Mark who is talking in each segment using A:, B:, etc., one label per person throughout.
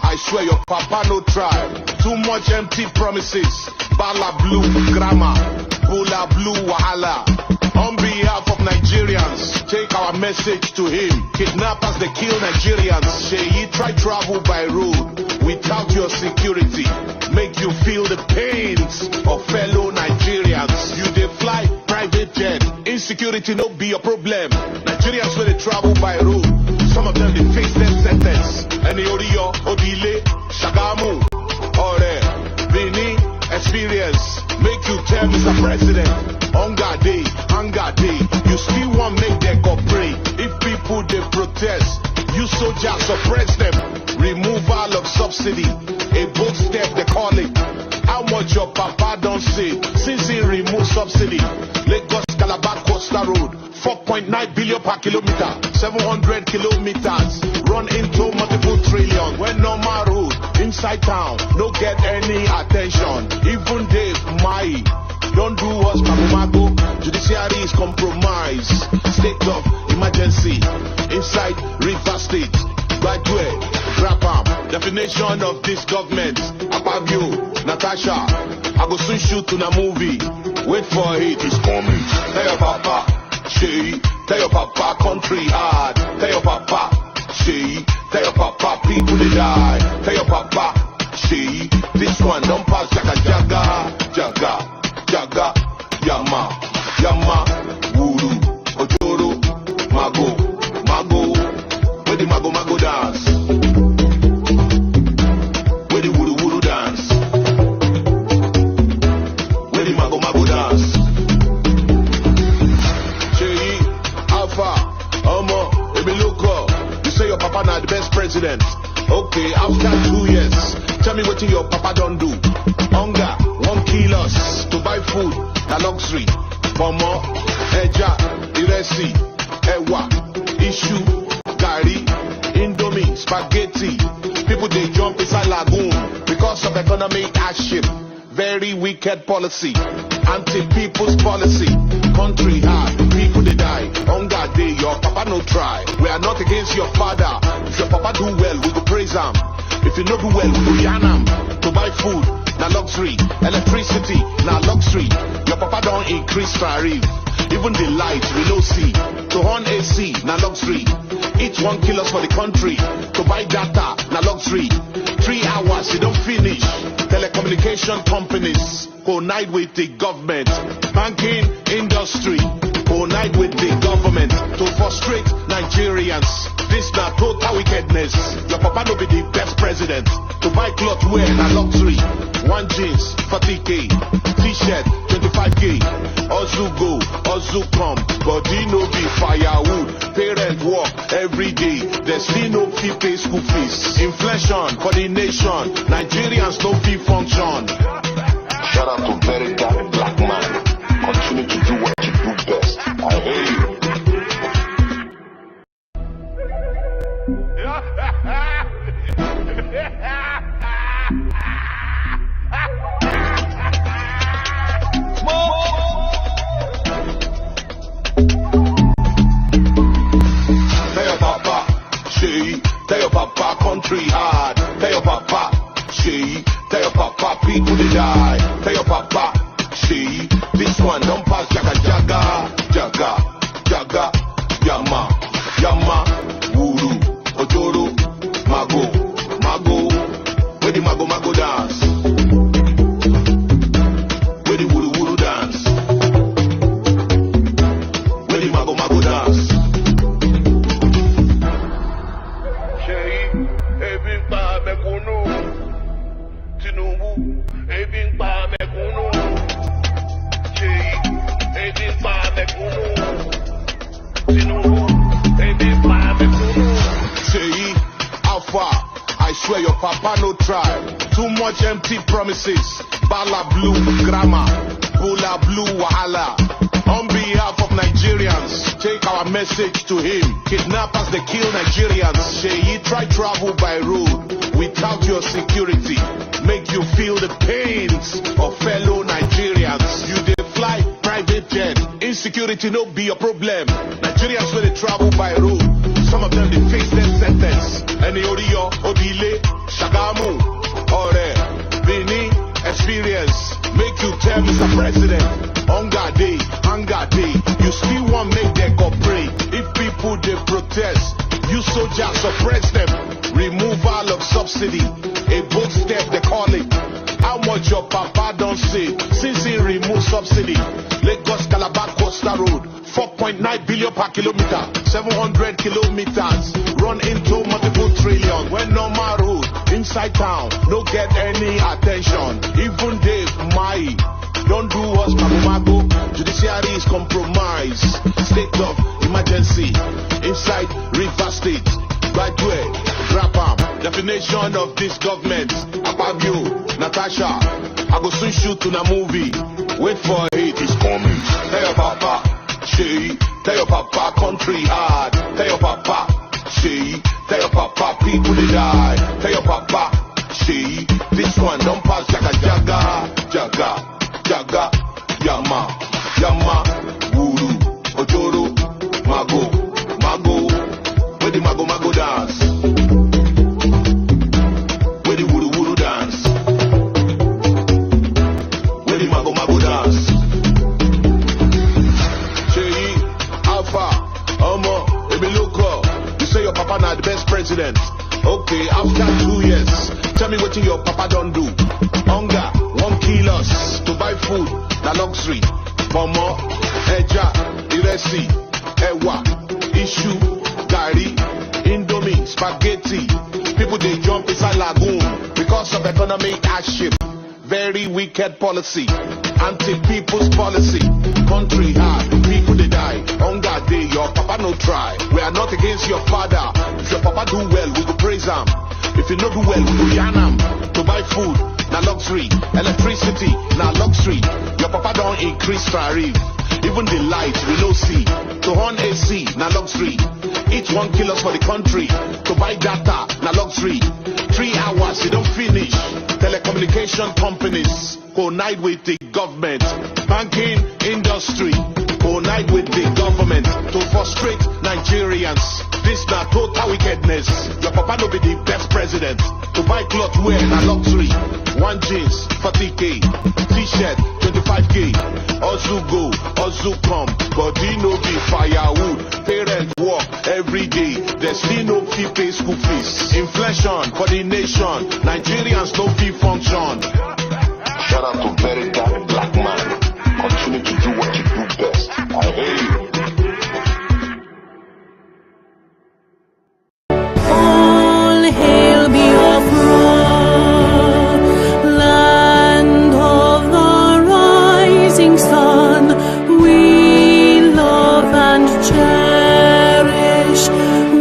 A: I swear your papa no try. Too much empty promises. Bala blue grammar, Bula blue wahala. On behalf of Nigerians, take our message to him. Kidnappers, they kill Nigerians. Sheyi try travel by road without your security. Make you feel the pains of fellow Nigerians. You dey fly private jet. Insecurity no be your problem. Nigerians when they travel by road, some of them they face death sentence. Any Orio, Odile, Shagamu, Ore, Bini, experience. Make you tell Mr. President, hunger day, you still want make them cooperate. If people they protest, you soldiers suppress them. Removal of subsidy, a bold step they call it. How much your papa don't save since he removed subsidy? Lagos Calabar Coastal Road, 4.9 billion per kilometer, 700 kilometers, run into multiple trillion. When normal road inside town, no get any attention. Even Dave Mai don't do us mago. Judiciary is compromised. State of emergency inside River State. Graduate, grab definition of this government. Abagyo, Natasha, I go soon shoot in a movie. Wait for it, it's coming. Tell your papa, she. Tell your papa, country hard. Tell your papa, she. Tell your papa, people they die. Tell your papa, she. This one don't pass jaga jaga, jaga, jaga, yama, yama, wuru, ojoro, mago, mago. Where the mago mago dance? Where the wuru wuru dance? Where the mago mago dance? Cheyi, Alpha, Omo, Emiluko. You say your papa not the best president. Okay, after 2 years, tell me what your papa don't do. Hunger won't kill us. To buy food, na luxury. Momo, Eja, Iresi, Ewa, Issue, Gari, Indomie, Spaghetti. People they jump inside lagoon because of economic hardship. Very wicked policy, anti-people's policy. Country hard, people they die. Hunger day, your papa no try. We are not against your father. If your papa do well, we go praise him. If you no do well, we go yarn him. To buy food, na luxury. Electricity, na luxury. Your papa don't increase tariff. Even the light we no see. To on AC, na luxury. Each 1 kill us for the country. To buy data, na luxury. 3 hours, you don't finish. Telecommunication companies unite with the government. Banking industry unite with the government to frustrate Nigerians. This na total wickedness. Your papa no be the best president. To buy cloth wear na luxury. 1 jeans 40k, t-shirt 25k. Ozu go, Ozu come. Body no be firewood. Parent work every day. There's still no fee pay school fees. Inflation for the nation. Nigerians no fee function. Shout out to very dark black man. Continue to do what you do best. I hear you. Tell your papa, she. Tell your papa, country hard. Tell your papa, she. Tell your papa, people they die. Tell your papa, she. This one don't pass jaga jaga, jaga, jaga, yama, yama, wuru, ojoro, mago, mago. Where the mago mago dance? Where the wuru wuru dance? Where the mago mago dance? Sheyi, ebi pa mekunu, Tinubu, ebi pa mekunu. Say, Alpha, I swear your papa no try. Too much empty promises. Bala blue grammar, Bula blue wahala. On behalf of Nigerians, take our message to him. Kidnappers, they kill Nigerians. Sheyi try travel by road without your security, make you feel the pains of fellow Nigerians. You dey fly private jet, insecurity no be your problem. Nigerians when they travel by road, some of them they face death sentence. Any Oriyo, Odile, Shagamu, Ore, Bini, experience. Make you tell Mr. President, hunger day, you still want make them cooperate. If people they protest, you soldiers suppress them. Removal of subsidy, a bold step they call it. How much your papa don't say since he removed subsidy? Lagos Calabar Coastal Road, 4.9 billion per kilometer, 700 kilometers, run into multiple trillion. When normal road inside town no get any attention. Even Dave Mai don't do us mago. Judiciary is compromised. State of emergency inside River State. Graduate, Grapam. Definition of this government. Abagyo, Natasha. I go soon shoot in a movie. Wait for it, it's coming. Tell your papa, she. Tell your papa, country hard. Tell your papa, she. Tell your papa, people they die. Tell your papa, she. This one don't pass jaga jaga, jaga, jaga, yama, yama, wuru, ojoro, mago, mago. Where the mago mago dance? Where the wuru wuru dance? Where the mago mago dance? Cheyi, Alpha, Omo, Ebiloko. You say your papa not the best president. Okay, after 2 years, tell me what your papa don't do. Hunger won't kill us. To buy food, na luxury. Momo, Eja, Iresi, Ewa, Issue, Gari, Indomie, Spaghetti. People they jump inside lagoon because of economic hardship. Very wicked policy, anti-people's policy. Country hard, people they die. Hunger day, your papa no try. We are not against your father. If your papa do well, we go praise him. If you no do well, we go yarn him. To buy food, na luxury. Electricity, na luxury. Your papa don't increase tariff. Even the light we no see. To on AC, na luxury. Each 1 kilo for the country. To buy data, na luxury. 3 hours, you don't finish. Telecommunication companies coordinate with the government. Banking industry coordinate with the government to frustrate Nigerians. This na total wickedness. Your papa no be the best president. To buy cloth wear na luxury. 1 jeans 40k, t-shirt 25k. Also go, also come. Body no be firewood. Parents work every day. They still no fee pay school fees. Inflation for the nation. Nigerians no fee function. Shout out to very dark black man. Continue to do what you do best. I hear you.
B: All hail Biafra, land of the rising sun. We love and cherish.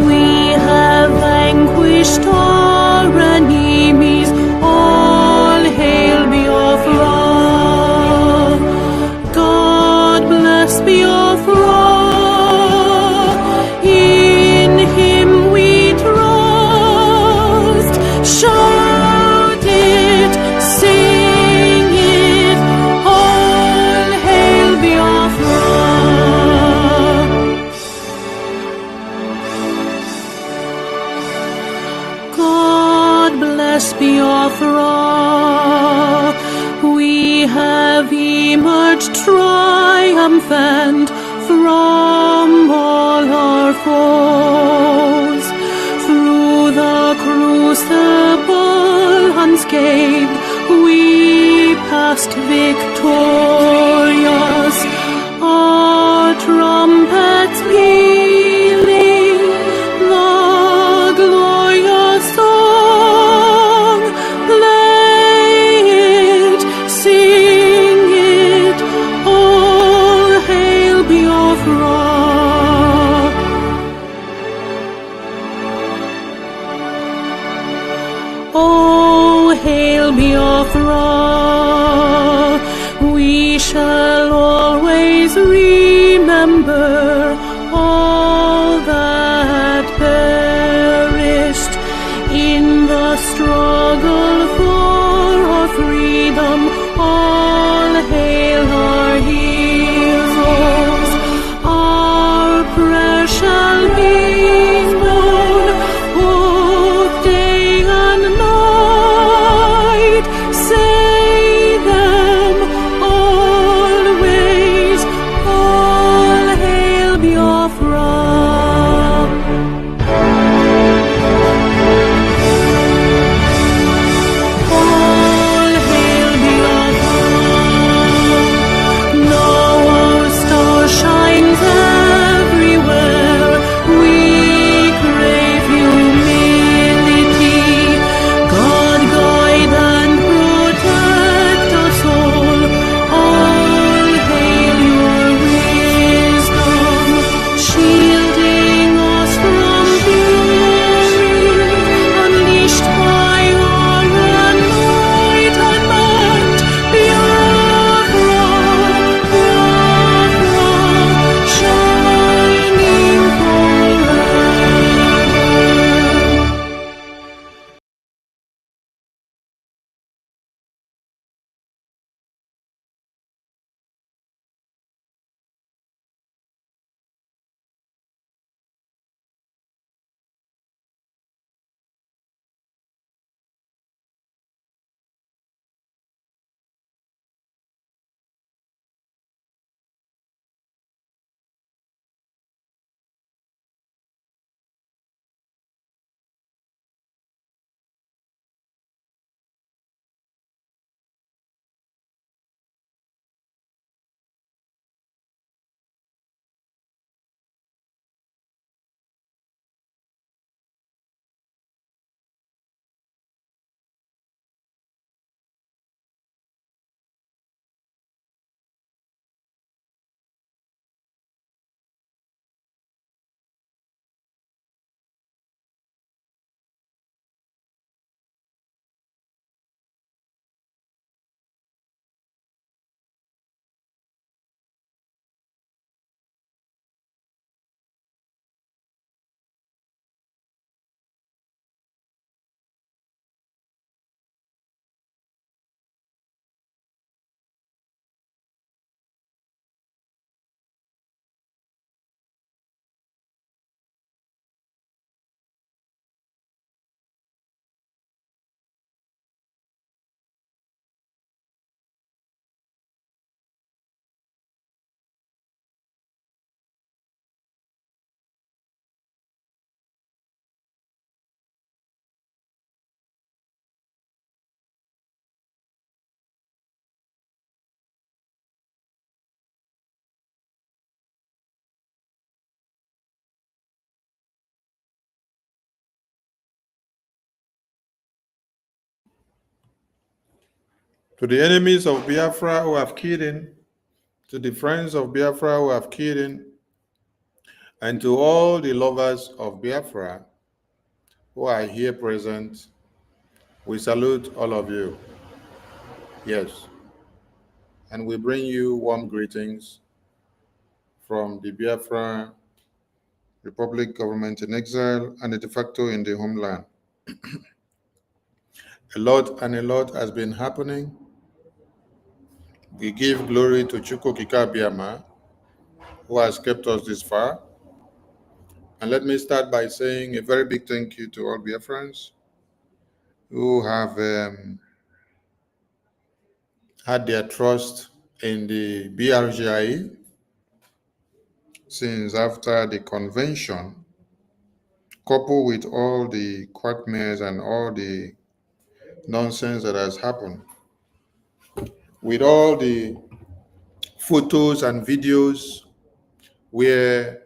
B: We have vanquished our enemies. All hail Biafra. God bless Biafra. In him we trust. Shout it, sing it. All hail Biafra. God bless Biafra. We have emerged triumphant from all our foes. Through the crucible unscathed, we passed victorious. Our trumpets pealing the glorious song. Play it, sing it, all hail Biafra. Oh, hail Biafra. We shall always remember all that perished in the struggle.
C: To the enemies of Biafra who have killed in, to the friends of Biafra who have killed in, and to all the lovers of Biafra who are here present, we salute all of you. Yes. And we bring you warm greetings from the Biafra Republic government in exile and the de facto in the homeland. A lot has been happening. We give glory to Chukwu Kikabiama, who has kept us this far. And let me start by saying a very big thank you to all Biafrans who have had their trust in the BRGI since after the convention, coupled with all the quagmires and all the nonsense that has happened. With all the photos and videos where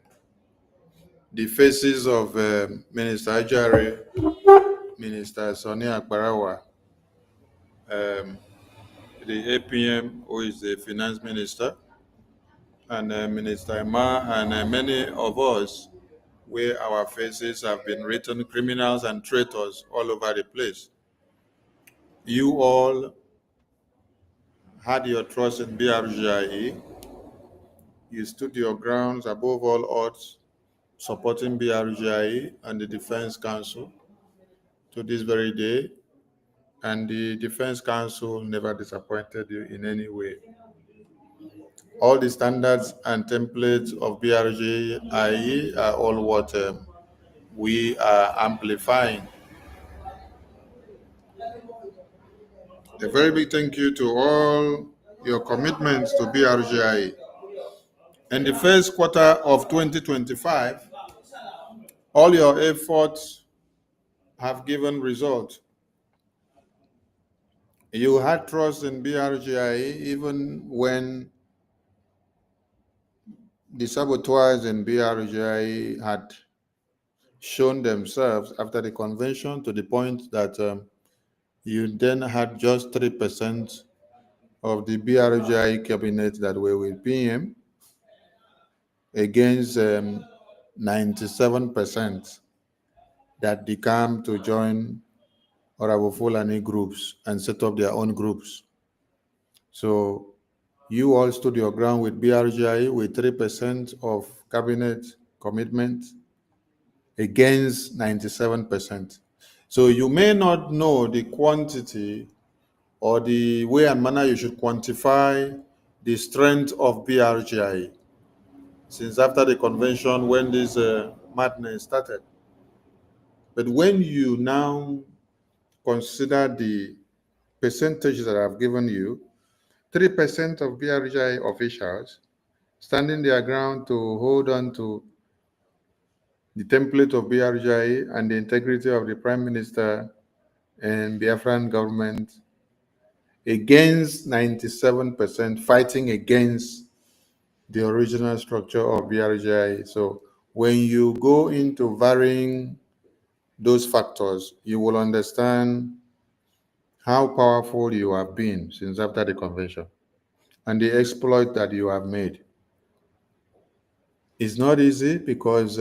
C: the faces of Minister Ajare, Minister Sonny Akbarawa, the APM, who is the finance minister, and Minister Emma, and many of us, where our faces have been written criminals and traitors all over the place. You all had your trust in BRGIE. You stood your grounds above all odds, supporting BRGIE and the Defense Council to this very day. And the Defense Council never disappointed you in any way. All the standards and templates of BRGIE are all what we are amplifying. A very big thank you to all your commitments to BRGIE. In the first quarter of 2025, all your efforts have given results. You had trust in BRGIE even when the saboteurs in BRGIE had shown themselves after the convention, to the point that you then had just 3% of the BRGIE cabinet that were with PM against 97% that decamped to join Orabo Fulani groups and set up their own groups. So you all stood your ground with BRGIE with 3% of cabinet commitment against 97%. So you may not know the quantity or the way and manner you should quantify the strength of BRGIE since after the convention when this madness started. But when you now consider the percentages that I've given you, 3% of BRGIE officials standing their ground to hold on to the template of BRGIE and the integrity of the Prime Minister and Biafran government against 97% fighting against the original structure of BRGIE. So when you go into varying those factors, you will understand how powerful you have been since after the convention and the exploit that you have made. It's not easy because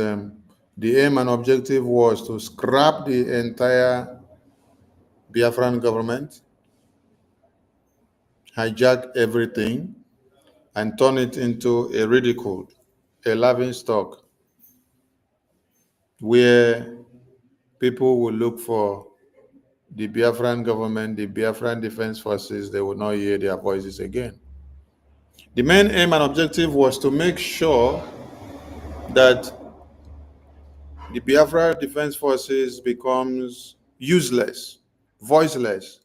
C: the aim and objective was to scrap the entire Biafran government, hijack everything, and turn it into a ridicule, a laughing stock, where people will look for the Biafran government, the Biafran Defense Forces, they will not hear their voices again. The main aim and objective was to make sure that the Biafra Defense Forces becomes useless, voiceless,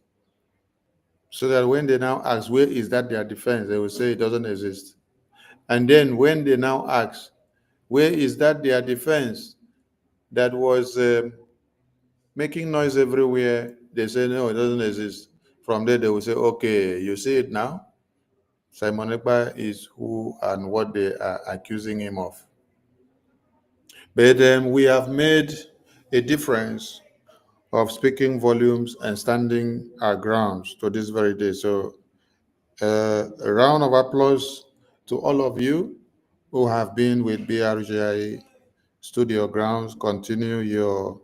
C: so that when they now ask, where is that their defense, they will say it doesn't exist. And then when they now ask, where is that their defense that was making noise everywhere, they say, no, it doesn't exist. From there, they will say, okay, you see it now? Simon Ekpa is who and what they are accusing him of. But we have made a difference of speaking volumes and standing our grounds to this very day. So a round of applause to all of you who have been with BRGI Studio Grounds. Continue your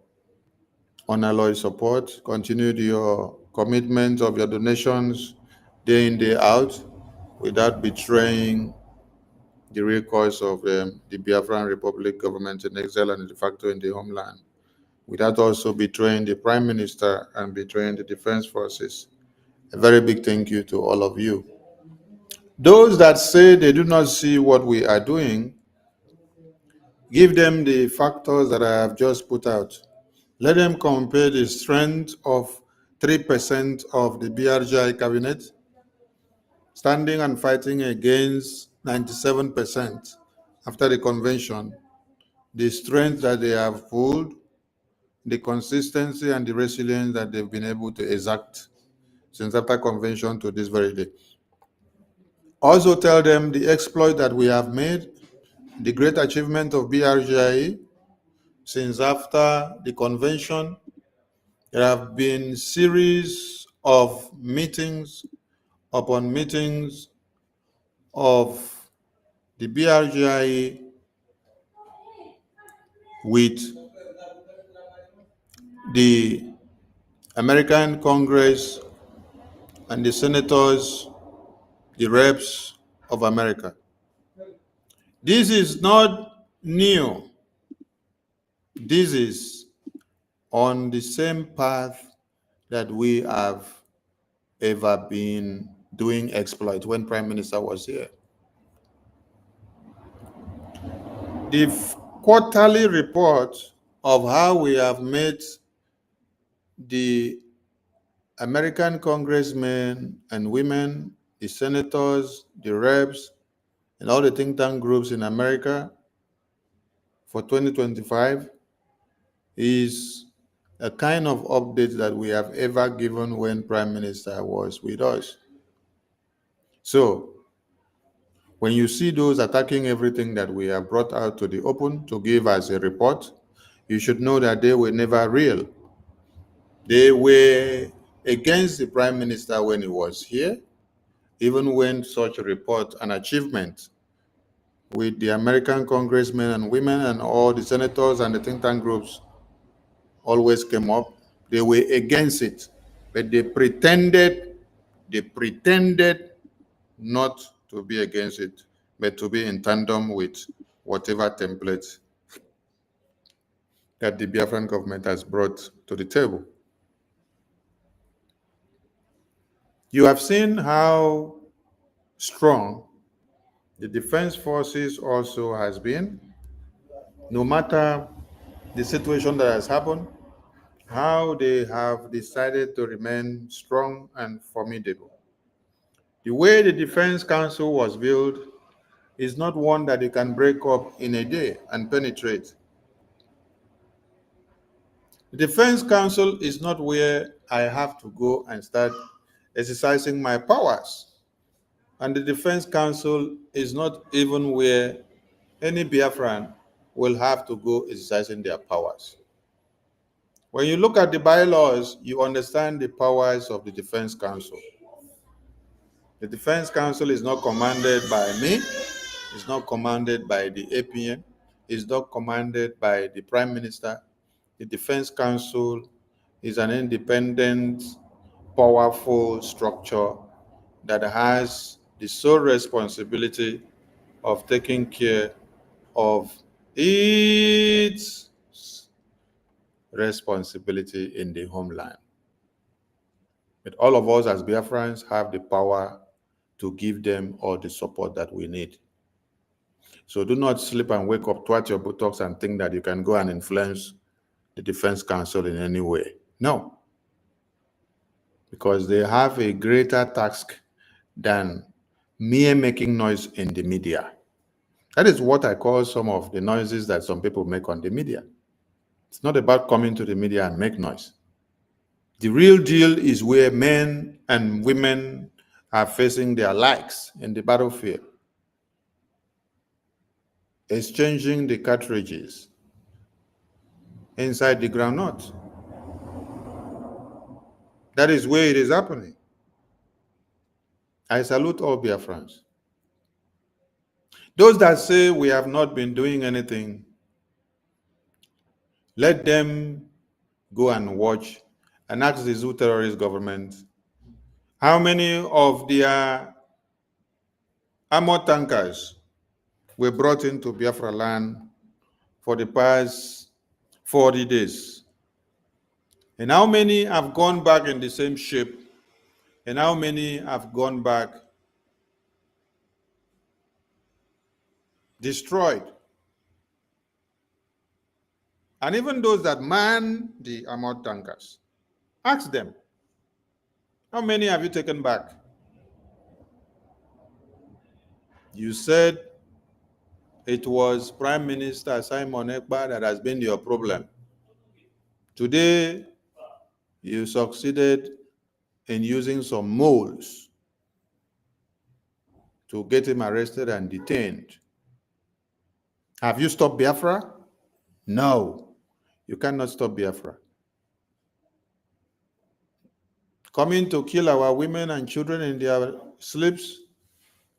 C: unalloyed support, continue your commitment of your donations day in, day out, without betraying the real cause of the Biafran Republic government in exile and de facto in the homeland, without also betraying the Prime Minister and betraying the Defense Forces. A very big thank you to all of you. Those that say they do not see what we are doing, give them the factors that I have just put out. Let them compare the strength of 3% of the BRGI cabinet standing and fighting against 97% after the convention, the strength that they have pulled, the consistency and the resilience that they've been able to exact since after convention to this very day. Also tell them the exploit that we have made, the great achievement of BRGI since after the convention. There have been series of meetings upon meetings of the BRGI with the American Congress and the senators, the reps of America. This is not new. This is on the same path that we have ever been doing exploit when Prime Minister was here. The quarterly report of how we have made the American congressmen and women, the senators, the reps, and all the think tank groups in America for 2025 is a kind of update that we have ever given when Prime Minister was with us. So, when you see those attacking everything that we have brought out to the open to give as a report, you should know that they were never real. They were against the Prime Minister when he was here, even when such a report and achievement with the American congressmen and women and all the senators and the think tank groups always came up. They were against it, but they pretended not to be against it, but to be in tandem with whatever template that the Biafran government has brought to the table. You have seen how strong the defense forces also has been, no matter the situation that has happened, how they have decided to remain strong and formidable. The way the Defense Council was built is not one that you can break up in a day and penetrate. The Defense Council is not where I have to go and start exercising my powers. And the Defense Council is not even where any Biafran will have to go exercising their powers. When you look at the bylaws, you understand the powers of the Defense Council. The Defense Council is not commanded by me, it's not commanded by the APM, it's not commanded by the Prime Minister. The Defense Council is an independent, powerful structure that has the sole responsibility of taking care of its responsibility in the homeland. But all of us as Biafrans have the power to give them all the support that we need. So do not sleep and wake up, twat your buttocks and think that you can go and influence the Defense Council in any way. No. Because they have a greater task than mere making noise in the media. That is what I call some of the noises that some people make on the media. It's not about coming to the media and make noise. The real deal is where men and women are facing their lives in the battlefield, exchanging the cartridges inside the groundnut. That is where it is happening. I salute all Biafrans. Those that say we have not been doing anything, let them go and watch and ask the zoo terrorist government how many of their armored tankers were brought into Biafra land for the past 40 days. And how many have gone back in the same ship? And how many have gone back destroyed? And even those that man the armored tankers, ask them, how many have you taken back? You said it was Prime Minister Simon Ekpa that has been your problem. Today, you succeeded in using some moles to get him arrested and detained. Have you stopped Biafra? No, you cannot stop Biafra. Coming to kill our women and children in their sleeps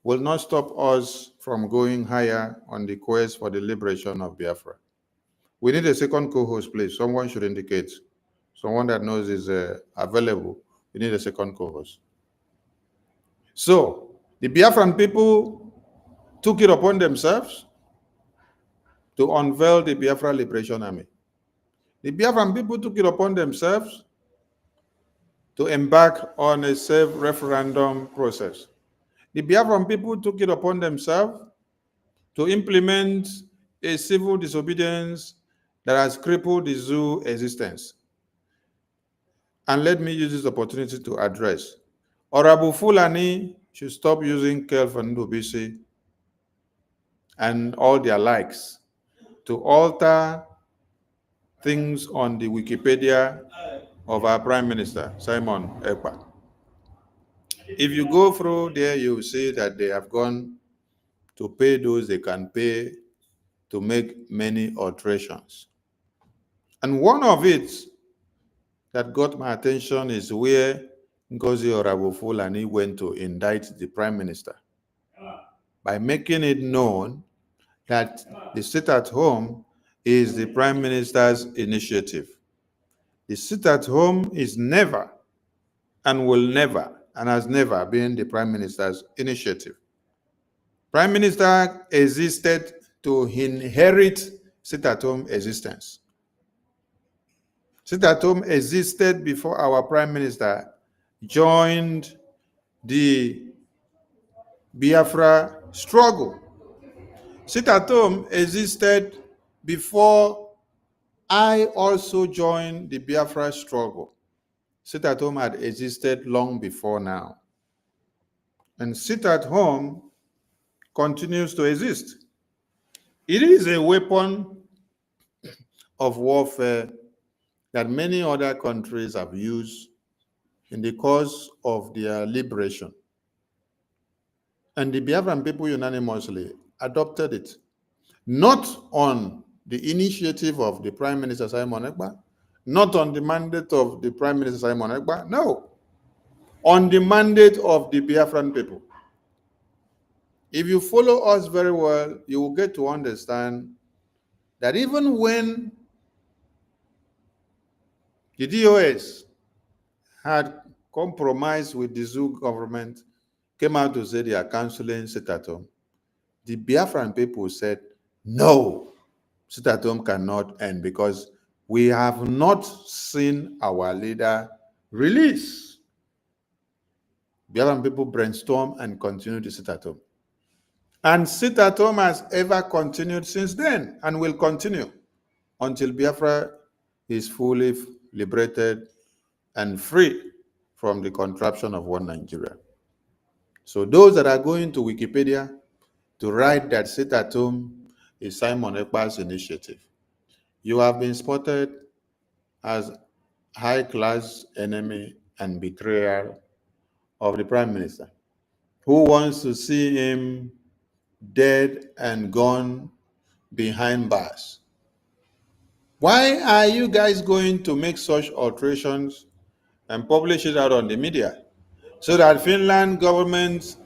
C: will not stop us from going higher on the quest for the liberation of Biafra. We need a second co-host, please. Someone should indicate. Someone that knows is available. We need a second co-host. So, the Biafran people took it upon themselves to unveil the Biafra Liberation Army. The Biafran people took it upon themselves to embark on a safe referendum process. The Biafran people took it upon themselves to implement a civil disobedience that has crippled the zoo existence. And let me use this opportunity to address. Honorable Fulani should stop using Kelf and Ndubisi and all their likes to alter things on the Wikipedia of our Prime Minister, Simon Ekpa. If you go through there, you will see that they have gone to pay those they can pay to make many alterations. And one of it that got my attention is where Ngozi Oravofulani went to indict the Prime Minister by making it known that the sit at home is the Prime Minister's initiative. The sit at home is never and will never and has never been the Prime Minister's initiative. Prime Minister existed to inherit sit at home existence. Sit at home existed before our Prime Minister joined the Biafra struggle. Sit at home existed before I also joined the Biafra struggle. Sit at home had existed long before now. And sit at home continues to exist. It is a weapon of warfare that many other countries have used in the cause of their liberation. And the Biafran people unanimously adopted it, not on the initiative of the Prime Minister Simon Ekpa, not on the mandate of the Prime Minister Simon Ekpa, no, on the mandate of the Biafran people. If you follow us very well, you will get to understand that even when the DOS had compromised with the zoo government, came out to say they are canceling sit at home, the Biafran people said, no, sit at home cannot end because we have not seen our leader release. Biafran people brainstorm and continue to sit at home. And sit at home has ever continued since then and will continue until Biafra is fully liberated and free from the contraption of one Nigeria. So those that are going to Wikipedia to write that sit at home is Simon Ekpa's initiative, you have been spotted as high-class enemy and betrayer of the Prime Minister, who wants to see him dead and gone behind bars. Why are you guys going to make such alterations and publish it out on the media, so that Finland government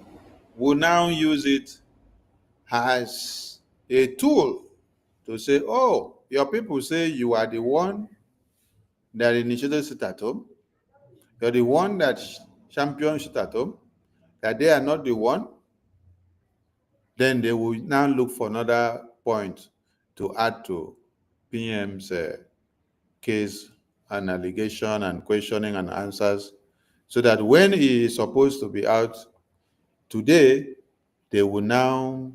C: will now use it as a tool to say, oh, your people say you are the one that initiated sit at home, you're the one that championed sit at home, that they are not the one. Then they will now look for another point to add to PM's case and allegation and questioning and answers, so that when he is supposed to be out today, they will now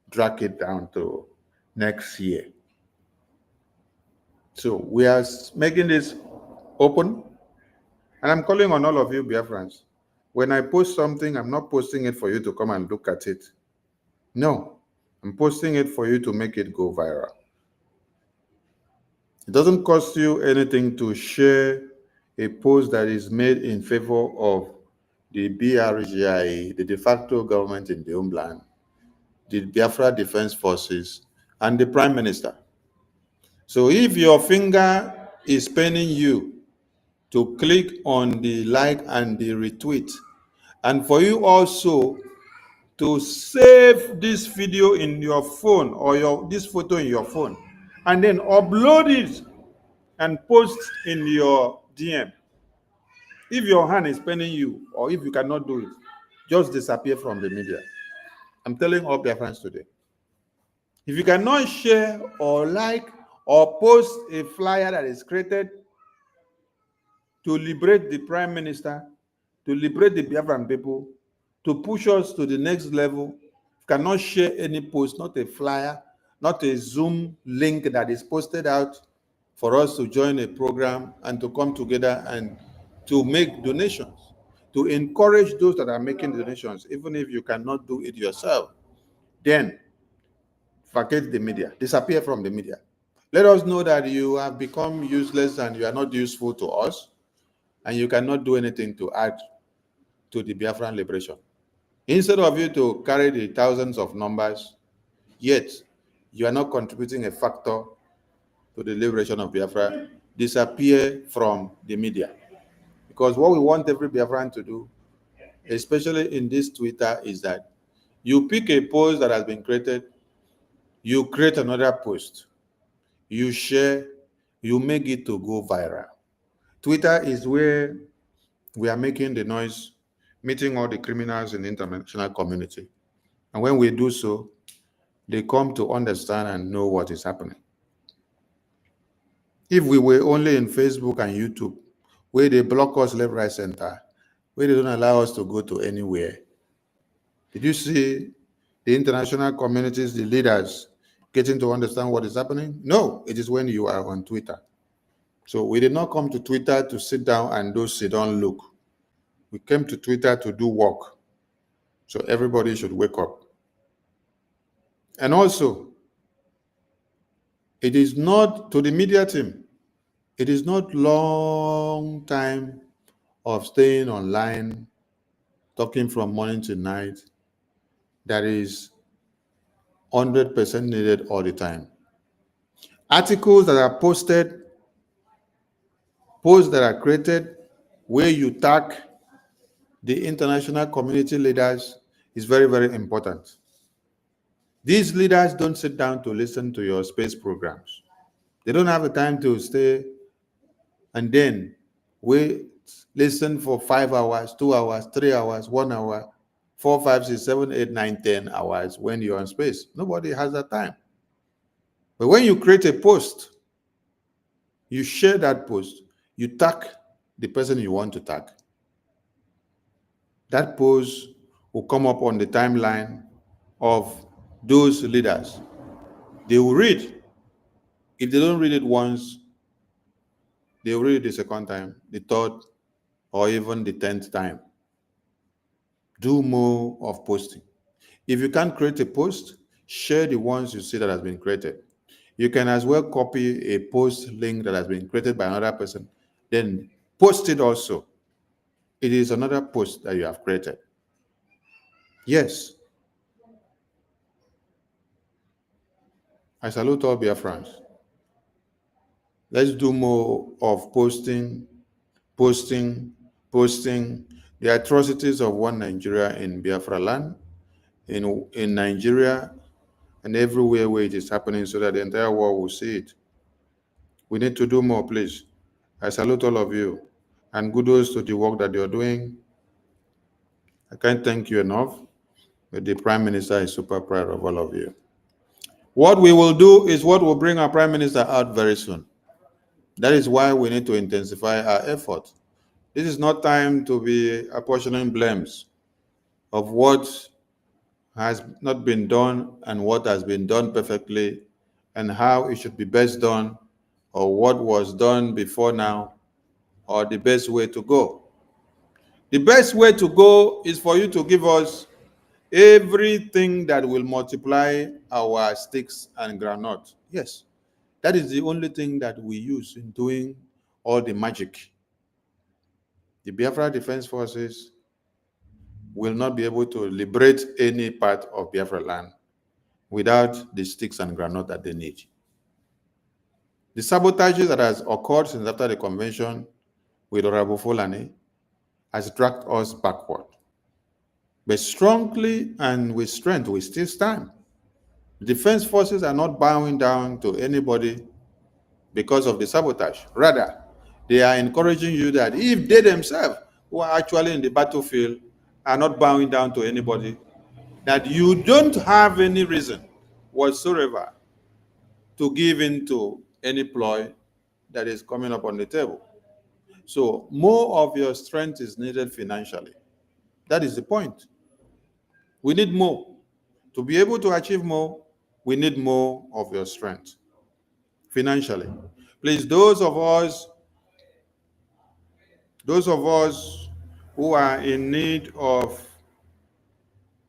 C: drag it down to next year. So we are making this open, and I'm calling on all of you Biafrans. When I post something, I'm not posting it for you to come and look at it. No, I'm posting it for you to make it go viral. It doesn't cost you anything to share a post that is made in favor of the BRGI, the de facto government in the Homeland, the Biafra Defense Forces, and the Prime Minister. So if your finger is paining you to click on the like and the retweet, and for you also to save this video in your phone or this photo in your phone, and then upload it and post in your DM. If your hand is paining you, or if you cannot do it, just disappear from the media. I'm telling all Biafrans today. If you cannot share or like or post a flyer that is created to liberate the Prime Minister, to liberate the Biafran people, to push us to the next level, cannot share any post, not a flyer, not a Zoom link that is posted out for us to join a program and to come together and to make donations, to encourage those that are making donations, even if you cannot do it yourself, then forget the media, disappear from the media. Let us know that you have become useless and you are not useful to us, and you cannot do anything to add to the Biafran liberation. Instead of you to carry the thousands of numbers, yet you are not contributing a factor to the liberation of Biafra, disappear from the media. Because what we want every Biafran to do, especially in this Twitter, is that you pick a post that has been created, you create another post, you share, you make it to go viral. Twitter is where we are making the noise, meeting all the criminals in the international community. And when we do so, they come to understand and know what is happening. If we were only in Facebook and YouTube, where they block us left, right, center, where they don't allow us to go to anywhere, did you see the international communities, the leaders, getting to understand what is happening? No, it is when you are on Twitter. So we did not come to Twitter to sit down and do sit-down look. We came to Twitter to do work. So everybody should wake up. And also, it is not, to the media team, it is not long time of staying online, talking from morning to night, that is 100% needed all the time. Articles that are posted, posts that are created, where you tag the international community leaders is very, very important. These leaders don't sit down to listen to your space programs. They don't have the time to stay and then wait, listen for 5 hours, 2 hours, 3 hours, 1 hour, 4, 5, 6, 7, 8, 9, 10 hours when you're on space. Nobody has that time. But when you create a post, you share that post, you tag the person you want to tag. That post will come up on the timeline of those leaders. They will read. If they don't read it once, they will read it the second time, the third, or even the 10th time. Do more of posting. If you can't create a post, share the ones you see that has been created. You can as well copy a post link that has been created by another person, then post it also. It is another post that you have created. Yes. I salute all Biafrans. Let's do more of posting, posting the atrocities of one Nigeria in Biafra land, in Nigeria, and everywhere where it is happening, so that the entire world will see it. We need to do more, please. I salute all of you, and kudos to the work that you're doing. I can't thank you enough, but the Prime Minister is super proud of all of you. What we will do is what will bring our Prime Minister out very soon. That is why we need to intensify our effort. This is not time to be apportioning blames of what has not been done and what has been done perfectly and how it should be best done, or what was done before now, or the best way to go. The best way to go is for you to give us everything that will multiply our sticks and granite. Yes, that is the only thing that we use in doing all the magic. The Biafra Defense Forces will not be able to liberate any part of Biafra land without the sticks and granite that they need. The sabotages that has occurred since after the convention with Honorable Fulani has dragged us backward. But strongly and with strength, we still stand. The defense forces are not bowing down to anybody because of the sabotage. Rather, they are encouraging you that if they themselves, who are actually in the battlefield, are not bowing down to anybody, that you don't have any reason whatsoever to give in to any ploy that is coming up on the table. So more of your strength is needed financially. That is the point. We need more. To be able to achieve more, we need more of your strength financially. Please, those of us who are in need of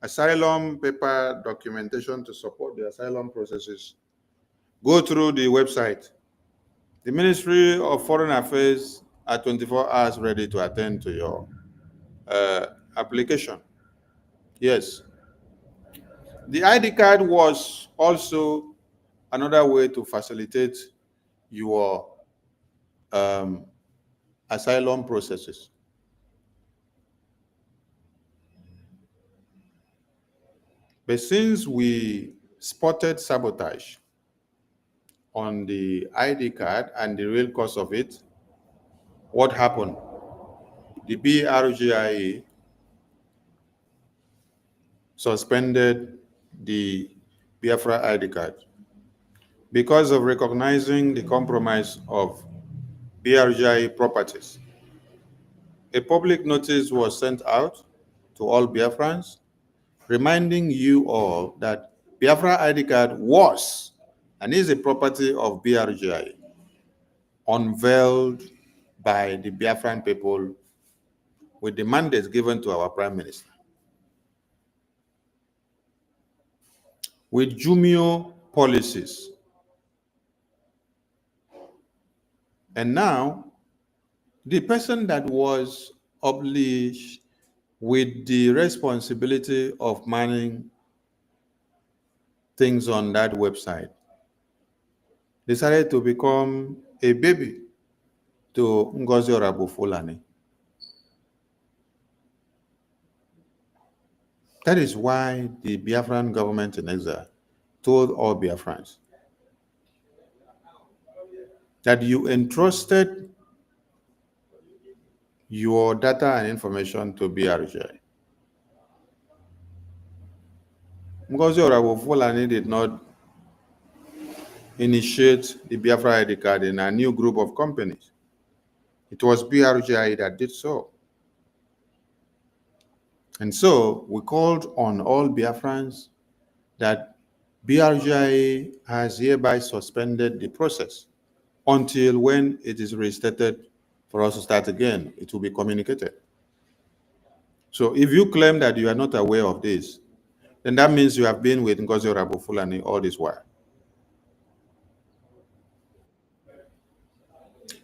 C: asylum paper documentation to support the asylum processes, go through the website. The Ministry of Foreign Affairs are 24 hours ready to attend to your application. Yes. The ID card was also another way to facilitate your asylum processes. But since we spotted sabotage on the ID card and the real cause of it, what happened? The BRGIA suspended the Biafra ID card because of recognizing the compromise of BRGIA properties. A public notice was sent out to all Biafrans, reminding you all that Biafra ID card was and is a property of BRGIA, unveiled by the Biafran people with the mandate given to our Prime Minister. With Jumio policies. And now, the person that was obliged with the responsibility of manning things on that website decided to become a baby to Ngozi Fulani. That is why the Biafran government in exile told all Biafrans that you entrusted your data and information to BRGI. Ngozi Fulani did not initiate the Biafra ID card in a new group of companies. It was BRGI that did so. And so we called on all Biafrans that BRGI has hereby suspended the process until when it is restated for us to start again. It will be communicated. So if you claim that you are not aware of this, then that means you have been with Ngozi Fulani all this while.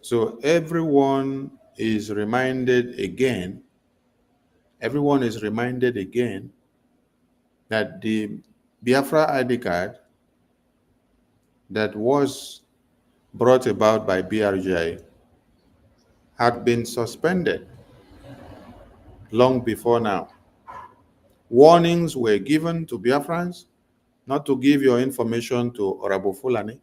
C: So everyone is reminded again that the Biafra ID card that was brought about by BRGI had been suspended long before now. Warnings were given to Biafrans not to give your information to Orabo Fulani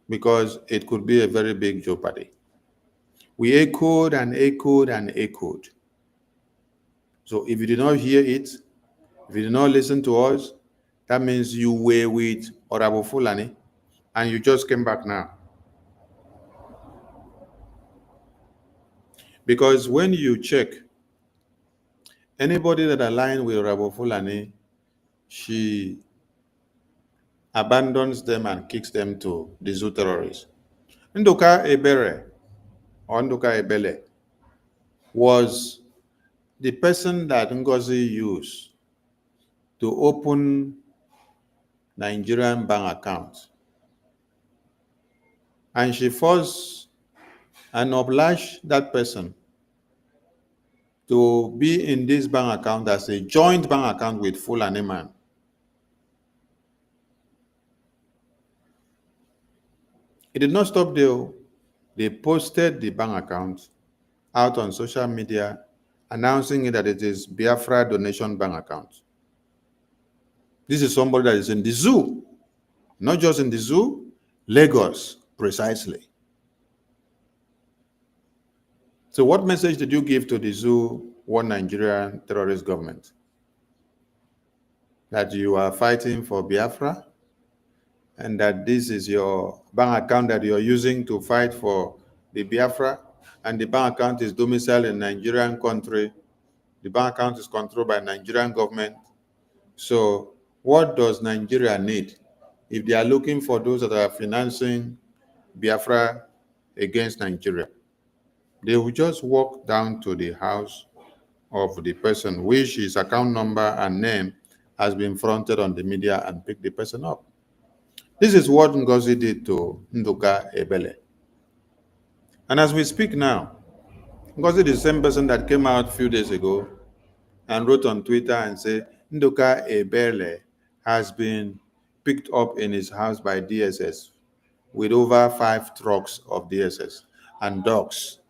C: because it could be a very big jeopardy. We echoed and echoed and echoed. So if you did not hear it, if you did not listen to us, that means you were with Orabo Fulani and you just came back now. Because when you check, anybody that aligned with Orabo Fulani, she abandons them and kicks them to the zoo terrorists. Nduka Ebere or Nduka Ebele was the person that Ngozi used to open Nigerian bank accounts. And she forced and obliged that person to be in this bank account as a joint bank account with Fulani man. It did not stop there. They posted the bank account out on social media, announcing that it is Biafra donation bank account. This is somebody that is in the zoo, not just in the zoo, Lagos, precisely. So what message did you give to the zoo, one Nigerian terrorist government? That you are fighting for Biafra and that this is your bank account that you're using to fight for the Biafra, and the bank account is domiciled in Nigerian country. The bank account is controlled by Nigerian government. So what does Nigeria need if they are looking for those that are financing Biafra against Nigeria? They will just walk down to the house of the person, which his account number and name has been fronted on the media, and pick the person up. This is what Ngozi did to Nduka Ebele. And as we speak now, Ngozi is the same person that came out a few days ago and wrote on Twitter and said, Nduka Ebele has been picked up in his house by DSS with over 5 trucks of DSS and dogs.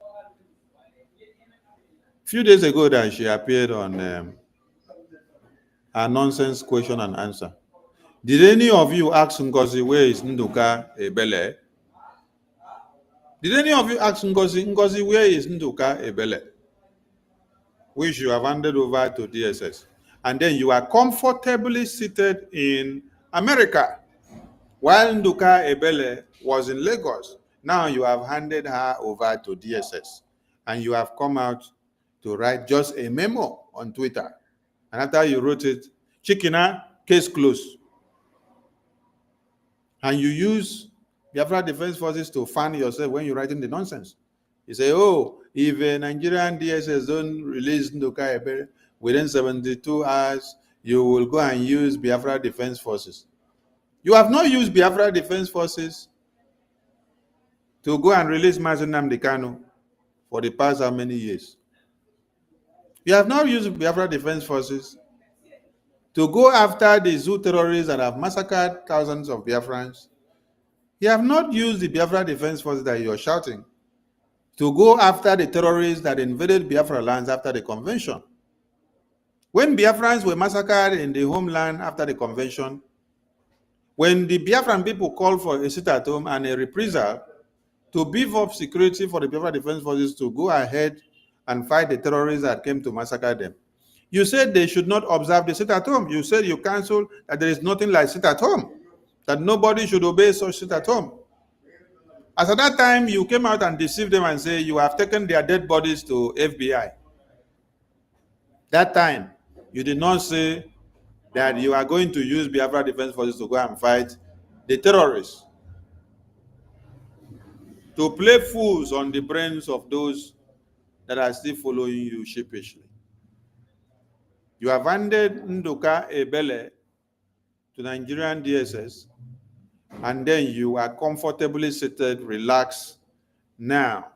C: A few days ago that she appeared on a nonsense question and answer. Did any of you ask Ngozi, where is Nduka Ebele? Did any of you ask Ngozi, where is Nduka Ebele? Which you have handed over to DSS. And then you are comfortably seated in America, while Nduka Ebele was in Lagos. Now you have handed her over to DSS, and you have come out to write just a memo on Twitter. And after you wrote it, Chikina, case closed. And you use Biafra Defense Forces to fan yourself when you're writing the nonsense. You say, oh, if a Nigerian DSS don't release Nduka Ebele within 72 hours, you will go and use Biafra Defense Forces. You have not used Biafra Defense Forces to go and release Mazi Nnamdi Kanu for the past how many years? You have not used Biafra Defense Forces to go after the zoo terrorists that have massacred thousands of Biafrans. You have not used the Biafra Defense Forces that you're shouting to go after the terrorists that invaded Biafra lands after the convention. When Biafrans were massacred in the homeland after the convention, when the Biafran people called for a sit-at-home and a reprisal to beef up security for the Biafra Defense Forces to go ahead and fight the terrorists that came to massacre them, you said they should not observe the sit-at-home. You said you canceled that there is nothing like sit-at-home, that nobody should obey such sit-at-home. As at that time, you came out and deceived them and say you have taken their dead bodies to FBI. That time, you did not say that you are going to use Biafra Defense Forces to go and fight the terrorists, to play fools on the brains of those that are still following you sheepishly. You have handed Nduka Ebele to Nigerian DSS, and then you are comfortably seated, relaxed now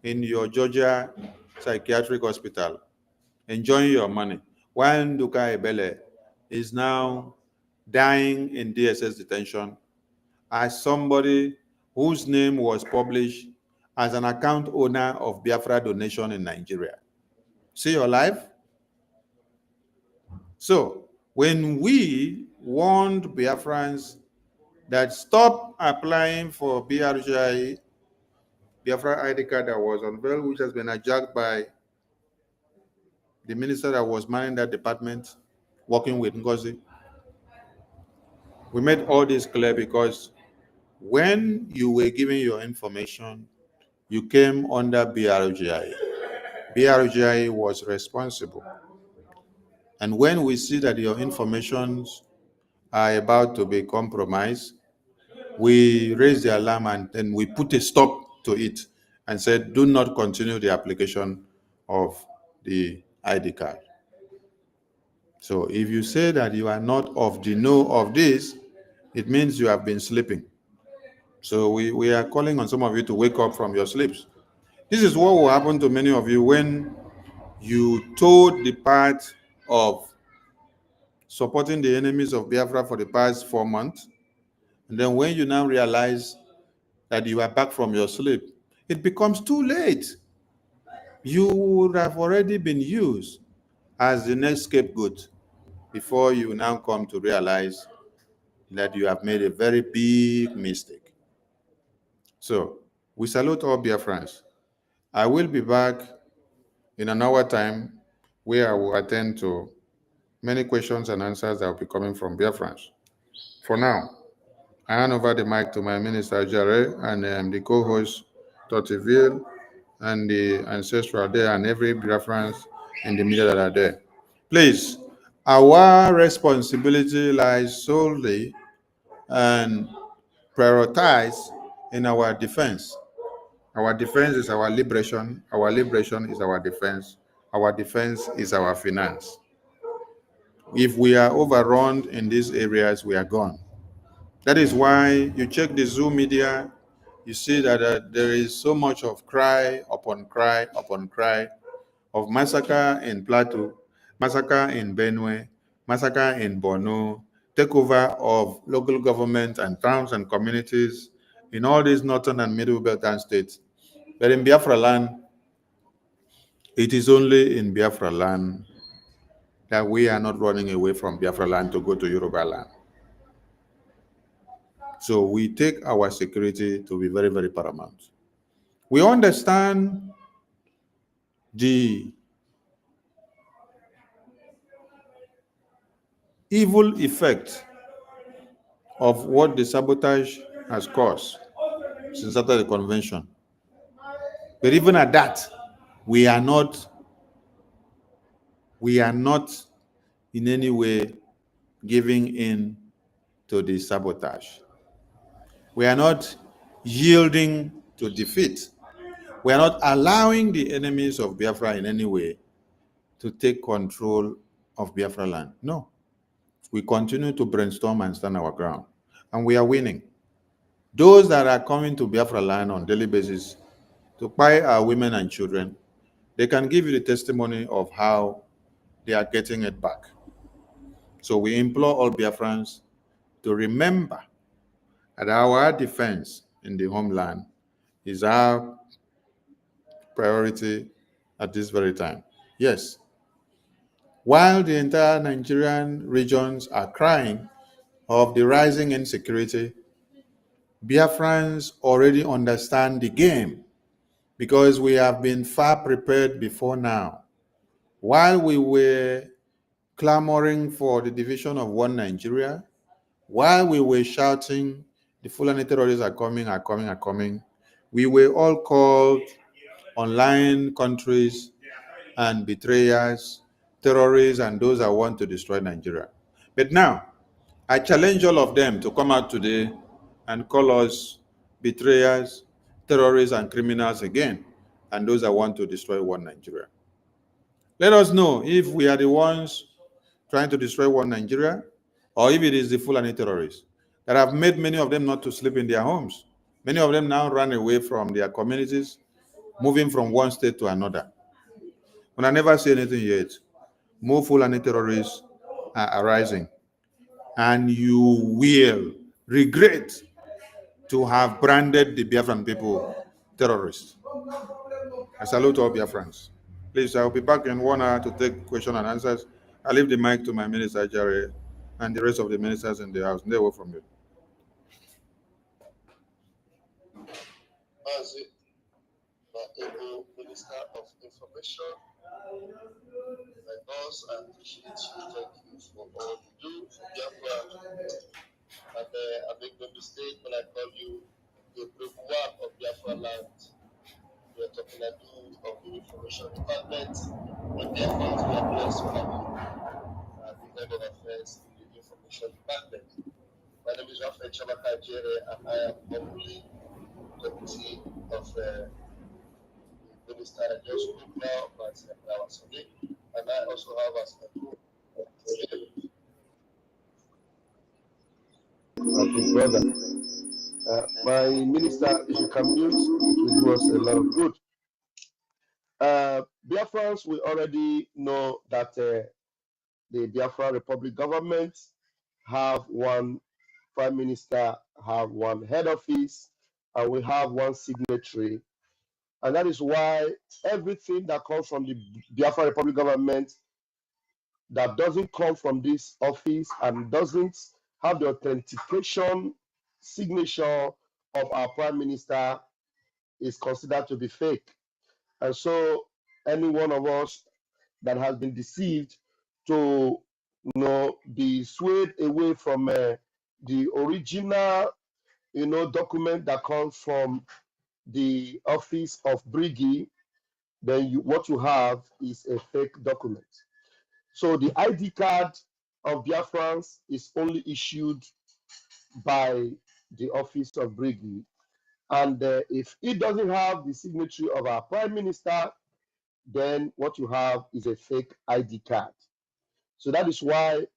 C: in your Georgia psychiatric hospital, enjoying your money, while Nduka Ebele is now dying in DSS detention as somebody whose name was published as an account owner of Biafra donation in Nigeria. See your life? So, when we warned Biafrans that stop applying for BRGI, Biafra ID card that was unveiled, which has been hijacked by the minister that was manning that department, working with Ngozi, we made all this clear because when you were giving your information, you came under BRGI. BRGI was responsible. And when we see that your informations are about to be compromised, we raise the alarm and then we put a stop to it and said, do not continue the application of the ID card. So if you say that you are not of the know of this, it means you have been sleeping. So we are calling on some of you to wake up from your sleeps. This is what will happen to many of you when you told the part of supporting the enemies of Biafra for the past 4 months. And then when you now realize that you are back from your sleep, it becomes too late. You would have already been used as the next scapegoat before you now come to realize that you have made a very big mistake. So we salute all Biafrans. I will be back in an hour time where I will attend to many questions and answers that will be coming from Biafrans. For now, I hand over the mic to my minister, Jare, and the co-host, Totiville, and the ancestral there, and every Biafrans in the media that are there. Please, our responsibility lies solely and prioritize in our defense. Our defense is our liberation. Our liberation is our defense. Our defense is our finance. If we are overrun in these areas, we are gone. That is why you check the Zoom media, you see that there is so much of cry upon cry upon cry of massacre in Plateau, massacre in Benue, massacre in Borno, takeover of local government and towns and communities in all these northern and middle Beltan states. But in Biafra land, it is only in Biafra land that we are not running away from Biafra land to go to Yoruba land. So we take our security to be very, very paramount. We understand the evil effect of what the sabotage has caused since after the convention. But even at that, we are not in any way giving in to the sabotage. We are not yielding to defeat. We are not allowing the enemies of Biafra in any way to take control of Biafra land. No. We continue to brainstorm and stand our ground. And we are winning. Those that are coming to Biafra land on a daily basis to buy our women and children, they can give you the testimony of how they are getting it back. So we implore all Biafrans to remember that our defense in the homeland is our priority at this very time. Yes, while the entire Nigerian regions are crying of the rising insecurity, Biafrans already understand the game because we have been far prepared before now. While we were clamoring for the division of one Nigeria, while we were shouting, the Fulani terrorists are coming, we were all called online countries and betrayers, terrorists, and those that want to destroy Nigeria. But now, I challenge all of them to come out today and call us betrayers, terrorists, and criminals again, and those that want to destroy one Nigeria. Let us know if we are the ones trying to destroy one Nigeria, or if it is the Fulani terrorists that have made many of them not to sleep in their homes. Many of them now run away from their communities, moving from one state to another. When I never say anything yet, more Fulani terrorists are arising, and you will regret to have branded the Biafran people terrorists. I salute all Biafrans. Please, I'll be back in 1 hour to take question and answers. I leave the mic to my minister, Jerry, and the rest of the ministers in the house. They were from you.
D: As the Minister of Information, my boss, I appreciate you. Thank you for all you do for Biafra. And I make no mistake when I call you the one of Biafra land. We are talking about of the Information Department. When Biafrans were blessed with the head of affairs in the Information Department. My name is Raphael Chamaka Jere, and I am humbly deputy of the minister I just spoke now, and I also have as my group. Okay, brother. My minister, if you can mute, it will do us a lot of good. Biafrans, we already know that the Biafra Republic government have one prime minister, have one head office, and we have one signatory. And that is why everything that comes from the Biafra Republic government that doesn't come from this office and doesn't have the authentication signature of our prime minister is considered to be fake. And so any one of us that has been deceived to be swayed away from the original document that comes from the office of Briggy, then what you have is a fake document. So the ID card of Biafrans is only issued by the office of Briggy. And if it doesn't have the signature of our prime minister, then what you have is a fake ID card. So that is why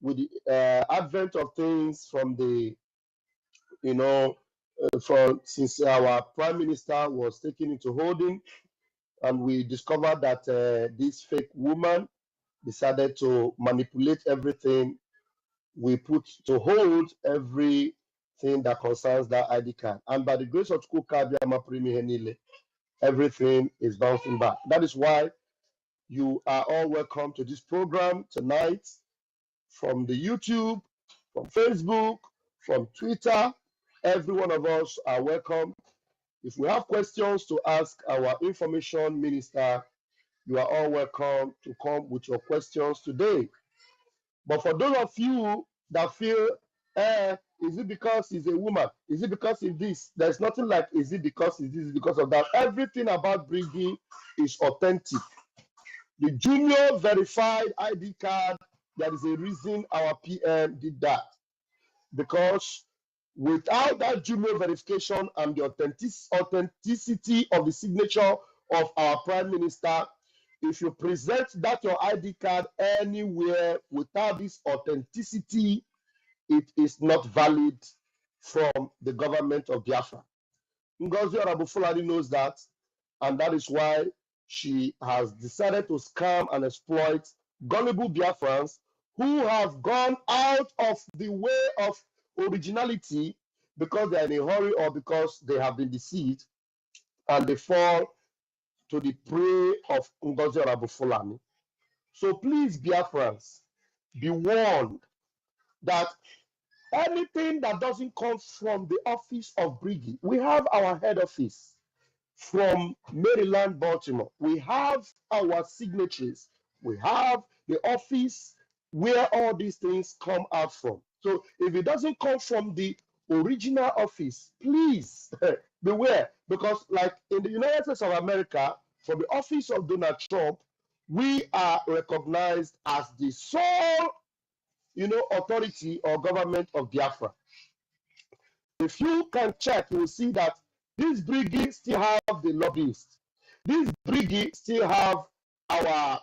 D: with the advent of things from the, since our prime minister was taken into holding, and we discovered that this fake woman decided to manipulate everything, we put to hold everything that concerns that ID card. And by the grace of Kuka, everything is bouncing back. That is why you are all welcome to this program tonight from the YouTube, from Facebook, from Twitter. Every one of us are welcome. If we have questions to ask our information minister, you are all welcome to come with your questions today. But for those of you that feel, is it because he's a woman? Is it because of this? There's nothing like, is it because of this, because of that? Everything about Briggy is authentic. The junior verified ID card, there is a reason our PM did that. Because without that junior verification and the authenticity of the signature of our prime minister, if you present that your ID card anywhere without this authenticity, it is not valid from the government of Biafra. Ngozi Orabufulani knows that, and that is why she has decided to scam and exploit gullible Biafrans who have gone out of the way of originality because they are in a hurry or because they have been deceived, and they fall to the prey of Ngozi Orabufulani. So please, Biafrans, be warned that anything that doesn't come from the office of Briggy, we have our head office from Maryland, Baltimore. We have our signatories. We have the office where all these things come out from. So if it doesn't come from the original office, please beware, because like in the United States of America, from the office of Donald Trump, we are recognized as the sole, authority or government of Biafra. If you can check, you will see that these Briggy still have the lobbyists. These Briggy still have our,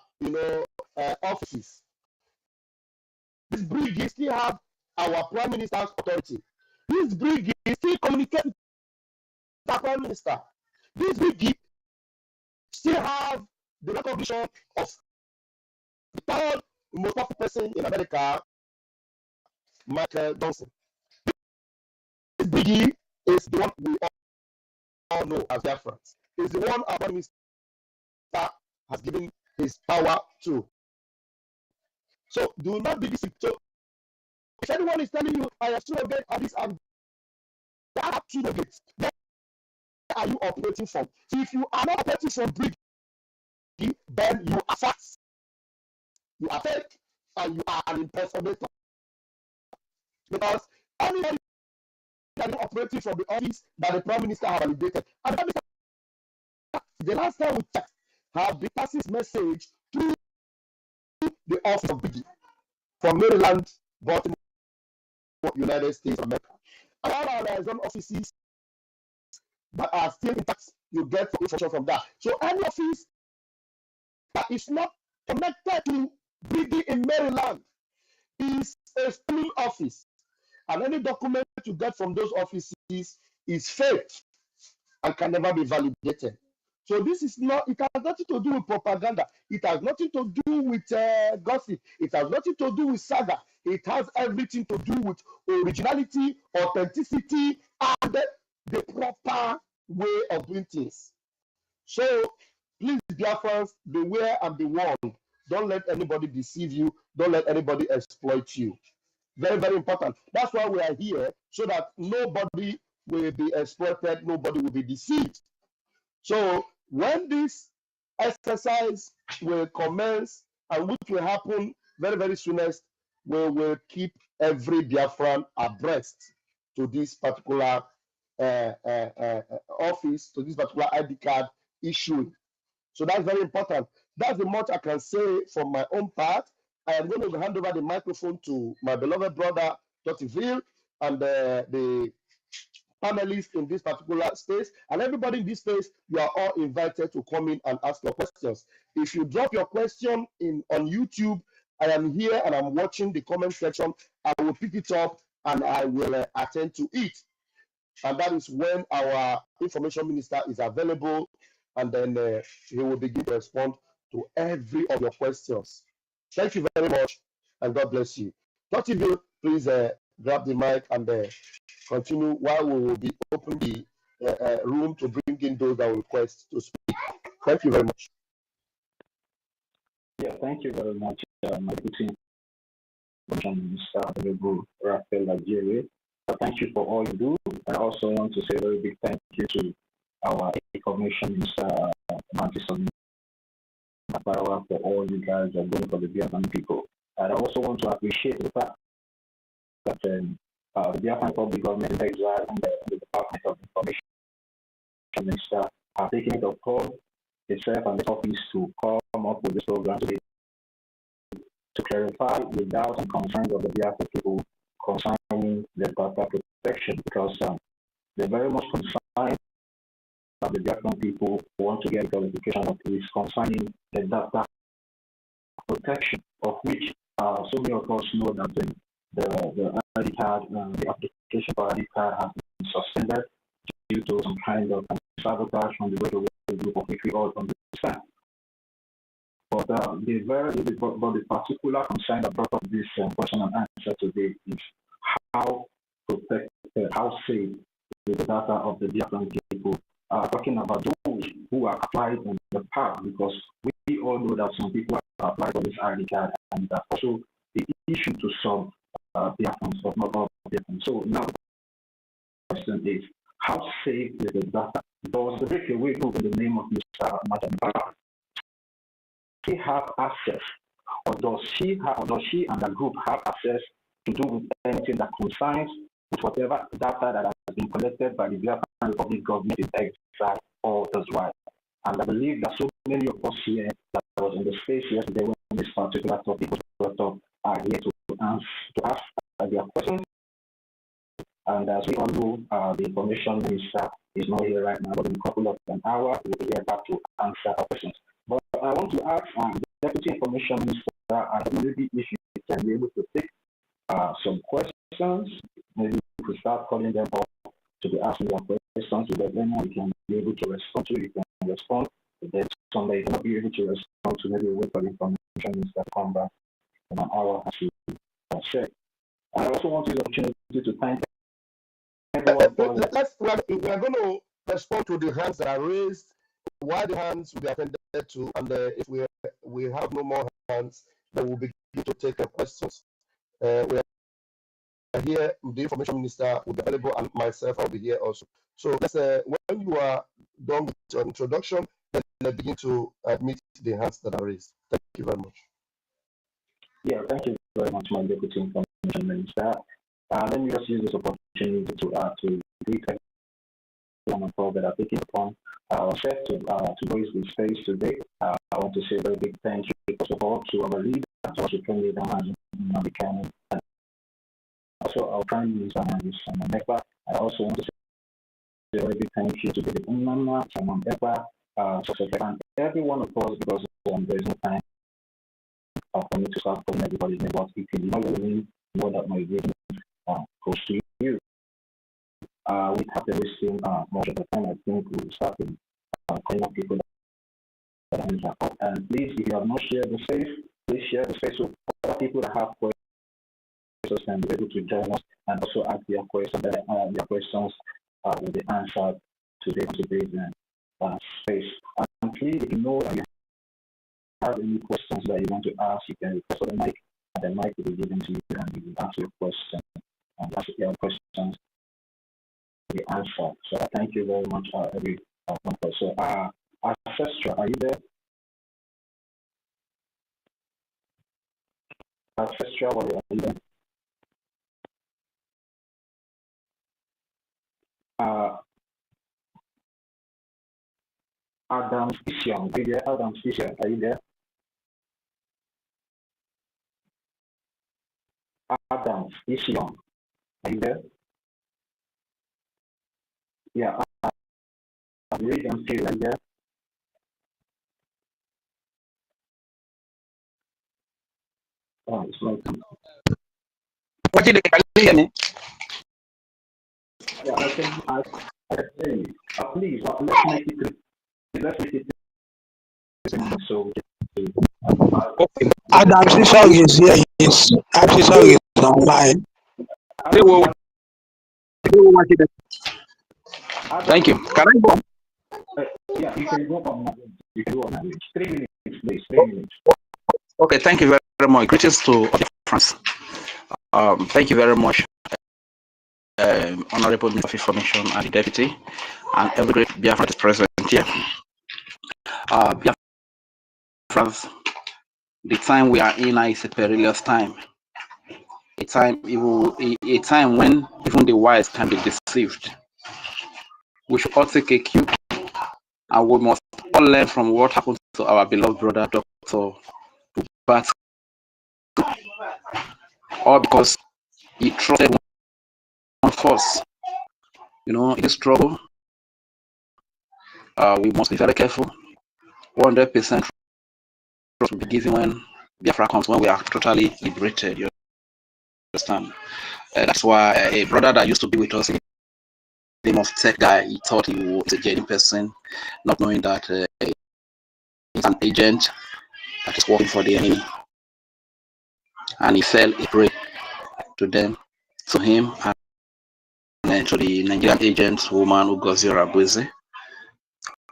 D: offices. These Briggy still have our prime minister's authority. These Briggy still communicate with the prime minister. These Briggy still have the recognition of the third most powerful person in America, Michael Johnson. This Briggy is the one we all know as Biafrans. Is the one our Prime Minister has given his power to. So do not be deceived. So if anyone is telling you, I am surrogate of this, and that are surrogates, where are you operating from? So if you are not operating from Briggy, then you are false. You are fake, and you are an impersonator. Because anybody that is operating from the office that the Prime Minister has validated, and the Prime Minister, the last time we checked, have been passing message to the office of Briggy from Maryland, Baltimore, United States of America. And all our liaison offices that are still intact, you get information from that. So any office that is not connected to Briggy in Maryland is a stealing office. And any document you get from those offices is fake and can never be validated. So this is not, it has nothing to do with propaganda. It has nothing to do with gossip. It has nothing to do with saga. It has everything to do with originality, authenticity, and the proper way of doing things. So please, dear friends, beware and be warned. Don't let anybody deceive you. Don't let anybody exploit you. Very, very important. That's why we are here, so that nobody will be exploited, nobody will be deceived. So when this exercise will commence, and which will happen very, very soonest, we will keep every Biafran abreast to this particular office, to this particular ID card issuing. So that's very important. That's the much I can say from my own part. I am going to hand over the microphone to my beloved brother, Dr. Ville, and the panelists in this particular space. And everybody in this space, you are all invited to come in and ask your questions. If you drop your question on YouTube, I am here and I'm watching the comment section. I will pick it up and I will attend to it. And that is when our information minister is available, and then he will begin to respond to every of your questions. Thank you very much, and God bless you. Dr. Ville, please grab the mic and continue while we will be opening the room to bring in those that will request to speak. Thank you very much.
E: Yeah, thank you very much, my team. Raphael Nigeria. Thank you for all you do. I also want to say a very big thank you to our information minister, Mantis for all you guys are doing for the Biafran people. And I also want to appreciate the fact that the Biafran public government in exile and the Department of Information Minister are taking it upon itself and the office to come up with this program today to clarify the doubts and concerns of the Biafran people concerning the data protection, because they're very much concerned that the Biafran people want to get clarification of this concerning the data protection, of which so many of us know that the ID card, the application for ID card has been suspended due to some kind of sabotage from the regulatory group, of which we all understand. But the particular concern that brought up this question and answer today is how protected, how safe is the data of the Biafran people. Talking about those who are applied in the past, because we all know that some people are applied for this ID card, and that's also the issue to some Biafrans, but not all Biafrans. So now the question is, how safe is the data? Does the breakaway group in the name of Mr. Madam he have access, or does she and the group have access to do with anything that concerns with whatever data that has been collected by the Biafran Republic government in exile all this while? And I believe that so many of us here that was in the space yesterday when this particular topic was brought up are here to ask their questions. And as we all know, the information minister is not here right now, but in a couple of an hour, we'll be here back to answer our questions. But I want to ask the Deputy Information Minister, maybe if you can be able to take some questions, maybe if we start calling them up to be asking their questions, so that anyone we can be able to respond to, you can respond. If there's somebody you cannot be able to respond to, maybe wait for the information minister to come back in an hour as you share. I also want to use the opportunity to thank everyone.
D: We are going to respond to the hands that are raised, why the hands will be attended to, and if we have no more hands, then we'll begin to take questions. We are here, the information minister will be available, and myself, I'll be here also. So when you are done with your introduction, then begin to admit the hands that are raised. Thank you very much.
E: Yeah, thank you very much, my Deputy Information Minister. Let me just use this opportunity to greet everyone that are taking upon ourselves to grace the space today. I want to say a very big thank you, first of all, to our leader, to our Supreme Leader, and also our Prime Minister, Simon Ekpa. I also want to say a very big thank you to the Umama, Simon Ekpa, and every one of us, because there is no time for me to start calling everybody name, but if you know that my vision goes to you. We have been wasting much of the time. I think we'll start with calling up people that are up. And please, if you have not shared the space, please share the space with other people that have questions and be able to join us and also ask their questions. Their questions will be answered today on today's space. And please, if you know that you have any questions that you want to ask, you can request for the mic, and the mic will be given to you, and you will answer your question. And ask your questions the answer. So thank you very much, everyone. So, Ancestor, are you there? Ancestor, are you there? Adam Fission, are you there? Adam Fission, are you there? Adam Fission, are you there? Yeah, read and see right there. Oh, it's like
F: What did they hear me?
E: yeah, I think I hear you. Please, let's make it so.
F: Okay. Adam Sisong is here. Yes, Adam Sisong is online. Thank you. Can I go?
E: Yeah, you can go on. You can go on. 3 minutes, please. 3 minutes.
F: Okay, thank you very much. Greetings to France. Thank you very much, Honorable Minister of Information and the Deputy, and every great Biafra is present here. Biafra, the time we are in now is a perilous time. A time when even the wise can be deceived. We should all take a cue, and we must all learn from what happened to our beloved brother, Dr. But all because he trusted one force. You know, in this struggle, we must be very careful. 100% trust will be given when Biafra comes, when we are totally liberated. You understand? That's why a brother that used to be with us, the name of Tech Guy, he thought he was a genuine person, not knowing that he's an agent that is working for the enemy. And he fell a prey to them, to him, and to the Nigerian agent woman Ugozi Rabweze.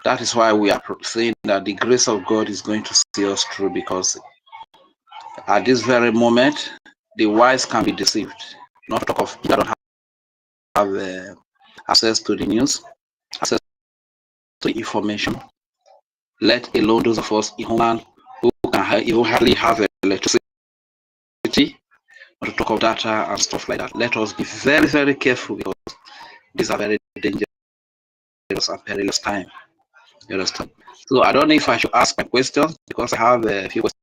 F: That is why we are saying that the grace of God is going to see us through, because at this very moment, the wise can be deceived. Not to talk of people that don't have access to the news, access to information, let alone those of us in Homeland who can even hardly have electricity, not to talk of data and stuff like that. Let us be very, very careful, because these are very dangerous and perilous times. You understand? So I don't know if I should ask my questions, because I have a few questions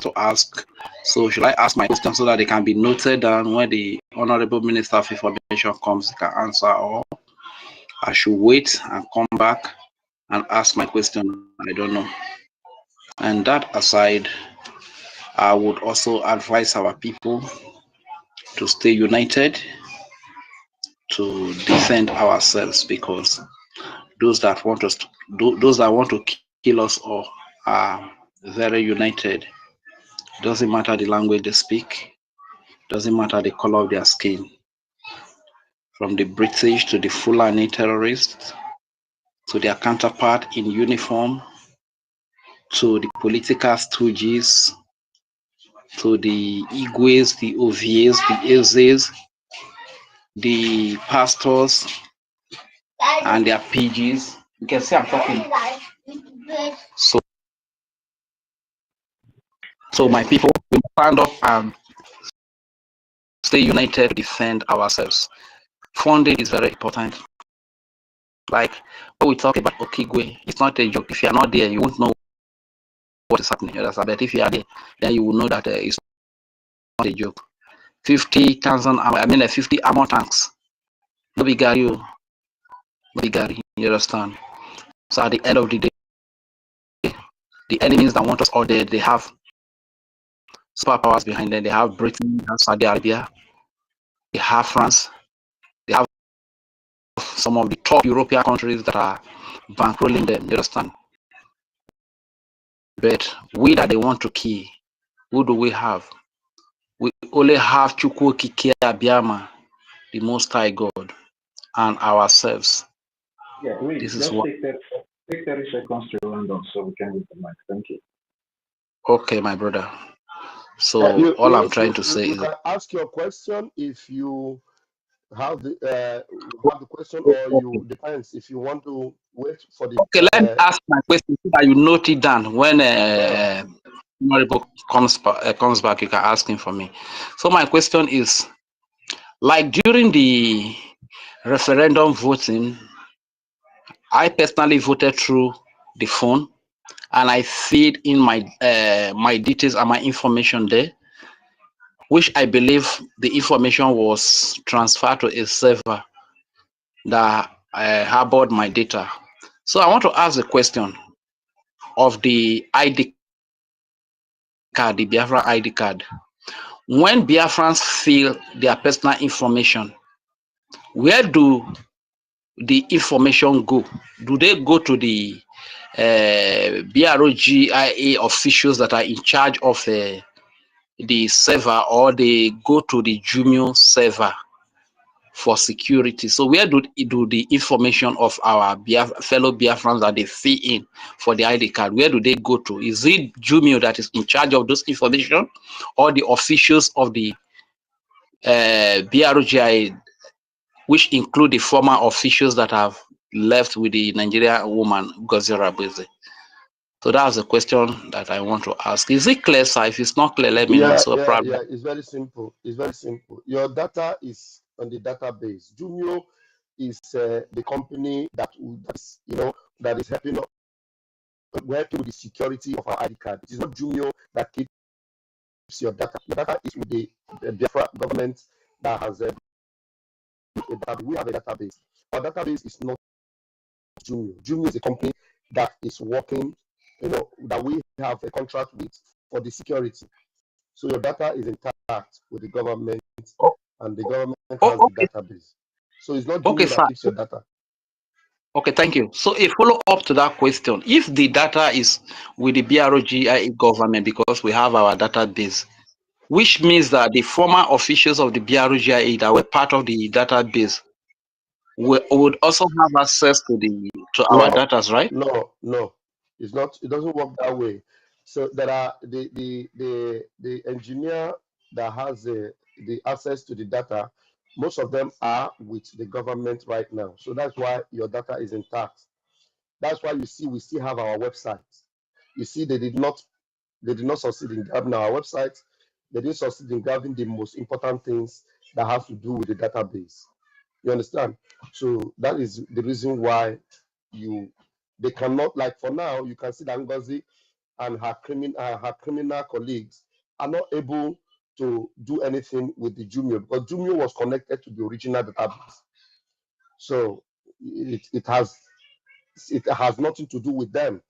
F: to ask. So should I ask my questions so that they can be noted down when the Honorable Minister of Information comes, can answer, or I should wait and come back and ask my question? I don't know. And that aside, I would also advise our people to stay united, to defend ourselves, because those that want us to kill us all are very united. Doesn't matter the language they speak, doesn't matter the color of their skin. from the British to the Fulani terrorists, to their counterpart in uniform, to the political stooges, to the Igwes, the Ovies, the Ezes, the pastors, and their PGs. You can see I'm talking. So my people, we stand up and stay united to defend ourselves. Funding is very important. Like when we talk about Okigwe, it's not a joke. If you are not there, you won't know what is happening. But if you are there, then you will know that it's not a joke. 50,000, 50 armor tanks. No big Gary, no big Gary. You understand? So at the end of the day, the enemies that want us all dead, they have superpowers behind them. They have Britain, they have Saudi Arabia, they have France, they have some of the top European countries that are bankrolling them. You understand? But we that they want to kill, who do we have? We only have Chukwu Kike Abiyama, the Most High God, and ourselves.
E: Yeah, wait,
F: This is
E: just
F: what.
E: take 30 seconds to round up so we can get the mic. Thank you.
F: Okay, my brother. So all I'm trying to say
D: you
F: is
D: can ask your question if you have the question, or you depends if you want to wait for the.
F: okay. Let me ask my question so that you note it down. When Honorable comes back, you can ask him for me. So my question is, like during the referendum voting, I personally voted through the phone, and I feed in my my details and my information there, which I believe the information was transferred to a server that harbored my data. So I want to ask the question of the ID card, the Biafra ID card. When Biafrans fill their personal information, where do the information go? Do they go to the BROGIA officials that are in charge of the server, or they go to the Jumio server for security? So where do the information of our fellow Biafrans that they fill in for the ID card, where do they go to? Is it Jumio that is in charge of those information, or the officials of the BRGI, which include the former officials that have left with the Nigerian woman Gozi Rabeze? So that's the question that I want to ask. Is it clear, sir? If it's not clear, let me know. So probably.
D: Yeah. It's very simple. It's very simple. Your data is on the database. Jumio is the company that is helping us, working with the security of our ID card. It is not Jumio that keeps your data. Your data is with the Biafra government that has we have a database. Our database is not Jumio. Jumio is a company that is working, that we have a contract with for the security. So your data is intact with the government, and the government has the database. So it's not Jumio that keeps your data.
F: Okay, thank you. So a follow-up to that question: if the data is with the BROGIA government, because we have our database, which means that the former officials of the BROGIA that were part of the database would also have access to our data, right?
D: No, it's not. It doesn't work that way. So there are the engineer that has the access to the data. Most of them are with the government right now. So that's why your data is intact. That's why you see we still have our website. You see they did not succeed in grabbing our website. They didn't succeed in grabbing the most important things that have to do with the database. You understand? So that is the reason why they cannot, like for now, you can see that Ngozi and her criminal colleagues are not able to do anything with the Jumio, because Jumio was connected to the original database. So it has nothing to do with them.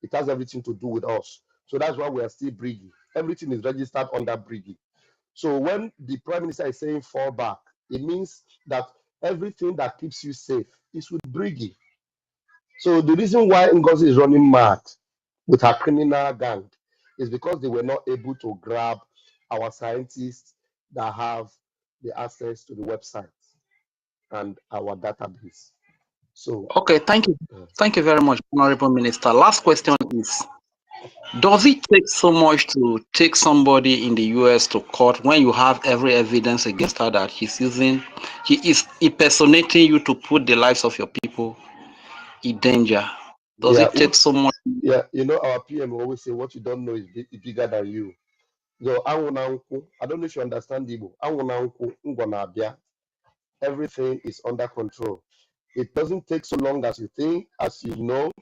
D: It has everything to do with us. So that's why we are still Brigi. Everything is registered under Brigi. So when the Prime Minister is saying fall back, it means that everything that keeps you safe is with Brigi. So the reason why Ngozi is running mad with her criminal gang is because they were not able to grab our scientists that have the access to the website. and our database. So,
F: Okay, thank you. Thank you very much, Honorable Minister. Last question is, does it take so much to take somebody in the US to court when you have every evidence against her that he is impersonating you to put the lives of your people in danger? Does it take so much?
D: Yeah, you know, our PM always say what you don't know is bigger than you. So, I don't know if you understand Igbo. Everything is under control. It doesn't take so long as you think, as you know,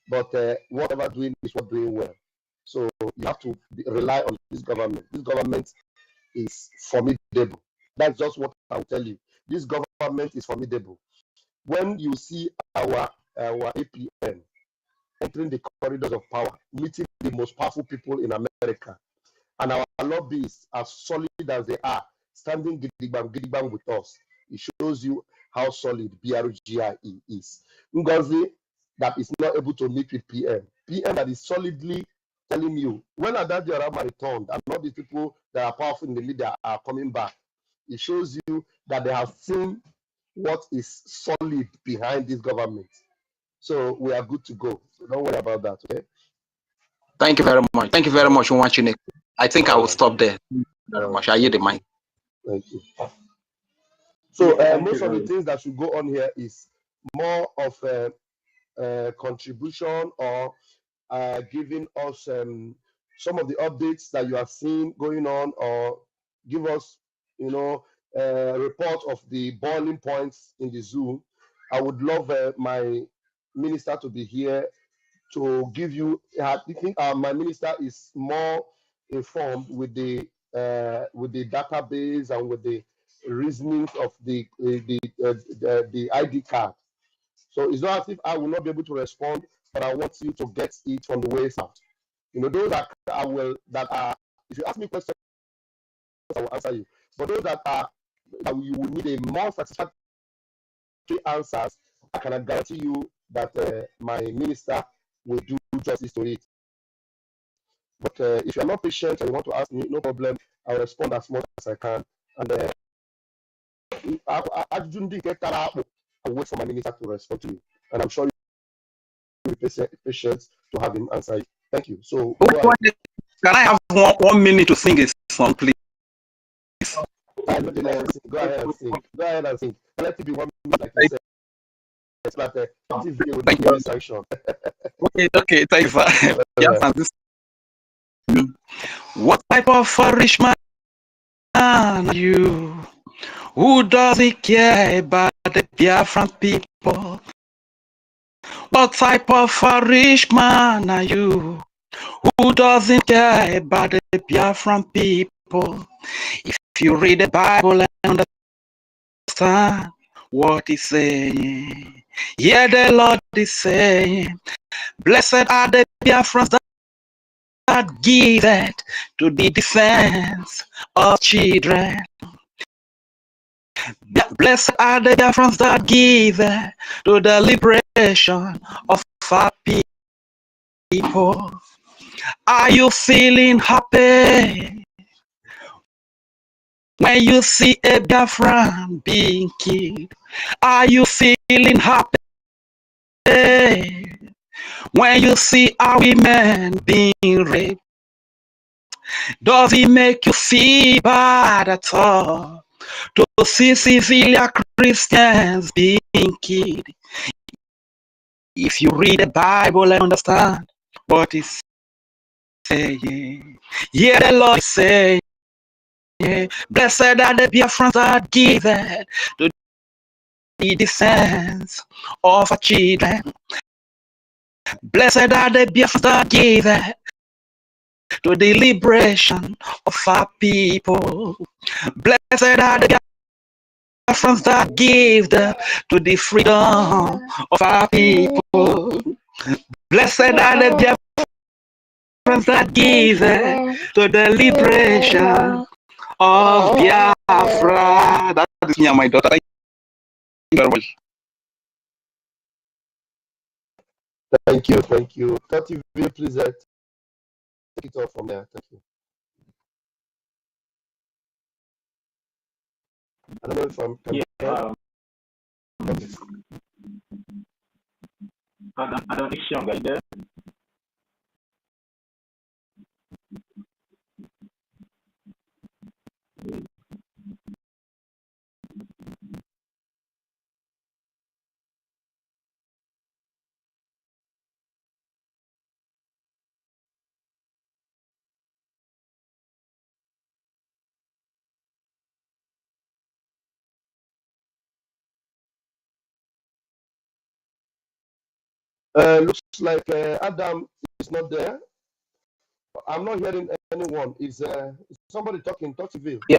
D: but whatever doing is what doing well. So you have to rely on this government. This government is formidable. That's just what I'll tell you. This government is formidable. When you see our APM entering the corridors of power, meeting the most powerful people in America, and our lobbyists, as solid as they are, standing gidigbam with us, it shows you how solid BRGI is. Ngozi, that is not able to meet with PM that is solidly telling you, when Adadi Arama returned, and all these people that are powerful in the media are coming back, it shows you that they have seen what is solid behind this government. So we are good to go. So don't worry about that, okay?
F: Thank you very much. Thank you very much for watching it. I think I will stop there. Thank you very much. I yield the mic.
D: Thank you. So most of the things that should go on here is more of a contribution or giving us some of the updates that you have seen going on, or give us, you know, a report of the boiling points in the zoo. I would love my minister to be here to give you. I think my minister is more informed with the database and with the reasonings of the ID card. So it's not as if I will not be able to respond, but I want you to get it from the ways out. You know, those that are, if you ask me questions, I will answer you. But those that you will need a more satisfactory answers, I can guarantee you that my minister will do justice to it. But if you are not patient and you want to ask me, no problem, I'll respond as much as I can. And I'll wait for my minister to respond to you. And I'm sure you will be patient to have him answer you. Thank you. So,
F: can I have one minute to sing a song, please?
D: Go ahead and sing. Go ahead and sing. Let it be 1 minute, like you said. It's like a TV will give you sanction.
F: Okay, thanks. What type of a rich man are you? Who doesn't care about the Biafran people? What type of a rich man are you? Who doesn't care about the Biafran people? If you read the Bible and understand what it's saying, yeah, the Lord is saying, blessed are the Biafrans that give it to the defense of children. Blessed are the Biafrans that give it to the liberation of our people. Are you feeling happy when you see a Biafran being killed? Are you feeling happy when you see our women being raped? Does it make you feel bad at all to see civilian Christians being killed? If you read the Bible and understand what it's saying, yeah, the Lord is saying, blessed are the Biafrans that give it to the defense of our children. Blessed are the Biafrans that give it to the liberation of our people. Blessed are the Biafrans that give to the freedom of our people. Blessed are the Biafrans that give to the liberation of Biafra. That is me and my daughter. Thank you very much.
D: Thank you. 30 video, please take it off from there. Thank you. I don't know if I'm
E: Adam Ishion, are you there?
D: Looks like Adam is not there. I'm not hearing anyone. Is somebody talking? Talk to Bill.
E: Yeah.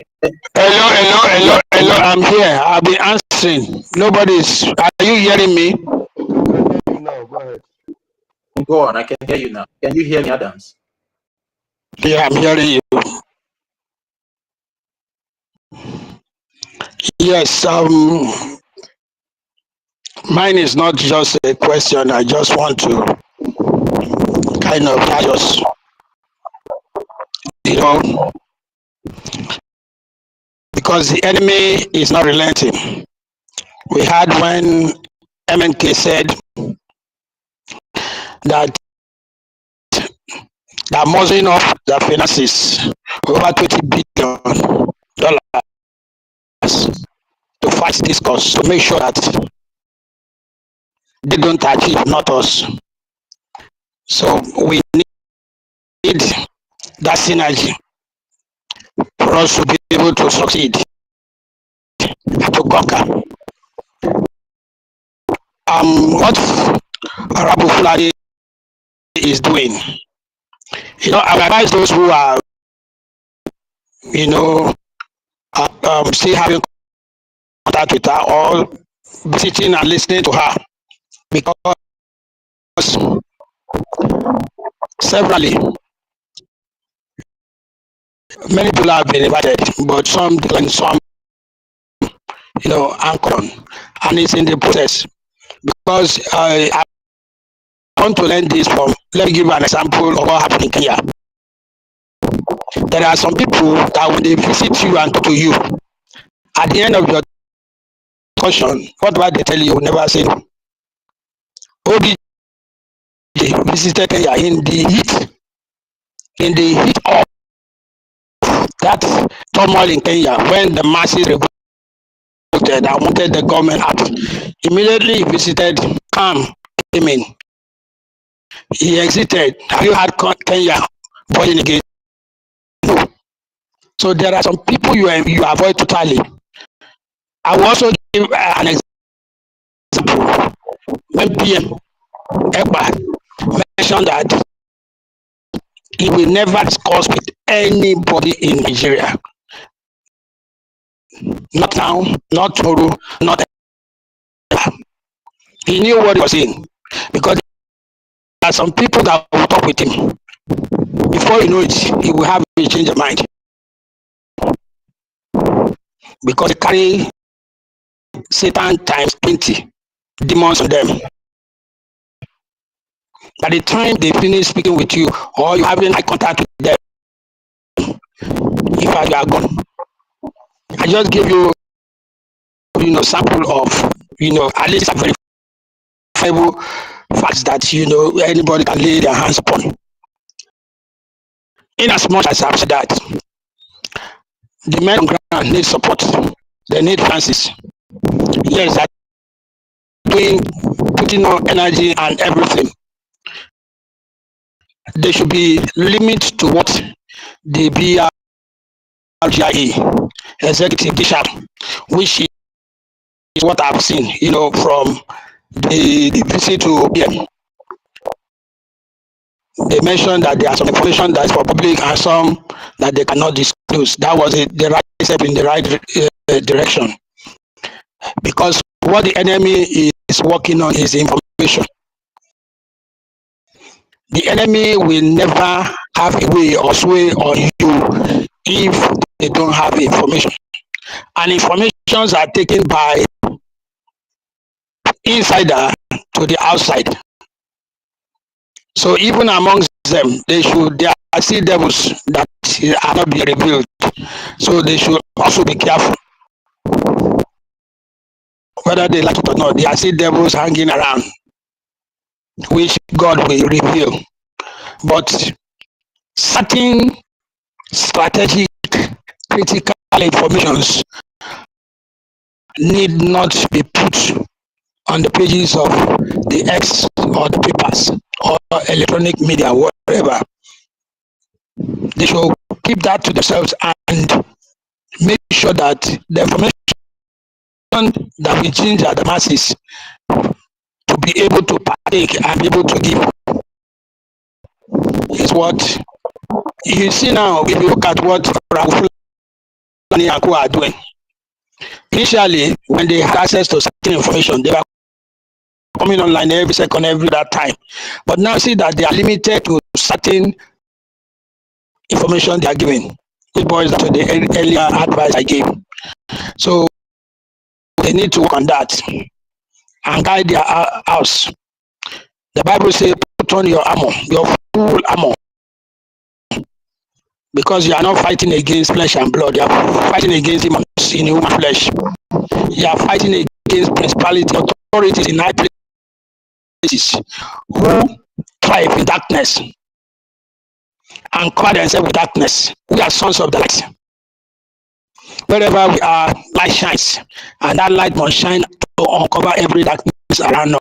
G: Hello. I'm here. I'll be answering. Nobody's. Are you hearing me?
D: Okay, we can hear you now. Go ahead.
E: Go on, I can hear you now. Can you hear me, Adams?
G: Yeah, I'm hearing you. Yes. Mine is not just a question. I just want to kind of just, you know, because the enemy is not relenting. We had when MNK said that they're muzzling off their finances over $20 billion to fight this cause, to make sure that they don't achieve, not us. So we need that synergy for us to be able to succeed, to conquer. What Arabu Fulani is doing, I advise those who are, still having contact with her or visiting and listening to her, because severally, many people have been invited, but some declined, some, anchor on, and it's in the process. Because I want to learn this from, let me give you an example of what happened in Kenya. There are some people that when they visit you and talk to you, at the end of your discussion, whatever they tell you, will never say no. OBJ visited Kenya in the heat of that turmoil in Kenya, when the masses revolted and wanted the government out. Immediately he visited, calm came in. He exited. Have you had Kenya boiling again? No. So there are some people you avoid totally. I will also give an example. When PM Ekpa mentioned that he will never discuss with anybody in Nigeria. Not now, not tomorrow, not ever. He knew what he was saying, because there are some people that will talk with him. Before you know it, he will have a change of mind, because they carry Satan times 20 demons on them. By the time they finish speaking with you, or you having eye contact with them, in fact, you are gone. I just give you, sample of, at least a verifiable facts that, anybody can lay their hands upon. In as much as I've said that, the men on ground need support. They need finances. Yes, that putting on energy and everything. There should be limit to what the BRGIE executive bishop, which is what I've seen, from the visit to OPM. They mentioned that there are some information that is for public and some that they cannot disclose. That was the right step in the right direction, because what the enemy is working on is information. The enemy will never have a way or sway on you if they don't have information. And informations are taken by insider to the outside. So even amongst them, there are still devils that are not being revealed. So they should also be careful. whether they like it or not. They are still devils hanging around, which God will reveal. But certain strategic, critical informations need not be put on the pages of the X or the papers or electronic media, whatever. They should keep that to themselves and make sure that the information that will ginger the masses to be able to partake and be able to give is what you see now. If you look at what Fulani and Co are doing, initially when they had access to certain information, they were coming online every second, every that time. But now see that they are limited to certain information they are giving. It boils down to the earlier advice I gave. So they need to work on that and guide their house. The Bible says, put on your armor, your full armor, because you are not fighting against flesh and blood. You are fighting against demons in human flesh. You are fighting against principality, authorities in high places who thrive in darkness and cover themselves with darkness. We are sons of the light. Wherever we are, light shines, and that light must shine to uncover every darkness around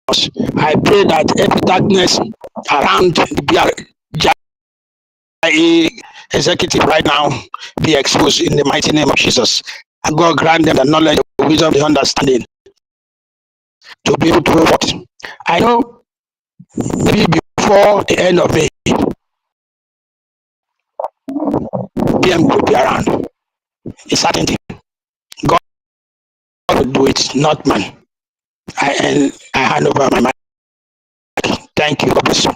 G: us. I pray that every darkness around the executive right now be exposed in the mighty name of Jesus. And God grant them the knowledge, the wisdom, the understanding to be able to vote. I know maybe before the end of May, PM will be around. It's certainty. God will do it, not man. I hand over my mic. Thank you. God bless you.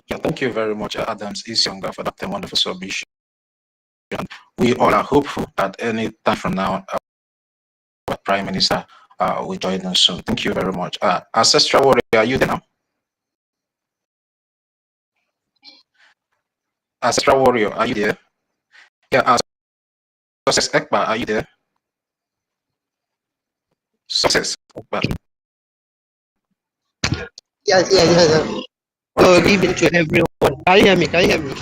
F: Yeah, thank you very much, Adams Isionga, for that wonderful submission. We all are hopeful that any time from now, our Prime Minister will join us soon. Thank you very much. Ancestral Warrior, are you there now? Ancestral Warrior, are you there? Yeah, Success Ekba, are you there? Success Ekba.
H: Yes. Good evening to everyone. Can you hear me? Can you hear me?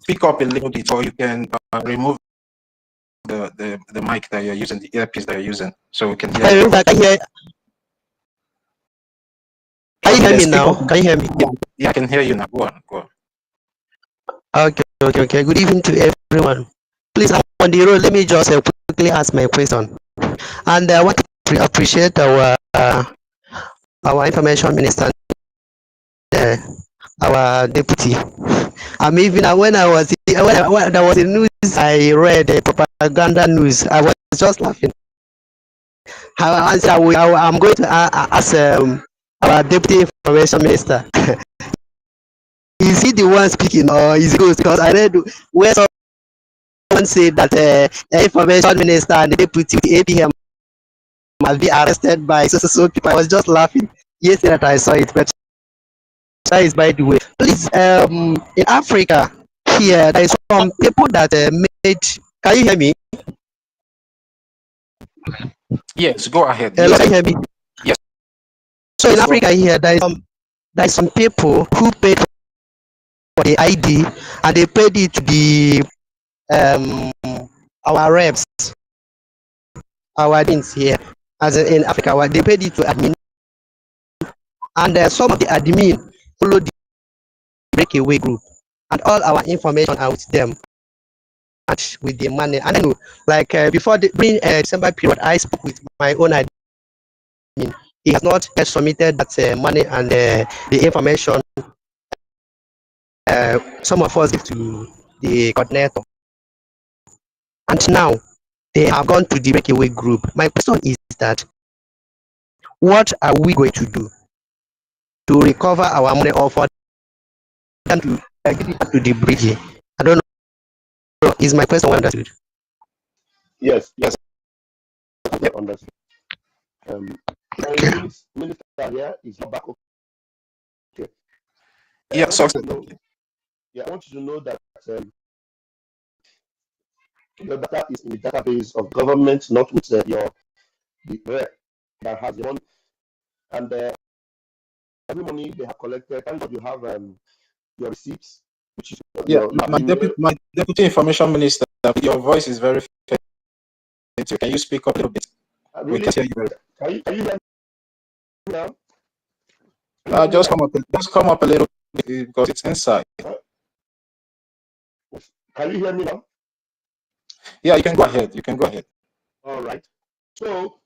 F: Speak up a little bit, or you can remove the mic that you're using, the earpiece that you're using, so we can hear you.
H: Can you hear me now? Can you hear me?
F: Yeah, I can hear you now. Go on.
H: Okay. Good evening to everyone. Please, I'm on the road. Let me just quickly ask my question. And I want to appreciate our information minister, our deputy. Even when I was when there was a news, I read the propaganda news. I was just laughing. I'm going to ask our deputy information minister. Is he the one speaking, or is it? Because I read where someone said that the information minister and the deputy with the APM must be arrested by so people. I was just laughing yesterday that I saw it, but that is by the way. Please, in Africa here, there is some people that made. Can you hear me?
F: Yes, go ahead.
H: Hello, can you hear me?
F: Yes.
H: So in Africa here, there is some people who paid for the ID, and they paid it to the our reps, our admins here, as in Africa, they paid it to admin, and some of the admin followed the breakaway group, and all our information are with them, with the money. And then, like before during December period, I spoke with my own admin. He has not yet submitted that money and the information. Some of us give to the coordinator, and now they have gone to the breakaway group. My question is that what are we going to do to recover our money, or for them to give it to the bridge? I don't know. Is my question understood?
D: Yes. Understood.
H: Okay.
D: Minister here is back. Okay.
F: Yeah, so
D: I want you to know that Your data is in the database of government, not with the rep that has the money. And every money they have collected, thank God you have your receipts, which is your email.
F: My deputy information minister, your voice is very faint. Can you speak up a little bit? We
D: Really?
F: can hear you.
D: Can you hear me now?
F: Just come up a little bit because it's inside.
D: Can you hear me now?
F: Yeah, you can go ahead. You can go ahead.
D: All right. So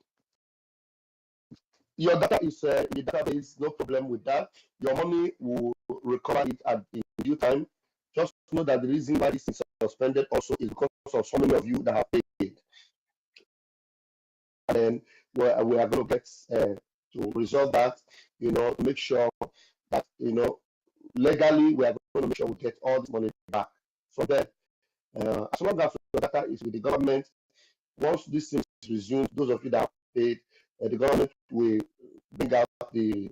D: your data is in the database, no problem with that. Your money will recover it at in due time. Just know that the reason why this is suspended also is because of so many of you that have paid. And then we are going to get to resolve that, make sure that, legally we are going to make sure we get all this money back. So then, as long as the data is with the government, once this thing is resumed, those of you that have paid, the government will bring out the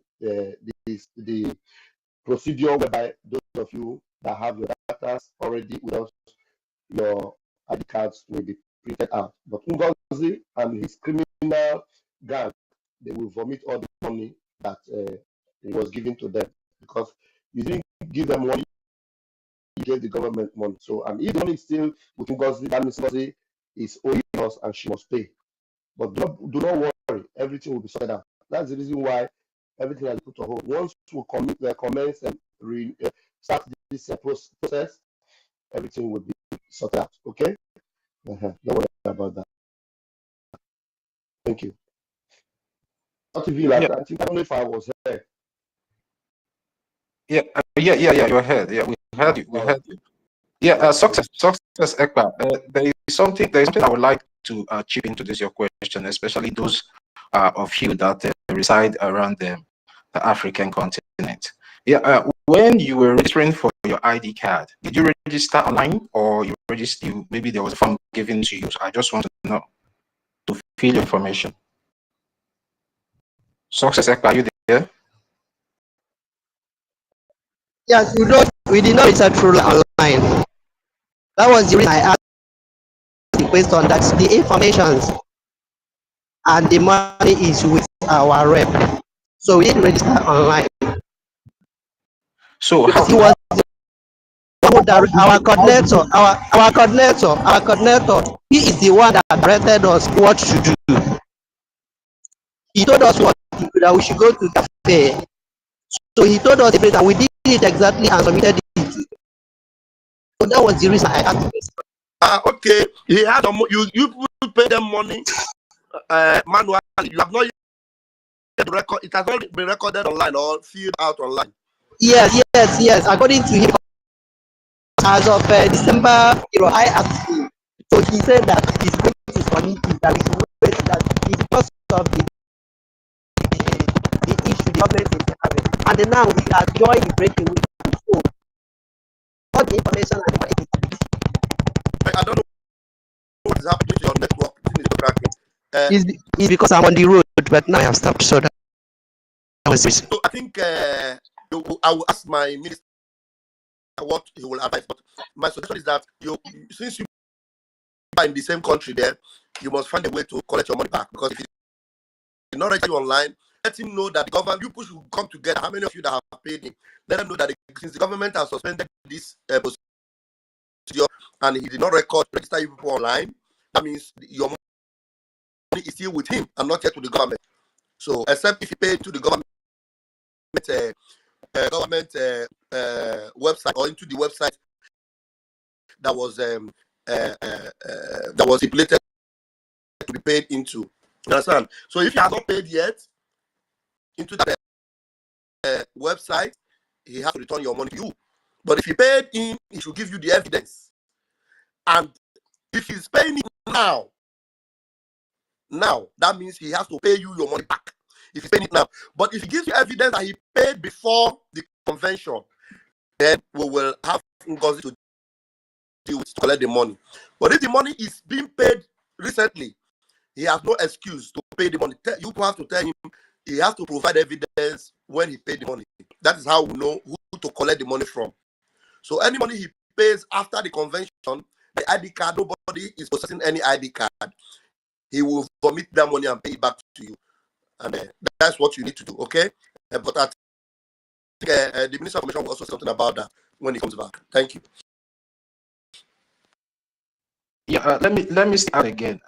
D: procedure whereby those of you that have your data already with us, your ID cards will be printed out. But Ngozi and his criminal gang, they will vomit all the money that was given to them, because you didn't give them money, you gave the government money. So, and if the money is still with Ngozi, that means Ngozi is owing us and she must pay. But do not worry, everything will be sorted out. That's the reason why everything has been put on hold. Once we commence and start this process, everything will be sorted out. Okay? Don't worry about that. Thank you.
F: Yeah.
D: I don't know if I was here.
F: Yeah, you're ahead. Yeah, we heard you. We heard you. Yeah, success, Ekpa. There is something I would like to chip into this your question, especially those of you that reside around the African continent. Yeah, when you were registering for your ID card, did you register online or you registered? Maybe there was a form given to you. So I just want to know to fill your information. Success, Ekpa, are you there?
H: Yes, we did not research through online. That was the reason I asked the question, that the informations and the money is with our rep. So we didn't register online.
F: So
H: because he was our coordinator, he is the one that directed us what to do. He told us that we should go to cafe. So he told us that we did it exactly and submitted it. So that was the reason I asked this.
D: Okay, he had you people pay them money manually. You have not yet record. It has not been recorded online or filled out online.
H: Yes. According to him, as of December, I asked him. So he said that he's going to submit it, that he should wait, that it's because of the issue the government is having. And then now we are joining the breaking with him. So all the information and the
D: I don't know what is happening to your network.
H: It's because I'm on the road, but now I have stopped. So that was it.
D: So I think I will ask my minister what he will advise. But my suggestion is that since you are in the same country there, you must find a way to collect your money back. Because if you're not registered online, let him know that the government, you people should come together. How many of you that have paid him? Let them know that since the government has suspended this procedure and he did not register you people online, that means your money is still with him and not yet with the government. So, except if you pay to the government website or into the website that was stipulated to be paid into. You understand? So if he has not paid yet into that website, he has to return your money to you. But if he paid in, he should give you the evidence. And if he's paying it now, that means he has to pay you your money back. If he's paying it now. But if he gives you evidence that he paid before the convention, then we will have Ngozi to deal with to collect the money. But if the money is being paid recently, he has no excuse to pay the money. You have to tell him he has to provide evidence when he paid the money. That is how we know who to collect the money from. So any money he pays after the convention, the ID card, nobody anybody is possessing any ID card, he will vomit that money and pay it back to you. And that's what you need to do, okay? But I think the Minister of Information will also say something about that when he comes back. Thank you.
F: Yeah, let me start again.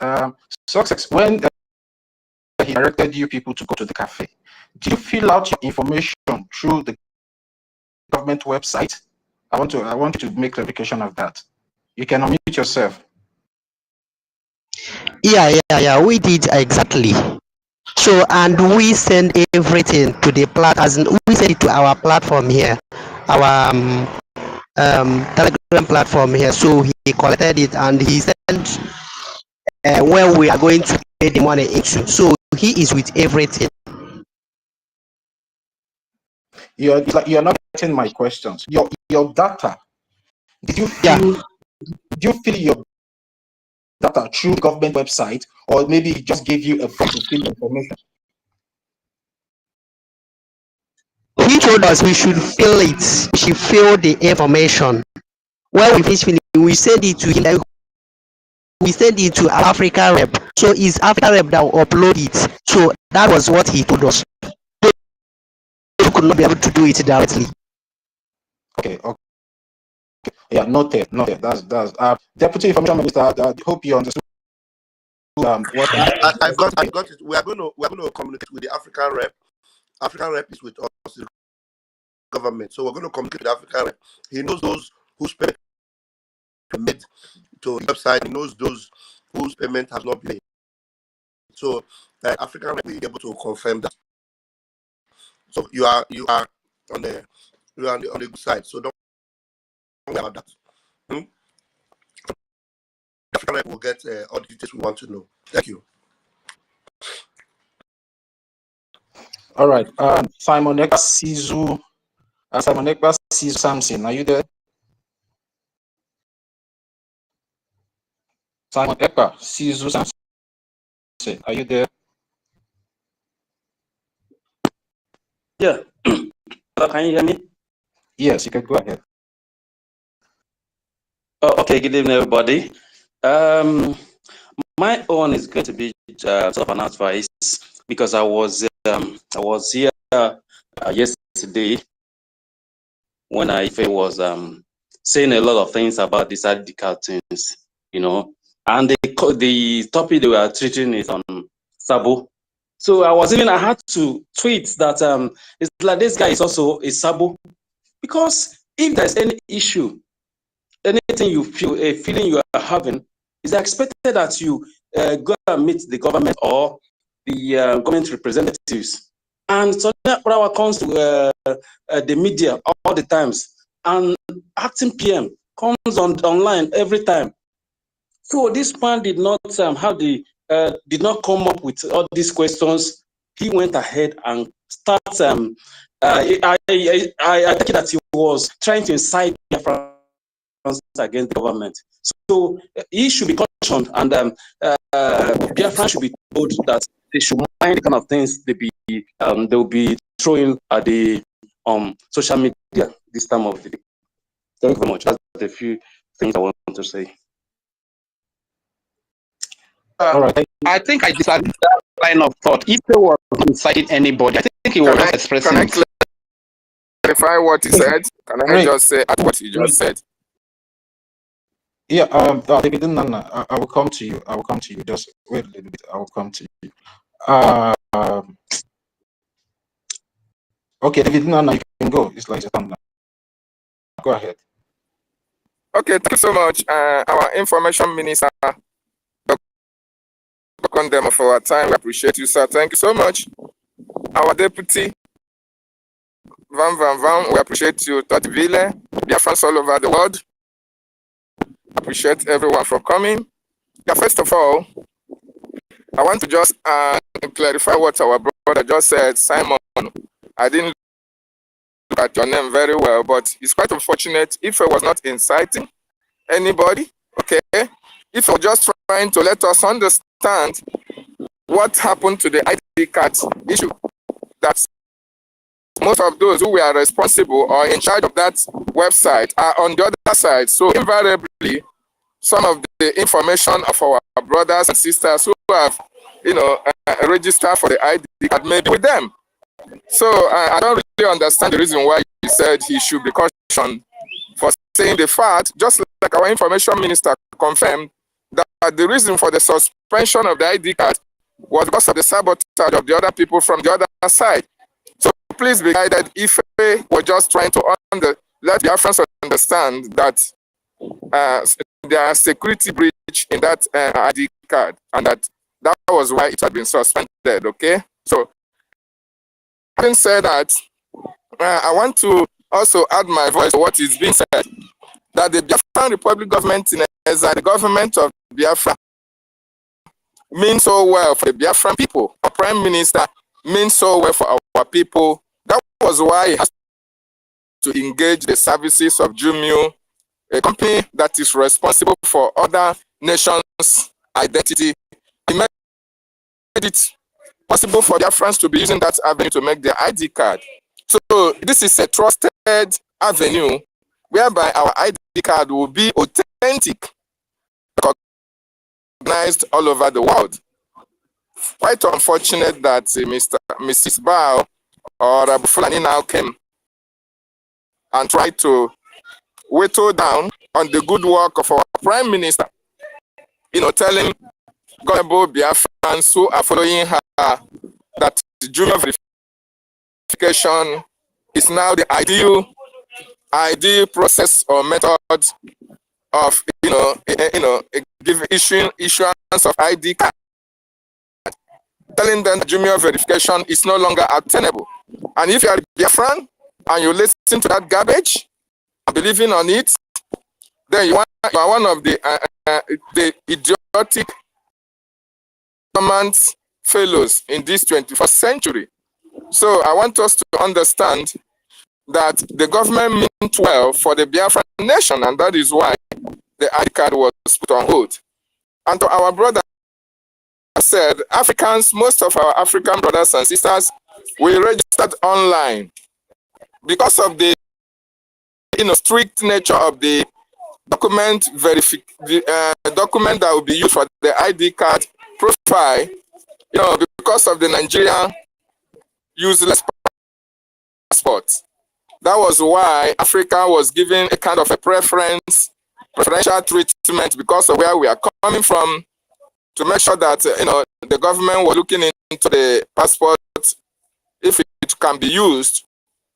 F: Success, when he directed you people to go to the cafe, did you fill out your information through the government website? I want you to make clarification of that. You can unmute yourself.
H: Yeah, we did exactly. So, and we send everything to the we send it to our platform here, our Telegram platform here. So he collected it and he sent where we are going to pay the money into. So he is with everything.
F: You're not getting my questions. Your data. Did you fill your data through government website, or maybe he just gave you a form to fill information?
H: He told us we should fill it. We should fill the information. When we finish filling, we send it to him. We send it to Africa Rep. So it's Africa Rep that will upload it. So that was what he told us. We could not be able to do it directly.
F: Okay. Yeah, noted. That's Deputy Information Minister. I hope you understood. What
D: I got it. We are going to communicate with the African Rep. African Rep is with us, the government. So we're going to communicate with the African Rep. He knows those whose payment made to the website. He knows those whose payment has not been made. So African Rep will be able to confirm that. So you are on the good side. So don't worry about that. African Rep will get all the details we want to know. Thank you.
F: All right. Simon Ekpa Sizu. Simon Ekpa Sizu Samson, are you there? Simon Ekpa Sizu Samson, are you there?
I: Yeah. Can you hear me?
F: Yes, you can go ahead.
I: Oh, okay. Good evening, everybody. My own is going to be sort of an advice because I was here yesterday when Ife was saying a lot of things about these ID card things, and the topic they were treating is on Sabo. So I had to tweet that it's like this guy is also a Sabo, because if there's any issue, anything you feel, a feeling you are having, it's expected that you go and meet the government or the government representatives. And so that power comes to the media all the times, and acting PM comes online every time. So this man did not did not come up with all these questions. He went ahead and started. I think that he was trying to incite Biafra against the government. So he should be cautioned, and Biafra should be told that they should mind the kind of things they'll be throwing at the social media this time of the day. Thank you very much. That's a few things I want to say.
F: All right.
J: I think I disagree with that line of thought. If they were inciting anybody, I think he was just expressing.
K: Can I clarify what he said? Can I just say what he just said?
F: Yeah, David Nana, I will come to you. Just wait a little bit. I will come to you. Okay, David Nana, you can go. It's like your time now. Go ahead.
K: Okay, thank you so much. Our information minister, Condemn for our time. We appreciate you, sir. Thank you so much. Our deputy, Van, we appreciate you, Tativile, Biafrans all over the world. Appreciate everyone for coming. Yeah, first of all, I want to just clarify what our brother just said. Simon, I didn't look at your name very well, but it's quite unfortunate if I was not inciting anybody, okay? If you're just trying to let us understand what happened to the ID card issue, that most of those who were responsible or in charge of that website are on the other side. So invariably, some of the information of our brothers and sisters who have, registered for the ID card, maybe with them. So I don't really understand the reason why he said he should be cautioned for saying the fact, just like our information minister confirmed, that the reason for the suspension of the ID card was because of the sabotage of the other people from the other side. So please be guided if we're just trying to let the Biafrans understand that there are security breach in that ID card, and that was why it had been suspended. Okay, so having said that, I want to also add my voice to what is being said, that the Biafran Republic government in the government of Biafra means so well for the Biafran people. Our prime minister means so well for our people. That was why he has to engage the services of Jumio, a company that is responsible for other nations' identity. He made it possible for Biafrans to be using that avenue to make their ID card. So this is a trusted avenue whereby our ID card will be authentic, recognized all over the world. Quite unfortunate that Mrs. Bao or Abu Fulani now came and tried to whittle down on the good work of our prime minister, telling gullible Biafrans who are following her that junior verification is now the ideal process or method of issuance of ID card, telling them that junior verification is no longer obtainable. And if you are a Biafran and you listen to that garbage and believing on it, then you are one of the idiotic government fellows in this 21st century. So I want us to understand that the government meant well for the Biafran nation, and that is why the ID card was put on hold. And to our brother said, Africans, most of our African brothers and sisters, we registered online because of the strict nature of the document document that will be used for the ID card profile. Because of the Nigerian useless passport. That was why Africa was given a kind of a preferential treatment because of where we are coming from, to make sure that the government was looking into the passport if it can be used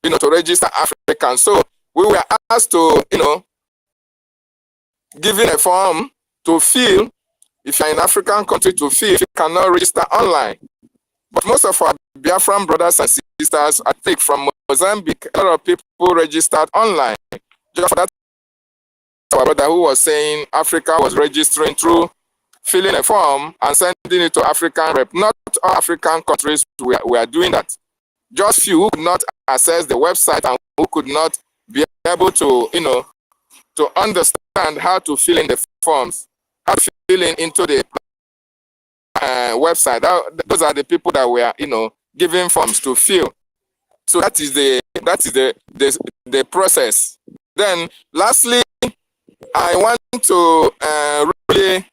K: to register Africans. So we were asked to given a form to fill if you're in an African country to fill if you cannot register online. But most of our Biafran brothers and sisters, I think from Mozambique, a lot of people registered online. Just for that, our brother who was saying Africa was registering through filling a form and sending it to African rep. Not all African countries were doing that. Just few who could not access the website and who could not be able to, to understand how to fill in the forms, how to fill into the website. Those are the people that were, given forms to fill. So that is the process. Then, lastly, I want to really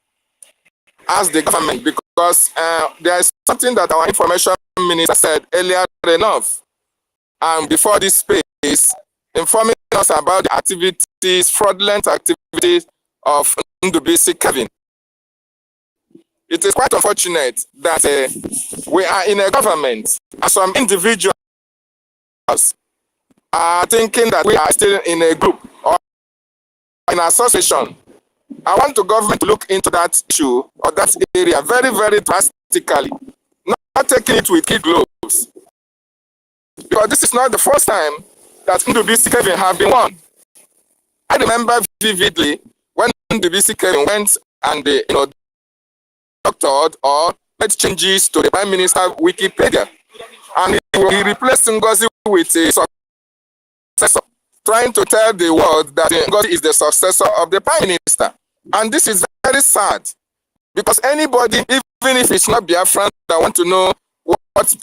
K: ask the government, because there is something that our information minister said earlier enough, and before this space, informing us about the activities, fraudulent activities of Ndubisi Kevin. It is quite unfortunate that we are in a government and some individuals are thinking that we are still in a group or in an association. I want the government to look into that issue or that area very, very drastically, not taking it with kid gloves. Because this is not the first time that Ndubisi Kevin have been won. I remember vividly when Ndubisi Kevin went and doctored or made changes to the Prime Minister Wikipedia, and he replaced Ngozi with a successor, trying to tell the world that Ngozi is the successor of the Prime Minister. And this is very sad, because anybody, even if it's not Biafran, that want to know what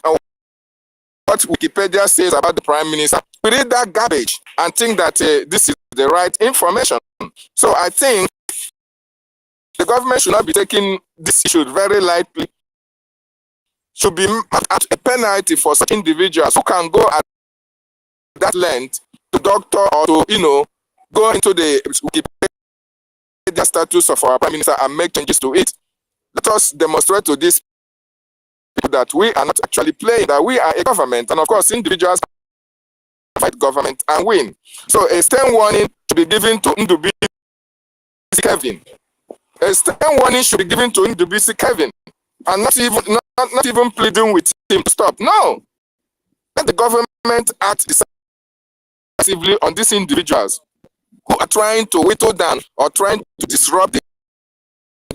K: Wikipedia says about the Prime Minister, we read that garbage and think that this is the right information. So I think The government should not be taking this issue very lightly. Should be at a penalty for such individuals who can go at that length to doctor or to, go into the Wikipedia status of our Prime Minister and make changes to it. Let us demonstrate to these people that we are not actually playing, that we are a government, and of course individuals fight government and win. So a stern warning should be given to Ndubisi Kevin. A stern warning should be given to Ndubisi Kevin, and not even pleading with him to stop. No, let the government act decisively on these individuals who are trying to whittle down or trying to disrupt the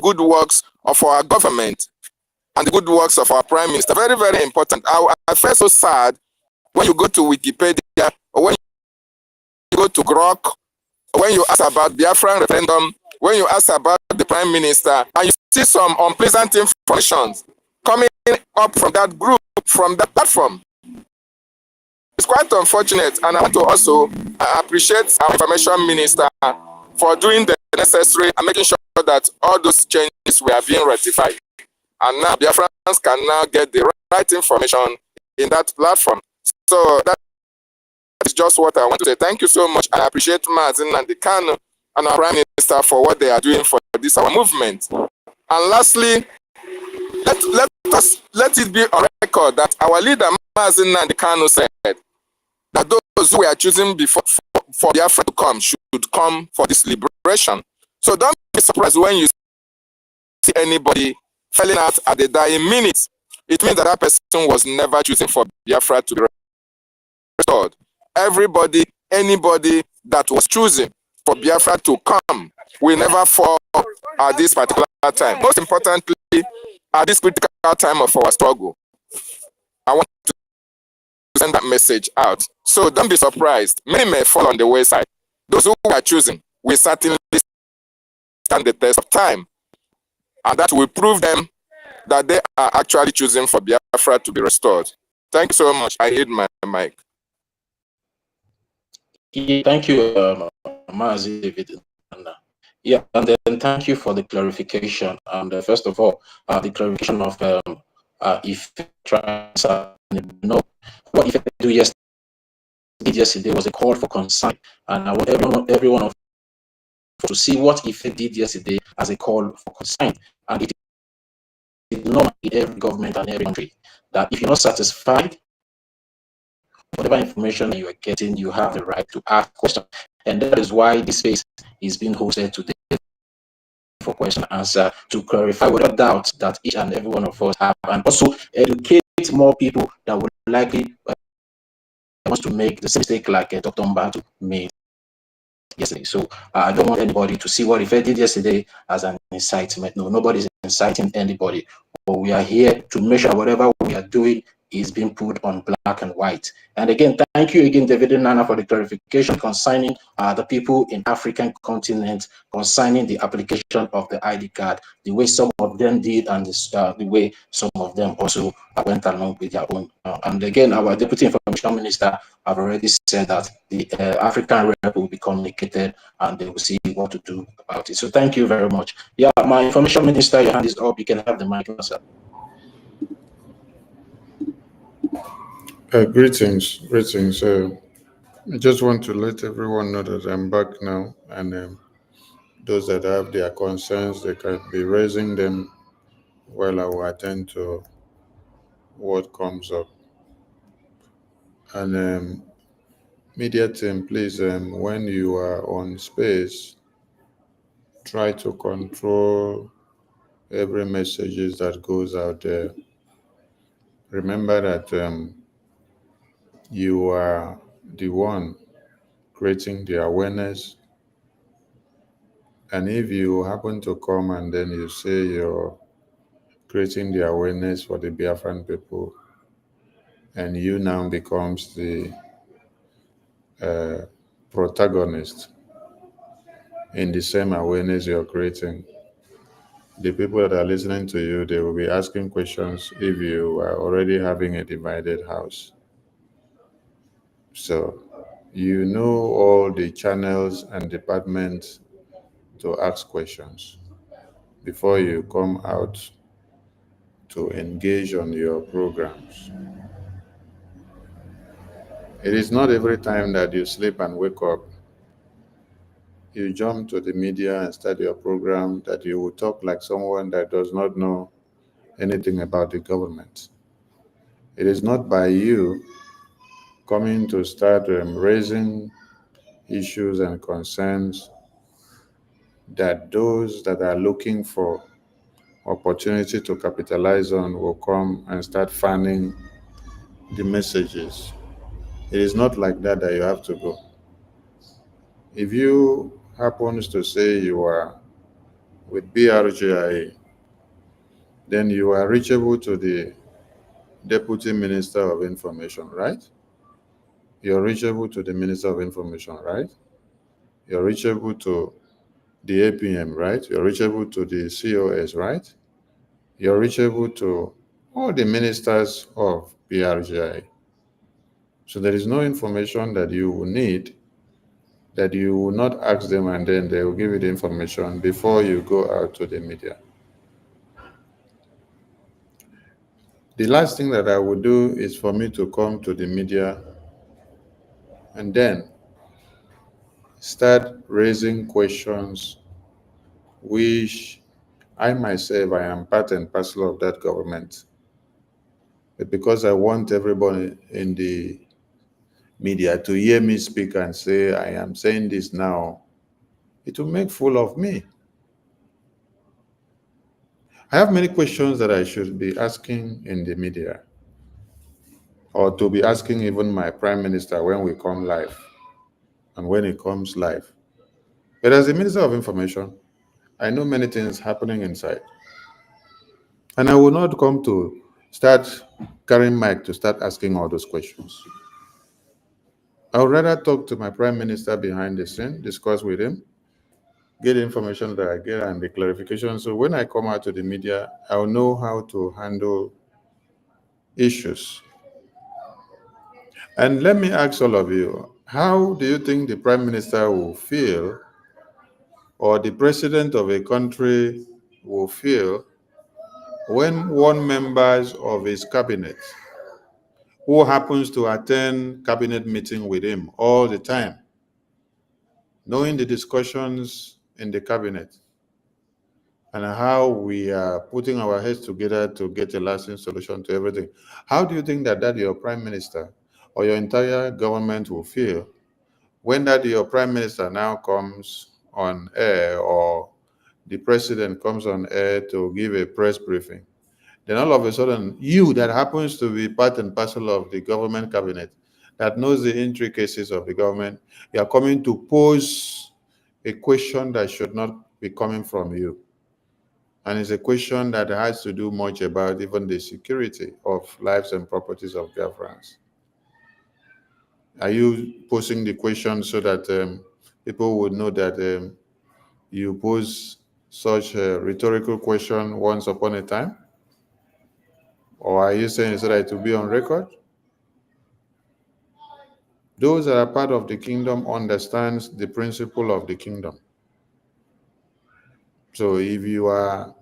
K: good works of our government and the good works of our Prime Minister. Very, very important. I feel so sad when you go to Wikipedia or when you go to Grok, or when you ask about Biafra referendum, when you ask about the Prime Minister, and you see some unpleasant information coming up from that group, from that platform. It's quite unfortunate, and I want to also appreciate our Information Minister for doing the necessary and making sure that all those changes were being rectified. And now Biafrans can now get the right information in that platform. So that is just what I want to say. Thank you so much. I appreciate Mazin and the Kano and our Prime Minister for what they are doing for this our movement. And lastly, let it be on record that our leader Mazin and the Kano said that those who are choosing before for Biafra to come should come for this liberation. So don't be surprised when you see anybody falling out at the dying minute. It means that person was never choosing for Biafra to be restored. Everybody, anybody that was choosing for Biafra to come will never fall at this particular time. Most importantly, at this critical time of our struggle. I want to send that message out. So don't be surprised. Many may fall on the wayside. Those who are choosing will certainly stand the test of time. And that will prove them that they are actually choosing for Biafra to be restored. Thank you so much. I hit my mic.
F: Thank you, Mazi David. Yeah, and then thank you for the clarification. And first of all, the clarification of if trans no, what if I do yesterday was a call for concern, and I want everyone of to see what if they did yesterday as a call for concern, and it is normal in every government and every country that if you're not satisfied whatever information you are getting, you have the right to ask questions. And that is why this space is being hosted today for question and answer, to clarify whatever doubts that each and every one of us have, and also educate more people that would likely wants to make the same mistake like Dr. Mbatu made yesterday. So I don't want anybody to see what Ife did yesterday as an incitement. No, nobody's inciting anybody. But we are here to make sure whatever we are doing is being put on black and white. And again, thank you again, David and Nana, for the clarification concerning the people in African continent, concerning the application of the ID card, the way some of them did, and the way some of them also went along with their own. And again, our Deputy Information Minister have already said that the African rep will be communicated and they will see what to do about it. So thank you very much. Yeah, my Information Minister, your hand is up. You can have the mic, sir.
C: Greetings. I just want to let everyone know that I'm back now, and those that have their concerns, they can be raising them while I will attend to what comes up. And media team, please, when you are on space, try to control every messages that goes out there. Remember that you are the one creating the awareness. And if you happen to come and then you say you're creating the awareness for the Biafran people, and you now becomes the protagonist in the same awareness you're creating, the people that are listening to you, they will be asking questions if you are already having a divided house. So you know all the channels and departments to ask questions. before you come out to engage on your programs. It is not every time that you sleep and wake up, you jump to the media and start your program that you will talk like someone that does not know anything about the government. It is not by you coming to start raising issues and concerns that those that are looking for opportunity to capitalize on will come and start fanning the messages. It is not like that that you have to go. If you happens to say you are with BRGIA, then you are reachable to the Deputy Minister of Information, right? You're reachable to the Minister of Information, right? You're reachable to the APM, right? You're reachable to the COS, right? You're reachable to all the ministers of BRGI. So there is no information that you will need that you will not ask them and then they will give you the information before you go out to the media. The last thing that I would do is for me to come to the media and then start raising questions which I myself, I am part and parcel of that government. But because I want everybody in the media to hear me speak and say, I am saying this now, it will make fool of me. I have many questions that I should be asking in the media, or to be asking even my prime minister when we come live and when he comes live. But as the Minister of Information, I know many things happening inside. And I will not come to start carrying mic to start asking all those questions. I would rather talk to my prime minister behind the scene, discuss with him, get the information that I get and the clarification. So when I come out to the media, I'll know how to handle issues. And let me ask all of you, how do you think the prime minister will feel or the president of a country will feel when one member of his cabinet who happens to attend cabinet meeting with him all the time, knowing the discussions in the cabinet and how we are putting our heads together to get a lasting solution to everything. How do you think that your prime minister or your entire government will feel when that your prime minister now comes on air or the president comes on air to give a press briefing? Then all of a sudden, you that happens to be part and parcel of the government cabinet, that knows the intricacies of the government, you are coming to pose a question that should not be coming from you. And it's a question that has to do much about even the security of lives and properties of Biafrans. Are you posing the question so that people would know that you pose such a rhetorical question once upon a time? Or are you saying so that it will be on record? Those that are part of the kingdom understands the principle of the kingdom. So if you are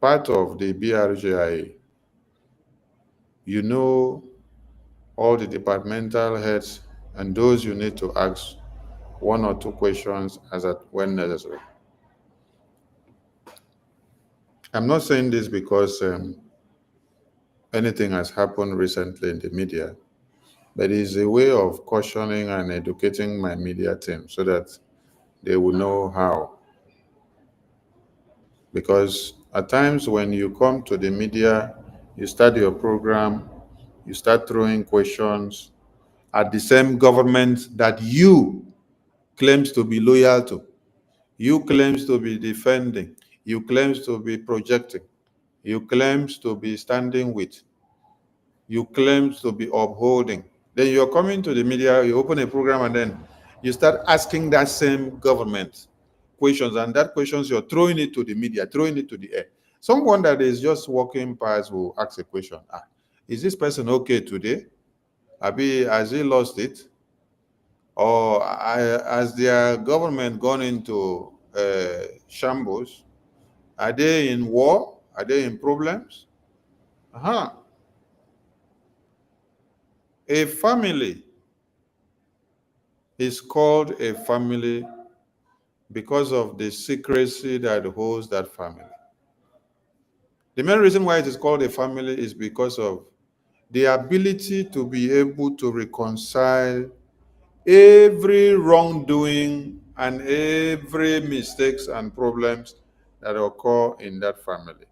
C: part of the BRGIA, you know all the departmental heads and those you need to ask one or two questions as at when necessary. I'm not saying this because anything has happened recently in the media, but it's a way of cautioning and educating my media team so that they will know how. Because at times when you come to the media, you start your program, you start throwing questions at the same government that you claims to be loyal to, you claims to be defending, you claims to be projecting, you claims to be standing with, you claims to be upholding. Then you're coming to the media, you open a program and then you start asking that same government questions, and that questions you're throwing it to the media, throwing it to the air. Someone that is just walking past will ask a question. Is this person okay today? Has he lost it? Or has their government gone into shambles? Are they in war? Are they in problems? A family is called a family because of the secrecy that holds that family. The main reason why it is called a family is because of the ability to be able to reconcile every wrongdoing and every mistakes and problems that occur in that family.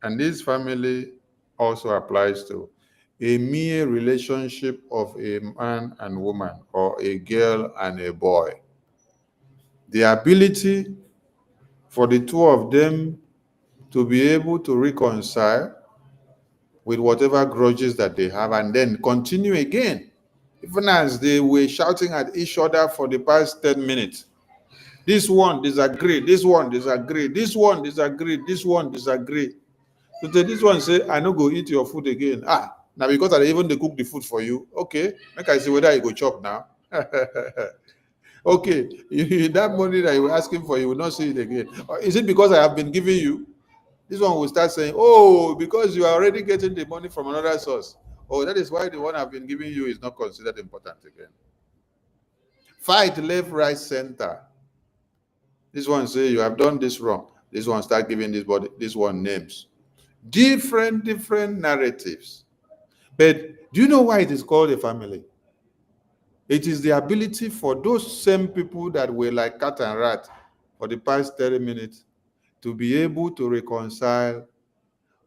C: And this family also applies to a mere relationship of a man and woman or a girl and a boy. The ability for the two of them to be able to reconcile with whatever grudges that they have and then continue again, even as they were shouting at each other for the past 10 minutes. This one disagree, this one disagree, this one disagree, this one disagree. So this one say, I no go eat your food again. Now because I even they cook the food for you. Okay, make I see whether you go chop now. Okay, that money that you were asking for, you will not see it again. Or is it because I have been giving you? This one will start saying, oh, because you are already getting the money from another source. Oh, that is why the one I've been giving you is not considered important again. Fight left, right, center. This one say you have done this wrong. This one start giving this one names. Different narratives. But do you know why it is called a family? It is the ability for those same people that were like cat and rat for the past 30 minutes to be able to reconcile,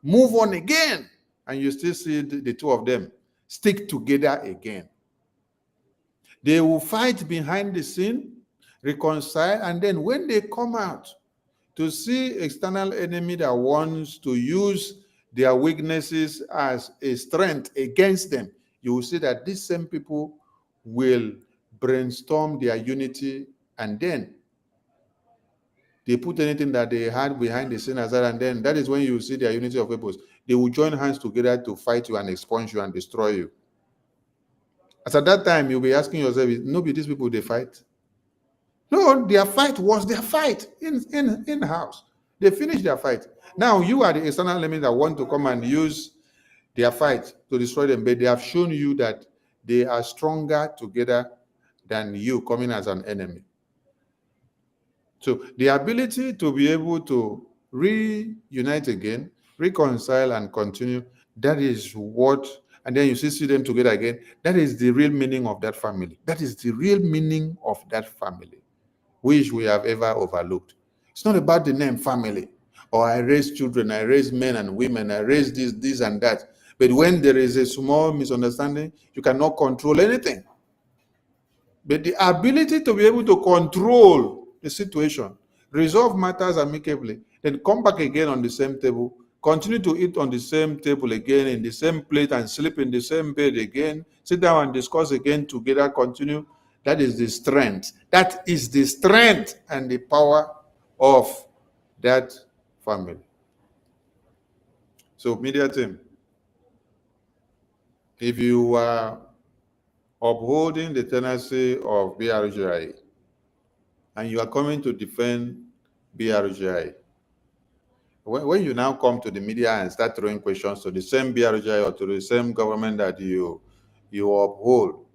C: move on again, and you still see the two of them stick together again. They will fight behind the scene, reconcile, and then when they come out to see external enemy that wants to use their weaknesses as a strength against them, you will see that these same people will brainstorm their unity, and then they put anything that they had behind the scene aside, and then that is when you see their unity of purpose. They will join hands together to fight you and expunge you and destroy you. As at that time, you'll be asking yourself, nobody these people they fight? No, their fight was their fight in-house. They finished their fight. Now you are the external enemy that want to come and use their fight to destroy them, but they have shown you that they are stronger together than you coming as an enemy. So the ability to be able to reunite again, reconcile and continue, that is what, and then you see them together again, that is the real meaning of that family. That is the real meaning of that family, which we have ever overlooked. It's not about the name family, or I raise children, I raise men and women, I raise this and that. But when there is a small misunderstanding, you cannot control anything. But the ability to be able to control the situation, resolve matters amicably, then come back again on the same table, continue to eat on the same table again, in the same plate, and sleep in the same bed again, sit down and discuss again together, continue. That is the strength. That is the strength and the power of that family. So, media team, if you are upholding the tendency of BRGI and you are coming to defend BRGI, when you now come to the media and start throwing questions to the same BRGI or to the same government that you uphold,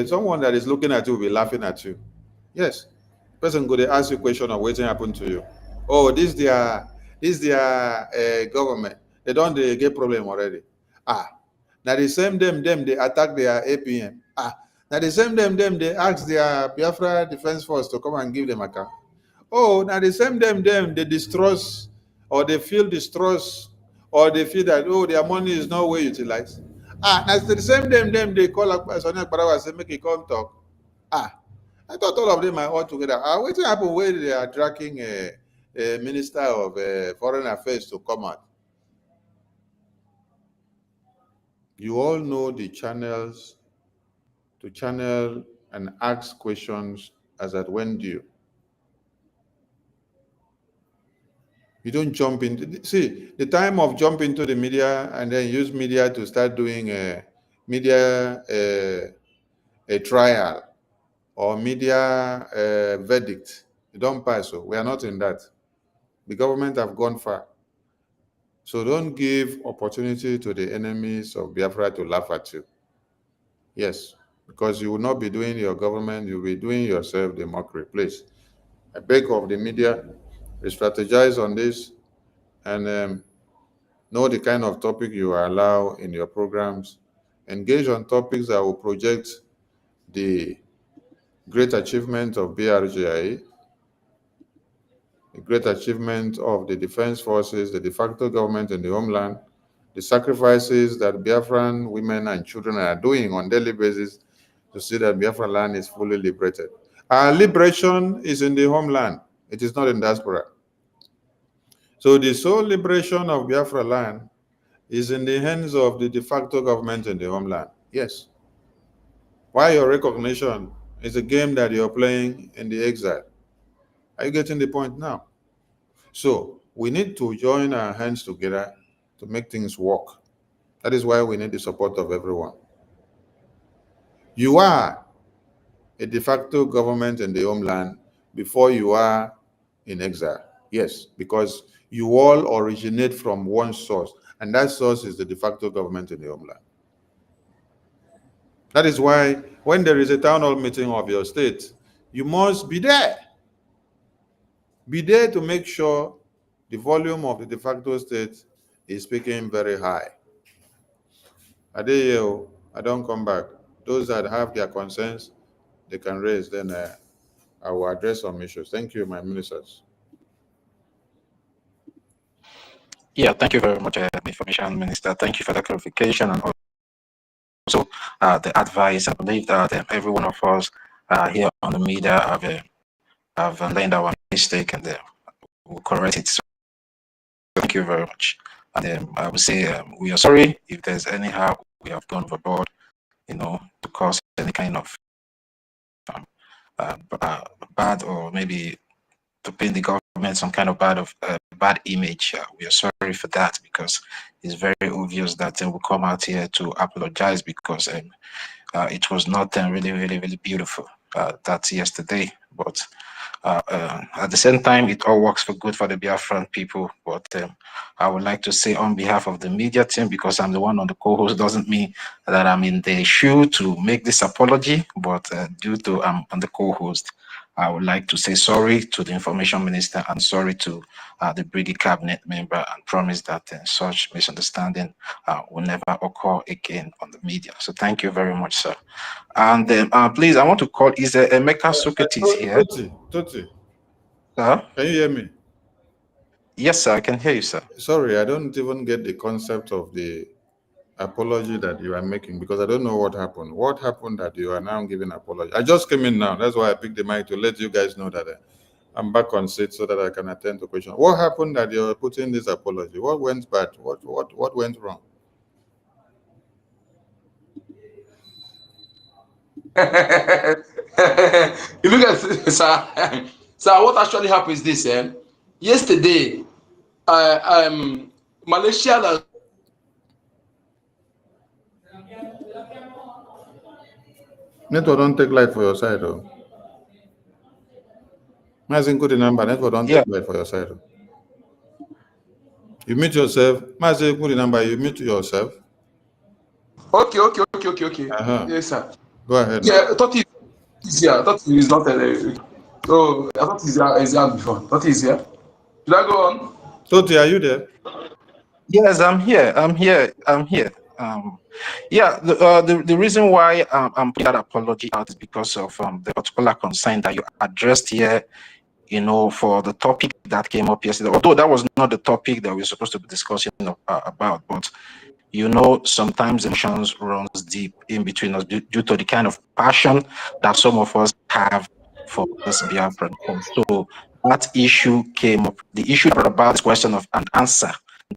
C: someone that is looking at you will be laughing at you. Yes, person go dey ask you question of wetin happen to you. Oh, this their government, they don dey get problem already. Now the same them they attack their APM. Now the same them they ask their Biafra Defense Force to come and give them account. Oh, now the same them they distrust, or they feel distrust, or they feel that, oh, their money is not well utilized. Now the same them they call Sonny Akparawa and say make he come talk. I thought all of them are all together. What happened when they are tracking a minister of foreign affairs to come out? You all know the channels to channel and ask questions as at when due. You don't jump into, see, the time of jump into the media and then use media to start doing a trial or media verdict. You don't pass. So we are not in that. The government have gone far. So don't give opportunity to the enemies of Biafra to laugh at you. Yes, because you will not be doing your government, you will be doing yourself the mockery. Please, I beg of the media, strategize on this and know the kind of topic you allow in your programs. Engage on topics that will project the great achievement of BRGI, the great achievement of the defense forces, the de facto government in the homeland, the sacrifices that Biafran women and children are doing on a daily basis to see that Biafra land is fully liberated. Our liberation is in the homeland. It is not in diaspora. So the sole liberation of Biafra land is in the hands of the de facto government in the homeland. Yes. Why your recognition is a game that you're playing in the exile. Are you getting the point now? So we need to join our hands together to make things work. That is why we need the support of everyone. You are a de facto government in the homeland before you are in exile. Yes, because you all originate from one source, and that source is the de facto government in the homeland. That is why when there is a town hall meeting of your state, you must be there. Be there to make sure the volume of the de facto state is speaking very high. Adeyo, I don't come back. Those that have their concerns, they can raise, then I will address some issues. Thank you, my ministers.
F: Yeah, thank you very much, Information Minister. Thank you for the clarification and also the advice. I believe that every one of us here on the media have learned our mistake and will correct it. So thank you very much. And I would say we are sorry if there's anyhow we have gone overboard, to cause any kind of bad or maybe to paint the government some kind of bad image. We are sorry for that because it's very obvious that we'll come out here to apologize because it was not really beautiful that yesterday. But at the same time, it all works for good for the Biafran people. But I would like to say on behalf of the media team, because I'm the one on the co-host, doesn't mean that I'm in the shoe to make this apology, but due to I'm on the co-host, I would like to say sorry to the information minister and sorry to the Brigade cabinet member and promise that such misunderstanding will never occur again on the media. So thank you very much, sir. And please, I want to call, is Emeka Socrates here?
C: Toti.
F: Sir?
C: Can you hear me?
F: Yes, sir, I can hear you, sir.
C: Sorry, I don't even get the concept of the apology that you are making because I don't know what happened. What happened that you are now giving apology? I just came in now. That's why I picked the mic to let you guys know that I'm back on seat so that I can attend to questions. What happened that you're putting this apology? What went bad? What went wrong?
J: You look at sir. Sir, what actually happened is this. Yesterday, Malaysia.
C: Network don't take light for your side, though. Mazin good number. Network don't take light for your side. Though. You mute yourself. Mazin good number. You mute yourself.
J: Okay. Yes, sir.
C: Go ahead.
J: Yeah, I thought he's here. I thought he's not there. So I thought he's here before. I thought he's here. Should I go on?
C: Toti, are you there?
F: Yes, I'm here. Yeah, the reason why I'm putting that apology out is because of the particular concern that you addressed here, for the topic that came up yesterday. Although that was not the topic that we were supposed to be discussing about, but sometimes emotions runs deep in between us due to the kind of passion that some of us have for this Biafran cause. So that issue came up. The issue about this question of an answer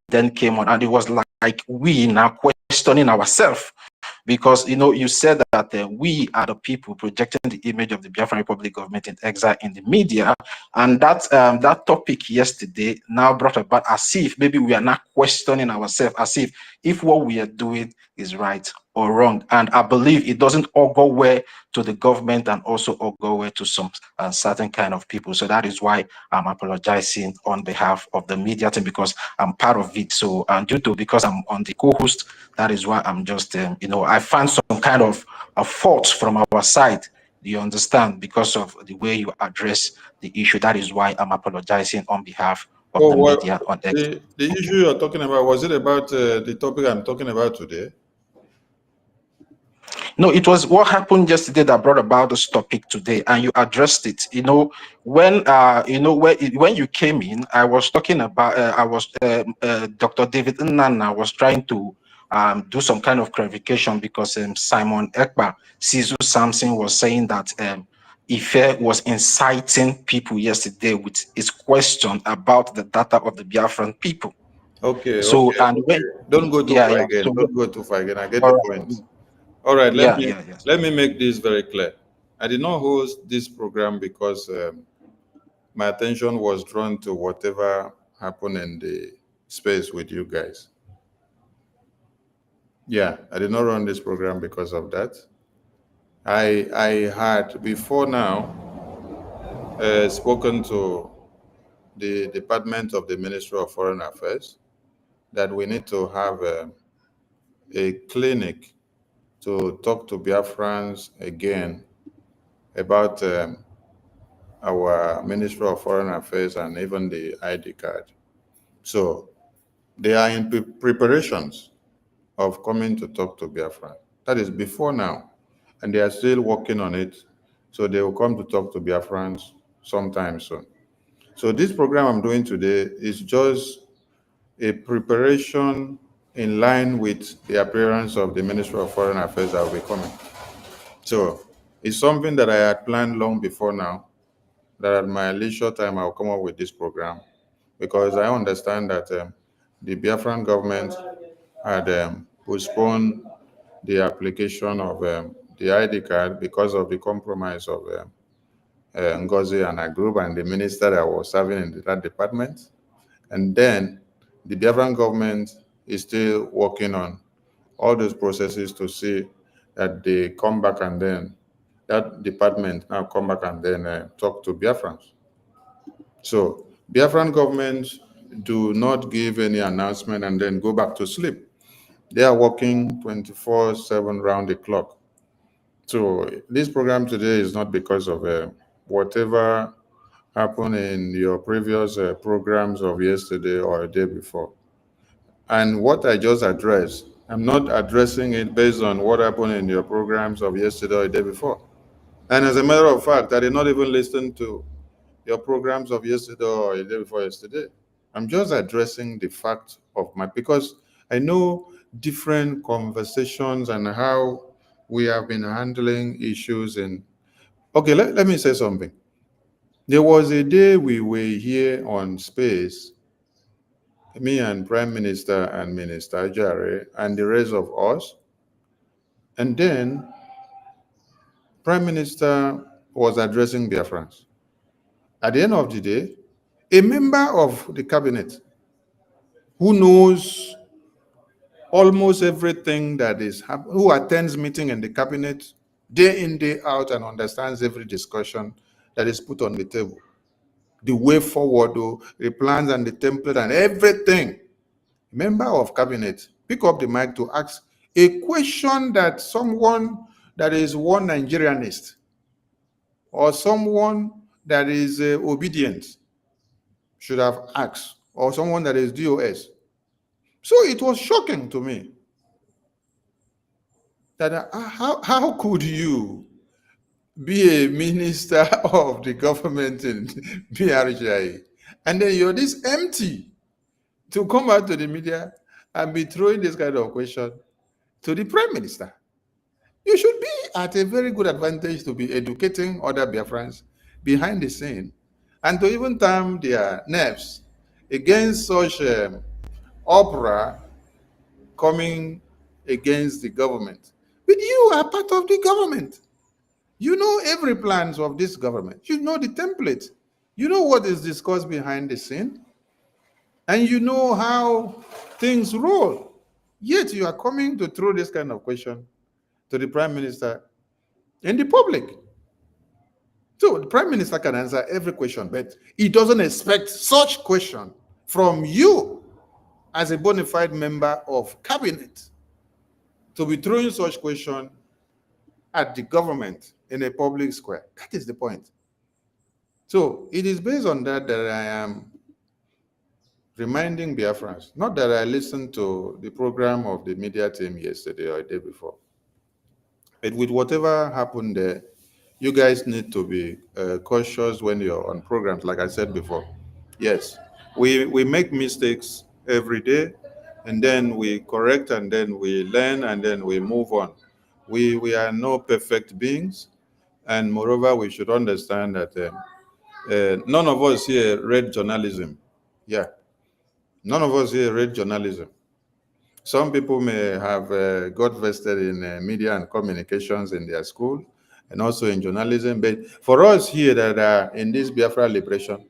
F: then came on, and it was like we now questioning ourselves. Because you said that we are the people projecting the image of the Biafran Republic government in exile in the media, and that topic yesterday now brought about as if maybe we are not questioning ourselves, as if what we are doing is right or wrong. And I believe it doesn't augur well to the government and also augur well to some certain kind of people. So that is why I'm apologizing on behalf of the media team, because I'm part of it. So, and because I'm on the co-host, that is why I'm just, I found some kind of a fault from our side. You understand, because of the way you address the issue. That is why I'm apologizing on behalf of the media on X.
C: The issue you're talking about, was it about the topic I'm talking about today?
F: No, it was what happened yesterday that brought about this topic today, and you addressed it. When you came in, I was talking about. Dr. David Nnana was trying to do some kind of clarification, because Simon Ekpa, Sizu Samson was saying that Ife was inciting people yesterday with his question about the data of the Biafran people.
C: Okay.
F: So
C: Don't go too far again.
F: So,
C: don't go too far again. I get the point. All right. Let me make this very clear. I did not host this program because my attention was drawn to whatever happened in the space with you guys. Yeah, I did not run this program because of that. I had before now spoken to the Department of the Ministry of Foreign Affairs that we need to have a clinic to talk to Biafrans again about our Ministry of Foreign Affairs and even the ID card. So they are in preparations of coming to talk to Biafra. That is before now. And they are still working on it. So they will come to talk to Biafrans sometime soon. So this program I'm doing today is just a preparation in line with the appearance of the Ministry of Foreign Affairs that will be coming. So it's something that I had planned long before now, that at my leisure time I'll come up with this program, because I understand that the Biafran government had postponed the application of the ID card because of the compromise of Ngozi and her group and the minister that was serving in that department. And then the Biafran government is still working on all those processes to see that they come back, and then that department now come back and then talk to Biafrans. So Biafran government do not give any announcement and then go back to sleep. They are working 24/7 round the clock. So this program today is not because of whatever happened in your previous programs of yesterday or a day before. And what I just addressed, I'm not addressing it based on what happened in your programs of yesterday or the day before. And as a matter of fact, I did not even listen to your programs of yesterday or the day before yesterday. I'm just addressing the fact of because I know different conversations and how we have been handling issues. And okay, let me say something. There was a day we were here on space, me and Prime Minister and Minister Jare and the rest of us. And then Prime Minister was addressing Biafrans. At the end of the day, a member of the cabinet who knows almost everything that is happening, who attends meeting in the cabinet day in, day out, and understands every discussion that is put on the table, the way forward, the plans and the template and everything. Member of cabinet pick up the mic to ask a question that someone that is one Nigerianist or someone that is obedient should have asked, or someone that is DOS. So it was shocking to me that how could you be a minister of the government in BRGI and then you're this empty to come out to the media and be throwing this kind of question to the prime minister? You should be at a very good advantage to be educating other Biafrans behind the scene and to even turn their nerves against such opera coming against the government. But you are part of the government. You know every plans of this government. You know the template. You know what is discussed behind the scene. And you know how things roll. Yet you are coming to throw this kind of question to the Prime Minister in the public. So the Prime Minister can answer every question, but he doesn't expect such question from you as a bona fide member of cabinet to be throwing such question at the government in a public square. That is the point. So it is based on that that I am reminding Biafrans, not that I listened to the program of the media team yesterday or the day before, but with whatever happened there, you guys need to be cautious when you're on programs, like I said before. Yes, we make mistakes every day, and then we correct, and then we learn, and then we move on. We are no perfect beings, and moreover, we should understand that none of us here read journalism. Yeah, none of us here read journalism. Some people may have got vested in media and communications in their school and also in journalism. But for us here that are in this Biafra liberation,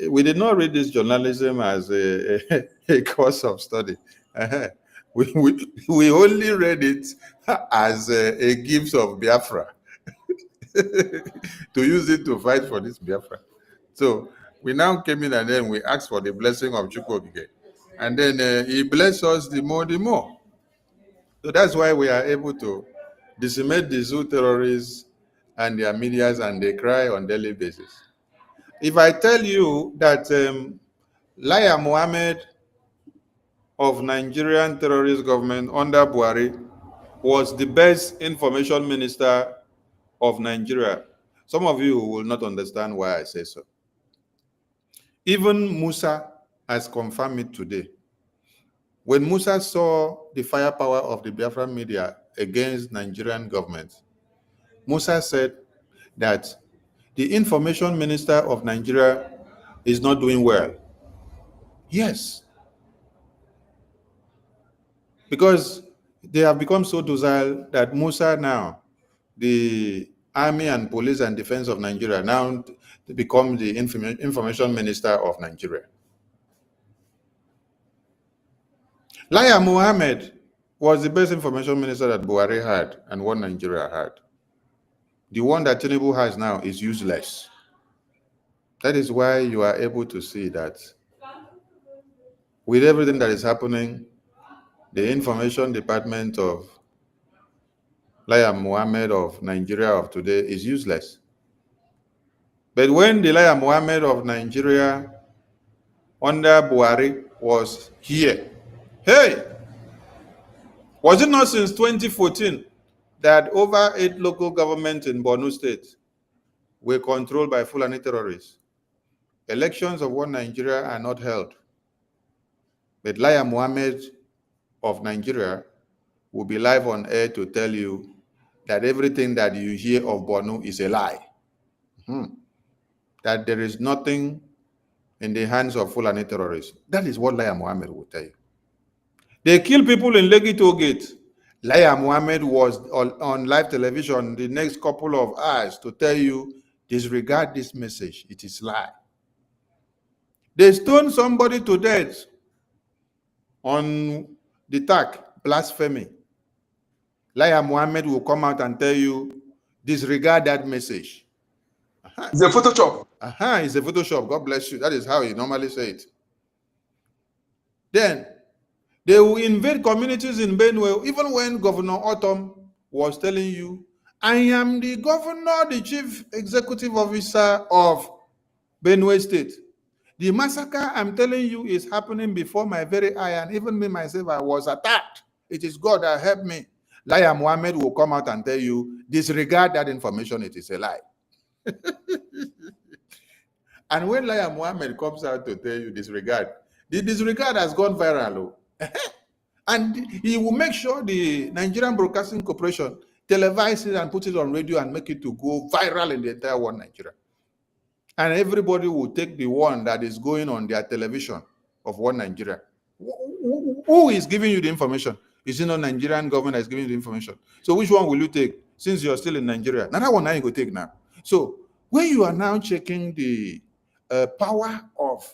C: we did not read this journalism as a course of study. We only read it as a gift of Biafra to use it to fight for this Biafra. So we now came in and then we asked for the blessing of Chukwokike. And then he blessed us the more. So that's why we are able to decimate the zoo terrorists and their medias, and they cry on daily basis. If I tell you that Laya Mohammed of Nigerian terrorist government under Buhari was the best information minister of Nigeria, some of you will not understand why I say so. Even Musa has confirmed it today. When Musa saw the firepower of the Biafra media against Nigerian government, Musa said that the information minister of Nigeria is not doing well. Yes. Because they have become so docile that Musa now, the army and police and defense of Nigeria, now become the information minister of Nigeria. Laya Mohammed was the best information minister that Buhari had and what Nigeria had. The one that Tinubu has now is useless. That is why you are able to see that with everything that is happening, the information department of Laya Mohammed of Nigeria of today is useless. But when the Laya Mohammed of Nigeria under Buhari was here, hey, was it not since 2014 that over 8 local governments in Borno State were controlled by Fulani terrorists? Elections of one Nigeria are not held. But Laya Mohammed of Nigeria will be live on air to tell you that everything that you hear of Borno is a lie. That there is nothing in the hands of Fulani terrorists. That is what Laya Mohammed will tell you. They kill people in Lekki Toll Gate. Laya Mohammed was on live television the next couple of hours to tell you, disregard this message, it is lie. They stoned somebody to death on the tag, blasphemy. Laya Mohammed will come out and tell you, disregard that message.
J: It's a Photoshop.
C: It's a Photoshop. God bless you. That is how he normally say it. Then they will invade communities in Benue, even when Governor Autumn was telling you, I am the governor, the chief executive officer of Benue State. The massacre I'm telling you is happening before my very eye, and even me myself, I was attacked. It is God that helped me. Laya Mohammed will come out and tell you, disregard that information, it is a lie. And when Laya Mohammed comes out to tell you disregard, the disregard has gone viral. And he will make sure the Nigerian Broadcasting Corporation televises it and put it on radio and make it to go viral in the entire world, Nigeria. And everybody will take the one that is going on their television of one Nigeria. Who is giving you the information? Is it not Nigerian government that is giving you the information? So which one will you take since you're still in Nigeria? Another one now you go take now. So when you are now checking the power of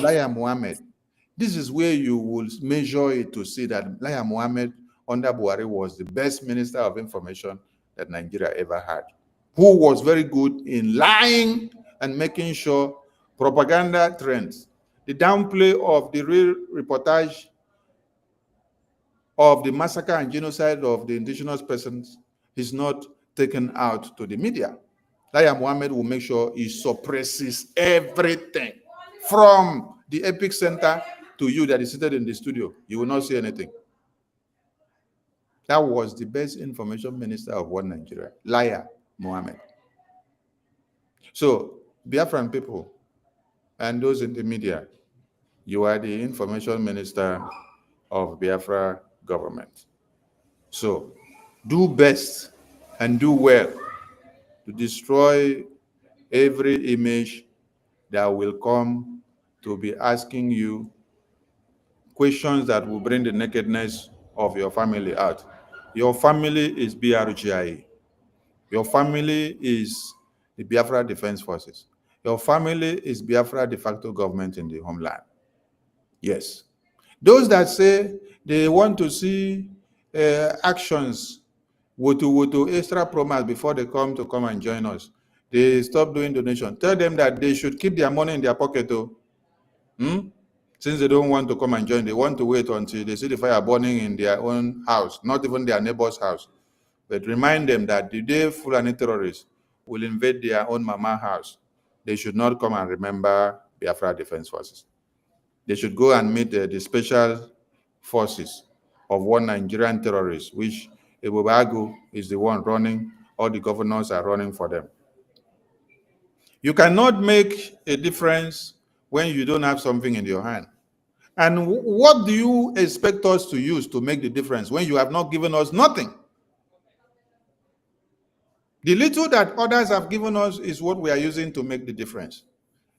C: Laya Mohammed, This is where you will measure it to see that Laya Mohammed under Buhari was the best minister of information that Nigeria ever had, who was very good in lying and making sure propaganda trends, the downplay of the real reportage of the massacre and genocide of the indigenous persons is not taken out to the media. Laya Mohammed will make sure he suppresses everything from the epic center to you that is seated in the studio. You will not see anything. That was the best information minister of one Nigeria, Laya Mohammed. So, Biafran people and those in the media, you are the information minister of Biafra government. So, do best and do well to destroy every image that will come to be asking you questions that will bring the nakedness of your family out. Your family is BRGIA. Your family is the Biafra Defense Forces. Your family is Biafra de facto government in the homeland. Yes. Those that say they want to see actions, woto extra promise before they come and join us, they stop doing donation. Tell them that they should keep their money in their pocket. Since they don't want to come and join, they want to wait until they see the fire burning in their own house, not even their neighbor's house. But remind them that the day Fulani terrorists will invade their own mama house, they should not come and remember Biafra Defense Forces. They should go and meet the special forces of one Nigerian terrorist, which Ebubagu is the one running. All the governors are running for them. You cannot make a difference when you don't have something in your hand. And what do you expect us to use to make the difference when you have not given us nothing? The little that others have given us is what we are using to make the difference.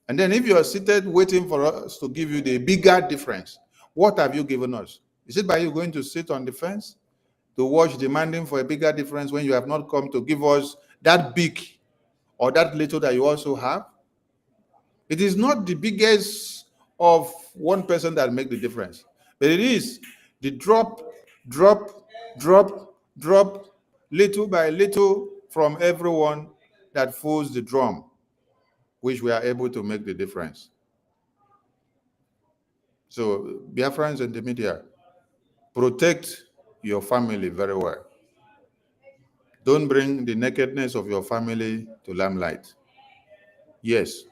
C: And then if you are seated waiting for us to give you the bigger difference, what have you given us? Is it by you going to sit on the fence to watch demanding for a bigger difference when you have not come to give us that big or that little that you also have? It is not the biggest of one person that make the difference, but it is the drop, little by little from everyone that fills the drum, which we are able to make the difference. So, Biafrans in the media, protect your family very well. Don't bring the nakedness of your family to limelight. Yes,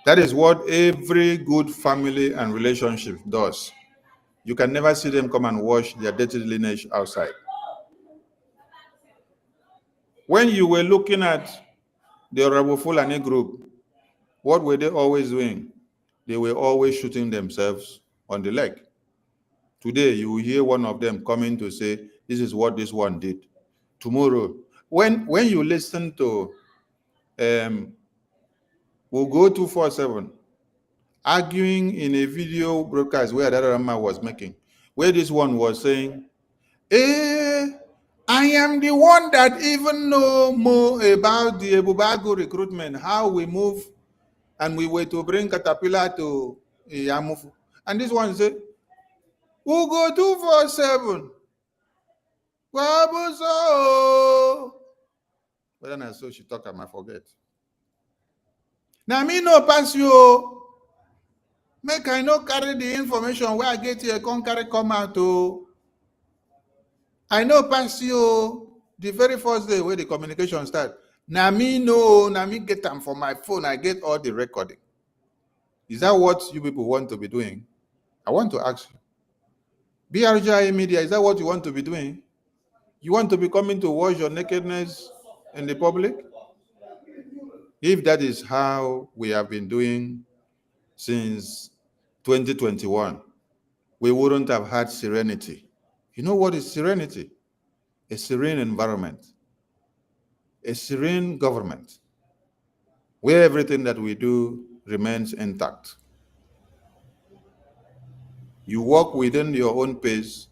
C: that is what every good family and relationship does. You can never see them come and wash their dirty lineage outside. When you were looking at the Honorable Fulani group, what were they always doing? They were always shooting themselves on the leg. Today, you will hear one of them coming to say, this is what this one did. Tomorrow, when you listen to we'll go 247, arguing in a video broadcast where Adarama was making, where this one was saying, I am the one that even know more about the Ebubago recruitment, how we move, and we were to bring Caterpillar to Yamufu. And this one said, we'll go 247. But then I saw she talk, I might forget. Now me no pass you. Make I no carry the information where I get here, can't carry come out to. I know pass you the very first day where the communication start. Now me get them for my phone. I get all the recording. Is that what you people want to be doing? I want to ask you. BRGI media, is that what you want to be doing? You want to be coming to wash your nakedness in the public? If that is how we have been doing since 2021, we wouldn't have had serenity. You know what is serenity? A serene environment, a serene government, where everything that we do remains intact. You walk within your own pace.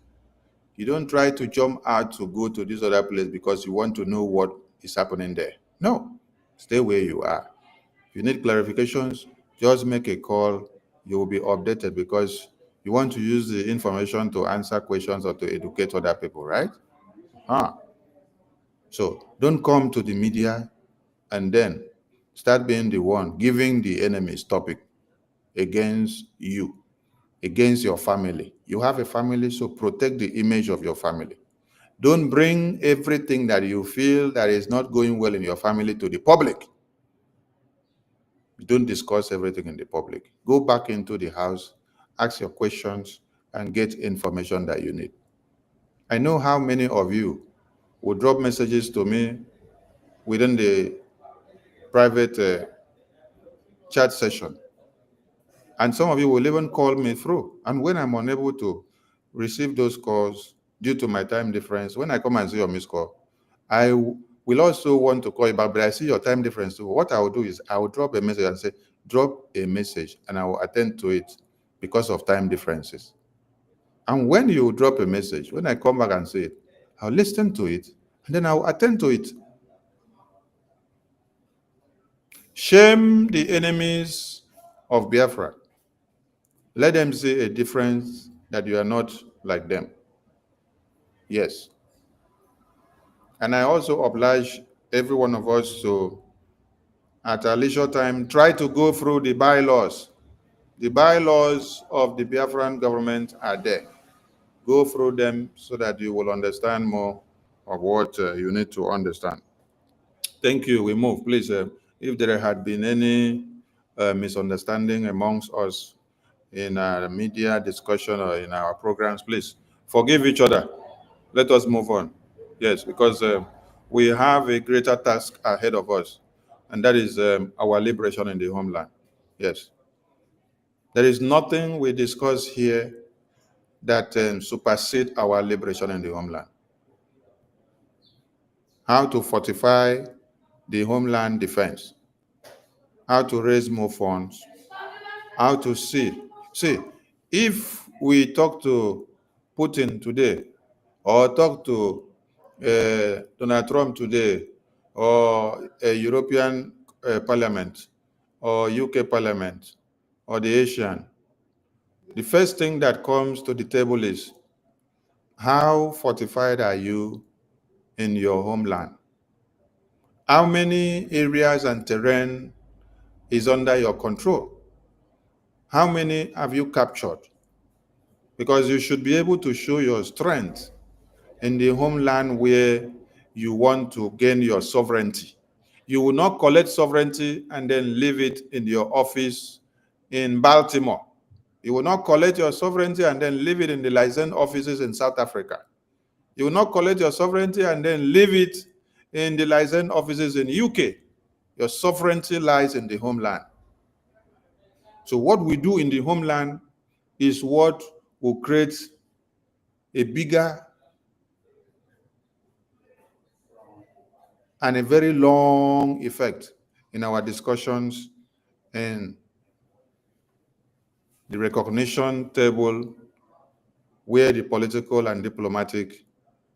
C: You don't try to jump out to go to this other place because you want to know what is happening there. No, stay where you are. If you need clarifications, just make a call. You will be updated because You want to use the information to answer questions or to educate other people, right? So don't come to the media and then start being the one giving the enemy's topic against you, against your family. You have a family, so protect the image of your family. Don't bring everything that you feel that is not going well in your family to the public. Don't discuss everything in the public. Go back into the house, ask your questions, and get information that you need. I know how many of you will drop messages to me within the private chat session. And some of you will even call me through. And when I'm unable to receive those calls due to my time difference, when I come and see your missed call, I will also want to call you back, but I see your time difference too. What I will do is I will drop a message and say, drop a message, and I will attend to it because of time differences. And when you drop a message, when I come back and see it, I'll listen to it, and then I'll attend to it. Shame the enemies of Biafra. Let them see a difference that you are not like them. Yes. And I also oblige every one of us to, at our leisure time, try to go through the bylaws. The bylaws of the Biafran government are there. Go through them so that you will understand more of what you need to understand. Thank you. We move. Please, if there had been any misunderstanding amongst us in our media discussion or in our programs, please forgive each other. Let us move on. Yes, because we have a greater task ahead of us, and that is our liberation in the homeland. Yes. There is nothing we discuss here that supersedes our liberation in the homeland. How to fortify the homeland defense, how to raise more funds, how to see. See, if we talk to Putin today, or talk to Donald Trump today, or a European Parliament, or UK Parliament, or the Asian, the first thing that comes to the table is, how fortified are you in your homeland? How many areas and terrain is under your control? How many have you captured? Because you should be able to show your strength in the homeland where you want to gain your sovereignty. You will not collect sovereignty and then leave it in your office in Baltimore. You will not collect your sovereignty and then leave it in the licensed offices in South Africa. You will not collect your sovereignty and then leave it in the licensed offices in UK. Your sovereignty lies in the homeland. So what we do in the homeland is what will create a bigger and a very long effect in our discussions and the recognition table where the political and diplomatic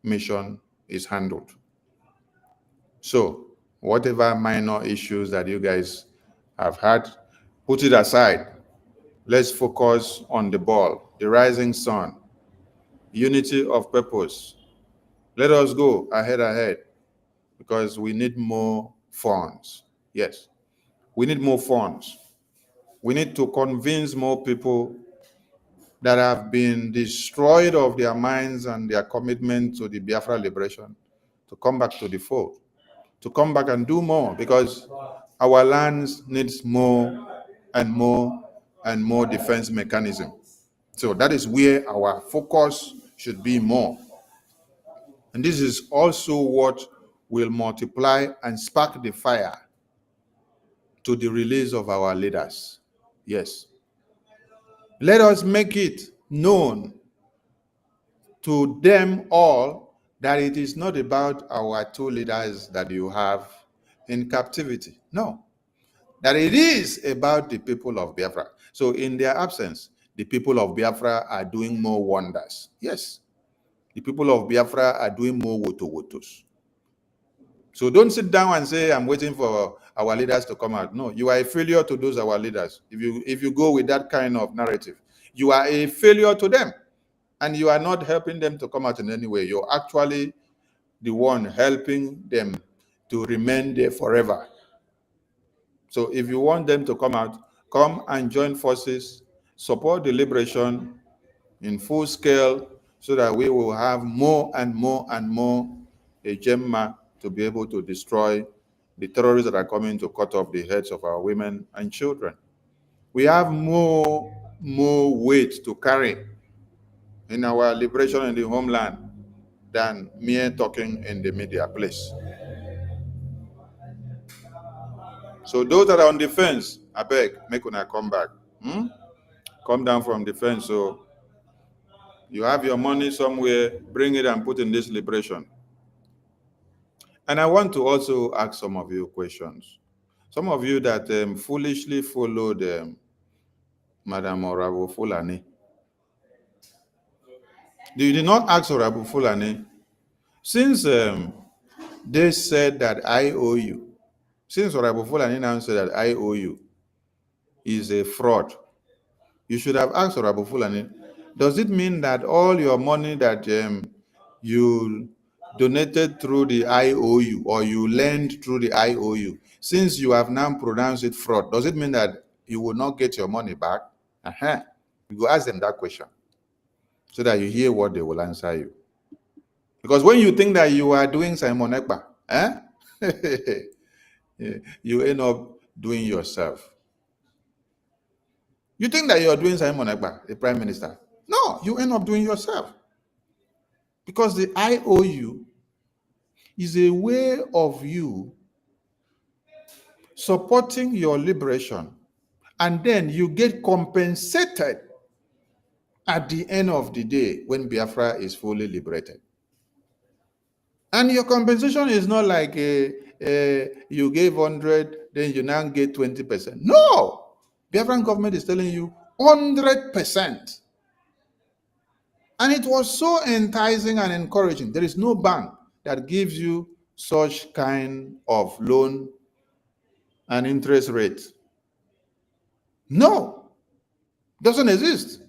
C: mission is handled. So whatever minor issues that you guys have had, put it aside. Let's focus on the ball, the rising sun, unity of purpose. Let us go ahead, because we need more funds. Yes, we need more funds. We need to convince more people that have been destroyed of their minds and their commitment to the Biafra liberation to come back to the fold, to come back and do more, because our lands needs more and more and more defense mechanism. So that is where our focus should be more. And this is also what will multiply and spark the fire to the release of our leaders. Yes. Let us make it known to them all that it is not about our two leaders that you have in captivity. No. That it is about the people of Biafra. So in their absence, the people of Biafra are doing more wonders. Yes. The people of Biafra are doing more wotos. So don't sit down and say, I'm waiting for our leaders to come out. No, you are a failure to those our leaders if you go with that kind of narrative. you are a failure to them. And you are not helping them to come out in any way. You're actually the one helping them to remain there forever. So if you want them to come out, come and join forces, support the liberation in full scale so that we will have more and more and more a Gemma to be able to destroy the terrorists that are coming to cut off the heads of our women and children. We have more weight to carry in our liberation in the homeland than mere talking in the media, please. So those that are on the fence, I beg, make una come back. Come down from the fence. So you have your money somewhere, bring it and put in this liberation. And I want to also ask some of you questions. Some of you that foolishly followed Madam Orabu Fulani. You did not ask Orabu Fulani, since they said that I owe you, since Orabu Fulani now said that I owe you is a fraud, you should have asked Orabu Fulani, does it mean that all your money that you donated through the IOU or you lent through the IOU, since you have now pronounced it fraud, does it mean that you will not get your money back? You go ask them that question so that you hear what they will answer you. Because when you think that you are doing Simon Ekpa, you end up doing yourself. You think that you're doing Simon Ekpa, the Prime Minister. No, you end up doing yourself. Because the IOU is a way of you supporting your liberation, and then you get compensated at the end of the day when Biafra is fully liberated. And your compensation is not like you gave 100, then you now get 20%. No! Biafran government is telling you 100%. And it was so enticing and encouraging. There is no bank that gives you such kind of loan and interest rate. No, doesn't exist.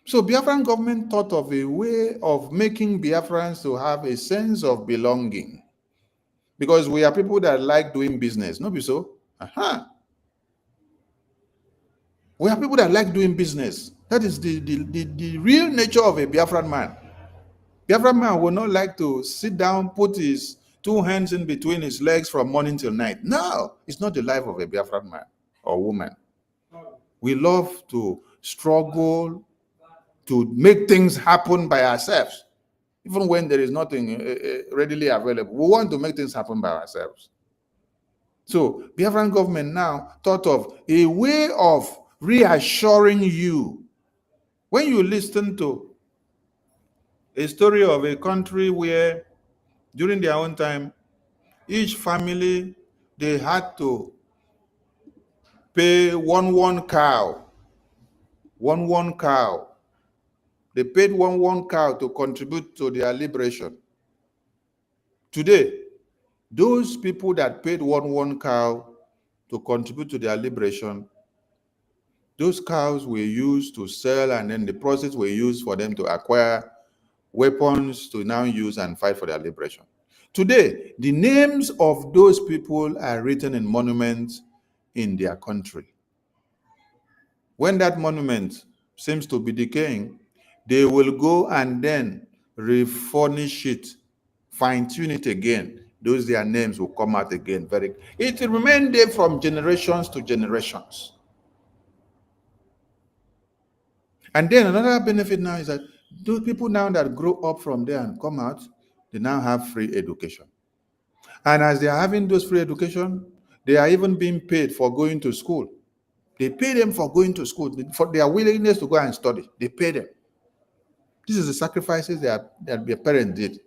C: So Biafran government thought of a way of making Biafrans to have a sense of belonging. Because we are people that like doing business, no be so? We are people that like doing business. That is the real nature of a Biafran man. Biafran man would not like to sit down, put his 2 hands in between his legs from morning till night. No, it's not the life of a Biafran man or woman. We love to struggle to make things happen by ourselves, even when there is nothing readily available. We want to make things happen by ourselves. So Biafran government now thought of a way of reassuring you. When you listen to a story of a country where during their own time, each family, they had to pay one cow. One cow. They paid one cow to contribute to their liberation. Today, those people that paid one cow to contribute to their liberation, those cows were used to sell, and then the process were used for them to acquire weapons to now use and fight for their liberation. Today, the names of those people are written in monuments in their country. When that monument seems to be decaying, they will go and then refurnish it, fine-tune it again. Those their names will come out again. It will remain there from generations to generations. And then another benefit now is that those people now that grow up from there and come out, they now have free education. And as they are having those free education, they are even being paid for going to school. They pay them for going to school, for their willingness to go and study. They pay them. This is the sacrifices that their parents did.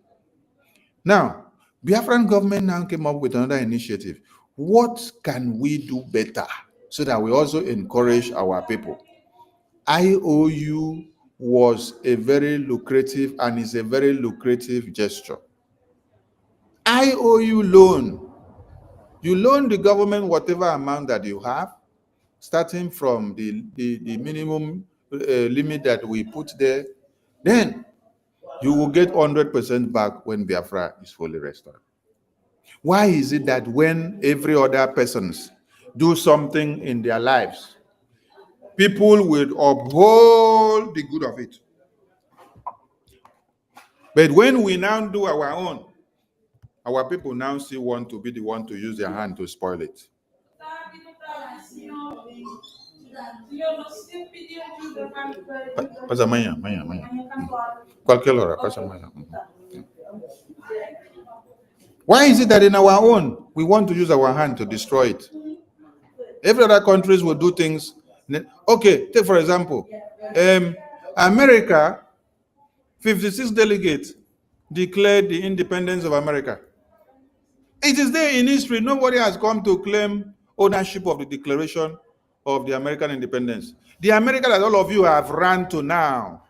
C: Now, Biafran government now came up with another initiative. What can we do better so that we also encourage our people? IOU was a very lucrative and is a very lucrative gesture. IOU loan. You loan the government whatever amount that you have. starting from the minimum limit that we put there, then you will get 100% back when Biafra is fully restored. Why is it that when every other persons do something in their lives, people will uphold the good of it? But when we now do our own, our people now still want to be the one to use their hand to spoil it. Pasa amanhã. Qualquer hora, pasa amanhã. Why is it that in our own, we want to use our hand to destroy it? Every other countries will do things. Okay, take for example, America, 56 delegates declared the independence of America. It is there in history. Nobody has come to claim ownership of the Declaration of the American independence. The America that all of you have run to now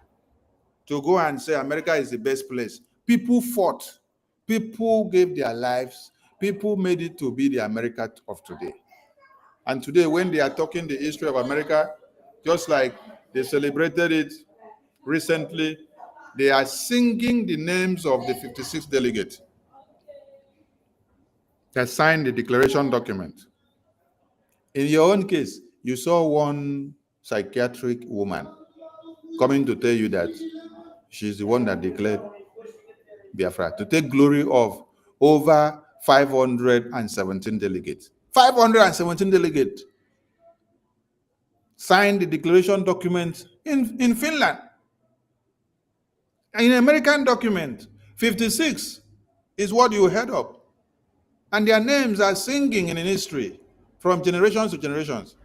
C: to go and say America is the best place. People fought. People gave their lives. People made it to be the America of today. And today, when they are talking the history of America, just like they celebrated it recently, they are singing the names of the 56 delegates that signed the declaration document. In your own case, you saw one psychiatric woman coming to tell you that she's the one that declared Biafra, to take glory of over 517 delegates. 517 delegates signed the declaration document in Finland. In American document, 56 is what you heard of. And their names are singing in history from generations to generations.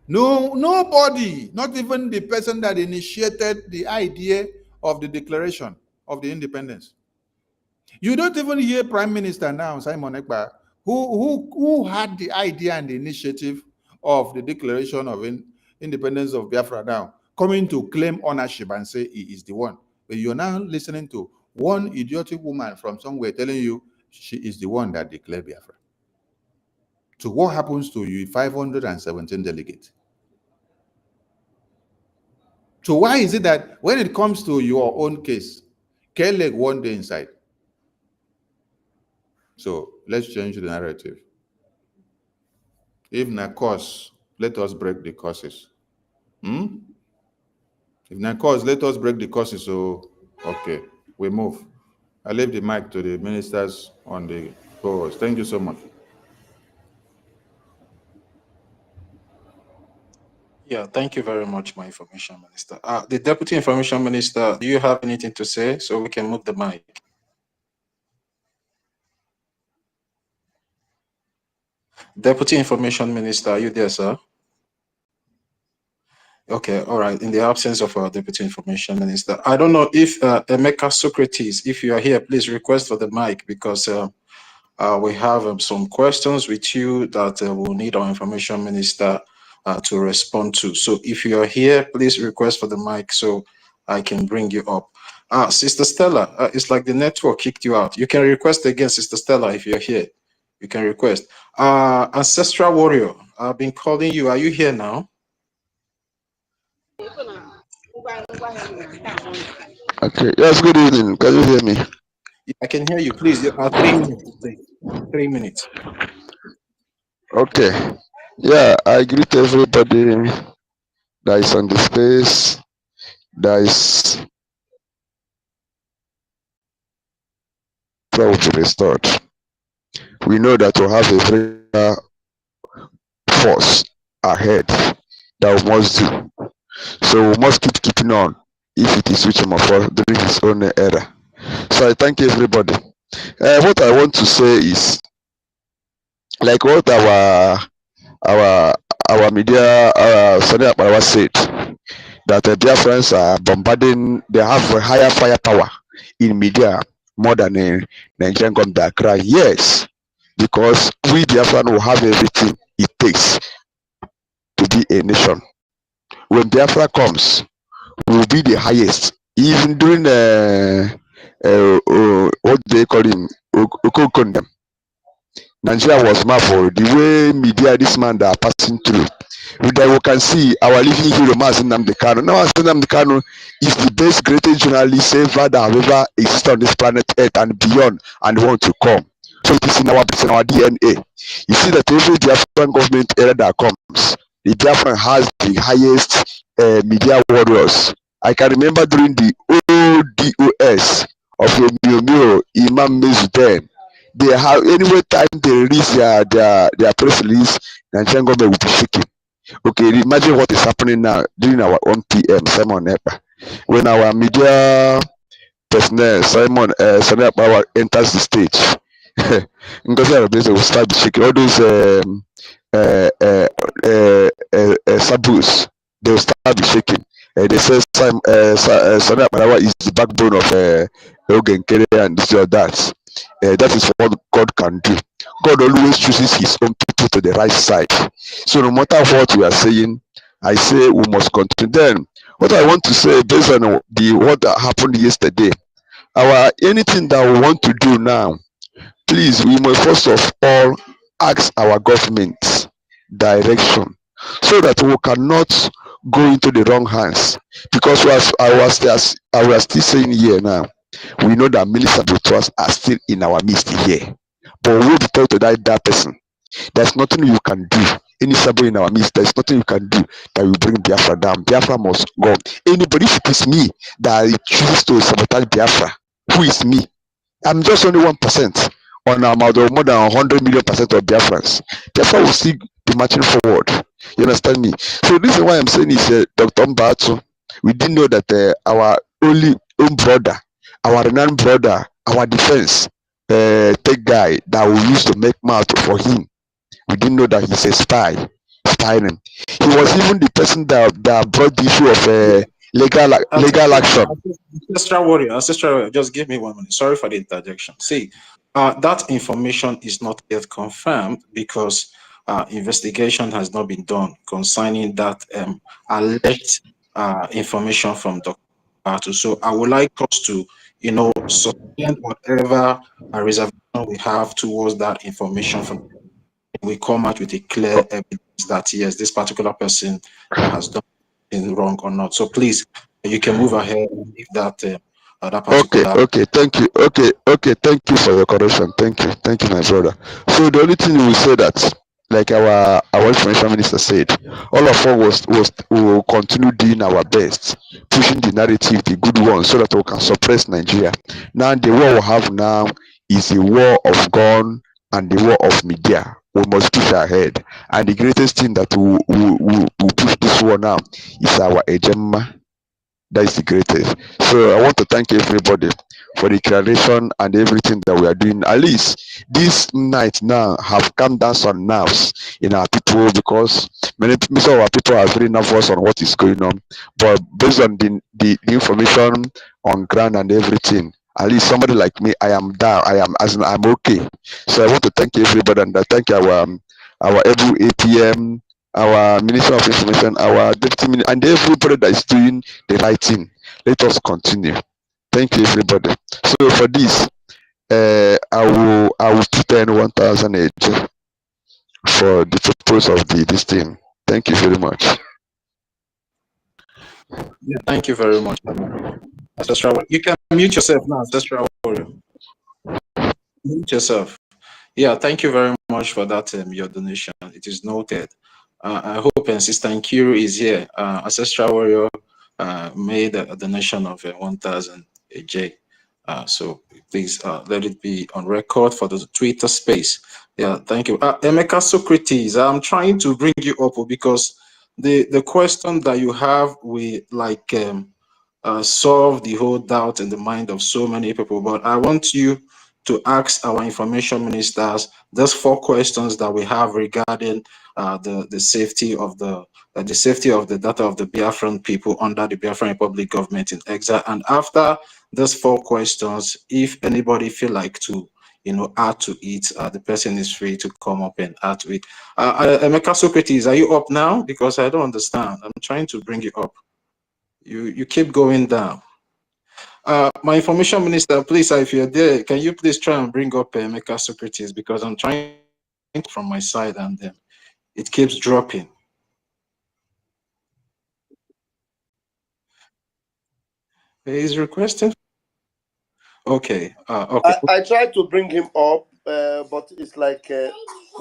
C: Nobody, not even the person that initiated the idea of the Declaration of the Independence. You don't even hear Prime Minister now, Simon Ekpa, who had the idea and the initiative of the Declaration of Independence of Biafra now, coming to claim ownership and say he is the one. But you're now listening to one idiotic woman from somewhere telling you she is the one that declared Biafra. So what happens to you 517 delegates? So why is it that when it comes to your own case, Kelleg one day inside? So let's change the narrative. If na cause, let us break the causes. If na cause, let us break the causes. So okay, we move. I leave the mic to the ministers on the co-host. Thank you so much.
F: Yeah, thank you very much, my information minister. The deputy information minister, do you have anything to say so we can move the mic? Deputy information minister, are you there, sir? Okay, all right. In the absence of our deputy information minister, I don't know if Emeka Socrates, if you are here, please request for the mic, because we have some questions with you that we'll need our information minister to respond to. So if you are here, please request for the mic so I can bring you up. Sister Stella, it's like the network kicked you out. You can request again, Sister Stella, if you're here. You can request. Ancestral Warrior, I've been calling you. Are you here now?
L: Okay. Yes, good evening. Can you hear me?
F: I can hear you. Please, 3 minutes, please. 3 minutes.
L: Okay. Yeah, I greet everybody that is on the space, that is proud to restored. We know that we have a very force ahead that we must do. So we must keeping on if it is which of us during his own era. So I thank everybody. What I want to say is, like what our media Sani Akparawa said, that the Biafrans are bombarding, they have a higher firepower in media more than a Nigerian government. Accra. Yes, because we Biafran will have everything it takes to be a nation. When Biafra comes, we will be the highest. Even during what they call him, Okokondem, Nigeria was marveled the way media this man that are passing through. Then we can see our living hero Mazi Nnamdi Kanu. Now Mazi Nnamdi Kanu is the best greatest journalist ever that have ever existed on this planet Earth and beyond and want to come. So it is in our DNA. You see that every Biafran government era that comes, the Biafran has the highest media warriors. I can remember during the ODOS of Emilio Imam Mezuden, they have anyway time they release their press release, Nigerian government will be shaking. Okay, imagine what is happening now during our 1 p.m. Simon Epa. When our media personnel, Simon Power enters the stage, Ngozi Arabese will start shaking. All those sabus, they will start shaking. They say Sani Aparawa is the backbone of Ogenkere and this or that. That is what God can do. God always chooses his own people to the right side. So no matter what we are saying, I say we must continue. Then what I want to say based on what happened yesterday, anything that we want to do now, please, we must first of all ask our government direction so that we cannot go into the wrong hands. Because I was still saying here now, we know that many saboteurs are still in our midst here. But we will be told to that person. There's nothing you can do. Any sabo in our midst, there's nothing you can do that will bring Biafra down. Biafra must go. Anybody, if it is me that chooses to sabotage Biafra, who is me? I'm just only 1% on more than 100 million percent of Biafrans. Biafra will still be marching forward. You understand me? So this is why I'm saying is Dr. Mbatu. We didn't know that our only own brother, our renowned brother, our defense tech guy that we used to make mouth for him. We didn't know that he's a spying. He was even the person that brought the issue of legal action.
F: Ancestral warrior, just give me 1 minute. Sorry for the interjection. See, that information is not yet confirmed because investigation has not been done concerning that alleged information from Dr. Batu. So I would like us to, suspend whatever reservation we have towards that information from. We come out with a clear evidence that yes, this particular person has done anything wrong or not. So please, you can move ahead if that particular.
L: Okay. Thank you. Okay. Thank you for your correction. Thank you, my brother. So the only thing we say that, like our information minister said, all of us will continue doing our best, pushing the narrative, the good one, so that we can suppress Nigeria. Now the war we have now is a war of gun and the war of media. We must push ahead, and the greatest thing that we push this war now is our agenda. That is the greatest. So I want to thank everybody for the creation and everything that we are doing. At least this night now have calmed down some nerves in our people, because many of our people are very nervous on what is going on. But based on the information on ground and everything, at least somebody like me, I am down. I'm okay. So I want to thank everybody, and I thank our every APM, our Minister of Information, our Deputy Minister, and everybody that is doing the right thing. Let us continue. Thank you, everybody. So for this, I will put in 1,000 AJ for the purpose of this thing. Thank you very much.
F: Yeah, thank you very much, Ancestral. You can mute yourself now, Ancestral Warrior. Mute yourself. Yeah, thank you very much for that, your donation. It is noted. I hope Sister Nkiru is here. Ancestral Warrior made a donation of 1,000 AJ. So please let it be on record for the Twitter space. Yeah, thank you. Emeka Socrates, I'm trying to bring you up because the question that you have will solve the whole doubt in the mind of so many people. But I want you to ask our information ministers those 4 questions that we have regarding the safety of the data of the Biafran people under the Biafran Republic government in exile. And after those 4 questions, if anybody feel like to add to it, the person is free to come up and add to it. Emeka Socrates, are you up now? Because I don't understand. I'm trying to bring you up. You keep going down. My information minister, please, if you're there, can you please try and bring up Emeka Socrates, because I'm trying from my side and it keeps dropping. He's requesting. Okay. Okay.
D: I tried to bring him up, but it's like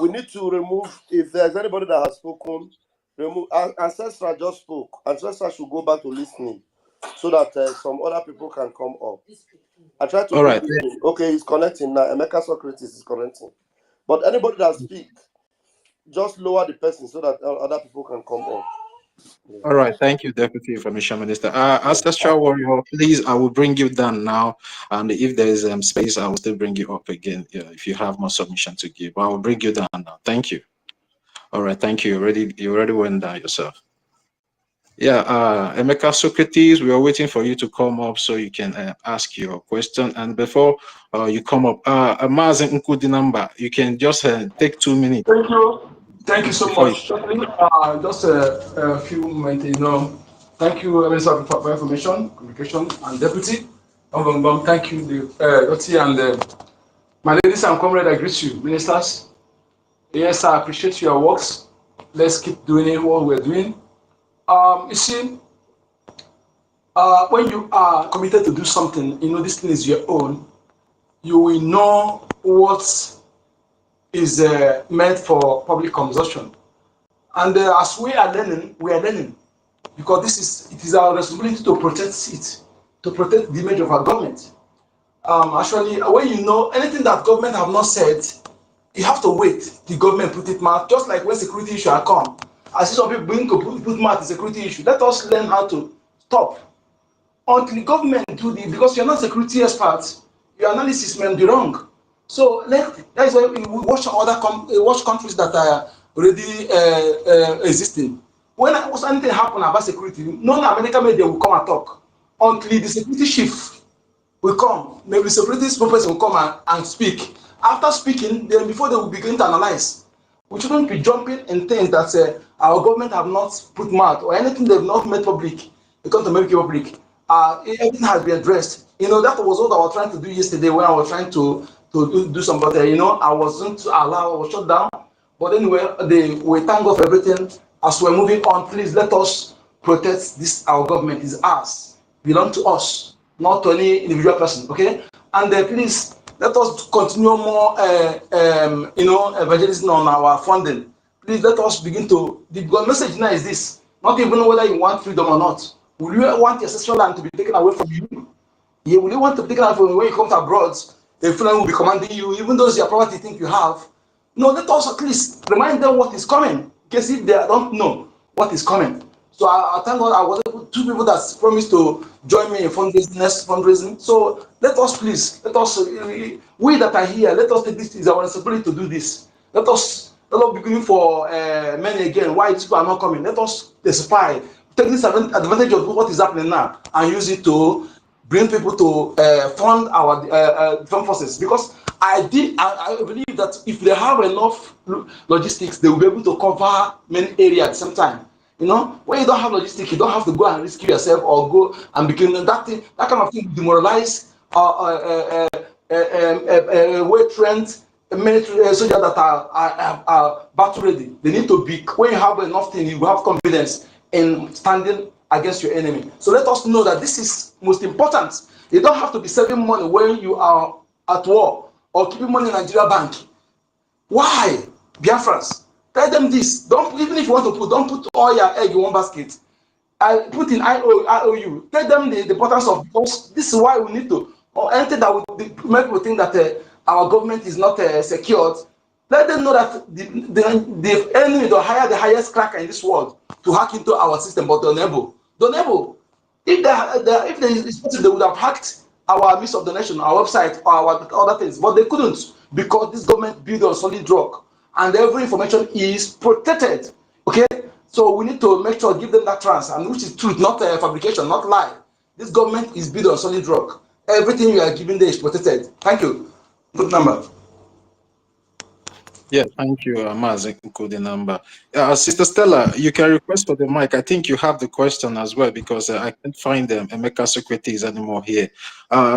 D: we need to remove. If there's anybody that has spoken, remove. Ancestor just spoke. Ancestor should go back to listening, so that some other people can come up. I tried to
F: All
D: bring
F: right.
D: him in. Okay, he's connecting now. Emeka Socrates is connecting. But anybody that speak, just lower the person so that other people can come up. Yeah.
F: All right. Thank you, Deputy Information Minister. Ancestral Warrior, please, I will bring you down now. And if there is space, I will still bring you up again if you have more submission to give. I will bring you down now. Thank you. All right. Thank you. You already went down yourself. Yeah, Emeka Socrates, we are waiting for you to come up so you can ask your question. And before you come up, Mazen Nkudinamba, you can just take 2 minutes.
J: Thank you. Thank you so
F: Before
J: much. Just a few moments, Thank you, Minister for Information, Communication, and Deputy. Thank you, Dottie, and my ladies and comrades, I greet you, ministers. Yes, I appreciate your works. Let's keep doing it, what we're doing. You see, when you are committed to do something, this thing is your own, you will know what is meant for public consumption. And as we are learning, because it is our responsibility to protect it, to protect the image of our government. Actually, when you know anything that government have not said, you have to wait the government put it mouth. Just like when security issue are come, I see some people being to put mouth in security issue. Let us learn how to stop until the government do the, because you're not security experts, your analysis may be wrong. So that is why we watch watch countries that are already existing. When anything happen about security, none American media will come and talk until the security chief will come. Maybe security spokesperson will come and speak. After speaking, then before they will begin to analyze. We shouldn't be jumping in things that our government have not put mouth or anything they've not made public. They come to make it public. Everything has been addressed. That was what I was trying to do yesterday when I was trying to do some, but I wasn't allowed, I was shut down. But anyway, we thank God for everything. As we're moving on, please let us protect this. Our government is ours, belong to us, not to any individual person. Okay, and please let us continue more, evangelism on our funding. Please let us begin to. The message now is this: not even whether you want freedom or not. Will you want your ancestral land to be taken away from you? You will you want to be taken away from you when you come to abroad? The Fulani will be commanding you, even those your property think you have. No, let us at least remind them what is coming, in case if they don't know what is coming. So I thank God I was able, 2 people that promised to join me in fundraising, next fundraising. So let us please, we that are here, let us take this as our responsibility to do this. Let us be going for many again. Why these people are not coming? Let us testify, take this advantage of what is happening now and use it to bring people to fund our defense forces, because I believe that if they have enough logistics, they will be able to cover many areas at the same time. When you don't have logistics, you don't have to go and rescue yourself or go and begin that thing. That kind of thing demoralize well-trained military soldiers that are battle ready. They need to be. When you have enough thing, you have confidence in standing against your enemy. So let us know that this is most important. You don't have to be saving money when you are at war or keeping money in Nigeria bank. Why? Biafrans, tell them this. Don't, even if you want to put, don't put all your egg in one basket. I put in IOU. Tell them the importance of, because this is why we need to, or anything that would make people think that our government is not secured. Let them know that the enemy will hire the highest cracker in this world to hack into our system, but they're unable. They're unable. If it's possible, they would have hacked our Miss of the Nation, our website, or our other things, but they couldn't, because this government built on solid rock and every information is protected. Okay, so we need to make sure, give them that trust, and which is truth, not fabrication, not lie. This government is built on solid rock. Everything you are giving there is protected. Thank you. Good number.
F: Yeah, thank you, Mazen Nkudinamba. Sister Stella, you can request for the mic. I think you have the question as well, because I can't find them, Emeka Socrates anymore here.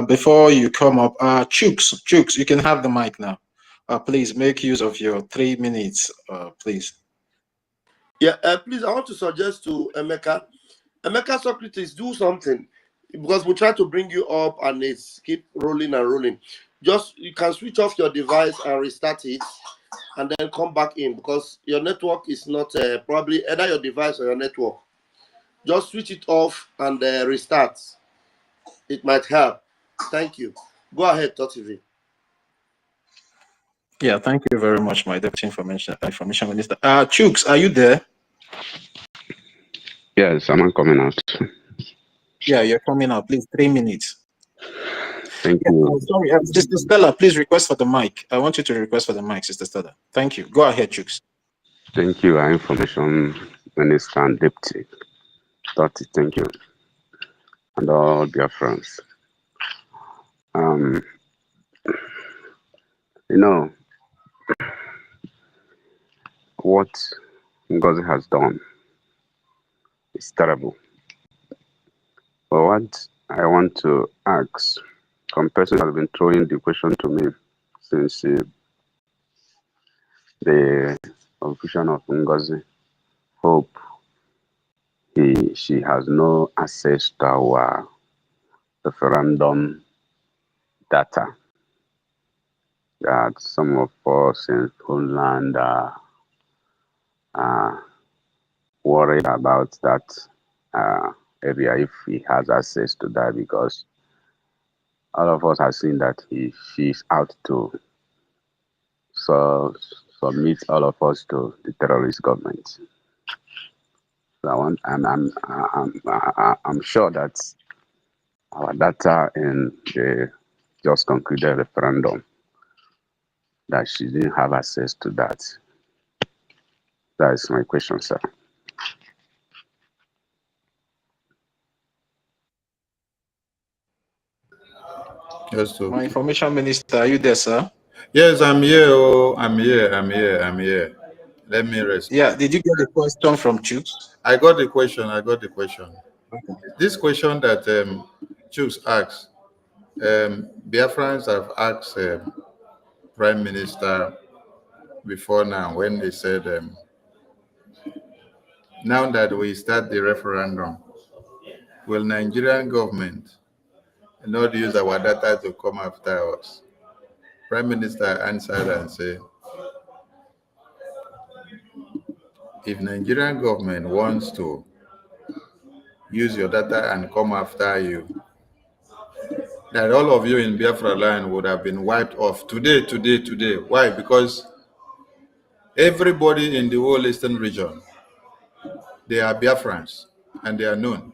F: Before you come up, Chooks, you can have the mic now. Please make use of your 3 minutes, please.
D: Yeah, please, I want to suggest to Emeka Socrates, do something. because we try to bring you up and it's keep rolling and rolling. Just you can switch off your device and restart it, and then come back in because your network is not probably either your device or your network. Just switch it off and restart. It might help. Thank you. Go ahead, Totivi.
M: Yeah, thank you very much, my Deputy Information Minister. Chooks, are you there?
N: Yes, I'm coming out.
M: Yeah, you're coming out. Please, 3 minutes.
N: Thank
M: Yeah,
N: you.
M: sorry, Sister Stella, please request for the mic. I want you to request for the mic, Sister Stella. Thank you. Go ahead, Chooks.
N: Thank you, our Information Minister and Deputy. Thank you. And all dear friends. You know, what Ngozi has done is terrible. But what I want to ask, some person has been throwing the question to me since the confusion of Ngozi. Hope she has no access to our referendum data that some of us in Homeland are worried about that area if he has access to that, because all of us have seen that she's out to submit all of us to the terrorist government. So I'm sure that our data in the just concluded referendum, that she didn't have access to that. That is my question, sir.
C: Yes, sir.
M: My Information Minister, are you there, sir?
C: Yes, I'm here. Oh, I'm here. Let me rest.
M: Yeah, did you get the question from Chooks?
C: I got the question.
M: Okay.
C: This question that Chooks asked, Biafrans have asked Prime Minister before now when they said, now that we start the referendum, will Nigerian government not use our data to come after us? Prime Minister answered and said, if Nigerian government wants to use your data and come after you, that all of you in Biafra land would have been wiped off today. Why? Because everybody in the whole eastern region, they are Biafrans and they are known.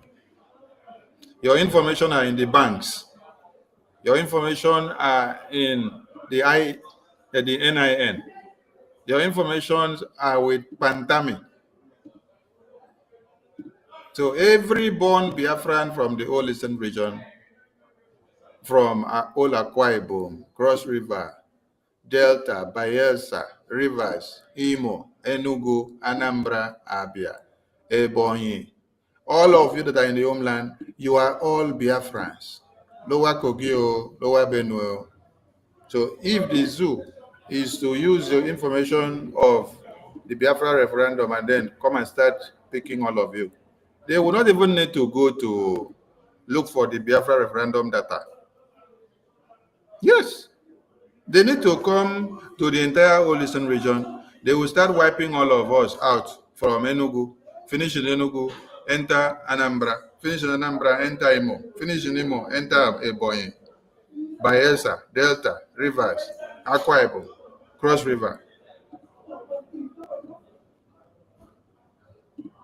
C: Your information are in the banks. Your information are in the NIN. Your information are with Pantami. So every born Biafran from the whole eastern region, from Old Akwa Ibom, Cross River, Delta, Bayelsa, Rivers, Imo, Enugu, Anambra, Abia, Ebonyi, all of you that are in the homeland, you are all Biafrans. Lower Kogio, Lower Benue. So if the zoo is to use the information of the Biafra referendum and then come and start picking all of you, they will not even need to go to look for the Biafra referendum data. Yes, they need to come to the entire whole eastern region. They will start wiping all of us out from Enugu, finish in Enugu, enter Anambra, finish in Anambra, enter Imo, finish in Imo, enter Ebonyi, Bayelsa, Delta, Rivers, Akwa Ibom, Cross River.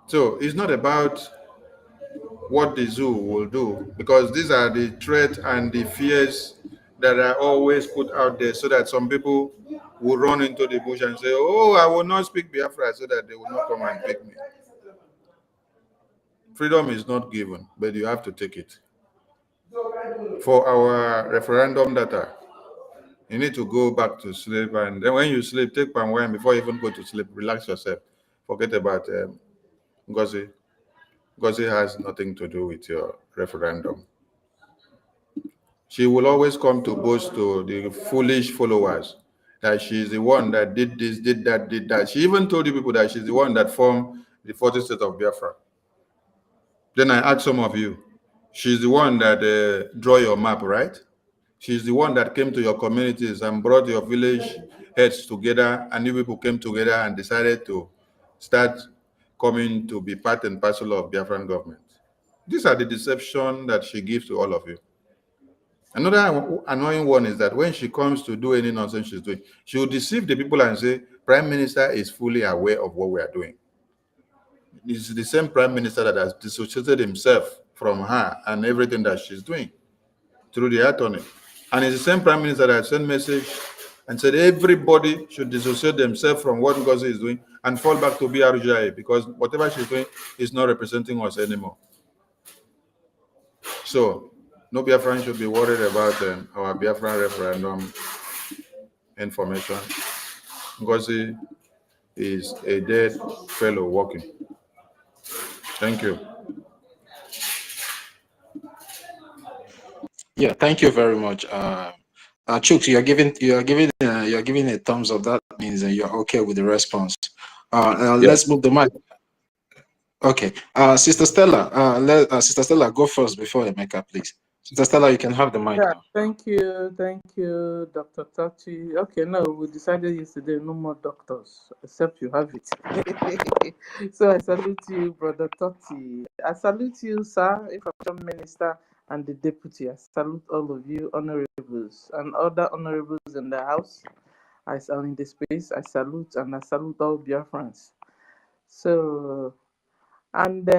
C: So it's not about what the zoo will do, because these are the threats and the fears that are always put out there so that some people will run into the bush and say, oh, I will not speak Biafra, so that they will not come and pick me. Freedom is not given, but you have to take it. For our referendum data, you need to go back to sleep, and then when you sleep, take palm wine before you even go to sleep. Relax yourself. Forget about Ngozi. Ngozi has nothing to do with your referendum. She will always come to boast to the foolish followers that she's the one that did this, did that. She even told the people that she's the one that formed the 40th state of Biafra. Then I ask some of you, She's the one that draw your map, right? She's the one that came to your communities and brought your village heads together, and you people came together and decided to start coming to be part and parcel of Biafran government. These are the deception that she gives to all of you. Another annoying one is that when she comes to do any nonsense she's doing, she will deceive the people and say, Prime Minister is fully aware of what we are doing. It's the same Prime Minister that has dissociated himself from her and everything that she's doing through the attorney. And it's the same Prime Minister that sent message and said everybody should dissociate themselves from what Ngozi is doing and fall back to BRGI because whatever she's doing is not representing us anymore. So, no Biafran should be worried about our Biafran referendum information. Ngozi is a dead fellow walking. Thank you.
M: Yeah, thank you very much. Chooks, you're giving a thumbs up. That means that you're okay with the response. Let's move the mic. Okay, Sister Stella, Sister Stella, go first before Emeka, please. Sister Stella, you can have the mic
O: Yeah,
M: now.
O: thank you, Dr. Tachi. Okay, no, we decided yesterday no more doctors, except you have it. So I salute you, Brother Tati. I salute you, sir, Information Minister, and the Deputy. I salute all of you, honorables, and other honorables in the house. I am in the space. I salute all Biafrans. So, and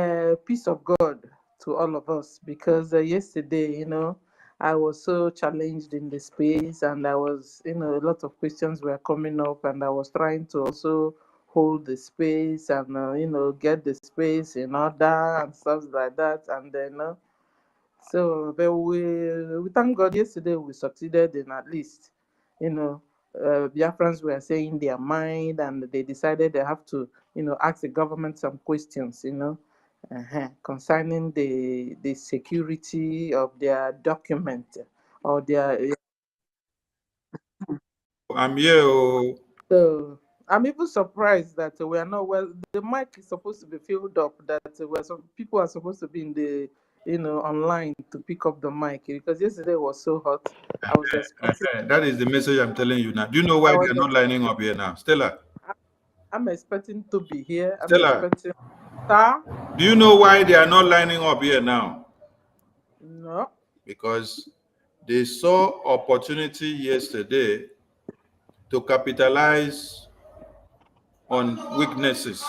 O: peace of God to all of us, because yesterday, I was so challenged in the space, and I was, a lot of questions were coming up, and I was trying to also hold the space and, get the space in order and stuff like that. And then, but we thank God yesterday we succeeded in at least, Biafrans were saying their mind, and they decided they have to, ask the government some questions, concerning the security of their document or their.
C: I'm here.
O: So I'm even surprised that we are not well. The mic is supposed to be filled up. That some people are supposed to be in the, online to pick up the mic, because yesterday was so hot. I was expecting.
C: That is the message I'm telling you now. Do you know why they're not lining up here now? Stella.
O: I'm expecting to be here. I'm
C: Stella.
O: expecting. Sir?
C: Do you know why they are not lining up here now?
O: No.
C: Because they saw opportunity yesterday to capitalize on weaknesses.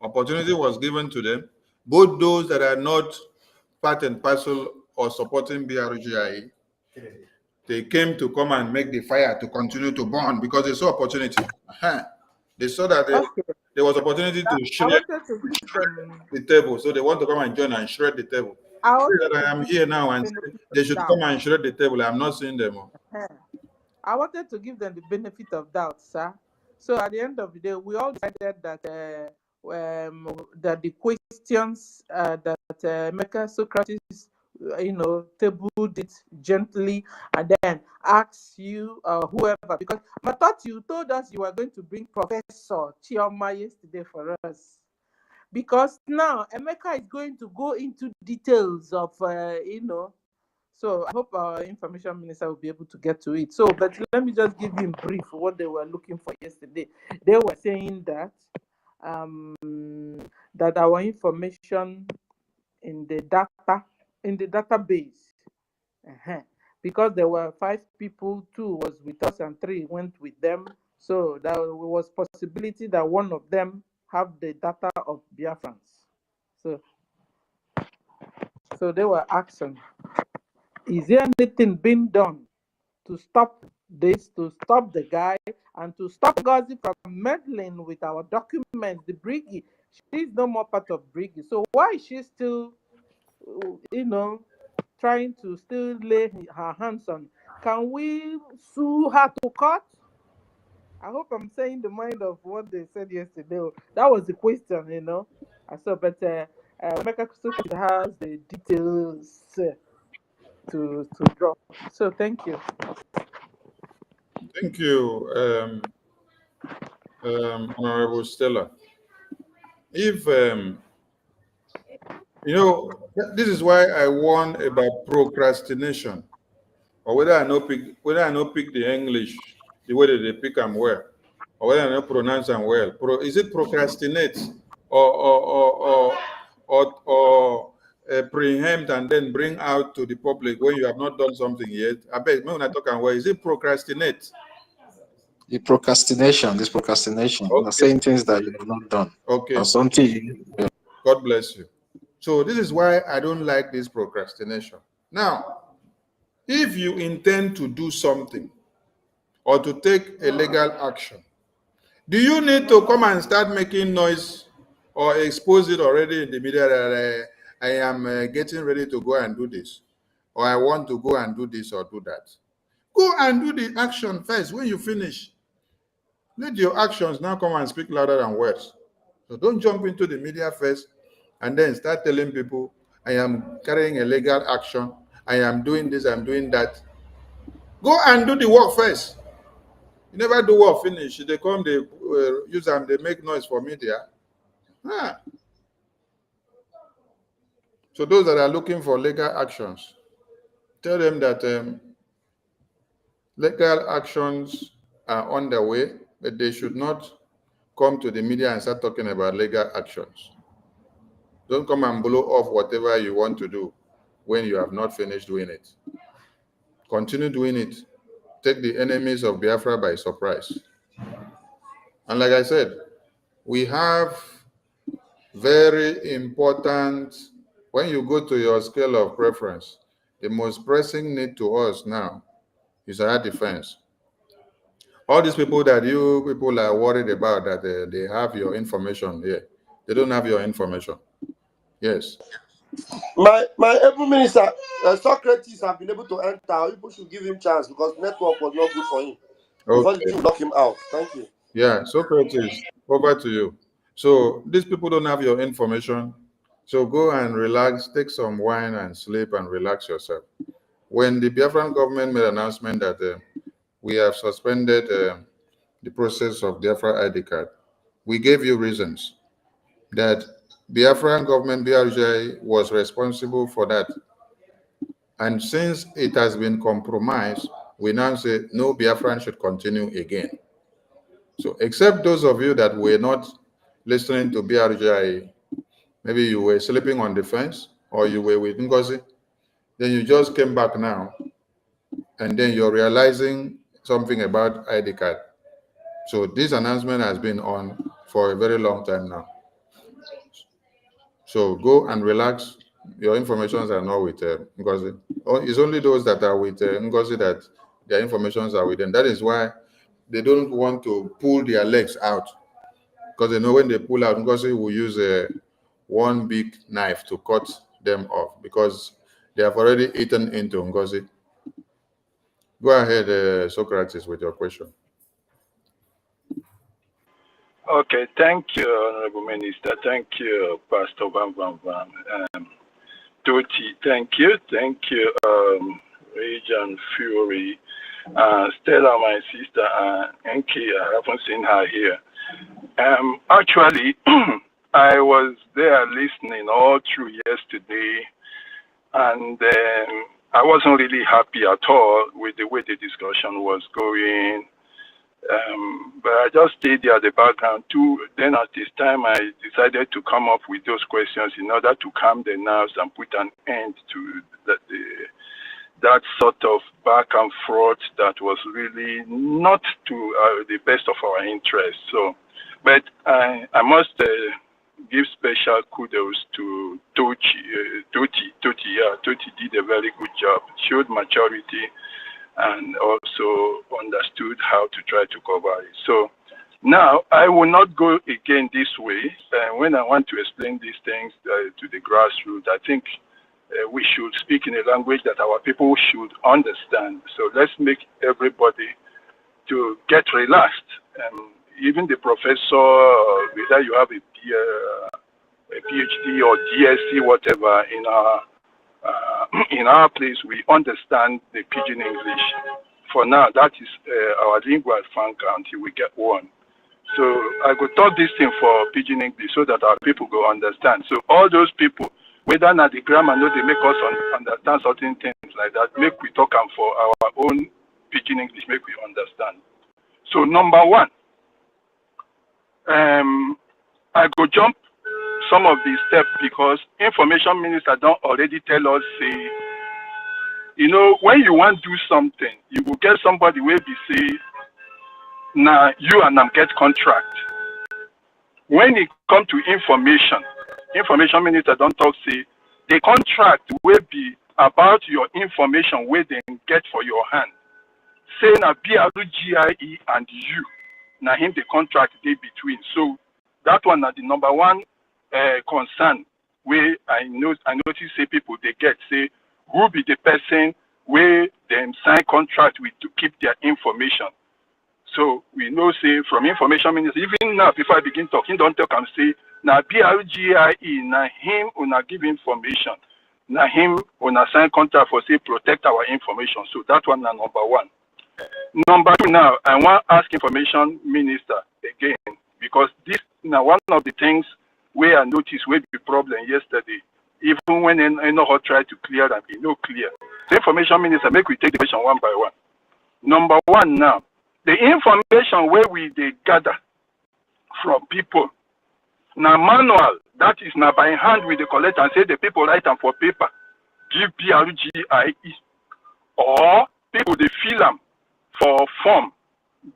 C: Opportunity was given to them, both those that are not part and parcel or supporting BRGI. They came to come and make the fire to continue to burn because they saw opportunity. They saw that there was opportunity to shred the table, so they want to come and join and shred the table. I am here now and they should come and shred the table. I'm not seeing them.
O: I wanted to give them the benefit of doubt, sir. So at the end of the day, we all decided that that the questions that Mecca Socrates, tabled it gently and then asked you, whoever, because I thought you told us you were going to bring Professor Chioma yesterday for us. Because now Emeka is going to go into details of, so I hope our information minister will be able to get to it. So, but let me just give you in brief what they were looking for yesterday. They were saying that that our information in the database, because there were 5 people, 2 was with us and 3 went with them. So there was possibility that one of them have the data of Biafrans. So they were asking, is there anything being done to stop this, to stop the guy, and to stop Gazi from meddling with our documents, the Briggy? She's no more part of Briggy. So why is she still, trying to still lay her hands on? Can we sue her to court? I hope I'm saying the mind of what they said yesterday. That was the question, I saw, but Mecca has the details to drop. So thank you.
C: Thank you, Honorable Stella. If You know, this is why I warn about procrastination, or whether I not pick the English the way that they pick them well, or whether I not pronounce them well. Is it procrastinate or preempt and then bring out to the public when you have not done something yet? I bet when I talk and well, is it procrastinate?
M: The procrastination, this procrastination, you know,
C: Okay,
M: saying things that you have not done
C: okay.
M: or something.
C: God bless you. So this is why I don't like this procrastination. Now, if you intend to do something or to take a legal action, do you need to come and start making noise or expose it already in the media that I am getting ready to go and do this, or I want to go and do this or do that? Go and do the action first. When you finish, let your actions now come and speak louder than words. So don't jump into the media first and then start telling people, I am carrying a legal action, I am doing this, I'm doing that. Go and do the work first. You never do work finish. They come, they use them, they make noise for media. Ah. So those that are looking for legal actions, tell them that legal actions are on the way, but they should not come to the media and start talking about legal actions. Don't come and blow off whatever you want to do when you have not finished doing it. Continue doing it. Take the enemies of Biafra by surprise. And like I said, we have very important, when you go to your scale of preference, the most pressing need to us now is our defense. All these people that you people are worried about that they have your information here, they don't have your information. Yes.
D: My able minister, Socrates have been able to enter. People should give him chance because network was not good for him. Before the
C: Okay.
D: people lock him out. Thank you.
C: Yeah, Socrates, over to you. So these people don't have your information. So go and relax, take some wine and sleep and relax yourself. When the Biafran government made an announcement that we have suspended the process of Biafra ID card, we gave you reasons that Biafran government, BRJ, was responsible for that. And since it has been compromised, we now say no Biafran should continue again. So except those of you that were not listening to BRJ, maybe you were sleeping on the fence or you were with Ngozi, then you just came back now and then you're realizing something about ID card. So this announcement has been on for a very long time now. So go and relax. Your informations are not with Ngozi. It's only those that are with Ngozi that their informations are with them. That is why they don't want to pull their legs out, because they know when they pull out, Ngozi will use one big knife to cut them off because they have already eaten into Ngozi. Go ahead, Socrates, with your question.
P: Okay, thank you, Honorable Minister. Thank you, Pastor Bam Bam Bam. Tuti, thank you. Thank you, Region Fury. Stella, my sister, Enki, I haven't seen her here. Actually, I was there listening all through yesterday, and I wasn't really happy at all with the way the discussion was going. But I just stayed there at the background too. Then at this time, I decided to come up with those questions in order to calm the nerves and put an end to that sort of back and forth that was really not to the best of our interests. So, but I must give special kudos to Tochi. Tochi did a very good job, showed maturity, and also understood how to try to cover it. So now I will not go again this way. When I want to explain these things to the grassroots, I think we should speak in a language that our people should understand. So let's make everybody to get relaxed. Even the professor, whether you have a PhD or DSc, whatever, in our place, we understand the Pidgin English. For now, that is our lingua franca until we get one. So I could talk this thing for Pidgin English so that our people go understand. So all those people whether not the grammar no they make us understand certain things like that, make we talk am for our own pidgin English, make we understand. So number one, I go jump some of the steps because information minister don't already tell us say, you know, when you want to do something, you will get somebody where be say, now you and them get contract. When it come to information minister don't talk say the contract will be about your information where they get for your hand. Say na BRGIE and you, na him the contract they between. So that one na the number one concern where I notice say people they get say who be the person where them sign contract with to keep their information. So we know say from information minister, even now before I begin talking, don't talk and say na BRGIE, na him una give information, na him una sign contract for say protect our information. So that one na number one. Number two now, I want to ask information minister again because this now one of the things where I noticed will be problem yesterday. Even when I know how try to clear them, it no clear. The information minister make we take the question one by one. Number one now, the information where we they gather from people. Now manual, that is now by hand we they collect and say the people write them for paper, give BRGIE, or people they fill them for form,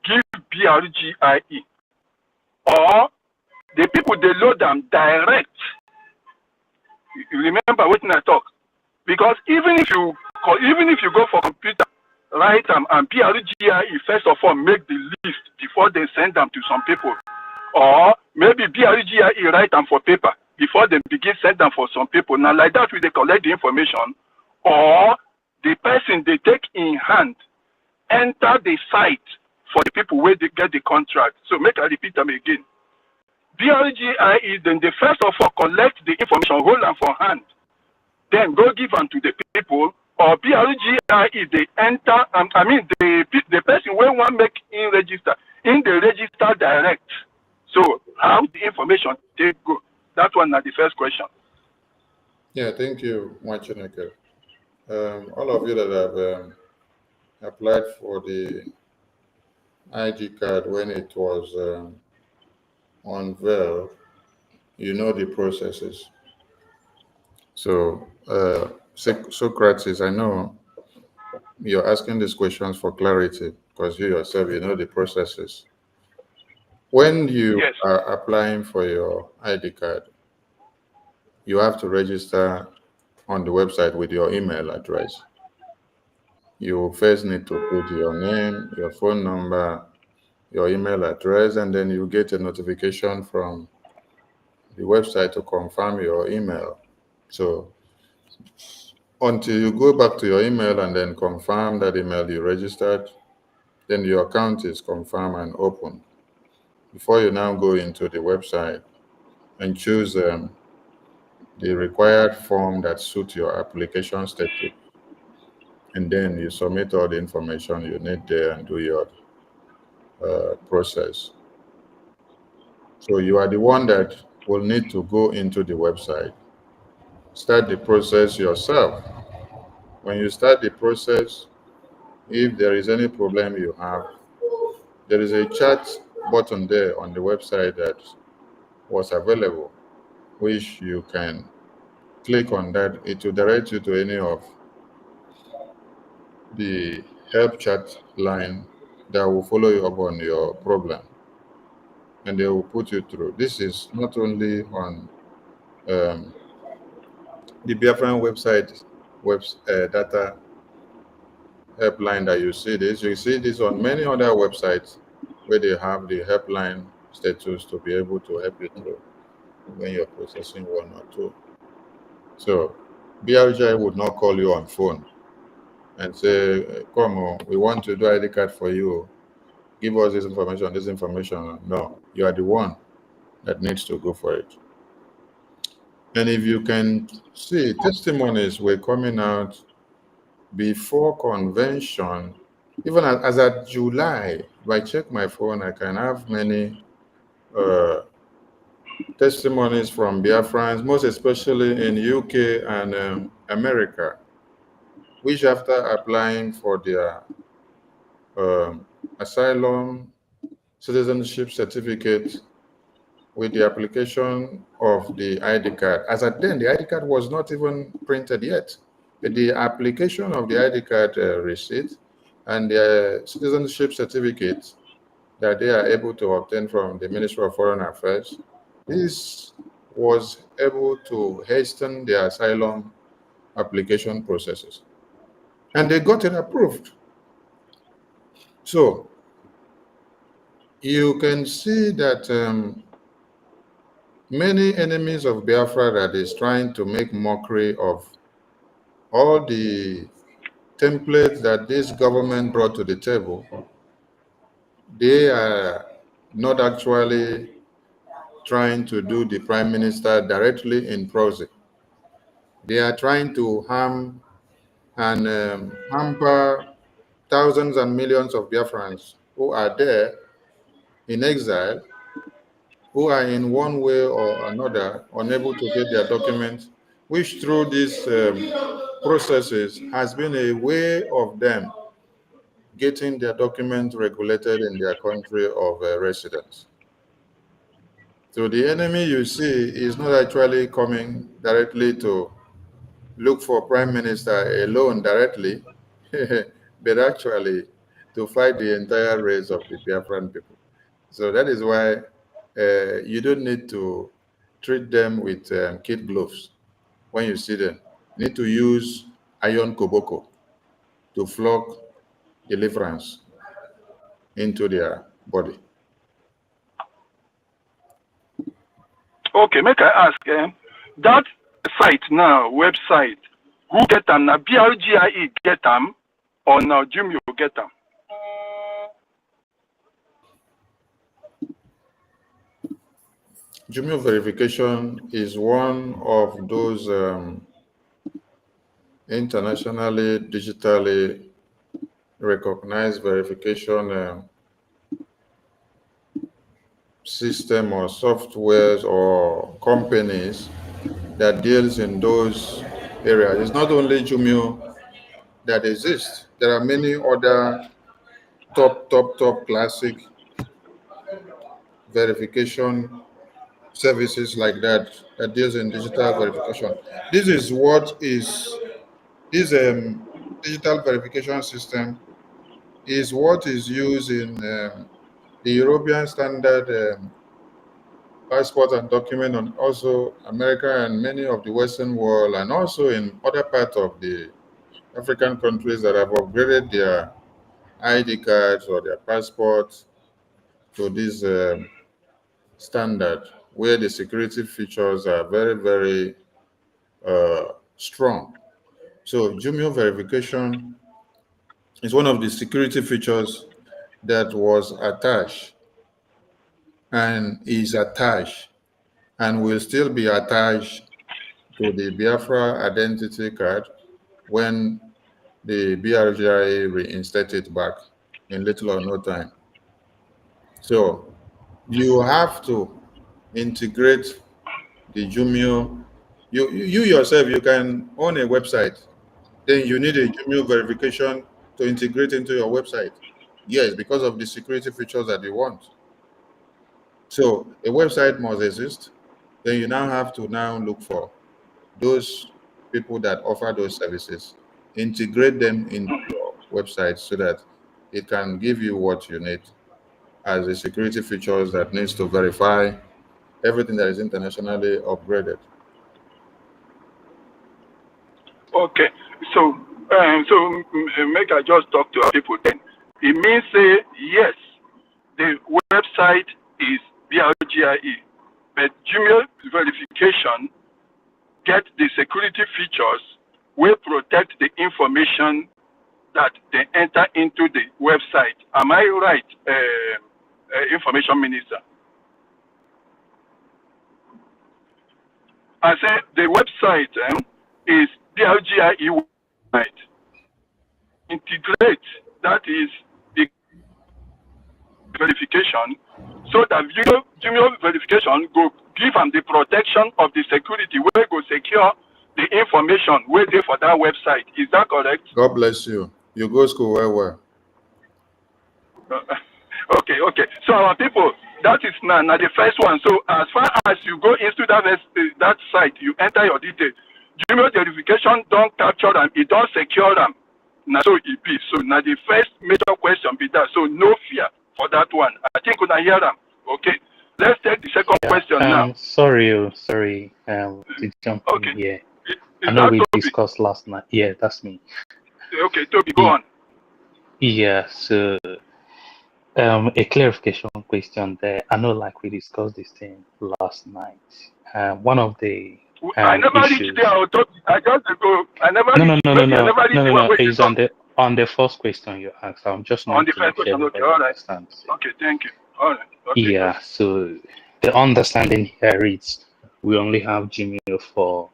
P: give BRGIE, or the people they load them direct. You remember what I talk? Because even if you go for computer, write them and BRGIE first of all make the list before they send them to some people, or maybe BRGIE write them for paper before they begin send them for some people. Now like that we they collect the information, or the person they take in hand enter the site for the people where they get the contract. So make I repeat them again. BRGIE then they first of all collect the information, hold them for hand, then go give them to the people, or BRGIE they enter, the person where one make in the register direct. So how the information they go? That one is the first question.
C: Yeah, thank you, Mwachineke. All of you that have applied for the ID card when it was unveiled, you know the processes. So, Socrates, I know you're asking these questions for clarity because you yourself, you know the processes. When you are applying for your ID card, you have to register on the website with your email address. You first need to put your name, your phone number, your email address, and then you get a notification from the website to confirm your email. So until you go back to your email and then confirm that email you registered, then your account is confirmed and open. Before you now go into the website and choose the required form that suits your application status, and then you submit all the information you need there and do your process. So you are the one that will need to go into the website, start the process yourself. When you start the process, if there is any problem you have, there is a chat button there on the website that was available, which you can click on that. It will direct you to any of the help chat line that will follow you up on your problem, and they will put you through. This is not only on the Biafran website data helpline that you see this. You see this on many other websites where they have the helpline status to be able to help you through when you're processing one or two. So BRGI would not call you on phone and say, come on, we want to do ID card for you. Give us this information, this information. No, you are the one that needs to go for it. And if you can see, testimonies were coming out before convention. Even as at July, if I check my phone, I can have many testimonies from Biafrans, most especially in UK and America, which after applying for their asylum citizenship certificate with the application of the ID card. As at then, the ID card was not even printed yet. The application of the ID card receipt and the citizenship certificate that they are able to obtain from the Ministry of Foreign Affairs, this was able to hasten the asylum application processes. And they got it approved. So you can see that many enemies of Biafra that is trying to make mockery of all the templates that this government brought to the table, they are not actually trying to do the prime minister directly in proxy. They are trying to harm and hamper thousands and millions of Biafrans who are there in exile, who are in one way or another unable to get their documents, which through these processes has been a way of them getting their documents regulated in their country of residence. So the enemy you see is not actually coming directly to look for Prime Minister alone directly, but actually to fight the entire race of the Biafran people. So that is why you don't need to treat them with kid gloves when you see them. You need to use iron koboko to flog deliverance into their body.
P: Okay, make I ask, that site now, website, who get them? Now BRGIE get them, or now Jimmy will get them?
C: Jumio verification is one of those internationally, digitally recognized verification system or softwares or companies that deals in those areas. It's not only Jumio that exists. There are many other top classic verification services like that that deals in digital verification. This is what is this digital verification system is what is used in the European standard passport and document, and also America and many of the Western world, and also in other parts of the African countries that have upgraded their ID cards or their passports to this standard, where the security features are very, very strong. So Jumio verification is one of the security features that was attached and is attached and will still be attached to the Biafra identity card when the BRGIA reinstate it back in little or no time. So you have to integrate the Jumio. You yourself, you can own a website. Then you need a Jumio verification to integrate into your website. Yes, because of the security features that you want. So a website must exist. Then you now have to now look for those people that offer those services, integrate them into your website so that it can give you what you need as the security features that needs to verify everything that is internationally upgraded.
P: Okay, so make I just talk to our people then. It means say yes, the website is BRGIE, but Gmail verification get the security features will protect the information that they enter into the website. Am I right, Information Minister? I said the website is BRGIE website. Integrate, that is the verification, so that video verification go give them the protection of the security where go secure the information where they for that website. Is that correct?
C: God bless you. You go school where?
P: Okay. So our people, that is now the first one. So as far as you go into that site, you enter your details. Gmail verification don't capture them, it don't secure them. Now so it be. So now the first major question be that. So no fear for that one. I think we can hear them. Okay. Let's take the second question now.
Q: Sorry to jump in here. I know we discussed last night. Yeah, that's me.
P: Okay, Toby, go on.
Q: Yeah, so a clarification question there. I know, like we discussed this thing last night. One of the
P: I never reached there. I just go. I never.
Q: No.
P: Wait,
Q: It's on the first question you asked. I'm just
P: on the first question. Okay, all right. Okay, thank you. All right. Okay,
Q: yeah. So the understanding here is we only have Gmail for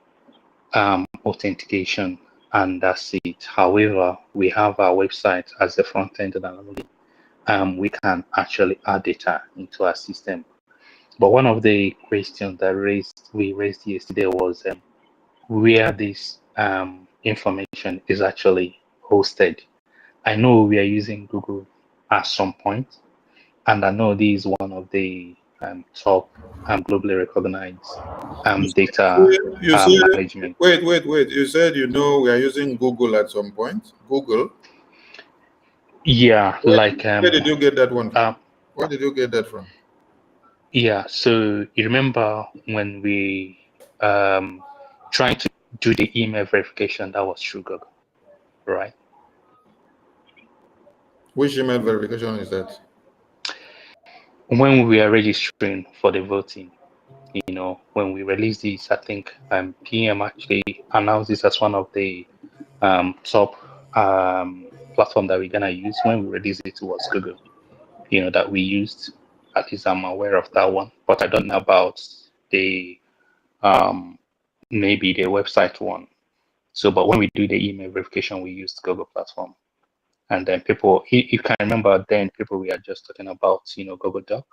Q: authentication, and that's it. However, we have our website as the front end, and we can actually add data into our system. But one of the questions that we raised yesterday was where this information is actually hosted. I know we are using Google at some point, and I know this is one of the top globally recognized data management.
C: Wait. You said you know we are using Google at some point. Google?
Q: Yeah,
C: where did you get that one from? Where did you get that from?
Q: Yeah, so you remember when we trying to do the email verification, that was through Google, right?
C: Which email verification is that?
Q: When we are registering for the voting, when we release this, I think PM actually announced this as one of the top platform that we're gonna use. When we release it, was Google, that we used. At least I'm aware of that one, but I don't know about the maybe the website one. So, but when we do the email verification, we use Google platform. And then people, you can remember then people we are just talking about, Google Doc.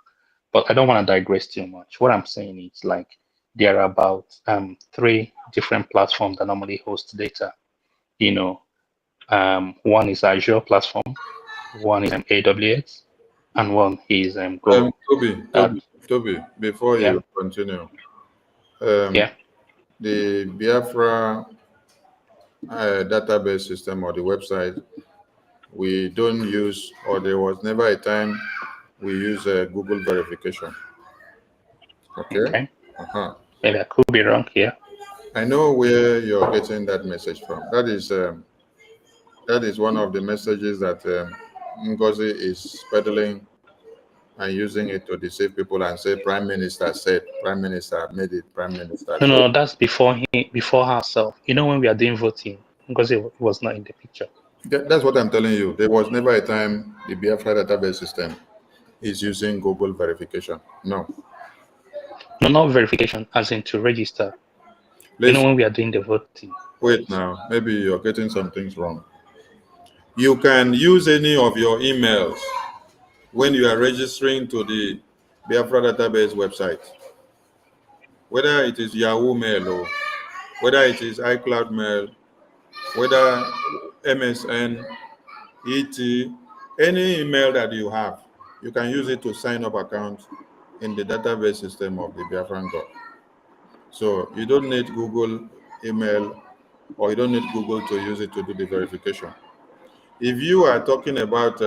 Q: But I don't want to digress too much. What I'm saying is like there are about 3 different platforms that normally host data. One is Azure platform, one is AWS, and one is Google.
C: Toby, before you continue, the Biafra database system or the website, we don't use, or there was never a time we use Google verification. Okay.
Q: Maybe I could be wrong here.
C: I know where you're getting that message from. That is one of the messages that Ngozi is peddling and using it to deceive people and say Prime Minister said, Prime Minister made it, Prime Minister.
Q: No, that's before herself. When we are doing voting, Ngozi was not in the picture.
C: That's what I'm telling you. There was never a time the Biafra database system is using Google verification. No.
Q: No, not verification, as in to register. When we are doing the voting.
C: Wait now, maybe you're getting some things wrong. You can use any of your emails when you are registering to the Biafra database website. Whether it is Yahoo Mail or whether it is iCloud Mail, whether MSN, ET, any email that you have, you can use it to sign up account in the database system of the Biafran God. So you don't need Google email or you don't need Google to use it to do the verification. If you are talking about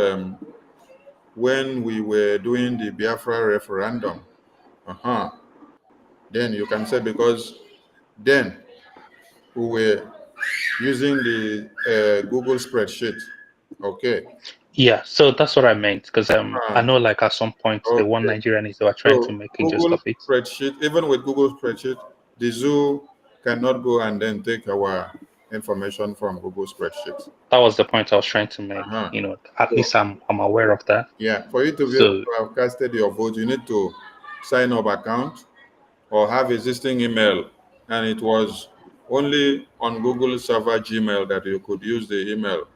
C: when we were doing the Biafra referendum, then you can say because then we were using the Google spreadsheet. Okay.
Q: Yeah, so that's what I meant because I know like at some point the one Nigerian is they were trying to make a
C: Google
Q: just of it.
C: Spreadsheet, even with Google spreadsheet, the zoo cannot go and then take our information from Google spreadsheet.
Q: That was the point I was trying to make. At least I'm aware of that.
C: Yeah, for you to be able to have casted your vote, you need to sign up account or have existing email, and it was only on Google server Gmail that you could use the email.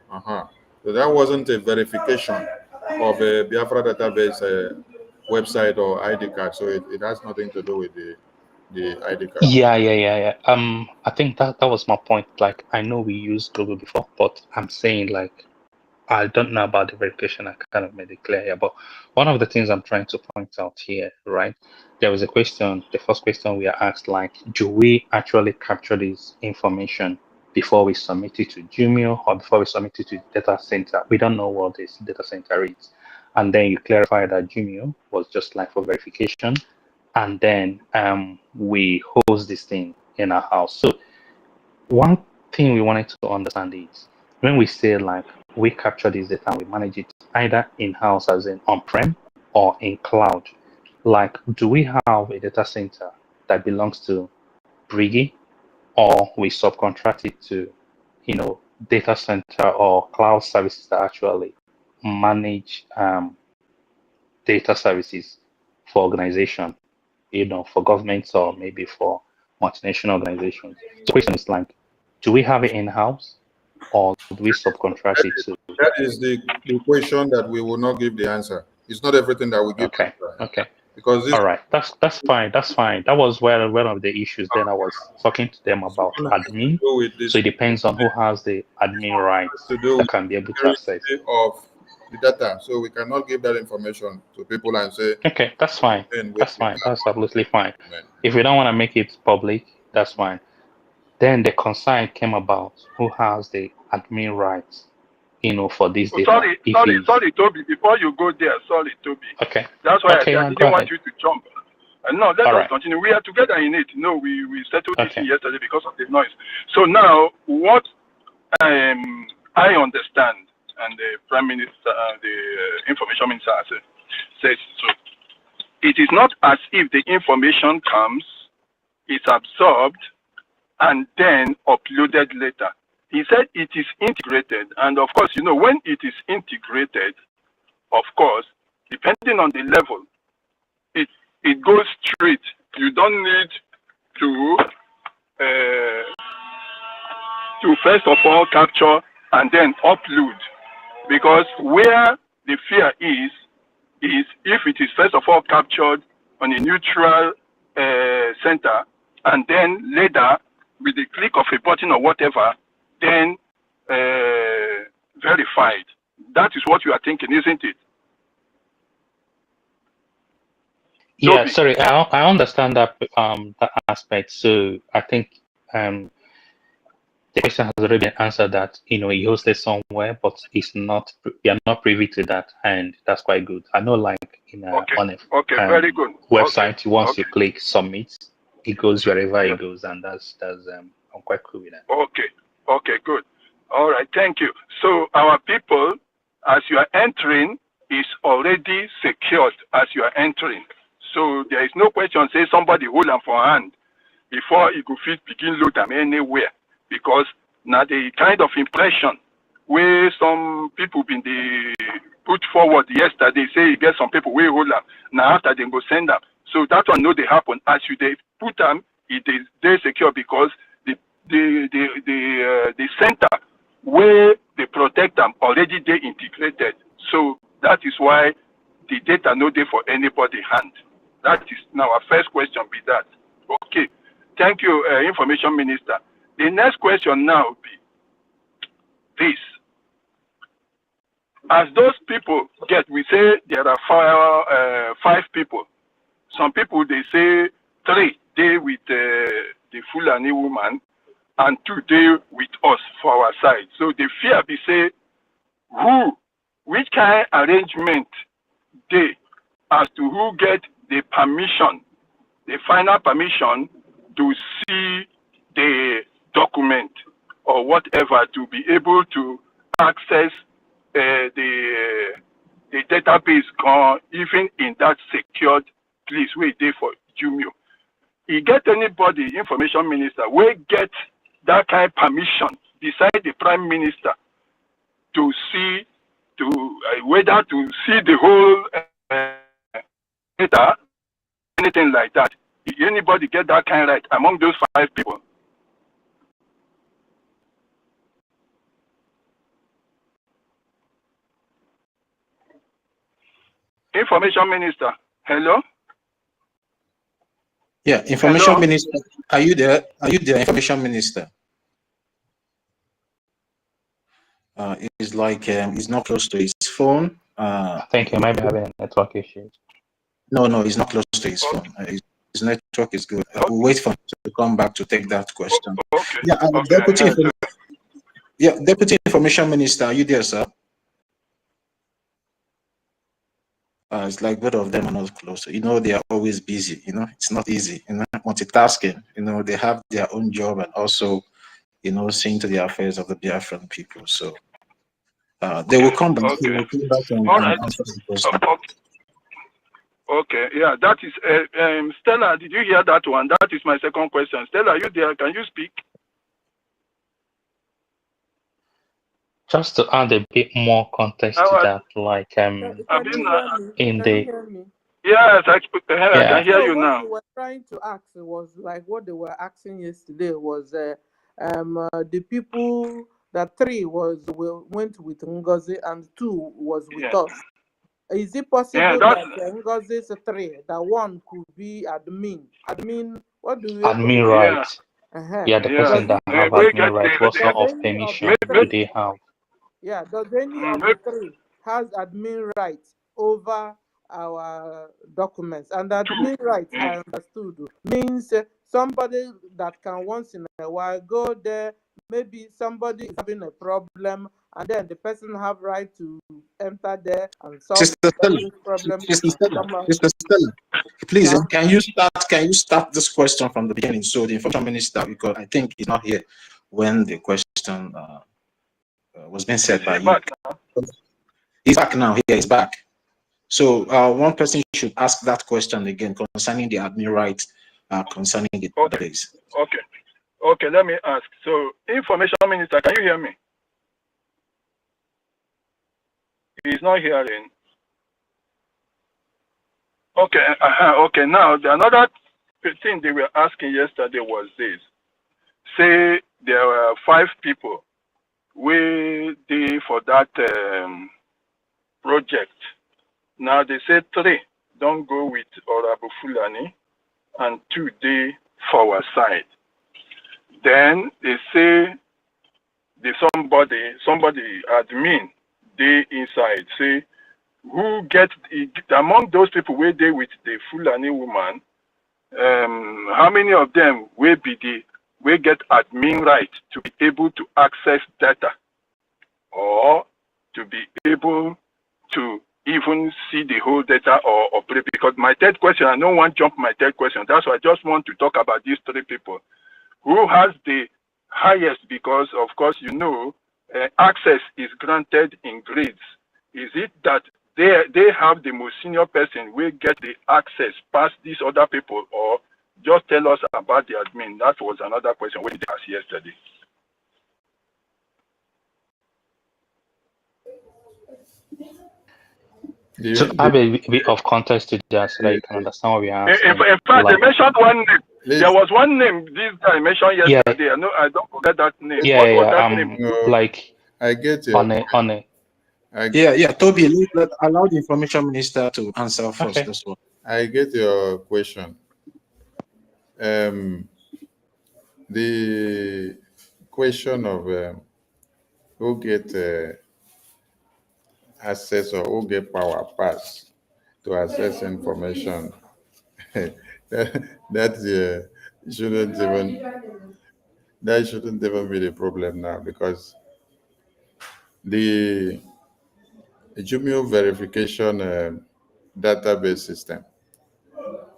C: So that wasn't a verification of a Biafra database website or ID card, so it has nothing to do with the ID card.
Q: Yeah. I think that was my point. Like, I know we used Google before, but I'm saying, like, I don't know about the verification. I kind of made it clear here, but one of the things I'm trying to point out here, right? There was a question. The first question we are asked, like, do we actually capture this information before we submit it to Jumio or before we submit it to data center? We don't know what this data center is, and then you clarify that Jumio was just like for verification, and then we host this thing in our house. So one thing we wanted to understand is when we say like we capture this data and we manage it either in-house as in on-prem or in cloud, like do we have a data center that belongs to Brigi or we subcontract it to, data center or cloud services that actually manage data services for organization, for governments or maybe for multinational organizations. So the question is like, do we have it in-house or do we subcontract it to?
C: That is the question that we will not give the answer. It's not everything that we give
Q: Okay.
C: answer.
Q: Okay.
C: Because this
Q: All right. That's fine. That's fine. That was where one of the issues then I was talking to them about admin.
C: do with this
Q: So it depends on who has the admin rights
C: to do
Q: that
C: with
Q: can be able to access.
C: security of the data. So we cannot give that information to people and say,
Q: Okay, that's fine.
C: "Then
Q: That's
C: we
Q: fine. That's absolutely fine.
C: man."
Q: If we don't want to make it public, that's fine. Then the concern came about who has the admin rights, for this
P: Oh,
Q: data. If it's
P: sorry, Toby. Before you go there, sorry, Toby.
Q: okay.
P: That's why
Q: Okay,
P: I
Q: yeah, go
P: didn't want
Q: ahead.
P: you to jump. No, let
Q: All
P: us
Q: right.
P: continue. We are together in it. No, we settled this
Q: Okay.
P: yesterday because of the noise. So now, what I understand, and the Prime Minister, the Information Minister says so, it is not as if the information comes, it's absorbed, and then uploaded later. He said it is integrated, and of course, when it is integrated, of course, depending on the level, it goes straight. You don't need to first of all capture and then upload, because where the fear is if it is first of all captured on a neutral center and then later with the click of a button or whatever, then verified. That is what you are thinking, isn't it?
Q: Yeah,
P: Toby.
Q: sorry, I understand that aspect. So I think the question has already been answered that he hosted somewhere, but we are not privy to that, and that's quite good. I know, like on
P: Okay,
Q: a
P: very good.
Q: website, once you
P: Okay.
Q: click submit, it goes wherever it goes, and that's I'm quite cool with that.
P: Okay, good. All right, thank you. So our people, as you are entering, is already secured as you are entering. So there is no question, say somebody hold them for hand before you could fit begin load them anywhere. Because now the kind of impression where some people been put forward yesterday, say you get some people will hold them. Now after they go send them. So that one know they happen. As you they put them, it is they secure because the center where they protect them already they integrated. So that is why the data no there for anybody hand. That is now our first question be that. Okay. Thank you, Information Minister. The next question now be this. As those people get, we say there are five people. Some people, they say 3 they with the Fulani woman and 2 they with us for our side. So the fear be say, which kind of arrangement they as to who get the permission, the final permission to see the document or whatever to be able to access the database even in that secured place where they for Jumio. You get anybody, Information Minister, will get that kind of permission beside the Prime Minister to see, whether to see the whole data, anything like that. Anybody get that kind of right among those 5 people? Information Minister. Hello?
M: Yeah, Information
P: Hello?
M: Minister. Are you there? Are you there, Information Minister? It's like he's not close to his phone.
Q: I think he might be having a network issue.
M: No, he's not close to his phone. His network is good. We'll wait for him to come back to take that question.
P: Okay.
M: Yeah,
P: Okay.
M: Deputy Information Minister, are you there, sir? It's like both of them are not close. You know, they are always busy. You know, it's not easy. You know, multitasking. You know, they have their own job and also, you know, seeing to the affairs of the Biafran people. So they will come back. They will come back and,
P: All right.
M: answer the question.
P: Okay. Yeah, that is Stella. Did you hear that one? That is my second question. Stella, are you there? Can you speak?
Q: Just to add a bit more context to that, like
O: Can you hear me?
Q: in
O: Can you
Q: the
O: hear me?
P: Yes, I can hear
O: So
P: you
O: what
P: now.
O: you were trying to ask was like what they were asking yesterday was the people that three went with Ngozi and two was with
P: Yeah.
O: us. Is it possible
P: that's
O: that Ngozi's three, that one could be admin? Admin, what do we call
Q: admin
O: it?
Q: right.
O: Uh-huh.
Q: Yeah, the person that have admin right. What sort of permission do they have?
O: Yeah, does any of the three has admin rights over our documents? And admin rights, I understood, means somebody that can once in a while go there. Maybe somebody is having a problem, and then the person have right to enter there and solve
M: Sister
O: the
M: Stella,
O: person's problem.
M: Sister Stella, please, can you start this question from the beginning so the Information Minister, because I think he's not here when the question was being said by you. He's back now. Here, he's back. So one person should ask that question again concerning the admin rights, concerning the database.
P: Okay, let me ask. So, Information Minister, can you hear me? He's not hearing. Okay, okay. Now, another thing they were asking yesterday was this. Say there were 5 people waiting for that project. Now, they say 3 don't go with Orabu Fulani and 2 they for our side. Then they say somebody admin they inside say who get among those people where they with the Fulani woman, how many of them will get admin right to be able to access data or to be able to even see the whole data or operate? Because my third question, I don't want to jump my third question. That's why I just want to talk about these 3 people. Who has the highest? Because, of course, you know, access is granted in grades. Is it that they have the most senior person will get the access past these other people, or just tell us about the admin? That was another question we asked yesterday.
Q: So add a bit of context to that so that you can understand what we are asking.
P: In fact, they mentioned one name. There was one name this guy mentioned yesterday.
Q: Yeah.
P: I don't forget that name.
Q: Yeah,
P: what was that name?
Q: Like
C: I get you.
Q: on it.
M: Toby, allow the Information Minister to answer first. This one.
C: I get your question. The question of who get access or who get power pass to access information, that shouldn't even be the problem now, because the Jumio verification database system,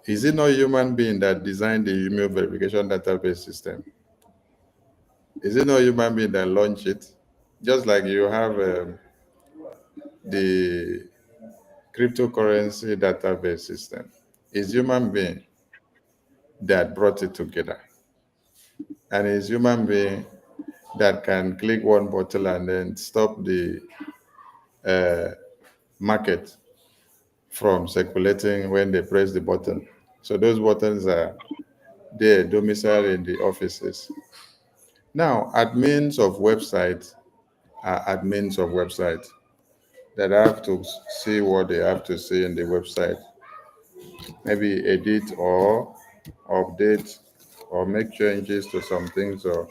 C: is it not human being that designed the Jumio verification database system? Is it not human being that launched it? Just like you have the cryptocurrency database system. It's human being that brought it together. And it's human being that can click one button and then stop the market from circulating when they press the button. So those buttons are there, domiciled in the offices. Now, admins of websites are admins of websites that have to see what they have to see in the website maybe edit or update or make changes to some things or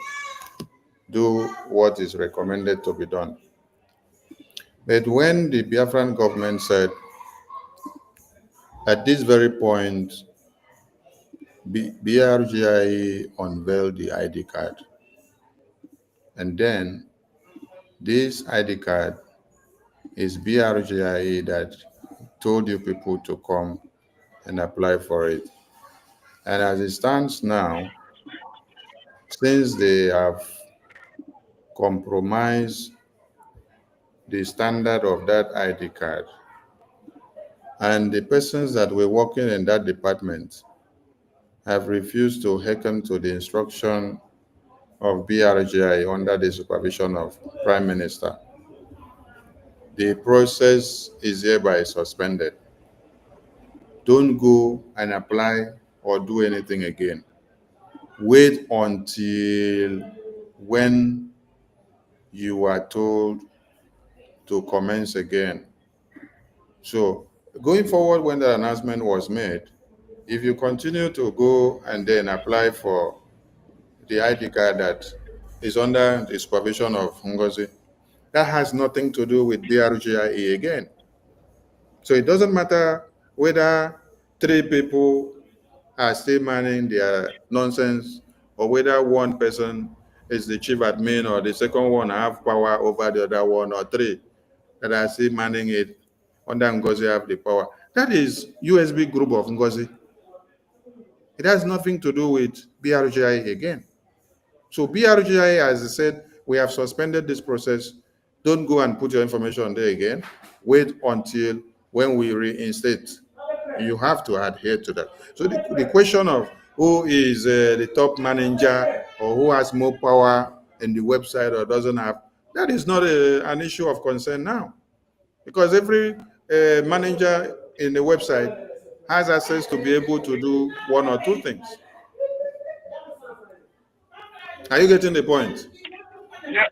C: do what is recommended to be done. But when the Biafran government said, at this very point, BRGI unveiled the ID card, and then this ID card is BRGI that told you people to come and apply for it. And as it stands now, since they have compromised the standard of that ID card, and the persons that were working in that department have refused to hearken to the instruction of BRGI under the supervision of Prime Minister, the process is hereby suspended. Don't go and apply or do anything again. Wait until when you are told to commence again. So going forward, when the announcement was made, if you continue to go and then apply for the ID card that is under the supervision of Ngozi, that has nothing to do with BRGIE again. So it doesn't matter whether 3 people are still manning their nonsense or whether one person is the chief admin or the second one have power over the other one, or 3 that are still manning it under Ngozi have the power. That is USB group of Ngozi. It has nothing to do with BRGI again. So BRGI, as I said, we have suspended this process. Don't go and put your information there again. Wait until when we reinstate. You have to adhere to that. So the question of who is the top manager or who has more power in the website or doesn't have, that is not an issue of concern now. Because every manager in the website has access to be able to do 1 or 2 things. Are you getting the point?
P: Yeah.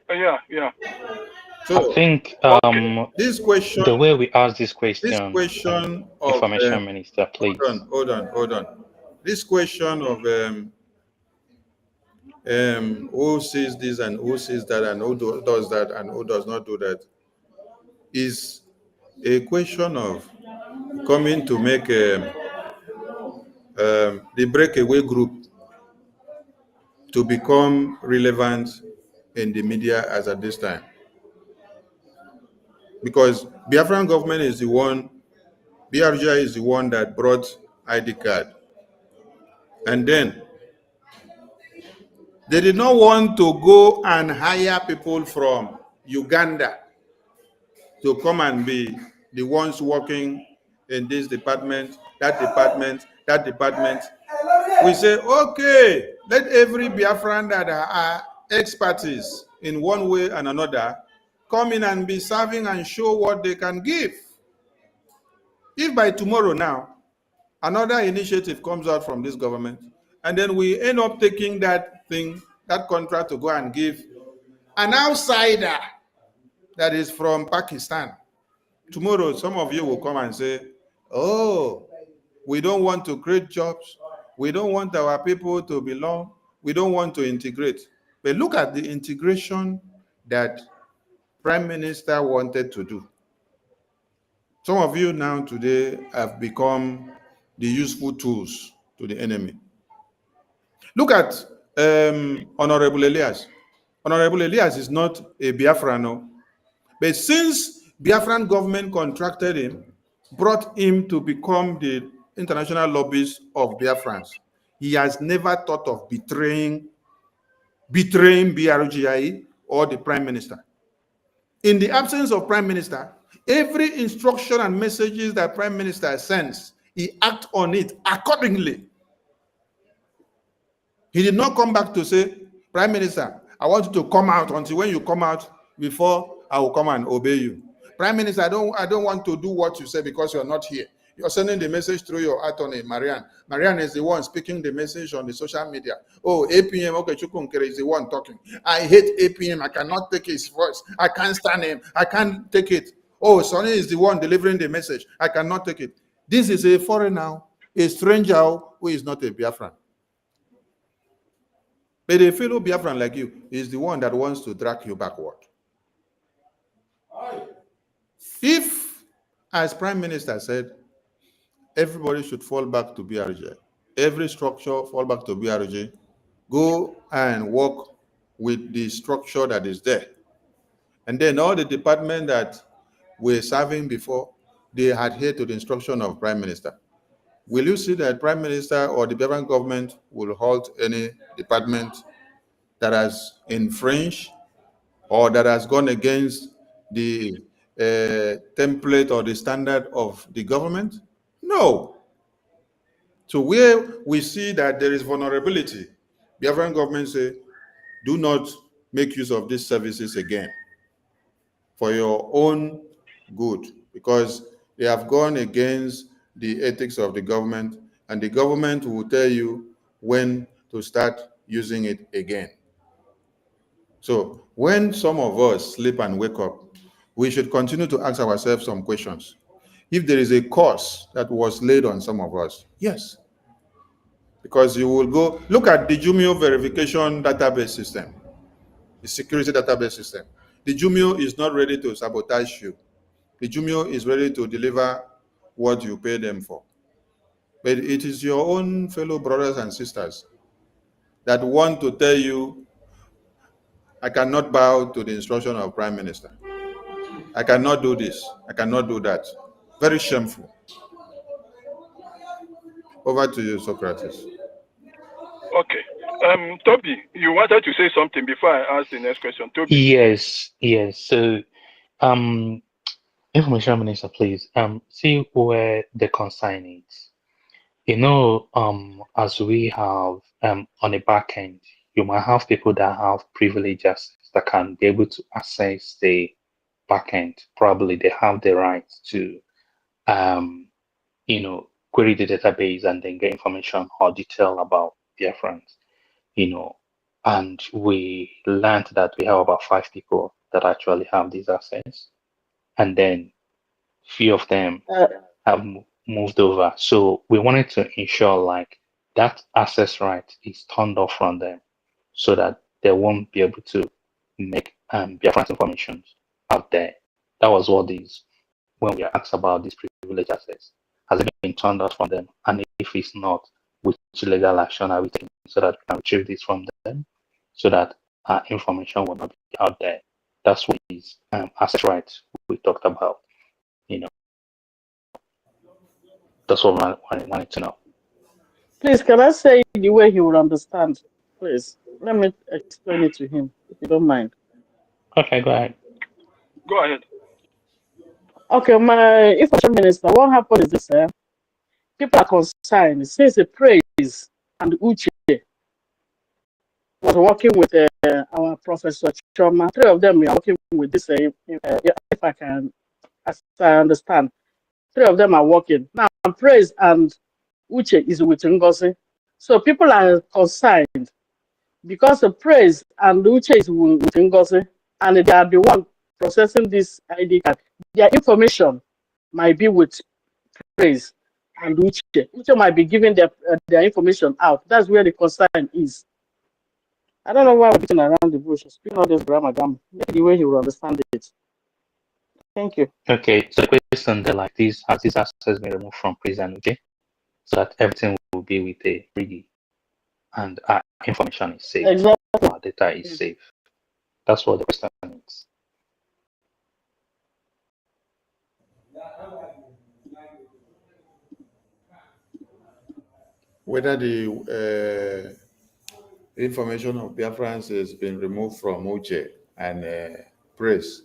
C: So
Q: I think
C: this question,
Q: the way we ask this question,
C: of
Q: Information Minister, please.
C: hold on. This question of who sees this and who sees that and who does that and who does not do that is a question of coming to make the breakaway group to become relevant in the media as at this time. Because Biafran government is the one, BRGI is the one that brought ID card. And then they did not want to go and hire people from Uganda to come and be the ones working in this department, that department, that department. We say, okay, let every Biafran that are expertise in one way and another come in and be serving and show what they can give. If by tomorrow now, another initiative comes out from this government, and then we end up taking that thing, that contract to go and give an outsider that is from Pakistan. Tomorrow, some of you will come and say, oh, we don't want to create jobs. We don't want our people to belong. We don't want to integrate. But look at the integration that Prime Minister wanted to do. Some of you now today have become the useful tools to the enemy. Look at Honorable Elias. Honorable Elias is not a Biafran, no. But since Biafran government contracted him, brought him to become the international lobbyist of Biafrans, he has never thought of betraying BRGI or the Prime Minister. In the absence of Prime Minister, every instruction and messages that Prime Minister sends, he acts on it accordingly. He did not come back to say, Prime Minister, I want you to come out until when you come out before I will come and obey you. Prime Minister, I don't want to do what you say because you're not here. You're sending the message through your attorney, Marianne. Marianne is the one speaking the message on the social media. Oh, APM, okay, Chukwunkere is the one talking. I hate APM. I cannot take his voice. I can't stand him. I can't take it. Oh, Sonny is the one delivering the message. I cannot take it. This is a foreigner. a stranger who is not a Biafran. But a fellow Biafran like you is the one that wants to drag you backward. If, as Prime Minister said, everybody should fall back to BRJ, every structure fall back to BRJ, go and work with the structure that is there. And then all the departments that were serving before, they adhere to the instruction of Prime Minister. Will you see that Prime Minister or the Biafran government will halt any department that has infringed or that has gone against the template or the standard of the government? No. So where we see that there is vulnerability, Biafran government say, do not make use of these services again for your own good, because they have gone against the ethics of the government, and the government will tell you when to start using it again. So when some of us sleep and wake up, we should continue to ask ourselves some questions. If there is a curse that was laid on some of us, yes. Because you will go, look at the Jumio verification database system, the security database system. The Jumio is not ready to sabotage you. The Jumio is ready to deliver what you pay them for. But it is your own fellow brothers and sisters that want to tell you, I cannot bow to the instruction of Prime Minister. I cannot do this. I cannot do that. Very shameful. Over to you, Socrates.
P: Okay. Toby, you wanted to say something before I ask the next question. Toby.
Q: Yes, yes. So, information minister, please, see where the consign is. You know, as we have on the back end, you might have people that have privileges that can be able to access the back end. Probably they have the right to query the database and then get information or detail about their friends, and we learned that we have about 5 people that actually have these access, and then few of them have moved over. So we wanted to ensure like that access right is turned off from them so that they won't be able to make Biafran information out there. That was what these, when we are asked about this privilege access, has it been turned off from them? And if it's not, which legal action are we taking so that we can retrieve this from them so that our information will not be out there? That's what is access rights we talked about. That's what I wanted to know.
O: Please, can I say it the way he will understand? Please, let me explain it to him, if you don't mind.
Q: Okay, go ahead.
P: Go ahead.
O: Okay, my information minister, what happened is this, people are concerned since the praise and Uche was working with our Professor Choma. 3 of them are working with this, if I can, as I understand. 3 of them are working. Now, praise and Uche is with Ngozi. So people are concerned because the praise and Uche is with Ngozi, and they are the one processing this ID card. Their information might be with praise and Uche. Uche might be giving their information out. That's where the concern is. I don't know why we're beating around the bush. Speaking all this grammar, maybe the way he will understand it. Thank you.
Q: Okay, so the question that like this, has this access been removed from praise and Uche so that everything will be with a 3D and our information is safe.
O: Exactly.
Q: Our data is safe. That's what the question is.
C: Whether the information of Biafrans has been removed from Uche and Praise.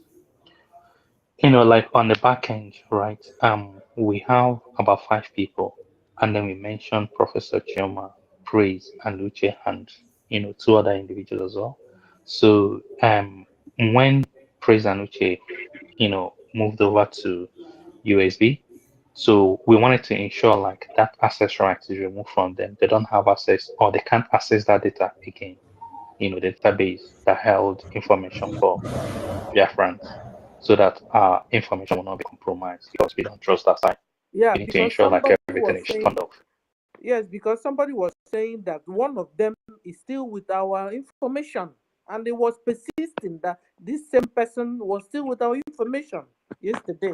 Q: Like on the back end, right? We have about 5 people, and then we mentioned Professor Chioma, Praise, and Luce, and 2 other individuals as well. So when Praise and Luce, moved over to USB, so we wanted to ensure like that access right is removed from them. They don't have access, or they can't access that data again. The database that held information for Biafrans, so that our information will not be compromised because we don't trust that side.
O: Yeah,
Q: We need to
O: because
Q: ensure like
O: somebody
Q: everything
O: was
Q: is
O: saying,
Q: turned off.
O: Yes, because somebody was saying that one of them is still with our information, and it was persisting that this same person was still with our information yesterday.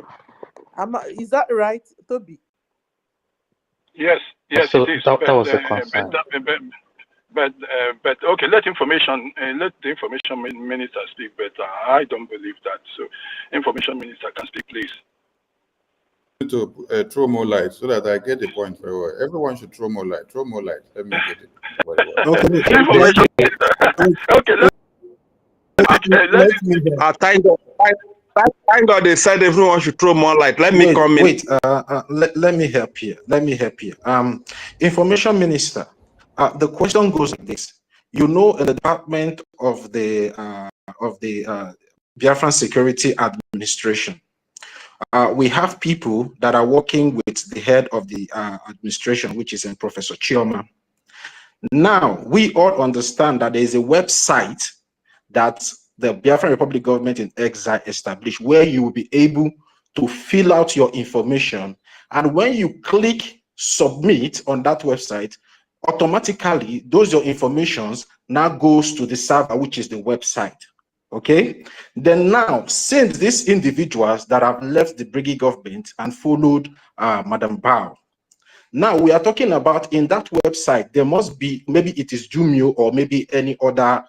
O: Is that right, Toby?
P: Yes, yes,
Q: So
P: it is.
Q: that was a concern.
P: But okay, let the information minister speak better. I don't believe that. So, information minister can speak, please.
C: To throw more light so that I get the point very well. Everyone should throw more light. Throw more light. Let me get it very well.
P: Information minister. Okay,
R: Thank God they said everyone should throw more light. Let me come in.
M: Wait, let me help here. Let me help here. Information minister. The question goes like this. You know, in the Department of the Biafran Security Administration, we have people that are working with the head of the administration, which is Professor Chioma. Now, we all understand that there is a website that the Biafran Republic government in exile established where you will be able to fill out your information. And when you click submit on that website, automatically those your informations now goes to the server, which is the website. Okay. Then now, since these individuals that have left the Brigade government and followed Madam Bao, now we are talking about in that website, there must be, maybe it is Jumio or maybe any other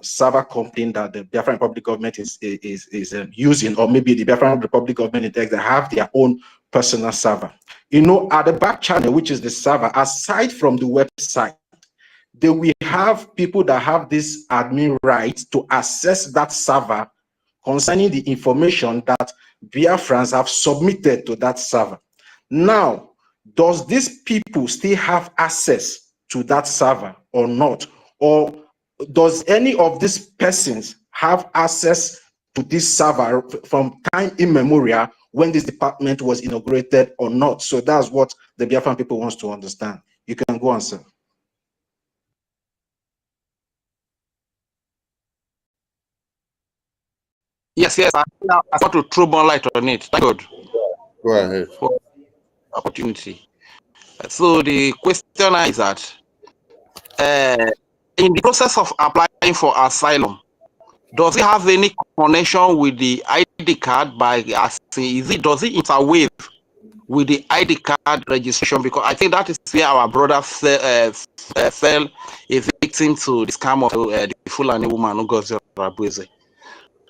M: server company that the Biafran Republic government is using, or maybe the Biafran Republic government in Texas have their own personal server. You know, at the back channel, which is the server, aside from the website, then we have people that have this admin right to access that server concerning the information that Biafrans have submitted to that server. Now, does these people still have access to that server or not? Or does any of these persons have access to this server from time immemorial when this department was inaugurated or not? So that's what the Biafran people wants to understand. You can go on, sir.
R: Yes, I want to throw more light on it. Thank God.
C: Go ahead.
R: For opportunity. So the question is that in the process of applying for asylum, does it have any connection with the ID card does it interweave with the ID card registration? Because I think that is where our brother fell a victim to the scam of the Fulani woman who got Zimbabwe.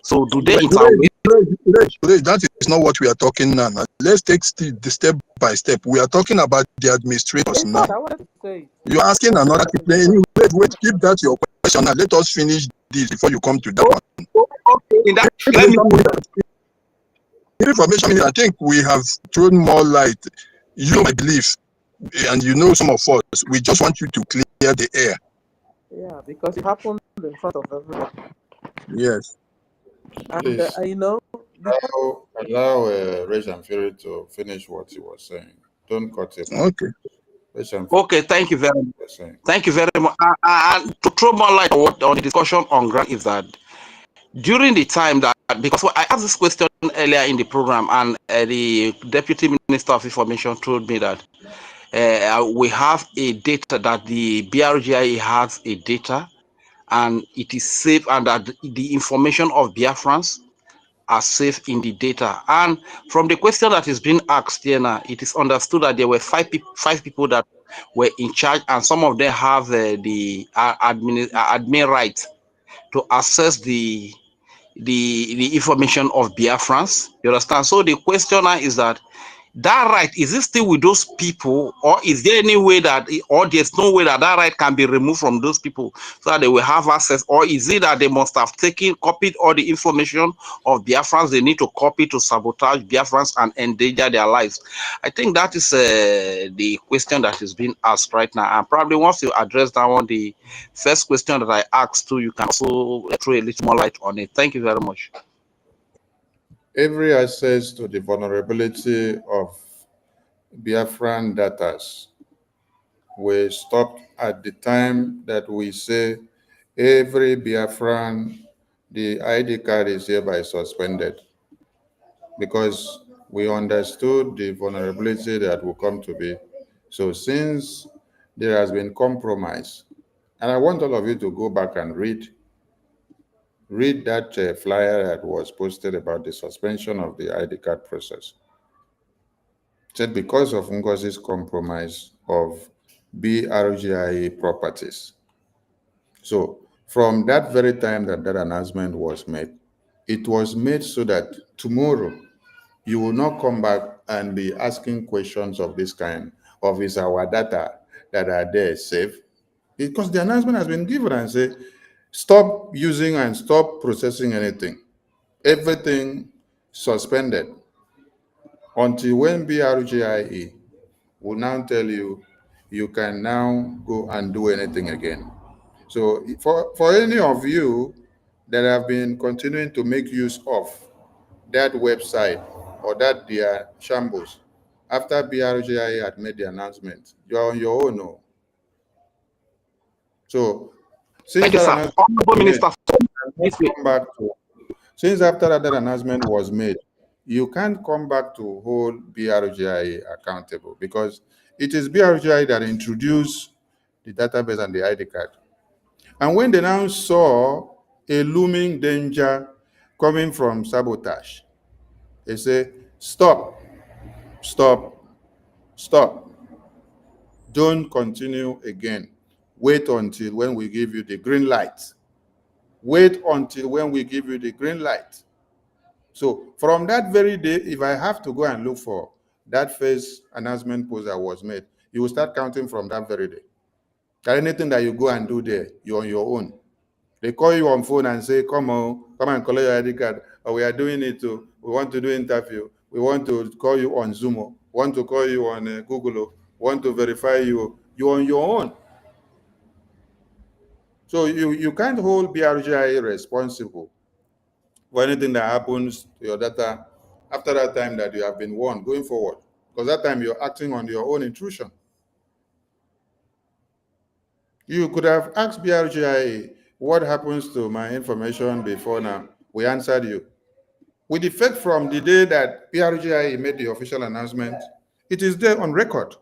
R: So do they interweave?
S: That is not what we are talking now. Let's take the step by step. We are talking about the administrators now. You're asking another thing. Wait, keep that your question. Now let us finish this before you come to that one. Information, I think we have thrown more light. You know my belief, and you know some of us. We just want you to clear the air.
O: Yeah, because it happened in front of everyone.
S: Yes.
O: And
C: Please,
O: you know,
C: allow Reg Fury to finish what he was saying. Don't cut him.
S: Okay.
R: Okay, thank you very much. Thank you very much. To throw more light on the discussion on ground is that during the time that, because I asked this question earlier in the program, and the Deputy Minister of Information told me that we have a data, that the BRGI has a data, and it is safe, and that the information of Biafrans are safe in the data. And from the question that is being asked here now, it is understood that there were five people that were in charge, and some of them have the admin right to access the information of Biafrans. You understand? So the question now is that right, is it still with those people, or is there any way that, or there's no way that right can be removed from those people so that they will have access, or is it that they must have copied all the information of Biafrans they need to copy to sabotage Biafrans and endanger their lives? I think that is the question that is being asked right now. And probably once you address that one, the first question that I asked too, you can also throw a little more light on it. Thank you very much.
C: Every access to the vulnerability of Biafran data were stopped at the time that we say every Biafran, the ID card is hereby suspended, because we understood the vulnerability that will come to be So since there has been compromise, and I want all of you to go back and read that flyer that was posted about the suspension of the ID card process. It said because of Ngozi's compromise of BRGIA properties. So from that very time that that announcement was made, it was made so that tomorrow you will not come back and be asking questions of this kind of is our data that are there safe? Because the announcement has been given and say, stop using and stop processing anything. Everything suspended until when BRGIE will now tell you you can now go and do anything again. So for any of you that have been continuing to make use of that website or that their shambles after BRGIA had made the announcement, you're on your own. No. So since
R: Thank you,
C: that
R: sir.
C: announcement
R: Honorable
C: was made,
R: Minister,
C: you can't come back to, since after that announcement was made, you can't come back to hold BRGIA accountable because it is BRGIA that introduced the database and the ID card. And when they now saw a looming danger coming from sabotage, they say, stop, stop, stop. Don't continue again. Wait until when we give you the green light. Wait until when we give you the green light. So from that very day, if I have to go and look for that first announcement post that was made, you will start counting from that very day. That anything that you go and do there, you're on your own. They call you on phone and say, come on, come and collect your ID card. Or we are doing it too. We want to do interview. We want to call you on Zoom. We want to call you on Google. We want to verify you. You're on your own. So you can't hold BRGIA responsible for anything that happens to your data after that time that you have been warned going forward. Because that time you're acting on your own intrusion. You could have asked BRGIA, what happens to my information before now? We answered you. With effect from the day that BRGIA made the official announcement, it is there on record.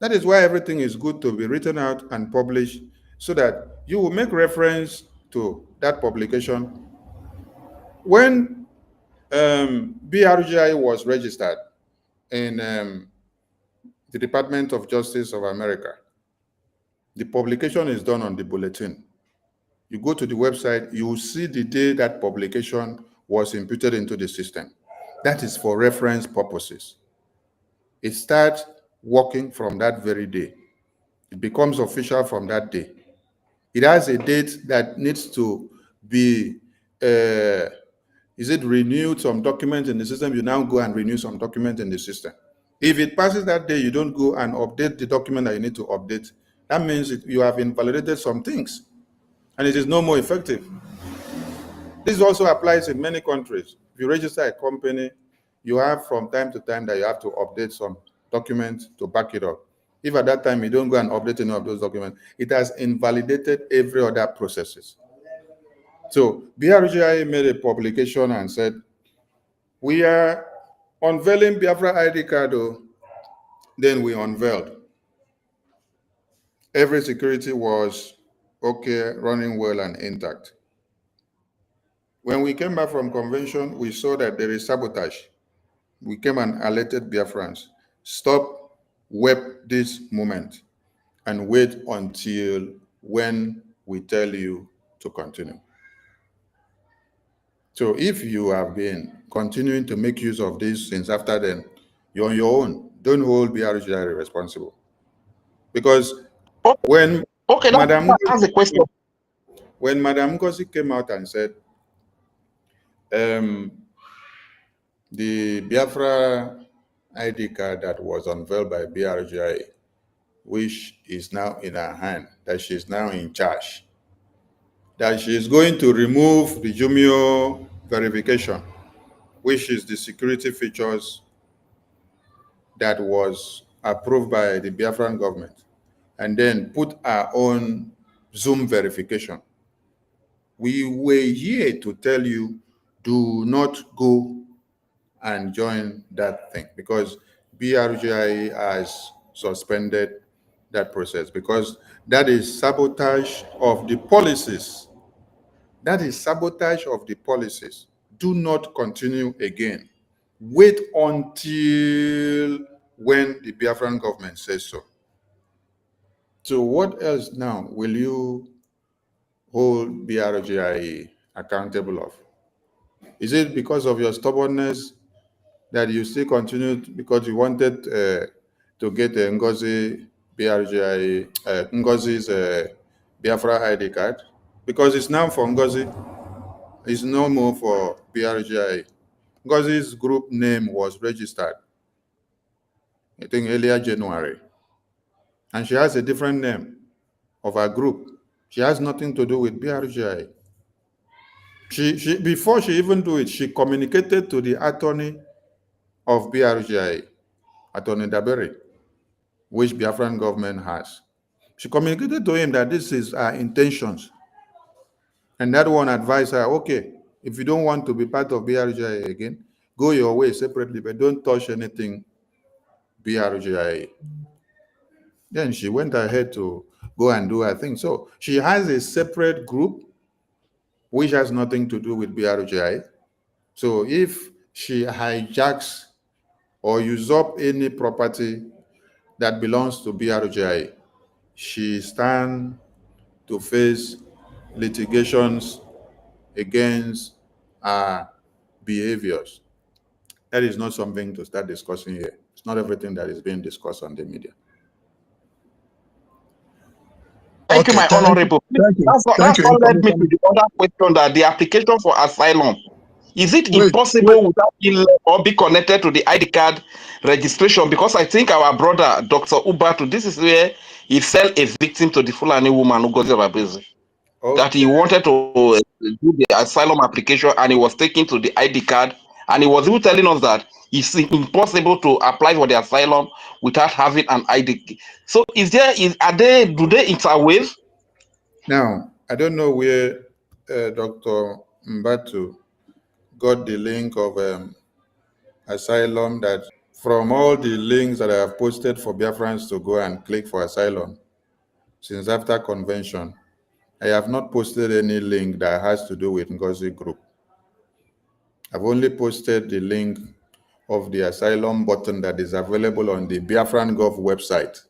C: That is why everything is good to be written out and published so that you will make reference to that publication. When BRGIA was registered in the Department of Justice of America, the publication is done on the bulletin. You go to the website, you will see the day that publication was imputed into the system. That is for reference purposes. It starts working from that very day. It becomes official from that day. It has a date that needs to be, is it renewed some document in the system? You now go and renew some document in the system. If it passes that day, you don't go and update the document that you need to update. That means you have invalidated some things and it is no more effective. This also applies in many countries. If you register a company, you have from time to time that you have to update some documents to back it up. If at that time you don't go and update any of those documents, it has invalidated every other processes. So BRGIA made a publication and said, we are unveiling Biafra ID card. Then we unveiled. Every security was okay, running well and intact. When we came back from convention, we saw that there is sabotage. We came and alerted Biafrans, stop web this moment and wait until when we tell you to continue. So if you have been continuing to make use of this since after then, you're on your own. Don't hold BRGI responsible. Because when Madam Ngozi came out and said, the Biafra ID card that was unveiled by BRGI, which is now in her hand, that she is now in charge, that she is going to remove the Jumio verification, which is the security features that was approved by the Biafran government, and then put our own Zoom verification. We were here to tell you, do not go and join that thing because BRGI has suspended that process because that is sabotage of the policies. That is sabotage of the policies. Do not continue again. Wait until when the Biafran government says so. So what else now will you hold BRGI accountable of? Is it because of your stubbornness that you still continue because you wanted to get Ngozi BRGI, Ngozi's Biafra ID card? Because it's now for Ngozi, it's no more for BRGI. Ngozi's group name was registered, I think earlier January. And she has a different name of her group. She has nothing to do with BRGI. She before she even do it, she communicated to the attorney of BRGI, Attorney Daberi, which Biafran government has. She communicated to him that this is her intentions. And that one advised her, okay, if you don't want to be part of BRGI again, go your way separately, but don't touch anything BRGI. Then she went ahead to go and do her thing. So she has a separate group which has nothing to do with BRGI. So if she hijacks or usurp any property that belongs to BRGI, she stands to face litigations against her behaviors. That is not something to start discussing here. It's not everything that is being discussed on the media.
R: Thank you, my honorable. That's what led me to the other question that the application for asylum, is it impossible without being or be connected to the ID card registration? Because I think our brother, Dr. Ubatu, this is where he fell a victim to the Fulani woman who got the that he wanted to do the asylum application and he was taken to the ID card and he was even telling us that it's impossible to apply for the asylum without having an ID. So do they interweave?
C: Now, I don't know where Dr. Mbatu got the link of asylum, that from all the links that I have posted for Biafrans to go and click for asylum since after convention, I have not posted any link that has to do with Ngozi Group. I've only posted the link of the asylum button that is available on the Biafran Gov website.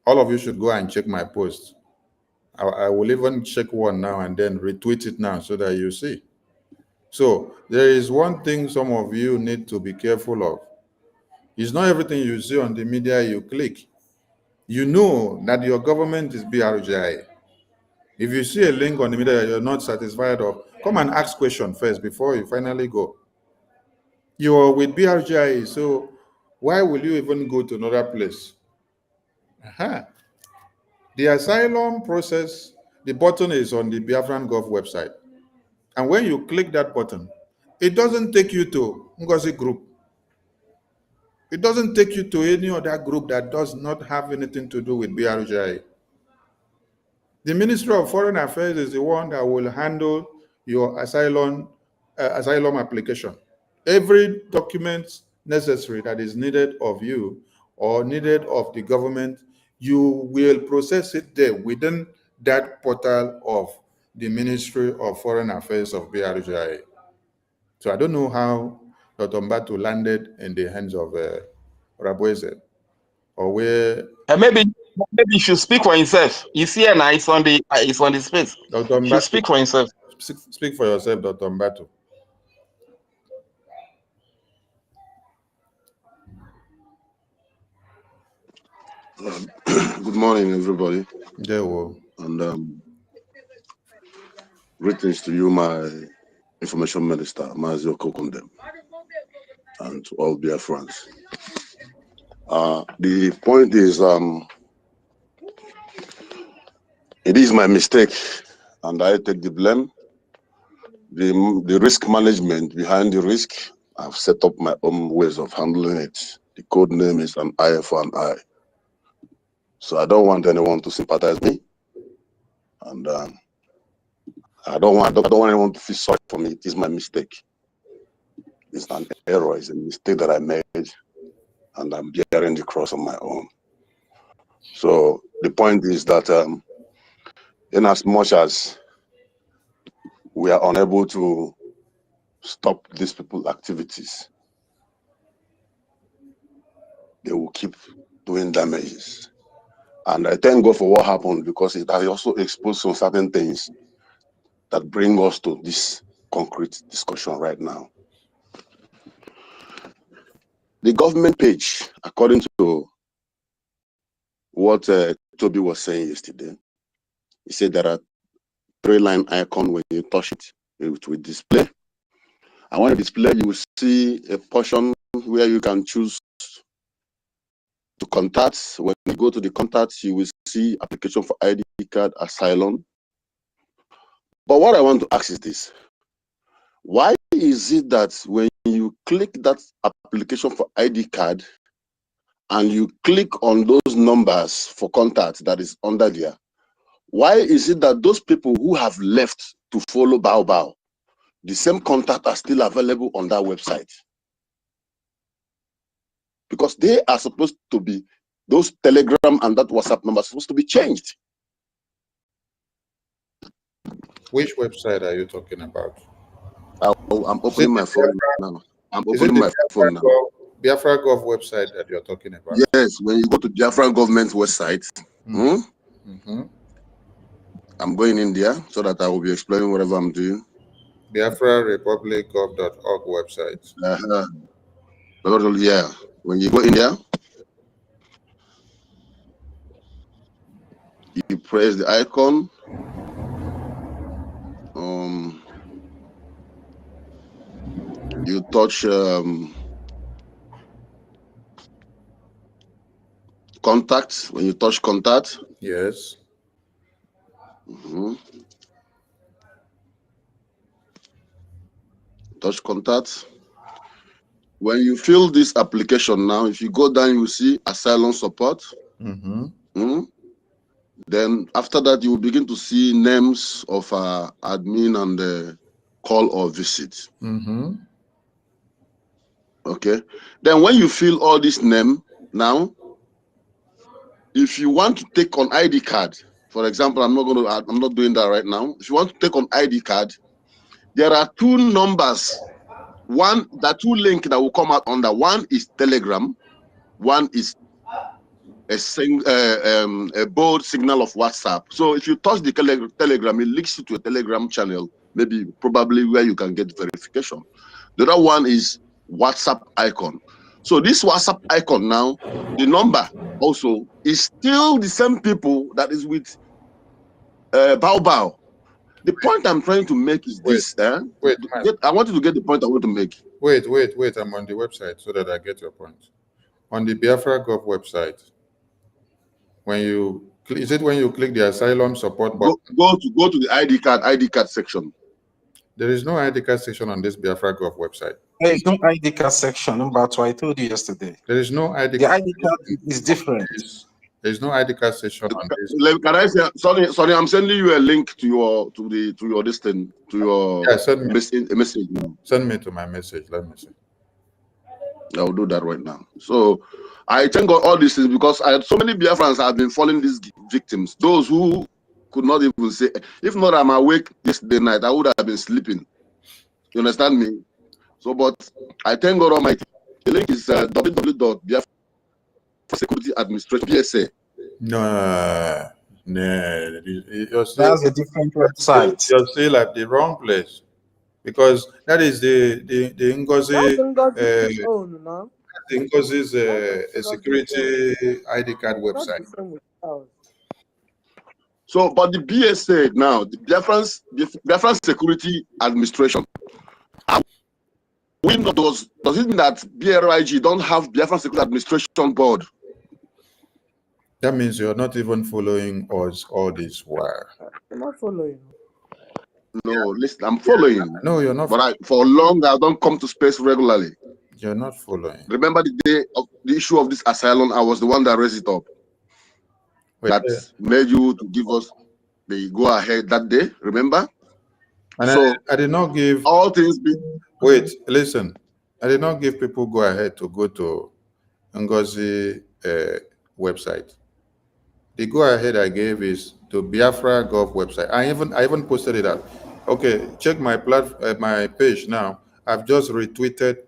C: All of you should go and check my post. I will even check one now and then retweet it now so that you see. So there is one thing some of you need to be careful of. It's not everything you see on the media you click. You know that your government is BRGI. If you see a link on the media that you're not satisfied of, come and ask questions first before you finally go. You're with BRGI, so why will you even go to another place? The asylum process, the button is on the Biafran Gov website. And when you click that button, it doesn't take you to Ngozi Group. It doesn't take you to any other group that does not have anything to do with BRGI. The Ministry of Foreign Affairs is the one that will handle your asylum application. Every document necessary that is needed of you or needed of the government, you will process it there within that portal of the Ministry of Foreign Affairs of BRGI. So I don't know how Dr. Mbatu landed in the hands of Rabueze, or where
R: Maybe he should speak for himself. He's here now. It's on the space.
C: Dr.
R: He should speak for himself.
C: Speak for yourself, Dr. Mbatu.
T: Good morning, everybody.
C: And
T: greetings to you, my information minister, Mazio Kokundem, and to all Biafrans. The point is, it is my mistake, and I take the blame. The risk management behind the risk, I've set up my own ways of handling it. The code name is an eye for an eye. So I don't want anyone to sympathize me, and I don't want anyone to feel sorry for me. It is my mistake. It's an error. It's a mistake that I made, and I'm bearing the cross on my own. So the point is that in as much as we are unable to stop these people's activities, they will keep doing damages. And I thank God for what happened, because it has also exposed some certain things that bring us to this concrete discussion right now. The government page, according to what Toby was saying yesterday, he said there are 3-line icon. When you touch it, it will display. And when you display, you will see a portion where you can choose to contact. When you go to the contacts, you will see application for ID card, asylum. But what I want to ask is this: why is it that when you click that application for ID card and you click on those numbers for contact that is under there, why is it that those people who have left to follow Bao, the same contact are still available on that website? Because they are supposed to be, those Telegram and that WhatsApp number are supposed to be changed.
C: Which website are you talking about?
T: I'm opening my phone now. I'm
C: Is it
T: opening
C: the
T: my phone now.
C: Biafra Gov website that you're talking about?
T: Yes, when you go to Biafra government website, I'm going in there so that I will be explaining whatever I'm doing.
C: BiafraRepublicGov.org website.
T: Yeah, when you go in there, you press the icon. You touch contact. When you touch contact,
C: yes.
T: Touch contact. When you fill this application now, if you go down, you will see asylum support. Then after that, you will begin to see names of admin and call or visit. Okay. Then when you fill all this name now, if you want to take on ID card, for example, I'm not doing that right now. If you want to take on ID card, there are 2 numbers. The 2 links that will come out under. One is Telegram, one is a bold signal of WhatsApp. So if you touch the Telegram, it links you to a Telegram channel, probably where you can get verification. The other one is WhatsApp icon. So this WhatsApp icon now, the number also is still the same people that is with Bao. The point I'm trying to make is this. I want you to get the point I want to make.
C: Wait. I'm on the website so that I get your point. On the Biafra Gov website, when you click the asylum support button,
T: go to the ID card section.
C: There is no ID card section on this Biafra Gov website.
M: There is no ID card section, but I told you yesterday.
C: There is no ID
M: The
C: card.
M: ID card is different.
C: There is no ID card section on this.
T: Can I say, sorry, I'm sending you a link to your message now.
C: Send me to my message. Let me see.
T: I will do that right now. So I thank God all these things, because so many Biafrans have been falling these victims. Those who could not even say, if not I'm awake yesterday night, I would have been sleeping. You understand me? So, but I thank God Almighty. The link is www.biafra-security-administration BSA.
C: No.
M: That's a different website.
C: You're still at the wrong place, because that is the Ngozi.
O: That's own now.
C: The Ngozi's security ID card website.
T: So, but the BSA now, the Biafran Security Administration, does it mean that BRIG don't have Biafran Security Administration Board?
C: That means you're not even following us all this while.
O: I'm not following.
T: No, listen, I'm following.
C: No, you're not.
T: But for long, I don't come to space regularly.
C: You're not following.
T: Remember the day of the issue of this asylum? I was the one that raised it up. That made you to give us the go ahead that day. Remember?
C: And
T: so
C: I did not give
T: all things.
C: Wait, listen. I did not give people go ahead to go to Ngozi website. the go-ahead I gave is to Biafra Gov website. I even posted it up. Okay, check my my page now. I've just retweeted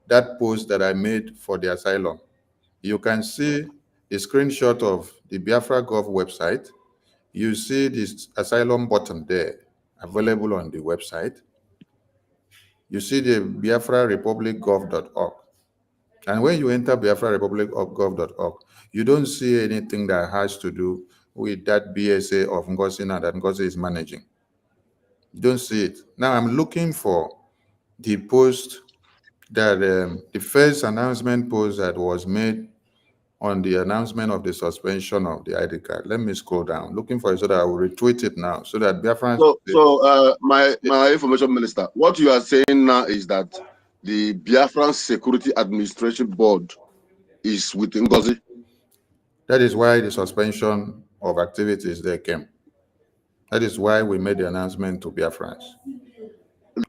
C: that post that I made for the asylum. You can see a screenshot of the Biafra Gov website. You see this asylum button there, available on the website. You see the Biafra Republic Gov.org. And when you enter Biafra Republic of Gov.org, you don't see anything that has to do with that BSA of Ngozi now that Ngozi is managing. You don't see it. Now I'm looking for the post that the first announcement post that was made on the announcement of the suspension of the ID card. Let me scroll down, looking for it so that I will retweet it now so that Biafrans.
T: So, my information minister, what you are saying now is that the Biafran Security Administration Board is with Ngozi.
C: That is why the suspension of activities there came. That is why we made the announcement to Biafrans.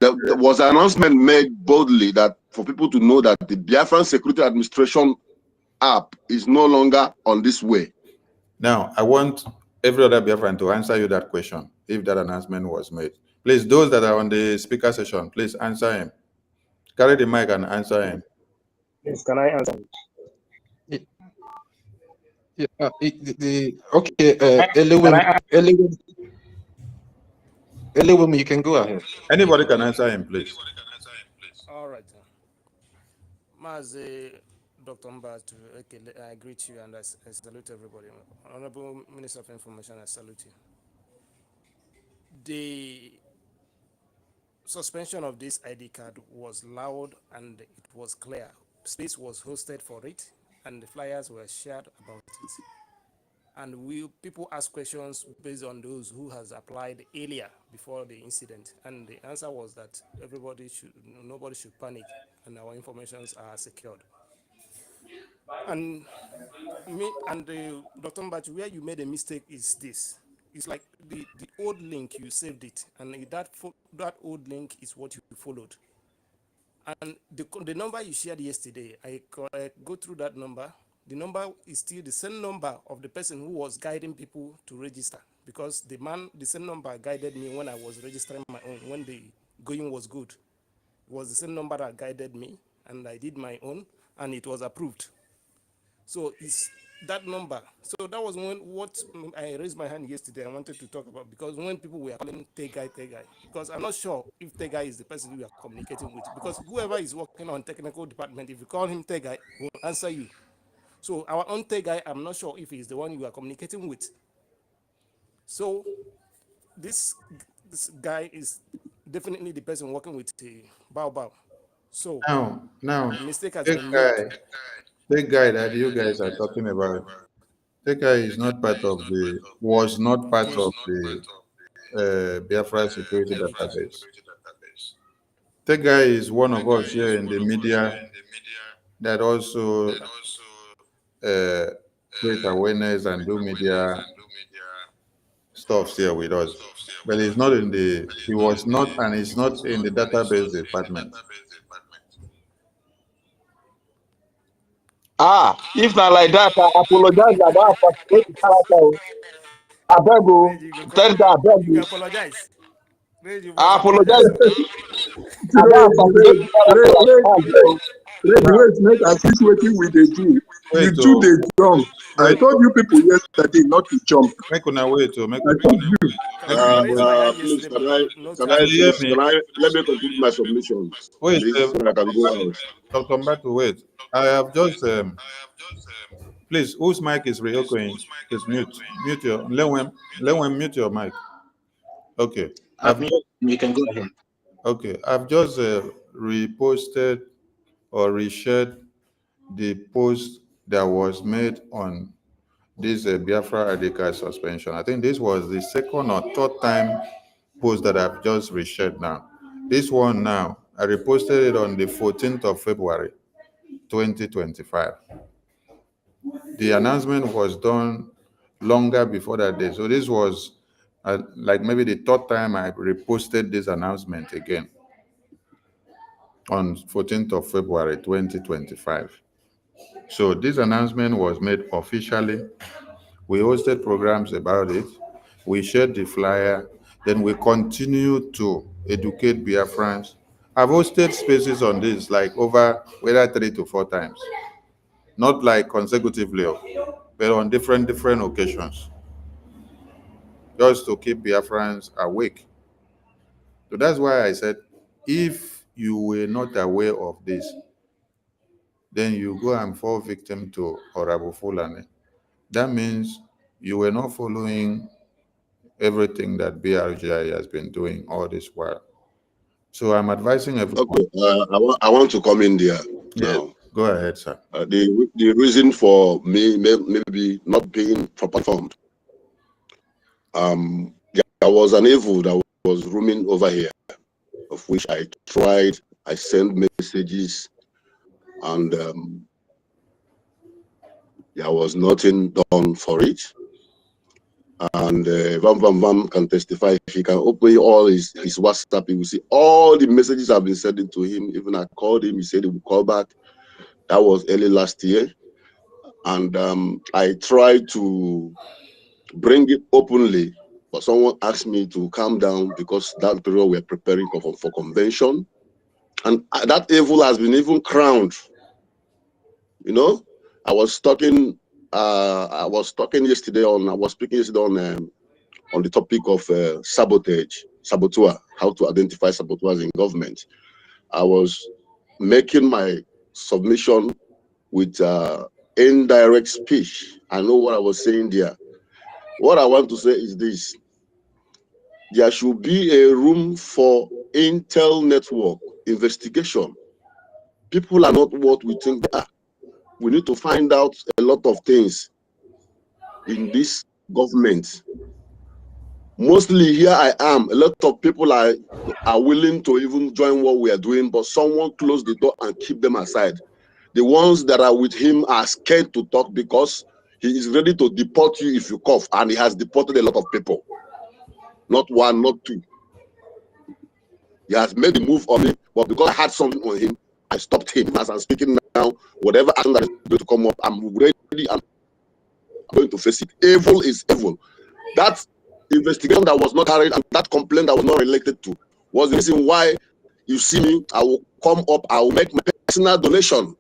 T: There was an announcement made boldly that for people to know that the Biafran Security Administration app is no longer on this way.
C: Now, I want every other Biafran to answer you that question, if that announcement was made. Please, those that are on the speaker session, please answer him. Carry the mic and answer him.
U: Yes, can I answer?
M: Eliwim, you can go ahead.
C: Anybody can answer him, please.
V: All right. Mazi Dr. Mbatu, I greet you and I salute everybody. Honorable Minister of Information, I salute you. The suspension of this ID card was loud and it was clear. Space was hosted for it and the flyers were shared about it. And people ask questions based on those who has applied earlier before the incident. And the answer was that nobody should panic and our informations are secured. And Dr. Mbatu, where you made a mistake is this. It's like the old link, you saved it, and that old link is what you followed. And the number you shared yesterday, I go through that number. The number is still the same number of the person who was guiding people to register, because the same number guided me when I was registering my own, when the going was good. It was the same number that guided me, and I did my own, and it was approved. So it's that number. So that was what I raised my hand yesterday. I wanted to talk about, because when people were calling Tegai, because I'm not sure if Tegai is the person you are communicating with, because whoever is working on technical department, if you call him Tegai, he will answer you. So our own Tegai, I'm not sure if he's the one you are communicating with. So this guy is definitely the person working with Bao. So
C: now
V: the mistake has
C: that
V: been made.
C: The guy that you guys are talking about, the guy is not part of was not part of the Biafra security database. The guy is one of us here in the media that also create awareness and do media stuff here with us. But he's not he was not, and he's not in the database department.
U: If not like that, I apologize. I don't appreciate the character. I beg you, tell that I beg you.
V: You apologize.
U: I apologize. I
S: Wait,
U: don't appreciate the character.
S: make us switch waiting with the do. You do the jump. I told you people yesterday not to jump.
C: Make una wait, make
S: I told you.
T: Please, can I let me complete my submission?
C: Wait,
T: Please, so I can go out.
C: I'll come back to wait. I have just please, whose mic is reoccurring? Is mute. Mute your let one mute your mic. Okay.
M: You can go ahead.
C: Okay. I've just reposted or reshared the post that was made on this Biafra ID card suspension. I think this was the second or third time post that I've just reshared now. This one now, I reposted it on the 14th of February, 2025. The announcement was done longer before that day. So this was like maybe the third time I reposted this announcement again on 14th of February, 2025. So this announcement was made officially We hosted programs about it. We shared the flyer. Then we continue to educate Biafrans. I've hosted spaces on this like over whether 3 to 4 times, not like consecutively, but on different occasions, just to keep Biafrans awake. So that's why I said, if you were not aware of this, then you go and fall victim to Horrible Fulani. That means you were not following everything that BRGI has been doing all this while. So I'm advising everyone.
T: Okay, I want to come in there now.
C: Go ahead, sir.
T: The reason for me maybe not being proper informed, there was an evil that was roaming over here, of which I tried, I sent messages, and there was nothing done for it. And Van Van Van can testify. If he can open all his WhatsApp, he will see all the messages I've been sending to him. Even I called him, he said he would call back. That was early last year. And I tried to bring it openly, but someone asked me to calm down because that period we're preparing for convention. And that evil has been even crowned. You know, I was speaking yesterday on the topic of saboteur, how to identify saboteurs in government. I was making my submission with indirect speech. I know what I was saying there. What I want to say is this. There should be a room for intel network investigation. People are not what we think they are. We need to find out a lot of things in this government. Mostly here I am, a lot of people are willing to even join what we are doing, but someone close the door and keep them aside. The ones that are with him are scared to talk because he is ready to deport you if you cough, and he has deported a lot of people. Not one, not two. He has made a move on me, but because I had something on him, I stopped him. As I'm speaking now, whatever action that is going to come up, I'm ready, I'm going to face it. Evil is evil. That investigation that was not carried and that complaint that was not related to was the reason why you see me. I will come up, I will make my personal donation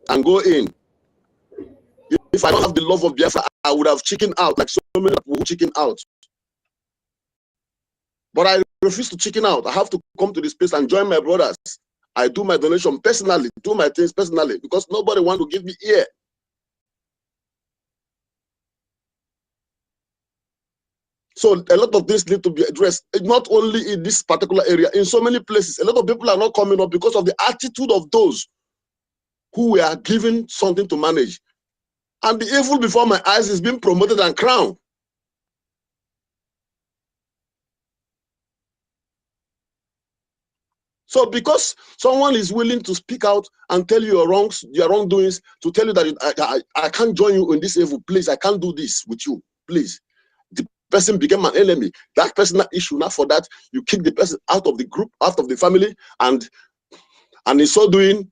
T: and go in. If I don't have the love of Biafra, I would have chickened out, like so many people who chicken out. But I refuse to chicken out. I have to come to this place and join my brothers. I do my donation personally, do my things personally, because nobody wants to give me ear. So a lot of things need to be addressed, not only in this particular area, in so many places. A lot of people are not coming up because of the attitude of those who were given something to manage. And the evil before my eyes is being promoted and crowned. So because someone is willing to speak out and tell you your wrongs, your wrongdoings, to tell you that I can't join you in this evil, please, I can't do this with you, please. The person became an enemy. That personal issue, not for that, you kick the person out of the group, out of the family, and in so doing,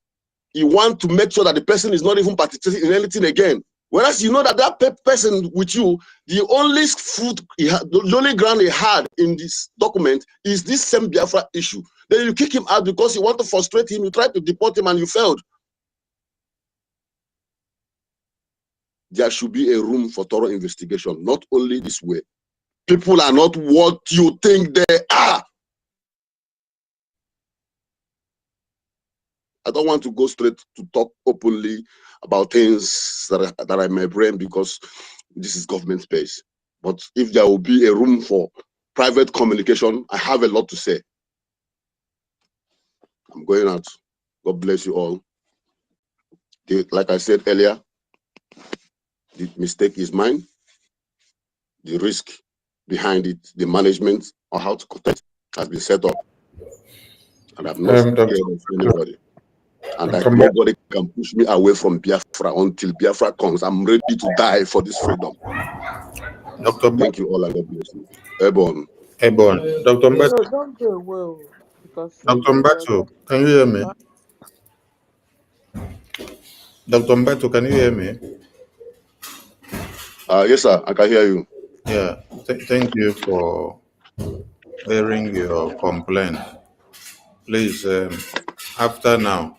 T: you want to make sure that the person is not even participating in anything again. Whereas you know that that person with you, the only food he had, the only ground he had in this document is this same Biafra issue. Then you kick him out because you want to frustrate him, you try to deport him and you failed. There should be a room for thorough investigation, not only this way. People are not what you think they are. I don't want to go straight to talk openly about things that are in my brain because this is government space. But if there will be a room for private communication, I have a lot to say. I'm going out. God bless you all. Like I said earlier, the mistake is mine. The risk behind it, the management on how to protect has been set up. And I'm not scared of anybody. And like nobody can push me away from Biafra until Biafra comes. I'm ready to die for this freedom. Thank you all and God bless you. Ebon.
C: Dr. Mbato.
O: No, don't go well because
C: Dr. Mbato, can you hear me? Dr. Mbato, can you hear me?
T: Yes, sir. I can hear you.
C: Yeah, thank you for airing your complaint. Please, after now,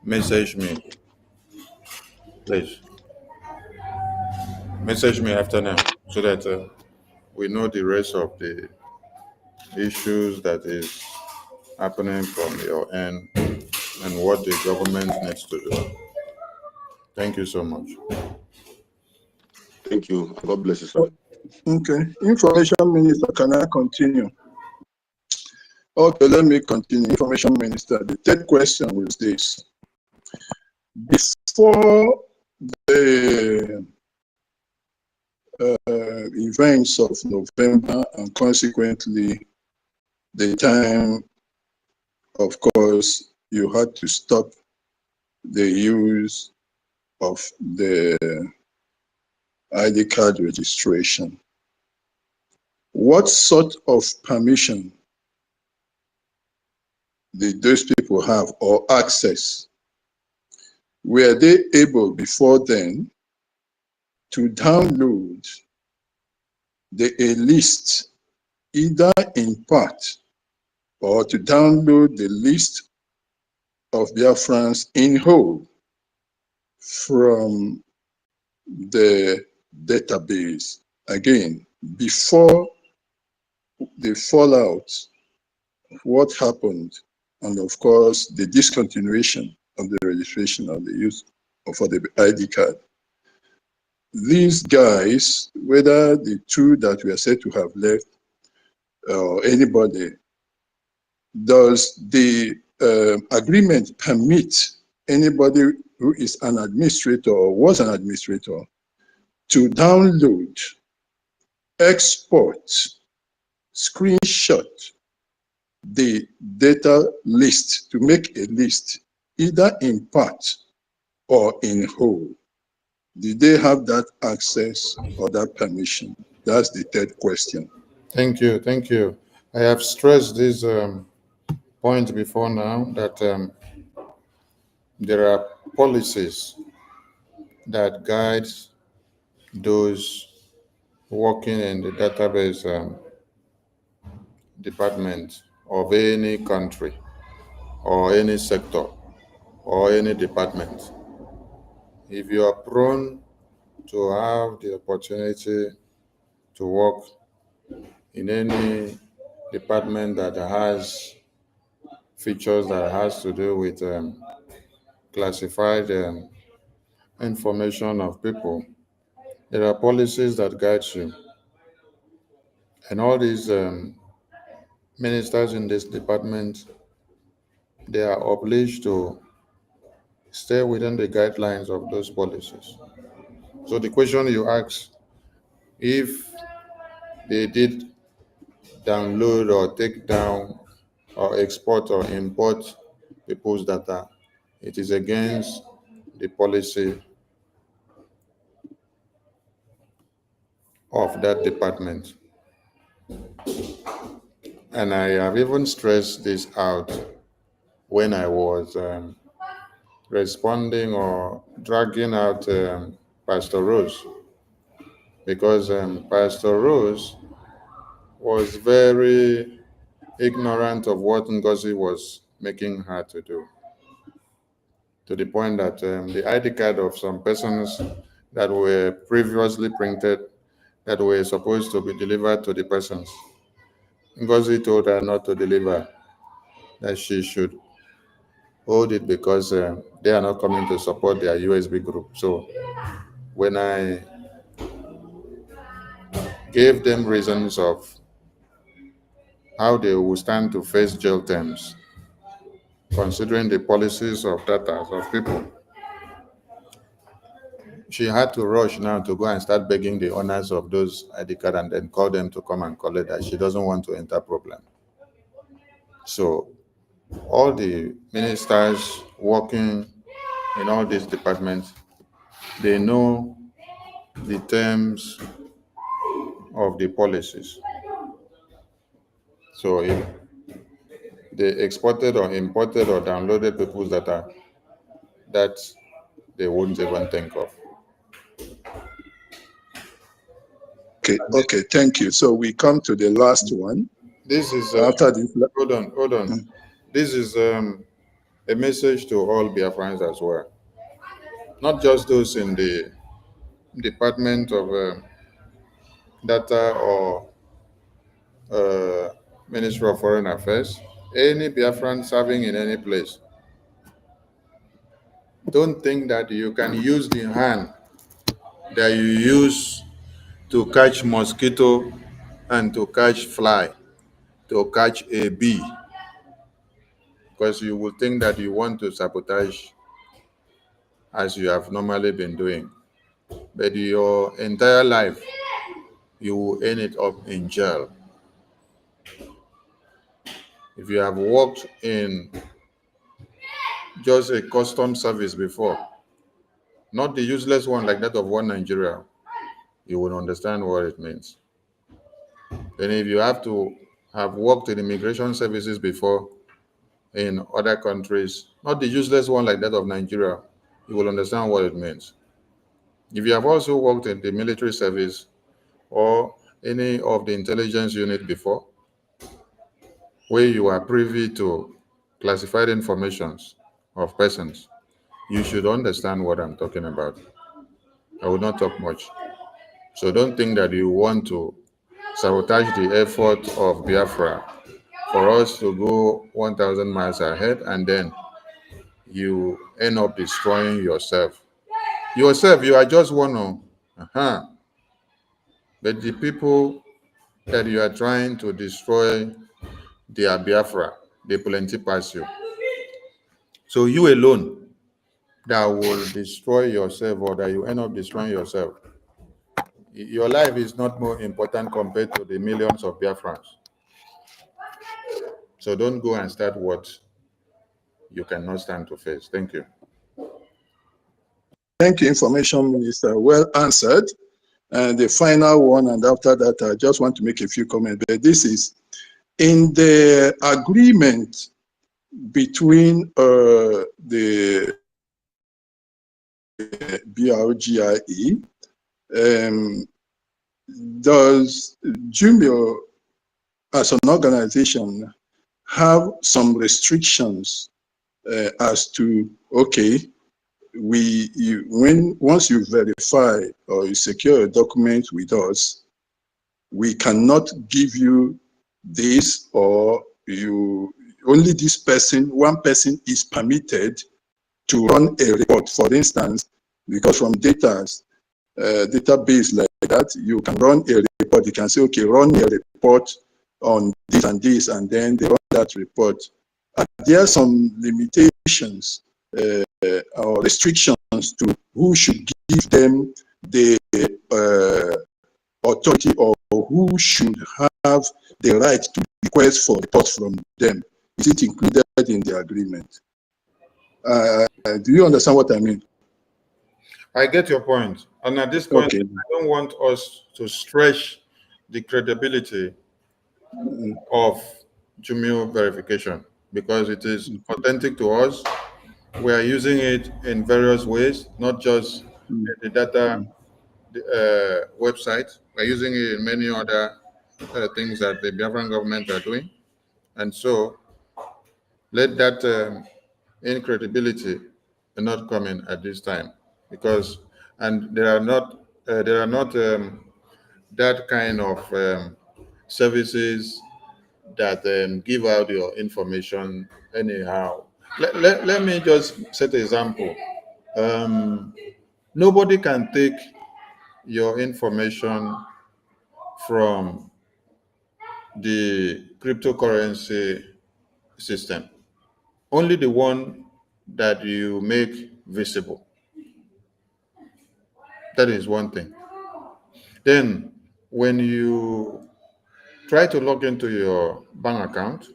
C: message me. Please, message me after now so that we know the rest of the issues that is happening from your end and what the government needs to do. Thank you so much.
T: Thank you. God bless you, sir.
S: Okay. Information Minister, can I continue? Okay, let me continue. Information Minister, the third question was this. Before the events of November and consequently the time, of course, you had to stop the use of the ID card registration. What sort of permission did those people have or access? Were they able before then to download a list, either in part or to download the list of Biafrans in whole from the database? Again, before the fallout of what happened, and of course, the discontinuation of the registration of the use for the ID card. These guys, whether the two that we are said to have left or anybody, does the agreement permit anybody who is an administrator or was an administrator to download, export, screenshot the data list, to make a list, either in part or in whole? Did they have that access or that permission? That's the third question.
C: Thank you. Thank you. I have stressed this point before now that there are policies that guide those working in the database department of any country or any sector or any department. If you are prone to have the opportunity to work in any department that has features that has to do with classified information of people, there are policies that guide you. And all these ministers in this department, they are obliged to stay within the guidelines of those policies. So the question you ask, if they did download or take down or export or import people's data, it is against the policy of that department. And I have even stressed this out when I was responding or dragging out Pastor Rose, because Pastor Rose was very ignorant of what Ngozi was making her to do, to the point that the ID card of some persons that were previously printed that were supposed to be delivered to the persons, Ngozi told her not to deliver, that she should hold it because they are not coming to support their USB group. So when I gave them reasons of how they will stand to face jail terms, considering the policies of data of people, she had to rush now to go and start begging the owners of those ID card and then call them to come and collect that. She doesn't want to enter problem. So all the ministers working in all these departments, they know the terms of the policies. So if they exported or imported or downloaded people's data, that they wouldn't even think of.
S: Okay, thank you. So we come to the last one.
C: This is
S: After this,
C: hold on. This is a message to all Biafrans as well, not just those in the Department of Data or Ministry of Foreign Affairs. Any Biafran serving in any place, don't think that you can use the hand that you use to catch mosquito and to catch fly, to catch a bee, because you will think that you want to sabotage as you have normally been doing. But your entire life, you will end it up in jail. If you have worked in just a custom service before, not the useless one like that of One Nigeria, you will understand what it means. And if you have to have worked in immigration services before in other countries, not the useless one like that of Nigeria, you will understand what it means. If you have also worked in the military service or any of the intelligence unit before, where you are privy to classified informations of persons, you should understand what I'm talking about. I will not talk much. So don't think that you want to sabotage the effort of Biafra for us to go 1,000 miles ahead and then you end up destroying yourself. Yourself, you are just one of, but the people that you are trying to destroy, they are Biafra, they plenty pass you. So you alone that will destroy yourself or that you end up destroying yourself, your life is not more important compared to the millions of Biafrans. So don't go and start what you cannot stand to face. Thank you.
S: thank you, Information Minister. Well answered. And the final one, and after that, I just want to make a few comments. But this is in the agreement between the BRGIE, does Jumio as an organization have some restrictions as to, okay, once you verify or you secure a document with us, we cannot give you this, or only this person, one person is permitted to run a report, for instance, because from database like that, you can run a report. You can say, okay, run a report on this and this, and then they run that report. There are some limitations or restrictions to who should give them the authority, or who should have the right to request for reports from them. Is it included in the agreement? Do you understand what I mean?
C: I get your point. And at this point,
S: Okay.
C: I don't want us to stretch the credibility of Jumio verification because it is authentic to us. We are using it in various ways, not just the data website. We're using it in many other things that the Biafran government are doing. And so let that incredibility not come in at this time, because there are not that kind of services that give out your information anyhow. Let me just set an example. Nobody can take your information from the cryptocurrency system. Only the one that you make visible. That is one thing. Then, when you try to log into your bank account,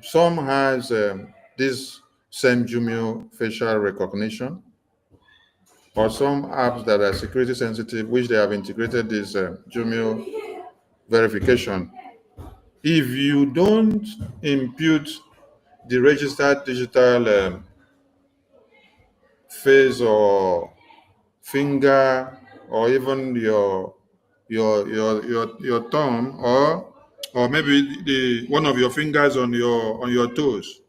C: some has this same Jumio facial recognition, or some apps that are security sensitive, which they have integrated this Jumio verification. If you don't impute the registered digital face or finger or even your your thumb or maybe the one of your fingers on your toes,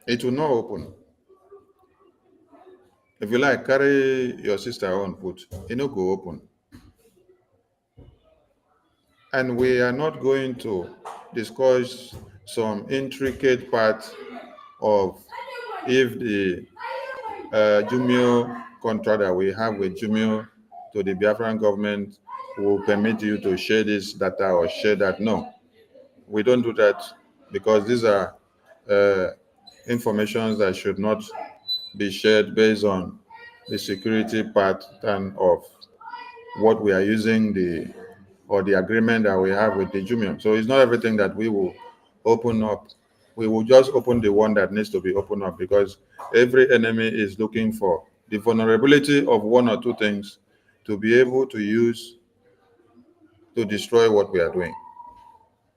C: it will not open. If you like, carry your sister on foot, it no go open. And we are not going to discuss some intricate part of if the Jumio contract that we have with Jumio to the Biafran government will permit you to share this data or share that. No, we don't do that because these are informations that should not be shared based on the security pattern of what we are using the agreement that we have with the Jumio. So it's not everything that we will open up. We will just open the one that needs to be opened up because every enemy is looking for the vulnerability of one or two things to be able to use to destroy what we are doing.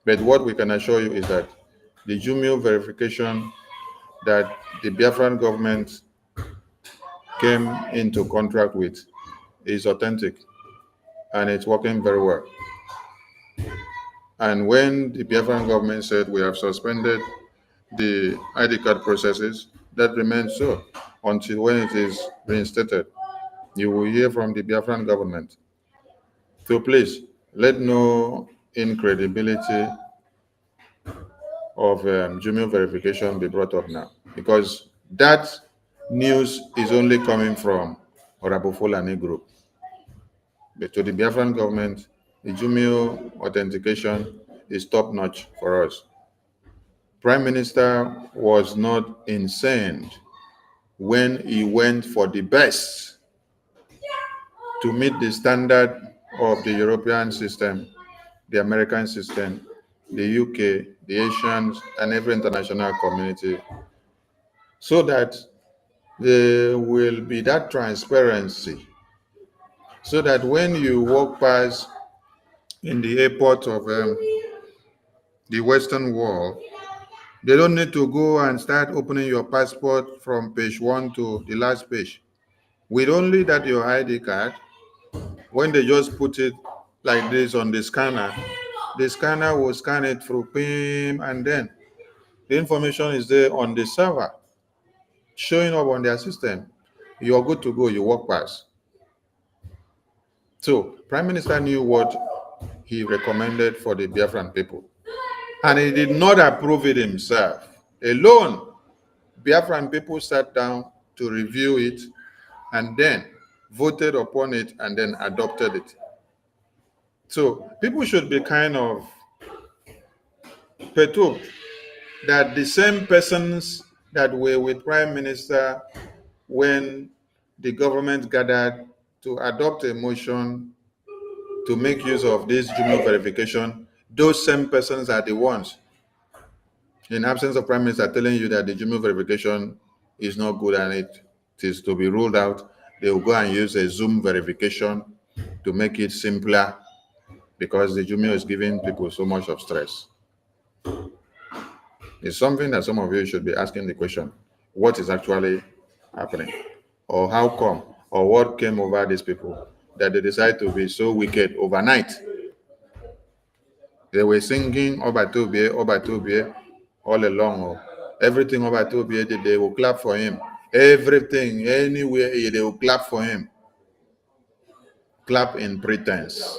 C: But what we can assure you is that the Jumio verification that the Biafran government came into contract with is authentic and it's working very well. And when the Biafran government said we have suspended the ID card processes, that remains so until when it is reinstated. You will hear from the Biafran government. So please, let no incredibility of Jumio verification be brought up now, because that news is only coming from Orabofolani Group. But to the Biafran government, the Jumio authentication is top-notch for us. Prime Minister was not insane when he went for the best to meet the standard of the European system, the American system, the UK, the Asians, and every international community, so that there will be that transparency, so that when you walk past in the airport of the Western world, they don't need to go and start opening your passport from page 1 to the last page. With only that your ID card, when they just put it like this on the scanner will scan it through PIM, and then the information is there on the server, showing up on their system. You are good to go, you walk past. So Prime Minister knew what he recommended for the Biafran people, and he did not approve it himself alone. Biafran people sat down to review it and then voted upon it and then adopted it. So people should be kind of perturbed that the same persons that were with Prime Minister when the government gathered to adopt a motion to make use of this Jumio verification, those same persons are the ones, in absence of Prime Minister, telling you that the Jumio verification is not good and it is to be ruled out. They will go and use a Zoom verification to make it simpler because the Jumio is giving people so much of stress. It's something that some of you should be asking the question, what is actually happening? Or how come? Or what came over these people that they decide to be so wicked overnight? They were singing Obatobie all along. Oh. Everything Obatobie did, they will clap for him. Everything, anywhere, they will clap for him. Clap in pretense.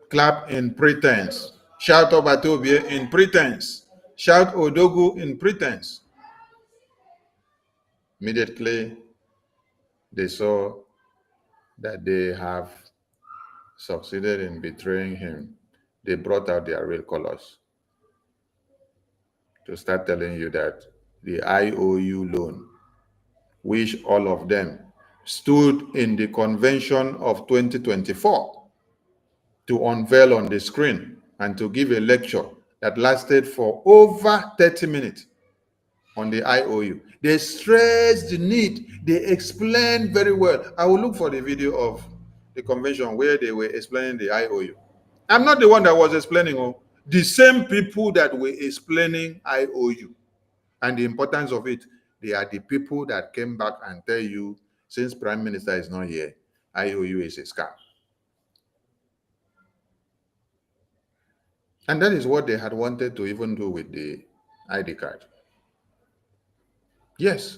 C: Clap in pretense. Shout Obatobie in pretense. Shout Odogu in pretense. Immediately, they saw that they have succeeded in betraying him. They brought out their real colors to start telling you that the IOU loan, which all of them stood in the convention of 2024 to unveil on the screen and to give a lecture that lasted for over 30 minutes on the IOU. They stressed the need. They explained very well. I will look for the video of the convention where they were explaining the IOU. I'm not the one that was explaining. Oh, the same people that were explaining IOU and the importance of it, they are the people that came back and tell you, since Prime Minister is not here, IOU is a scam. And that is what they had wanted to even do with the ID card. Yes,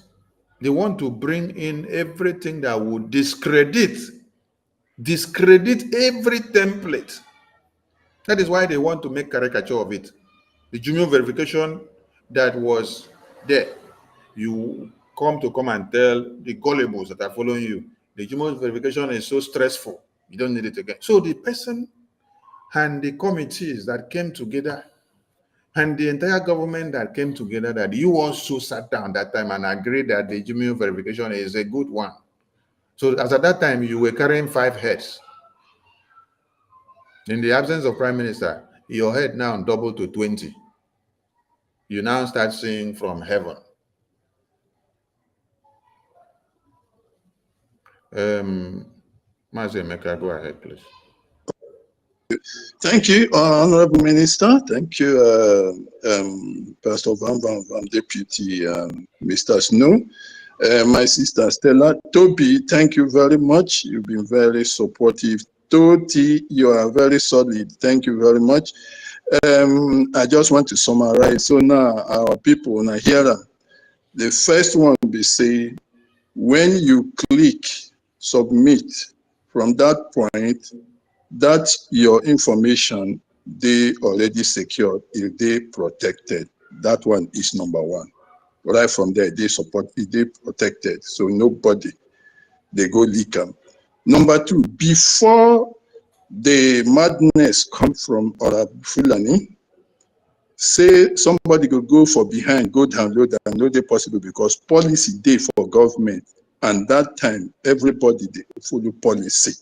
C: they want to bring in everything that would discredit every template. That is why they want to make caricature of it. The junior verification that was there, you come and tell the gullibles that are following you, the junior verification is so stressful, you don't need it again. So the person and the committees that came together and the entire government that came together, that you also sat down that time and agreed that the junior verification is a good one. So as at that time, you were carrying 5 heads. In the absence of Prime Minister, your head now doubled to 20. You now start seeing from heaven. Mazemeka, go ahead, please.
S: Thank you, Honorable Minister. Thank you, Pastor Van, Deputy Mr. Snow. My sister Stella. Toby, thank you very much. You've been very supportive. Toti, you are very solid. Thank you very much. I just want to summarize. So now our people now here, the first one we say, when you click submit, from that point, that your information, they already secured, if they protected. That one is number one. Right from there, they protected. So nobody, they go leak them. Number two, before the madness come from Fulani, say somebody could go for behind, go download and know they possible because policy day for government. And that time, everybody they follow policy.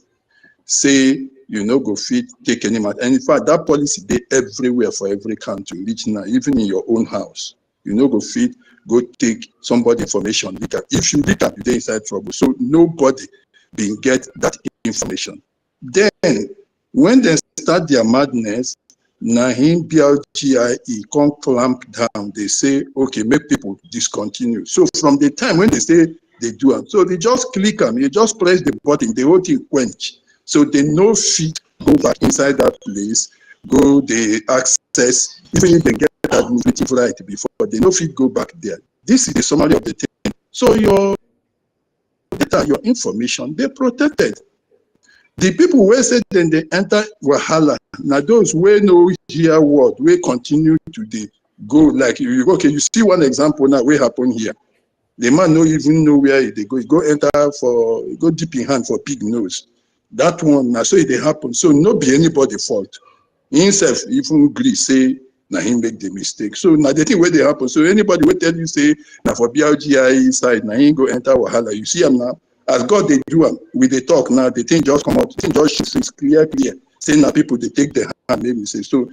S: Say you know go fit take any matter. And in fact, that policy day everywhere for every country, reach now, even in your own house. You know go fit, go take somebody information. If you leak up, you're inside trouble. So nobody will get that information. Then when they start their madness, Nahim BLGIE come clamp down. They say, okay, make people discontinue. So from the time when they say they do them, so they just click them, you just press the button, the whole thing quench. So they no fit go back inside that place, go the access, even if they get administrative right before, they no fit go back there. This is the summary of the thing. So your data, your information, they're protected. The people who say then they enter Wahala, now those who know hear word, we continue to go like you okay, you see one example now what happen here. The man no even know where they go. He go enter for go deep in hand for pig nose. That one now so it happen. So no be anybody fault. Himself even agree say now him make the mistake. So now the thing where they happen. So anybody will tell you say now for BLGI side now he go enter Wahala. You see him now. As God they do them, with the talk now, the thing just come out, the thing just shoots, it's clear. Say now people they take the hand, maybe say so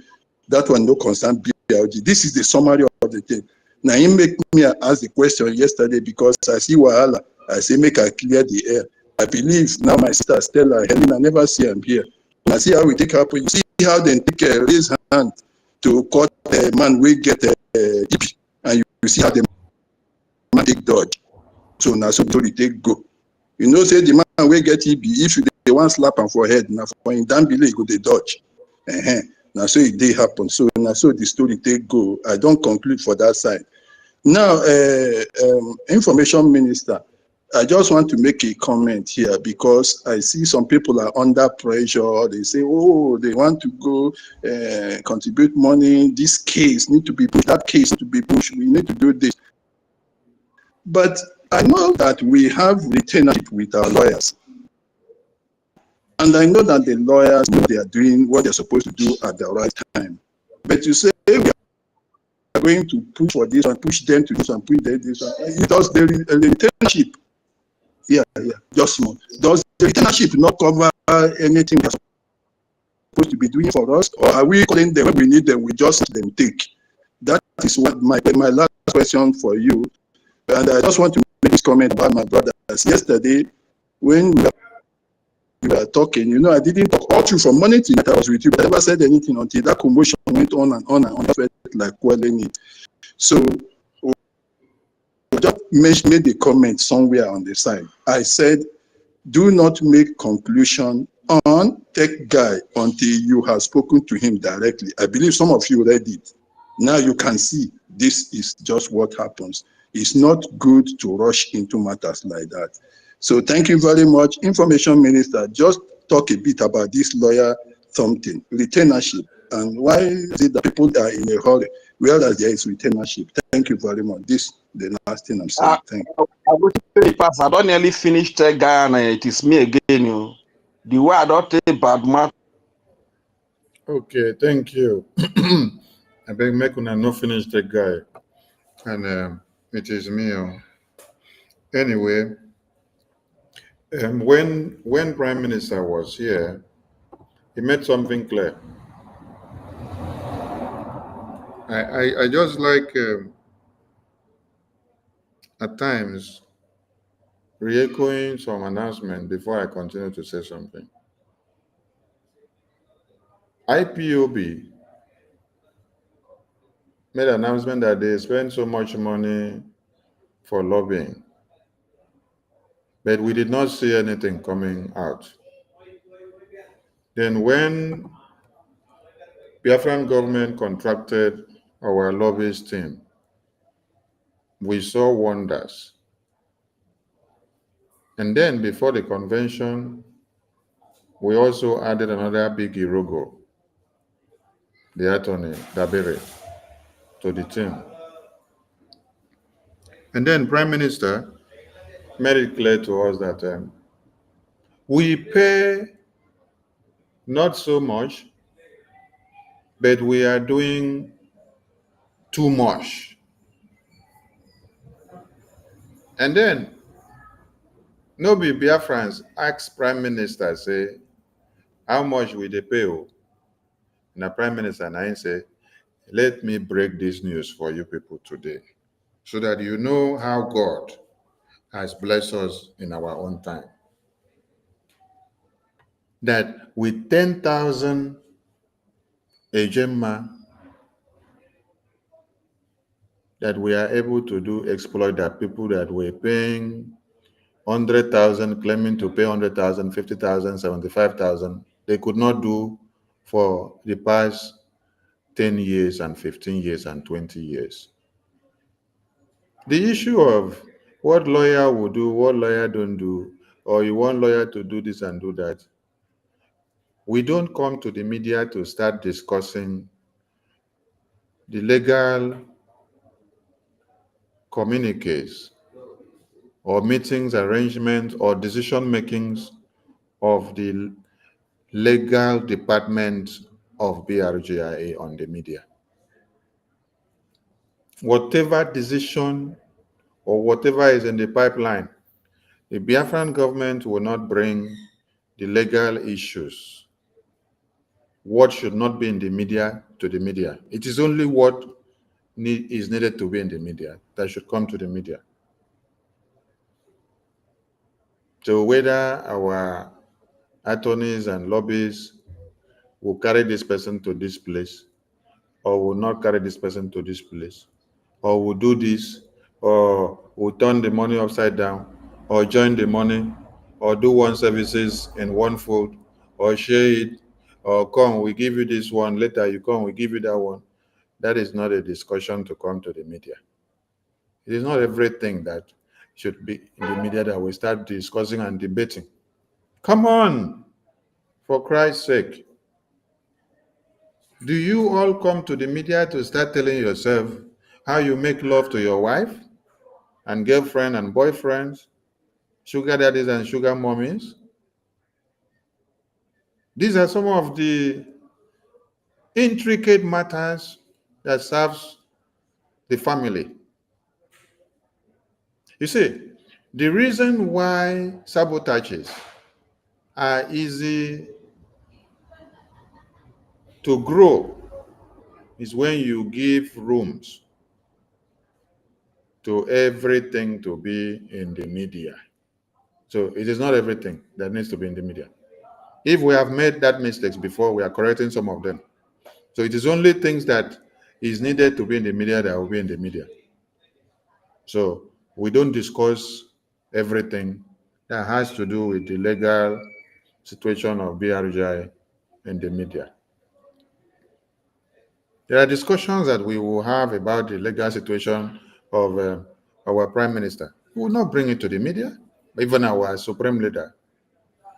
S: that one no concern BLG. This is the summary of the thing. Now he make me ask the question yesterday because I see Wahala. I say make I clear the air. I believe now my sister Stella, Helen, I never see him here. I see how we take happen. You see how they take raise hand to cut a man we get EP, and you see how the man take dodge. So now so they take go. You know, say the man will get EB, if they want slap him for head, now for him down below, he go they dodge. Now so it did happen. So now so the story take go. I don't conclude for that side. Now, Information Minister, I just want to make a comment here because I see some people are under pressure. They say, oh, they want to go contribute money. This case need to be pushed. That case need to be pushed. We need to do this. But I know that we have retainership with our lawyers. And I know that the lawyers know they are doing what they're supposed to do at the right time. But you say we are going to push for this and push them to do this and push them to this. Does the retainership, just small. Does the retainership not cover anything they're supposed to be doing for us? Or are we calling them when we need them, we just let them take? That is what my last question for you. And I just want to make this comment about my brothers. Yesterday, when we were talking, you know, I didn't talk all through from morning till night. I was with you, but I never said anything until that commotion went on and on and on. I felt like quelling it. So, I just made the comment somewhere on the side. I said, Do not make conclusion on tech guy until you have spoken to him directly. I believe some of you read it. Now you can see this is just what happens. It's not good to rush into matters like that. So thank you very much. Information Minister, just talk a bit about this lawyer something, retainership, and why is it that people are in a hurry whereas there is retainership? Thank you very much. This is the last thing I'm saying. Thank you.
R: I go take pass. I don't nearly finish tech guy and it is me again. You. The way I don't take bad man.
C: Okay, thank you. I beg make una no finish the guy, and it is me. Anyway, when Prime Minister was here, he made something clear. I just like at times re-echoing some announcement before I continue to say something. IPOB made an announcement that they spend so much money for lobbying, but we did not see anything coming out. Then when Biafran government contracted our lobbyist team, we saw wonders. And then before the convention, we also added another big Irogo, the attorney, Dabere, to the team. And then Prime Minister made it clear to us that we pay not so much, but we are doing too much. And then Nobi Biafrans asked Prime Minister, say, how much will they pay? And the Prime Minister and I say, let me break this news for you people today, so that you know how God has blessed us in our own time. That with 10,000 Ejema, that we are able to do exploit that people that were paying 100,000, claiming to pay 100,000, 50,000, 75,000, they could not do for the past 10 years and 15 years and 20 years. The issue of what lawyer will do, what lawyer don't do, or you want lawyer to do this and do that, we don't come to the media to start discussing the legal communiques or meetings, arrangements, or decision makings of the legal department of BRGIA on the media. Whatever decision or whatever is in the pipeline, the Biafran government will not bring the legal issues. What should not be in the media to the media. It is only what is needed to be in the media that should come to the media. So whether our attorneys and lobbyists will carry this person to this place, or will not carry this person to this place, or will do this, or will turn the money upside down, or join the money, or do one services in one fold, or share it, or come, we give you this one, later you come, we give you that one. That is not a discussion to come to the media. It is not everything that should be in the media that we start discussing and debating. Come on, for Christ's sake. Do you all come to the media to start telling yourself how you make love to your wife and girlfriend and boyfriends, sugar daddies and sugar mommies? These are some of the intricate matters that serves the family. You see, the reason why sabotages are easy to grow is when you give rooms to everything to be in the media. So it is not everything that needs to be in the media. If we have made that mistakes before, we are correcting some of them. So it is only things that is needed to be in the media that will be in the media. So we don't discuss everything that has to do with the legal situation of BRGI in the media. There are discussions that we will have about the legal situation of our Prime Minister. We will not bring it to the media, even our Supreme Leader.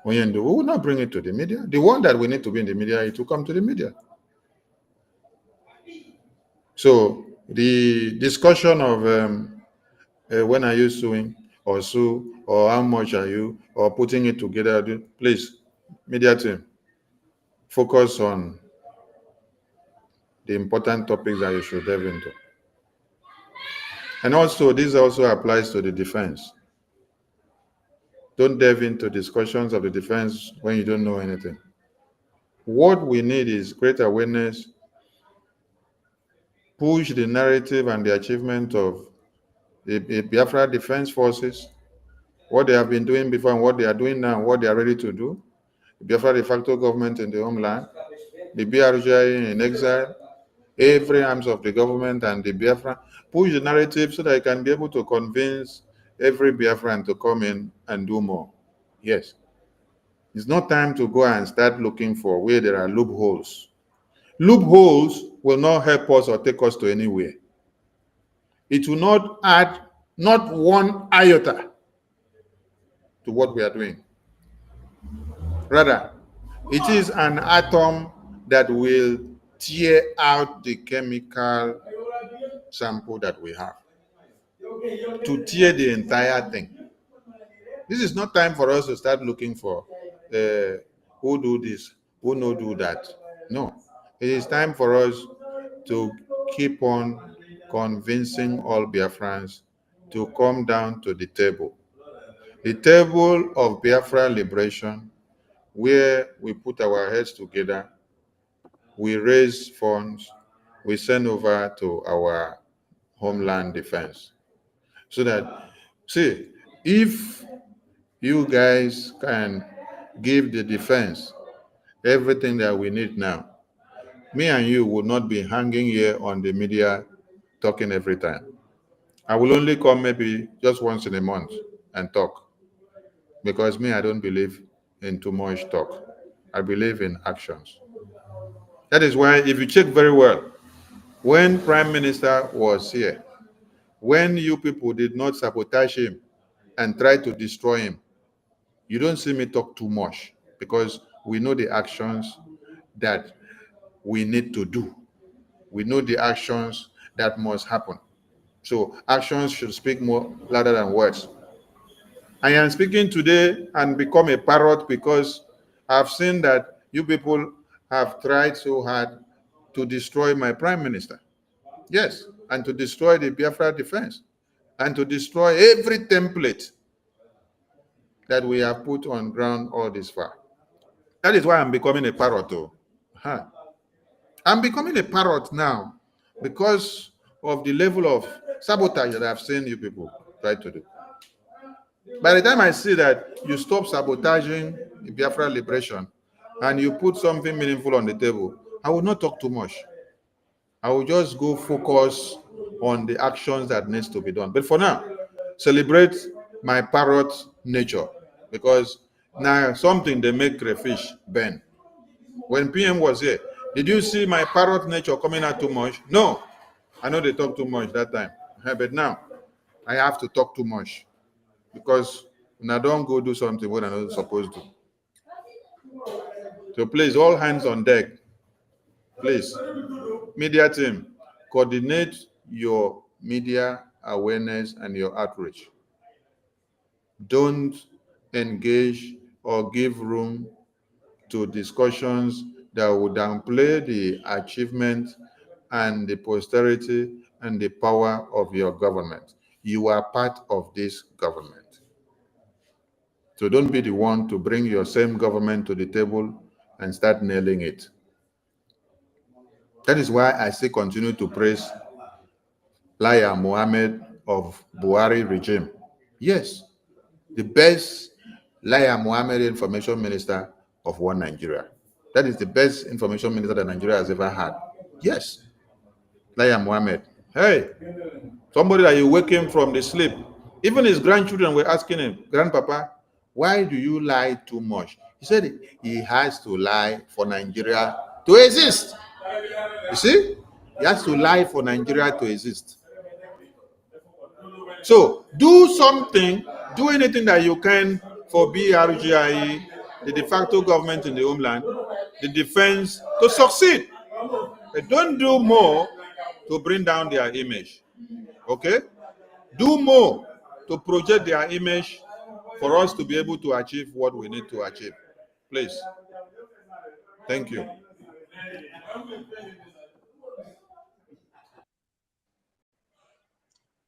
C: We will not bring it to the media. The one that we need to be in the media, it will come to the media. So the discussion of when are you suing or sue or how much are you or putting it together, please, media team, focus on the important topics that you should delve into. And also, this also applies to the defense. Don't delve into discussions of the defense when you don't know anything. What we need is great awareness, push the narrative and the achievement of the Biafra Defense Forces, what they have been doing before and what they are doing now, what they are ready to do, the Biafra de facto government in the homeland, the BRGI in exile, every arms of the government and the Biafra, push the narrative so that you can be able to convince every Biafran to come in and do more. Yes. It's not time to go and start looking for where there are loopholes. Loopholes will not help us or take us to anywhere. It will not add not one iota to what we are doing. Rather, it is an atom that will tear out the chemical sample that we have, to tear the entire thing. This is not time for us to start looking for who do this, who no do that. No, it is time for us to keep on convincing all Biafrans to come down to the table of Biafra liberation, where we put our heads together, we raise funds, we send over to our homeland defense. So that, see, if you guys can give the defense everything that we need now, me and you will not be hanging here on the media talking every time. I will only come maybe just once in a month and talk, because me, I don't believe in too much talk. I believe in actions. That is why, if you check very well, when Prime Minister was here, when you people did not sabotage him and try to destroy him, you don't see me talk too much, because we know the actions that we need to do. We know the actions that must happen. So actions should speak more louder than words. I am speaking today and become a parrot because I've seen that you people have tried so hard to destroy my Prime Minister. Yes, and to destroy the Biafra defense, and to destroy every template that we have put on ground all this far. That is why I'm becoming a parrot. Huh. I'm becoming a parrot now because of the level of sabotage that I've seen you people try to do. By the time I see that you stop sabotaging the Biafra liberation and you put something meaningful on the table, I will not talk too much. I will just go focus on the actions that needs to be done. But for now, celebrate my parrot nature, because now something they make crayfish burn. When PM was here, did you see my parrot nature coming out too much? No. I know they talk too much that time. But now, I have to talk too much, because when I don't go do something what I'm not supposed to. So please, all hands on deck. Please, media team, coordinate your media awareness and your outreach. Don't engage or give room to discussions that would downplay the achievement and the posterity and the power of your government. You are part of this government. So don't be the one to bring your same government to the table and start nailing it. That is why I still continue to praise Laya Mohammed of Buhari regime. Yes, the best Laya Mohammed information minister of one Nigeria. That is the best information minister that Nigeria has ever had. Yes, Laya Mohammed. Hey, somebody that you wake him from the sleep. Even his grandchildren were asking him, Grandpapa, Why do you lie too much? He said he has to lie for Nigeria to exist. You see? He has to lie for Nigeria to exist. So do something, do anything that you can for BRGIE, the de facto government in the homeland, the defense to succeed. But don't do more to bring down their image. Okay? Do more to project their image for us to be able to achieve what we need to achieve. Please. Thank you.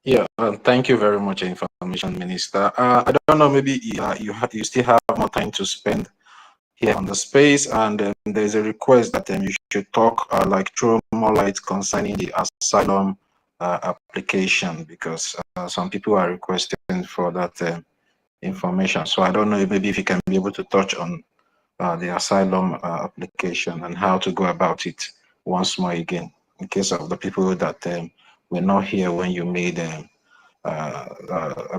M: Yeah, thank you very much, Information Minister. I don't know, maybe you still have more time to spend here on the space, and there's a request that you should talk, like throw more light concerning the asylum application, because some people are requesting for that information. So I don't know, maybe if you can be able to touch on the asylum application and how to go about it once more again, in case of the people that were not here when you made a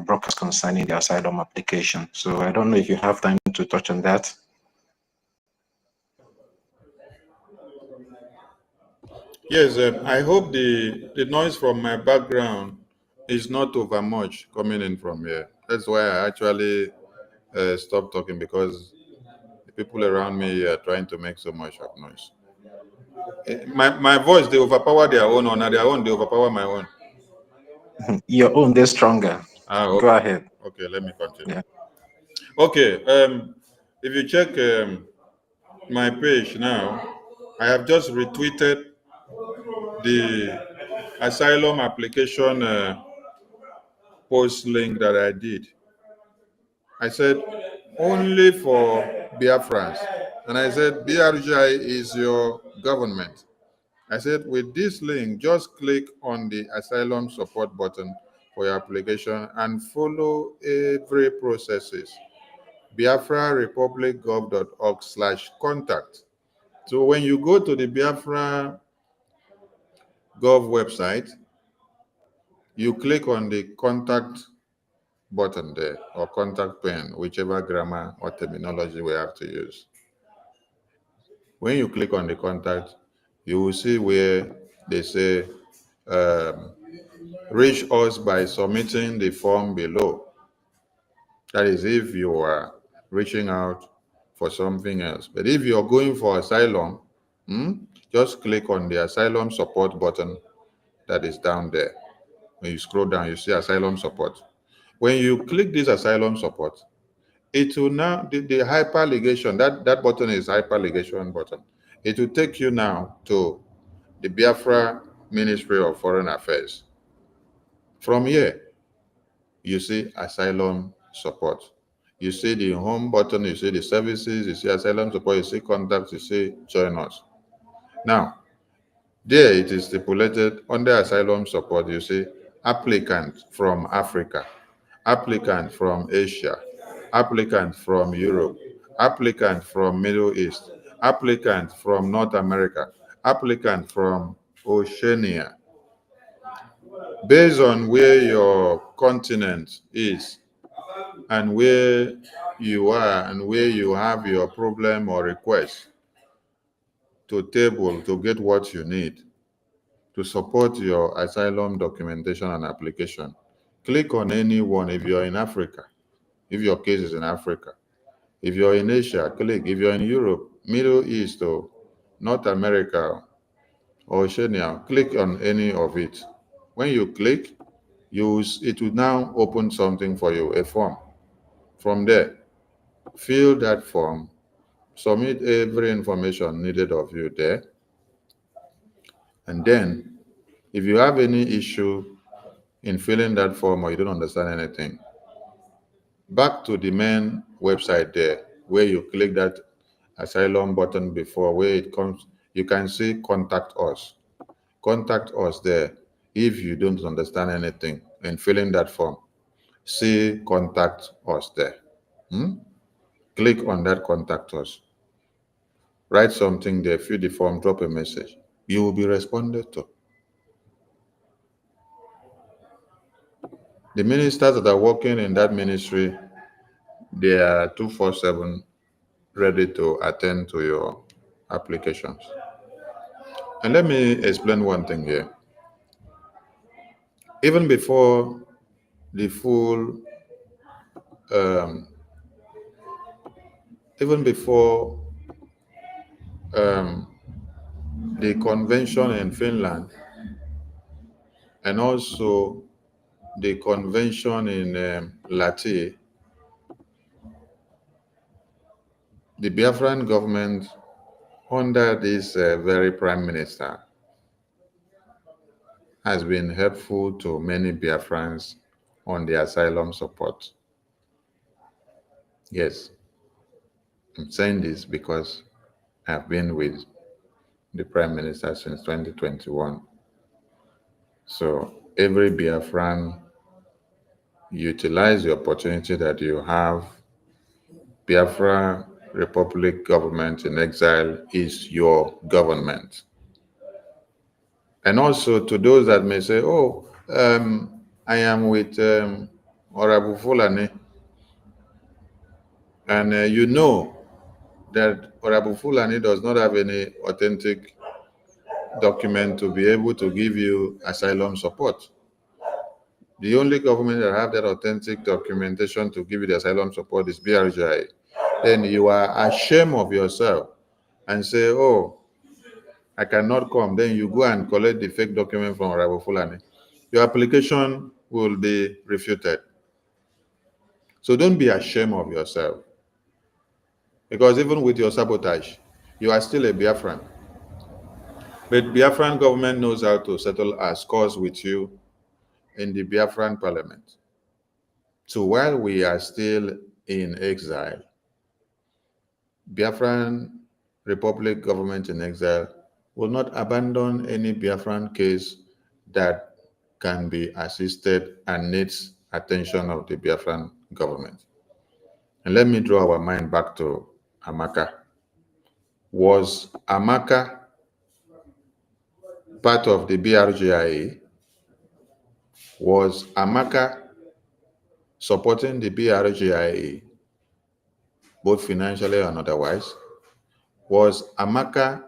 M: broadcast concerning the asylum application. So I don't know if you have time to touch on that.
C: Yes, I hope the noise from my background is not over much coming in from here. That's why I actually stopped talking, because the people around me are trying to make so much of noise. My voice, they overpower their own, or not their own, they overpower my own.
M: Your own, they're stronger.
C: Okay.
M: Go ahead.
C: Okay, let me continue.
M: Yeah.
C: Okay, if you check my page now, I have just retweeted the asylum application post link that I did. I said only for Biafrans, and I said BRGI is your government. I said with this link, just click on the asylum support button for your application and follow every processes. biafrarepublic.gov.org/contact. So when you go to the Biafra Gov website, you click on the contact button there, or contact pen, whichever grammar or terminology we have to use. When you click on the contact, you will see where they say, reach us by submitting the form below. That is if you are reaching out for something else. But if you're going for asylum, just click on the asylum support button that is down there. When you scroll down, you see asylum support. When you click this asylum support, it will now, the hyperligation, that button is hyperligation button. It will take you now to the Biafra Ministry of Foreign Affairs. From here, you see asylum support. You see the home button, you see the services, you see asylum support, you see contacts, you see join us. Now, there it is stipulated under asylum support, you see applicant from Africa, applicant from Asia, applicant from Europe, applicant from Middle East, applicant from North America, applicant from Oceania. Based on where your continent is and where you are and where you have your problem or request to table to get what you need to support your asylum documentation and application. Click on any one if you're in Africa, if your case is in Africa. If you're in Asia, click. If you're in Europe, Middle East, or North America, or Oceania, click on any of it. When you click, it will now open something for you, a form. From there, fill that form, submit every information needed of you there. And then, if you have any issue in filling that form or you don't understand anything, back to the main website there, where you click that asylum button before, where it comes, you can see contact us. Contact us there if you don't understand anything in filling that form. See contact us there. Click on that contact us. Write something there, fill the form, drop a message. You will be responded to. The ministers that are working in that ministry, they are 247 ready to attend to your applications. And let me explain one thing here. Even before the full, um, even before um, the convention in Finland, and also the convention in Lati, the Biafran government, under this very prime minister, has been helpful to many Biafrans on the asylum support. Yes, I'm saying this because I've been with the prime minister since 2021. So every Biafran, utilize the opportunity that you have. Biafra Republic government in exile is your government. And also to those that may say, oh, I am with Honorable Fulani, and you know that Honorable Fulani does not have any authentic document to be able to give you asylum support. The only government that have that authentic documentation to give you the asylum support is BRGI. Then you are ashamed of yourself and say, oh, I cannot come. Then you go and collect the fake document from Honorable Fulani. Your application will be refuted. So don't be ashamed of yourself. Because even with your sabotage, you are still a Biafran. But Biafran government knows how to settle our scores with you in the Biafran parliament. So while we are still in exile, Biafran Republic government in exile will not abandon any Biafran case that can be assisted and needs attention of the Biafran government. And let me draw our mind back to Amaka. Was Amaka part of the BRGIA? Was Amaka supporting the BRGIA, both financially and otherwise? Was Amaka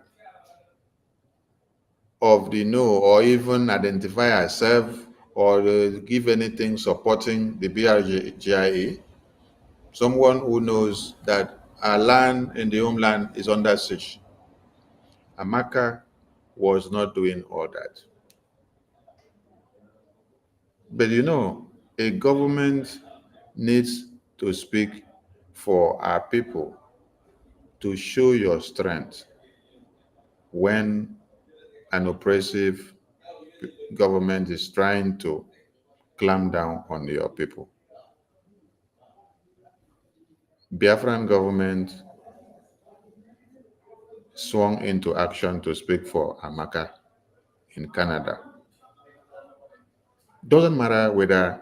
C: of the no, or even identify herself or give anything supporting the BRGIA? Someone who knows that our land in the homeland is under siege. Amaka was not doing all that. But you know, a government needs to speak for our people, to show your strength when an oppressive government is trying to clamp down on your people. Biafran government swung into action to speak for Amaka in Canada. Doesn't matter whether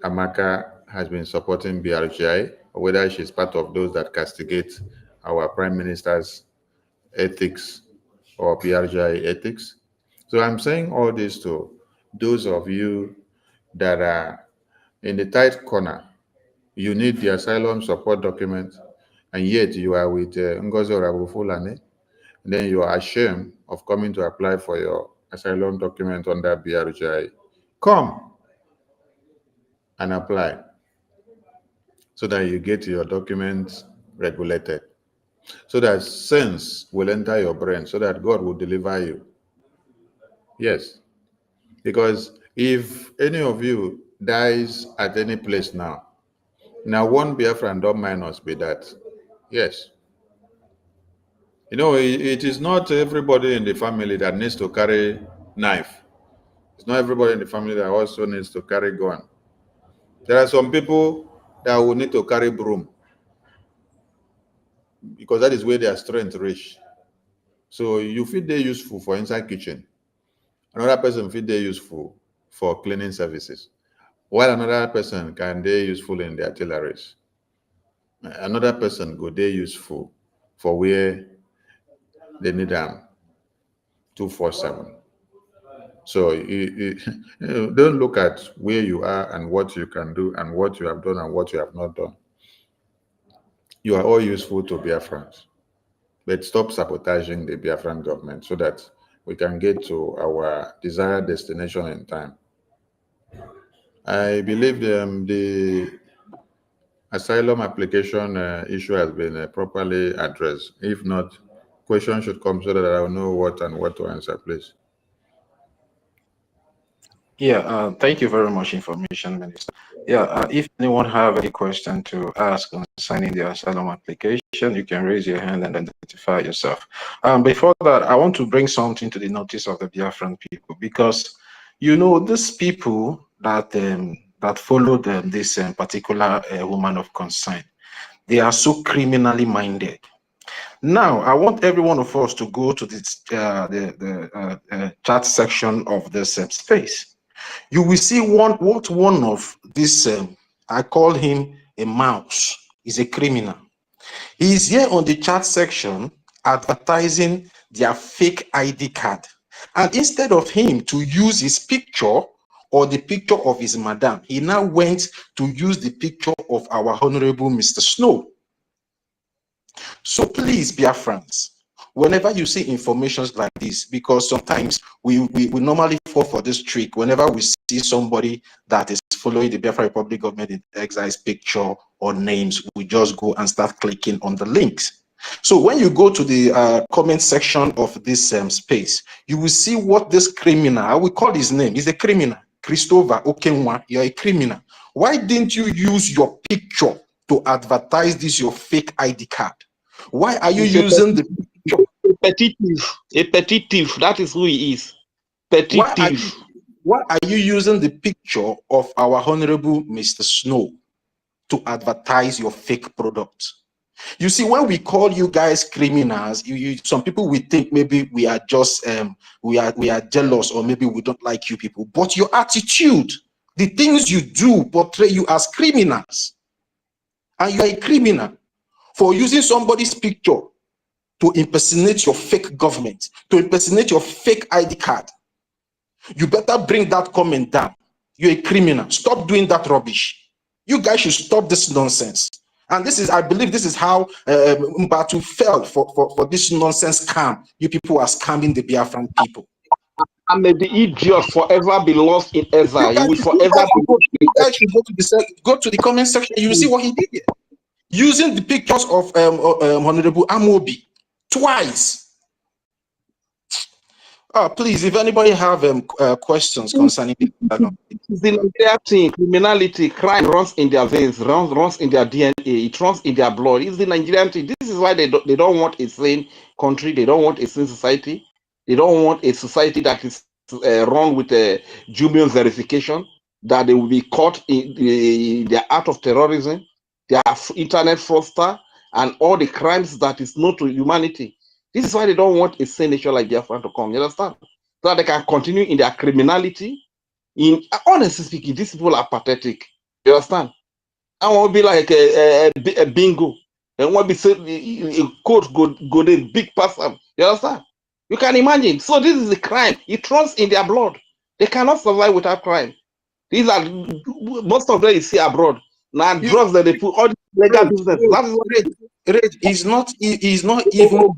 C: Amaka has been supporting BRGI or whether she's part of those that castigate our prime minister's ethics or BRGI ethics. So I'm saying all this to those of you that are in the tight corner. You need the asylum support document, and yet you are with Ngozi Orabufulani. Then you are ashamed of coming to apply for your asylum document under BRGI. Come and apply so that you get your documents regulated, so that sense will enter your brain, so that God will deliver you. Yes, because if any of you dies at any place now one Biafran don't mind us be that. Yes. You know, it is not everybody in the family that needs to carry knife. It's not everybody in the family that also needs to carry gun. There are some people that will need to carry broom because that is where their strength reach. So you feel they're useful for inside kitchen. Another person feel they're useful for cleaning services, while another person can they useful in the artilleries. Another person go they useful for where they need them 247. So you don't look at where you are and what you can do and what you have done and what you have not done. You are all useful to Biafrans, but stop sabotaging the Biafran government so that we can get to our desired destination in time. I believe the asylum application issue has been properly addressed. If not, questions should come so that I will know what to answer, please.
M: Yeah, thank you very much, Information Minister. Yeah, if anyone have any question to ask concerning the asylum application, you can raise your hand and identify yourself. Before that, I want to bring something to the notice of the Biafran people, because you know these people that that followed this particular woman of concern, they are so criminally minded. Now, I want every one of us to go to this, the chat section of this space. You will see one of this, I call him a mouse, is a criminal. He is here on the chat section advertising their fake ID card. And instead of him to use his picture or the picture of his madam, he now went to use the picture of our Honorable Mr. Snow. So please, Biafrans, whenever you see informations like this, because sometimes we normally fall for this trick whenever we see somebody that is following the Biafra Republic government in exile's picture or names, we just go and start clicking on the links. So when you go to the comment section of this space, you will see what this criminal, I will call his name, he's a criminal, Christopher Okenwa, you're a criminal. Why didn't you use your picture to advertise this, your fake ID card? Why are you using the picture?
R: A petty thief, that is who he is. Petty thief.
M: Why are you using the picture of our Honorable Mr. Snow to advertise your fake product? You see, when we call you guys criminals, some people will think maybe we are just we are jealous, or maybe we don't like you people. But your attitude, the things you do, portray you as criminals, and you are a criminal for using somebody's picture to impersonate your fake government, to impersonate your fake ID card. You better bring that comment down. You're a criminal. Stop doing that rubbish. You guys should stop this nonsense. And this is, I believe this is how Mbatu fell for this nonsense scam. You people are scamming the Biafran people.
R: And may the idiot forever be lost in exile. He will forever be.
M: You guys should go to the comment section. You will see what he did here. Using the pictures of Honorable Amobi twice. Please, if anybody have questions concerning the
R: Nigerian thing, criminality, crime runs in their veins, runs in their DNA, it runs in their blood. It's the Nigerian thing. This is why they don't want a sane country. They don't want a sane society. They don't want a society that is run with a Jumian verification, that they will be caught in their act of terrorism, their internet fraudster, and all the crimes that is known to humanity. This is why they don't want a sane nation like Biafra to come. You understand? So that they can continue in their criminality. Honestly speaking, these people are pathetic. You understand? I want to be like a bingo. I want to be a coach go the big person. You understand? You can imagine. So this is a crime. It runs in their blood. They cannot survive without crime. These are most of them you see abroad. Now drugs that they put all the legal business. That is what
M: Rage is not even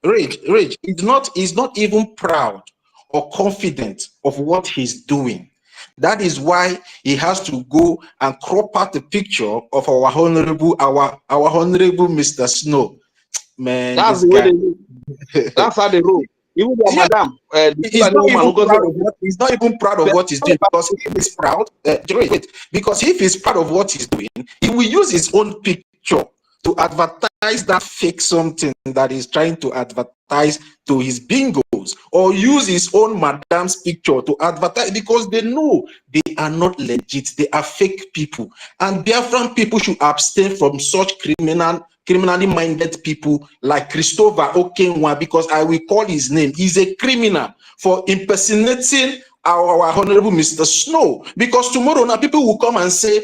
M: Rage is not even proud or confident of what he's doing. That is why he has to go and crop out the picture of our honorable Mr. Snow. Man,
R: that's
M: this
R: the way
M: guy.
R: that's how they roll. Even the madam,
M: he's not even proud of what he's doing, because if he's proud, because if he's proud of what he's doing, he will use his own picture to advertise that fake something that he's trying to advertise to his bingos, or use his own madam's picture to advertise, because they know they are not legit. They are fake people, and Biafran people should abstain from such criminally minded people like Christopher Okenwa, because I will call his name. He's a criminal for impersonating our honorable Mr. Snow, because tomorrow now people will come and say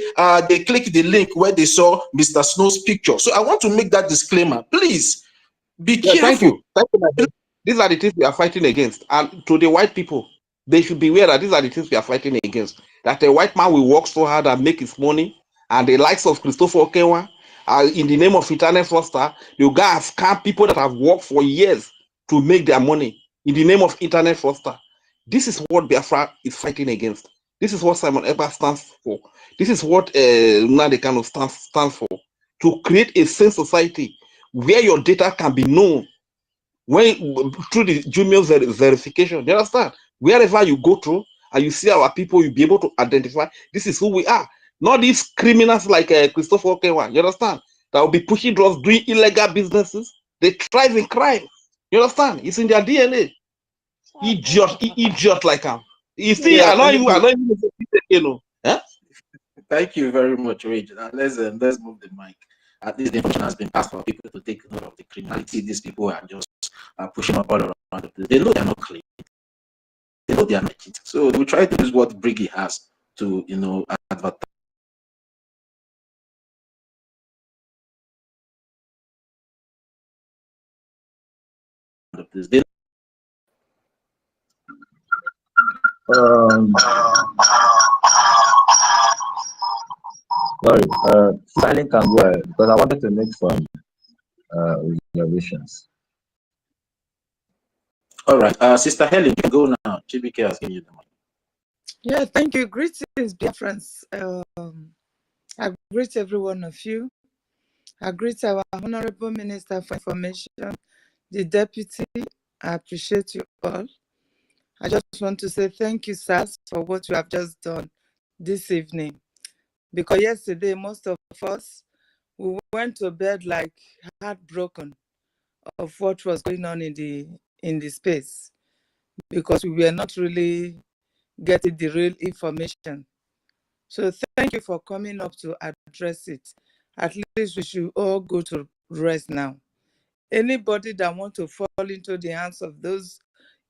M: they click the link where they saw Mr. Snow's picture. So I want to make that disclaimer. Please be careful.
R: Thank you. These are the things we are fighting against. And to the white people, they should be aware that these are the things we are fighting against. That a white man will work so hard and make his money, and the likes of Christopher Okenwa in the name of internet fraudster, you guys scam people that have worked for years to make their money in the name of internet fraudster. This is what Biafra is fighting against. This is what Simon Eber stands for. This is what Nnamdi stands for. To create a sane society where your data can be known when through the Jumio verification. You understand? Wherever you go through and you see our people, you'll be able to identify this is who we are. Not these criminals like Christopher Okewa. You understand? That will be pushing drugs, doing illegal businesses. They thrive in crime. You understand? It's in their DNA. Idiot like him. You see,
M: Yeah,
R: I know you. I know you know. Huh?
M: thank you very much, Rage. Now let's move the mic. At least the information has been passed for people to take note of the criminality. These people are just pushing up all around the place. They know they are not clean. They know they are not cheating. So they will try to use what Briggy has to, advertise. The place. They
A: Sorry, silent can go ahead because I wanted to make some observations.
M: All right, Sister Helen, you can go now. GBK has given you the mic.
B: Yeah, thank you. Greetings, dear friends. I greet every one of you. I greet our Honorable Minister for Information, the Deputy. I appreciate you all. I just want to say thank you, sirs, for what you have just done this evening. Because yesterday, most of us, we went to bed like heartbroken of what was going on in the space, because we were not really getting the real information. So thank you for coming up to address it. At least we should all go to rest now. Anybody that want to fall into the hands of those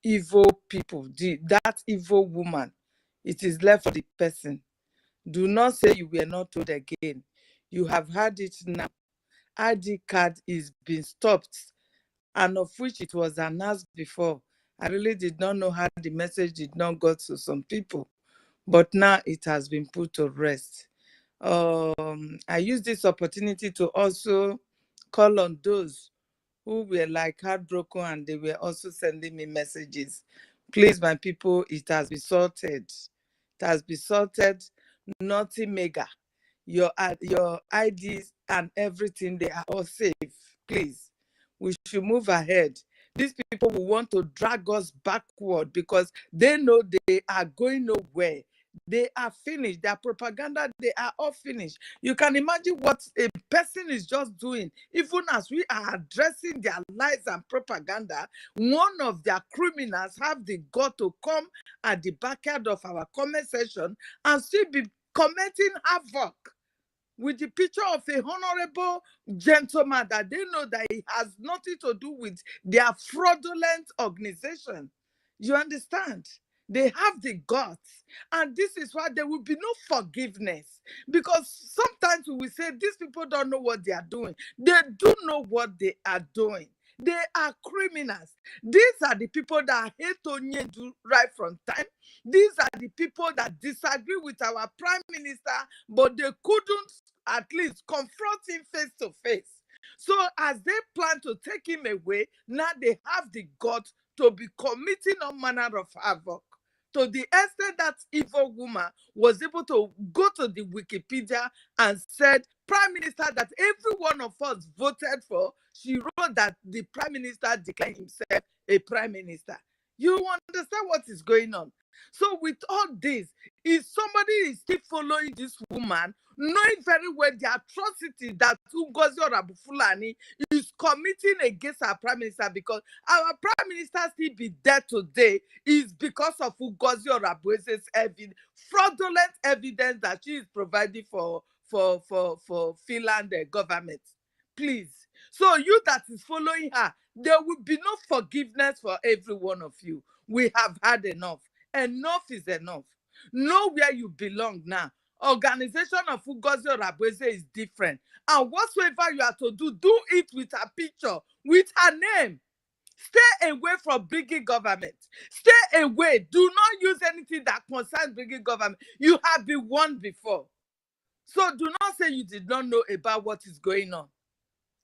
B: evil people, that evil woman, it is left for the person. Do not say you were not told again. You have had it now. ID card is being stopped, and of which it was announced before. I really did not know how the message did not go to some people, but now it has been put to rest. I use this opportunity to also call on those who were like heartbroken and they were also sending me messages. Please, my people, it has been sorted. It has been sorted. Nothing mega. Your IDs and everything, they are all safe. Please, we should move ahead. These people will want to drag us backward because they know they are going nowhere. They are finished. Their propaganda, they are all finished. You can imagine what a person is just doing. Even as we are addressing their lies and propaganda, one of their criminals have the gut to come at the backyard of our comment section and still be commenting havoc with the picture of a honorable gentleman that they know that he has nothing to do with their fraudulent organization. You understand? They have the guts. And this is why there will be no forgiveness. Because sometimes we will say these people don't know what they are doing. They do know what they are doing. They are criminals. These are the people that hate Onyedu right from time. These are the people that disagree with our prime minister, but they couldn't at least confront him face to face. So as they plan to take him away, now they have the guts to be committing all manner of havoc. To the extent that evil woman was able to go to the Wikipedia and said, Prime Minister that every one of us voted for, she wrote that the Prime Minister declared himself a Prime Minister. You understand what is going on? So with all this, if somebody is still following this woman, knowing very well the atrocity that Ngozi Orabufulani is committing against our Prime Minister, because our Prime Minister still be dead today is because of Ngozi Orabuese's fraudulent evidence that she is providing for Finland government. Please. So you that is following her, there will be no forgiveness for every one of you. We have had enough. Enough is enough. Know where you belong now. Organization of Ngozi Orabuese is different. And whatsoever you are to do it with a picture, with her name. Stay away from bringing government. Stay away. Do not use anything that concerns bringing government. You have been warned before. So do not say you did not know about what is going on.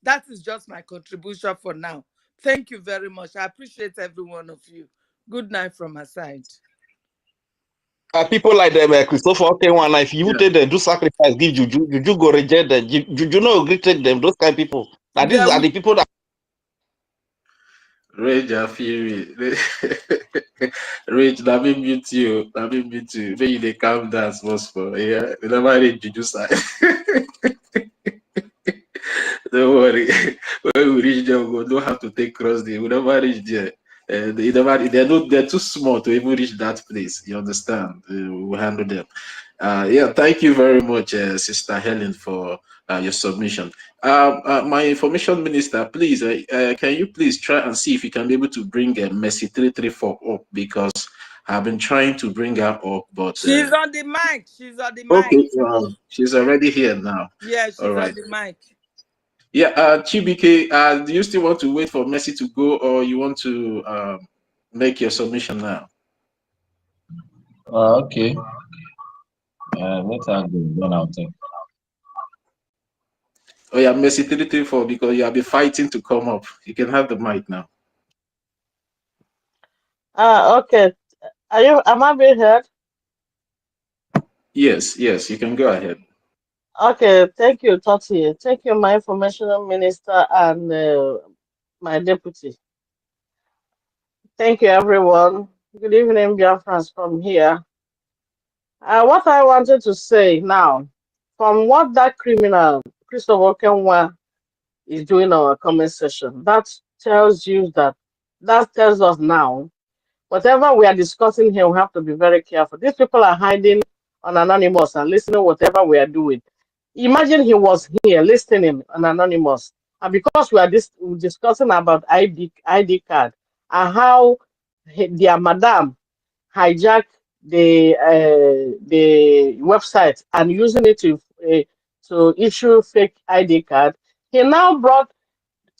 B: That is just my contribution for now. Thank you very much. I appreciate every one of you. Good night from my side.
R: People like them, Christopher Okenwana, if you tell them do sacrifice, give juju, juju go reject them. Juju no agree take them. Those kind of people. Now these are the people that
M: Rage and Fury. Rage, let me mute you. Let me mute you. Maybe they calm down small small. Yeah. They never read Juju side. Don't worry. When we reach there, we don't have to take cross there. We never reach there. They're too small to even reach that place. You understand? We'll handle them. Yeah, thank you very much, Sister Helen, for your submission. My information minister, please, can you please try and see if you can be able to bring Mercy 334 up, because I've been trying to bring her up, but
B: she's on the mic. She's on the mic.
M: Okay, she's already here now.
B: Yeah, she's
M: all right.
B: on the mic.
M: Yeah, Chibike, do you still want to wait for Mercy to go, or you want to make your submission now?
A: Okay. Let her go. Then I'll take.
M: Oh yeah, Mercy 334, because you have been fighting to come up. You can have the mic now.
O: Okay. Am I being heard?
M: Yes, you can go ahead.
O: Okay, thank you, Toti. Thank you, my information minister and my deputy. Thank you, everyone. Good evening, Biafrans from here. What I wanted to say now, from what that criminal, Christopher Kenwa, is doing our comment section, that tells us now, whatever we are discussing here, we have to be very careful. These people are hiding on Anonymous and listening to whatever we are doing. Imagine he was here listening on Anonymous, and because we are discussing about ID card and how their madam hijacked the website and using it to issue fake ID card, he now brought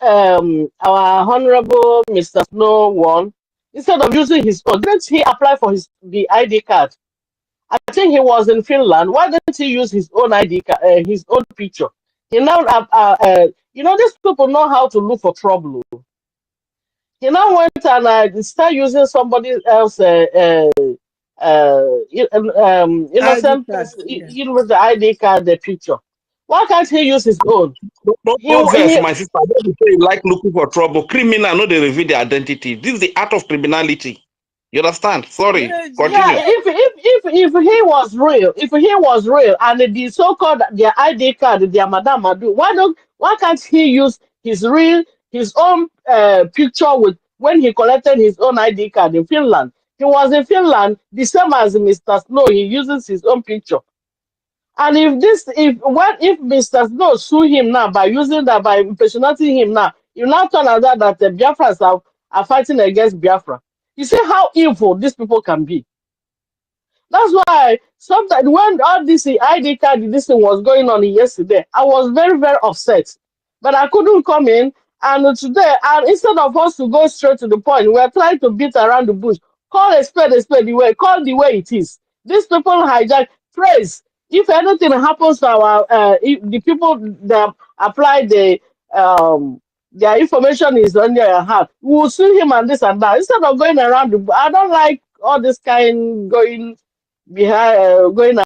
O: our honorable Mr. Snow one, instead of using his own. Didn't he apply for the ID card? I think he was in Finland. Why didn't he use his own ID card, his own picture? He now, these people know how to look for trouble. He now went and started using somebody else, innocent person, with the ID card, the picture. Why can't he use his own?
R: no verse, my sister. Don't be say you like looking for trouble. Criminal, no, they reveal their identity. This is the art of criminality. You understand? Sorry. Continue.
O: Yeah, if he was real, and the so-called their ID card, their Madame Madu, why can't he use his own picture with when he collected his own ID card in Finland? He was in Finland, the same as Mr. Snow. He uses his own picture. And if Mr. Snow sue him now by impersonating him now, you now turn out that the Biafrans are fighting against Biafra. You see how evil these people can be. That's why sometimes when all this ID card, this thing was going on yesterday, I was very, very upset. But I couldn't come in. And today, and instead of us to go straight to the point, we're trying to beat around the bush. Call a spade call the way it is. These people hijack praise. If anything happens to the people that apply their information is on their heart, we will sue him and this and that. Instead of going around I don't like all this kind going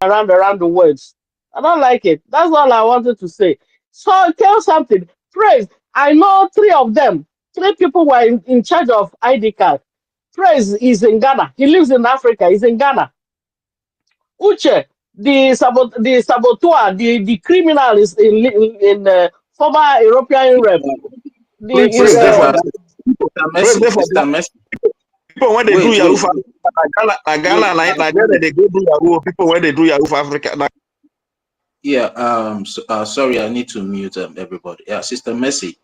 O: around the words. I don't like it. That's all I wanted to say. So tell something. Praise. I know three people were in charge of ID card. Praise is in Ghana. He lives in Africa. He's in Ghana. Uche, the saboteur, the criminal is in former European rep.
R: People when they do Yahoo for Ghana, they go do Yahoo. People when they do Yahoo for Africa.
M: Yeah, sorry, I need to mute everybody. Yeah, Sister Mercy,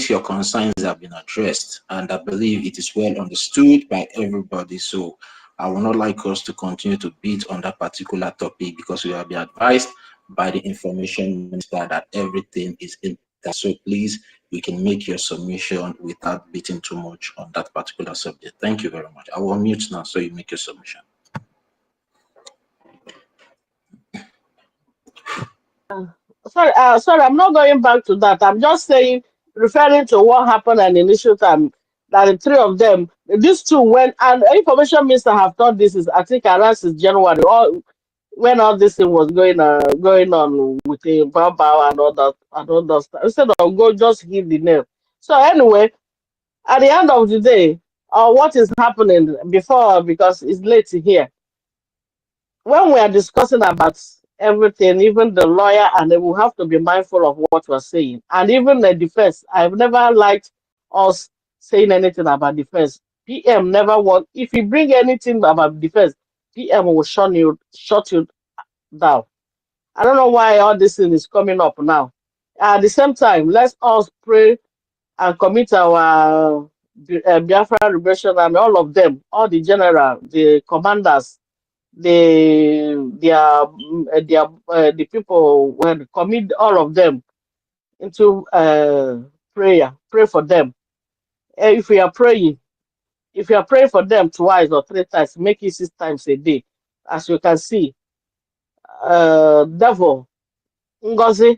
M: your concerns have been addressed, and I believe it is well understood by everybody. So I would not like us to continue to beat on that particular topic, because we have been advised by the information minister that everything is in there. So please, you can make your submission without beating too much on that particular subject. Thank you very much. I will mute now so you make your submission.
U: Sorry, sorry, I'm not going back to that. I'm just saying, referring to what happened at the initial time, that the three of them, these two went, and information minister have done this is I think around since January, all when all this thing was going on with the Baba and all that stuff. Instead of go just hit the nail. So anyway, at the end of the day, what is happening before because it's late here when we are discussing about everything, even the lawyer, and then we have to be mindful of what we're saying. And even the defense, I've never liked us saying anything about defense. PM never want, if you bring anything about defense, PM will shut you down. I don't know why all this thing is coming up now. At the same time, let's all pray and commit our Biafra Liberation Army, all of them, all the general, the commanders, the people when commit all of them into prayer. Pray for them. If we are praying, if you are praying for them twice or three times, make it 6 times a day. As you can see, devil Ngozi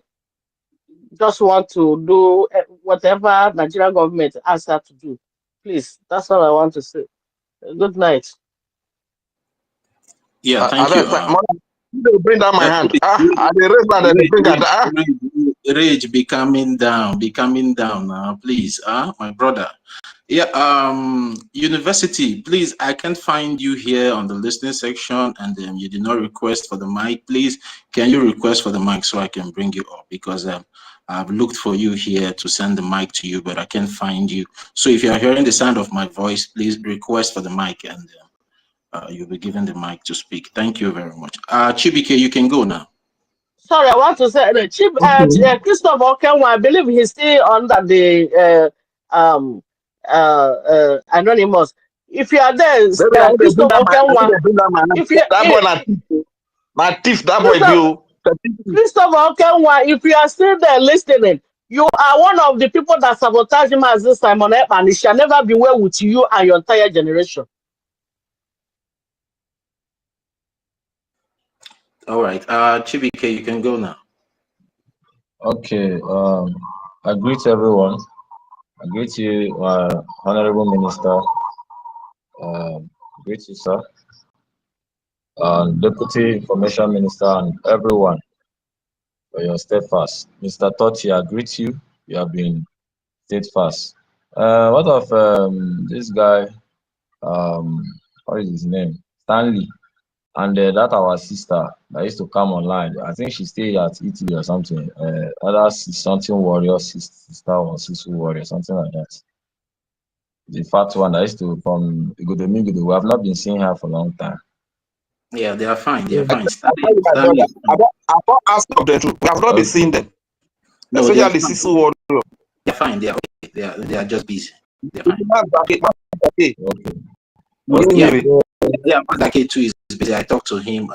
U: just want to do whatever Nigerian government asks her to do. Please, that's all I want to say. Good night.
Q: Yeah,
U: I
Q: thank you.
U: you bring down my hand. I raise my hand. Bring that.
Q: Rage, be coming down now, please. My brother. Yeah, university, please. I can't find you here on the listening section, and you did not request for the mic. Please, can you request for the mic so I can bring you up? Because I've looked for you here to send the mic to you, but I can't find you. So if you are hearing the sound of my voice, please request for the mic, and you'll be given the mic to speak. Thank you very much. Chibike, you can go now.
U: Sorry, I want to say the chief Christopher Okenwa, I believe he's still under the anonymous. If you are there, Christopher Okenwa, if you that boy na thief, that boy Christopher Okenwa, if you are still there listening, you are one of the people that sabotage him as this Simon Ekpa, and it shall never be well with you and your entire generation.
Q: All right, Chibike, you can go now.
A: Okay, I greet everyone. I greet you, Honorable Minister. Greet you, sir. Deputy Information Minister, and everyone for your steadfast. Mr. Totti, I greet you. You have been steadfast. What of this guy? What is his name? Stanley. And that our sister that used to come online. I think she stayed at Italy or something. Other something warrior sister or sister warrior, something like that. The fat one that used to from Igodomigodo. We have not been seeing her for a long time.
Q: Yeah, they are fine. They are fine.
U: I don't ask of them too. We have not been seeing them.
Q: No,
U: especially the sister warrior.
Q: They're fine. They are okay. They are just busy. They're fine.
U: Okay.
Q: Yeah, Madake too is busy. I talked to him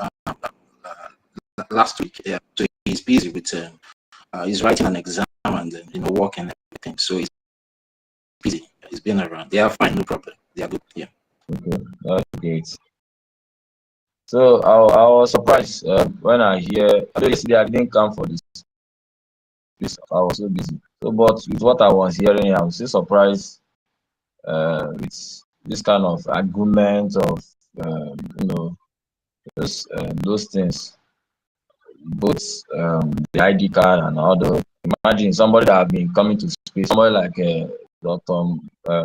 Q: last week. Yeah, so he's busy with he's writing an exam and work and everything. So he's busy. He's been around. They are fine, no problem. They are good. Yeah.
A: Okay, that's great. So I was surprised when I hear. Yesterday I didn't come for this. I was so busy. So, but with what I was hearing, I was still surprised with this kind of argument of those things. Both the ID card and all the. Imagine somebody that have been coming to space, somebody like Dr.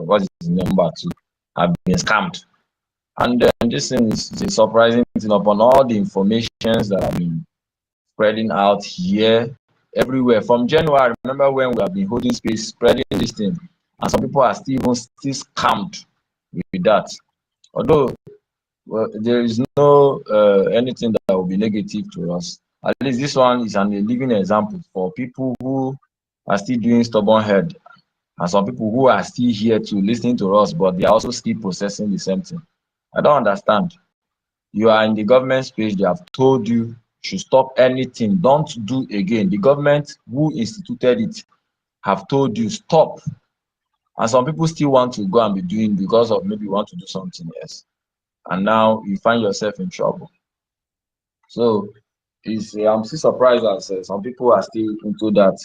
A: What is his number two, have been scammed. And this thing is a surprising thing upon all the informations that have been spreading out here, everywhere. From January, I remember when we have been holding space, spreading this thing, and some people are still scammed with that. Although there is no anything that will be negative to us. At least this one is a living example for people who are still doing stubborn head, and some people who are still here to listening to us, but they are also still processing the same thing. I don't understand. You are in the government space, they have told you should stop anything, don't do again. The government who instituted it have told you stop. And some people still want to go and be doing because of maybe want to do something else. And now you find yourself in trouble. So is I'm still surprised that some people are still into that.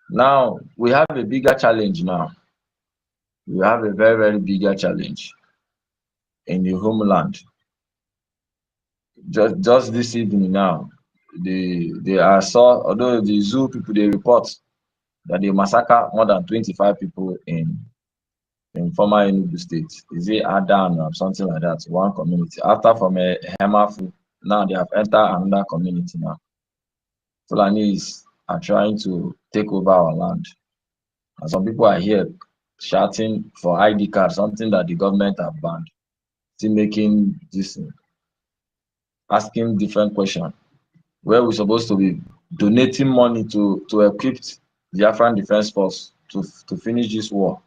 A: Now we have a bigger challenge now. We have a very, very bigger challenge in the homeland. Just this evening now, I saw, although the zoo people they report that they massacre more than 25 people in former Enugu state. Is it Adan or something like that? One community. After from a Hemafu, now they have entered another community now. Fulanis are trying to take over our land. And some people are here shouting for ID card, something that the government have banned. Still making this, asking different questions. Where we're supposed to be donating money to equip the Afghan Defense Force to finish this war.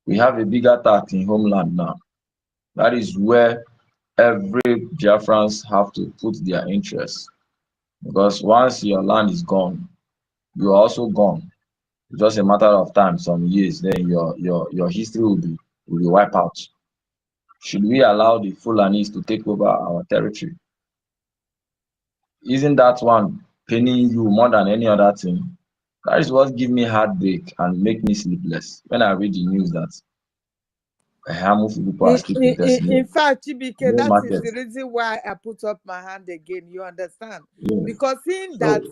A: We have a bigger task in Homeland now. That is where every Biafrans have to put their interests. Because once your land is gone, you are also gone. It's just a matter of time, some years, then your history will be wiped out. Should we allow the Fulanis to take over our territory? Isn't that one paining you more than any other thing? That is what give me heartbreak and make me sleepless when I read the news that Hamufu people are still protesting.
B: In fact, Chibike,
A: No
B: that is
A: market.
B: the reason why I put up my hand again. You understand?
A: Yeah.
B: Because seeing that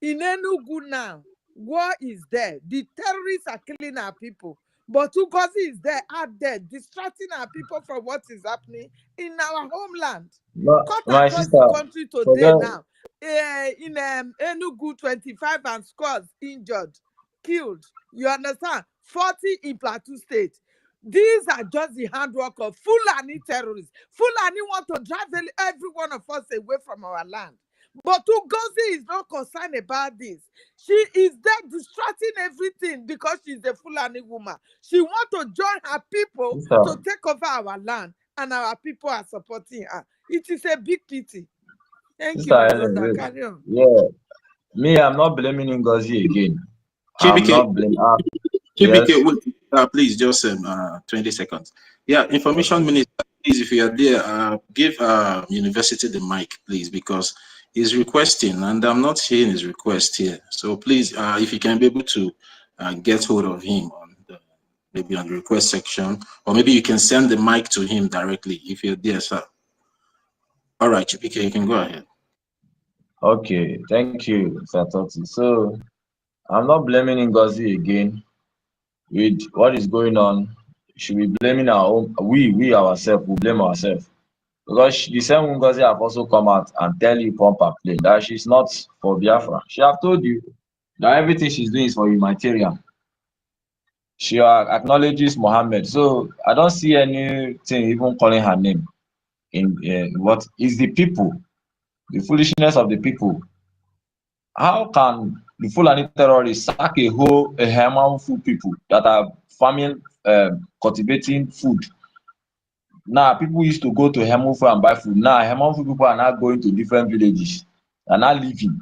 B: in Enugu now, war is there. The terrorists are killing our people. But Ugozi is there, out there, distracting our people from what is happening in our homeland. Cut
A: My
B: across
A: sister,
B: the country today
A: forget.
B: now. In Enugu, 25 and scores injured, killed. You understand? 40 in Plateau State. These are just the handwork of Fulani terrorists. Fulani want to drive every one of us away from our land. But Ugozi is not concerned about this. She is there distracting everything because she's a Fulani woman. She wants to join her people
A: Sister,
B: to take over our land, and our people are supporting her. It is a big pity. Thank you,
A: Sister
B: my
A: Helen,
B: brother. Carry on.
A: yeah. Me, I'm not blaming Ngozi again. I'm
F: KBK,
A: not blaming her.
F: KBK,
A: Yes.
F: wait, please, just 20 seconds. Yeah, Information Minister, please, if you are there, give University the mic, please, because he's requesting, and I'm not hearing his request here. So please, if you can be able to get hold of him on maybe on the request section, or maybe you can send the mic to him directly if you're there, sir. All right, KBK, you can go ahead.
A: Okay, thank you, Satoti. So I'm not blaming Ngozi again with what is going on. Should be blaming our own, we ourselves, we blame ourselves. Because the same Ngozi have also come out and tell you pump her plane that she's not for Biafra. She have told you that everything she's doing is for humanitarian. She acknowledges Mohammed. So I don't see anything even calling her name in what is the people, the foolishness of the people. How can the Fulani terrorists sack a handful people that are farming, cultivating food? Now people used to go to Hemufu and buy food. Now Hemufu people are now going to different villages and now living.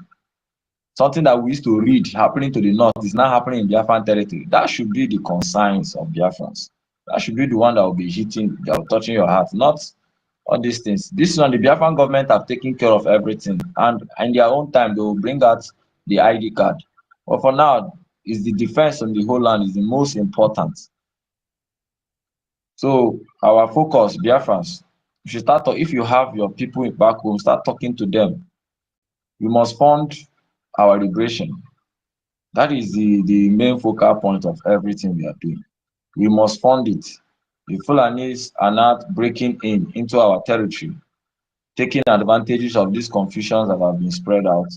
A: Something that we used to read happening to the north is now happening in Biafran territory. That should be the concerns of Biafrans. That should be the one that will be hitting, that will touching your heart, not all these things. This one, the Biafran government have taken care of everything, and in their own time they will bring out the ID card. But for now, is the defense on the whole land is the most important. So our focus, Biafrans, you should start. If you have your people back home, start talking to them. We must fund our liberation. That is the main focal point of everything we are doing. We must fund it. The Fulanis are not breaking into our territory, taking advantages of these confusions that have been spread out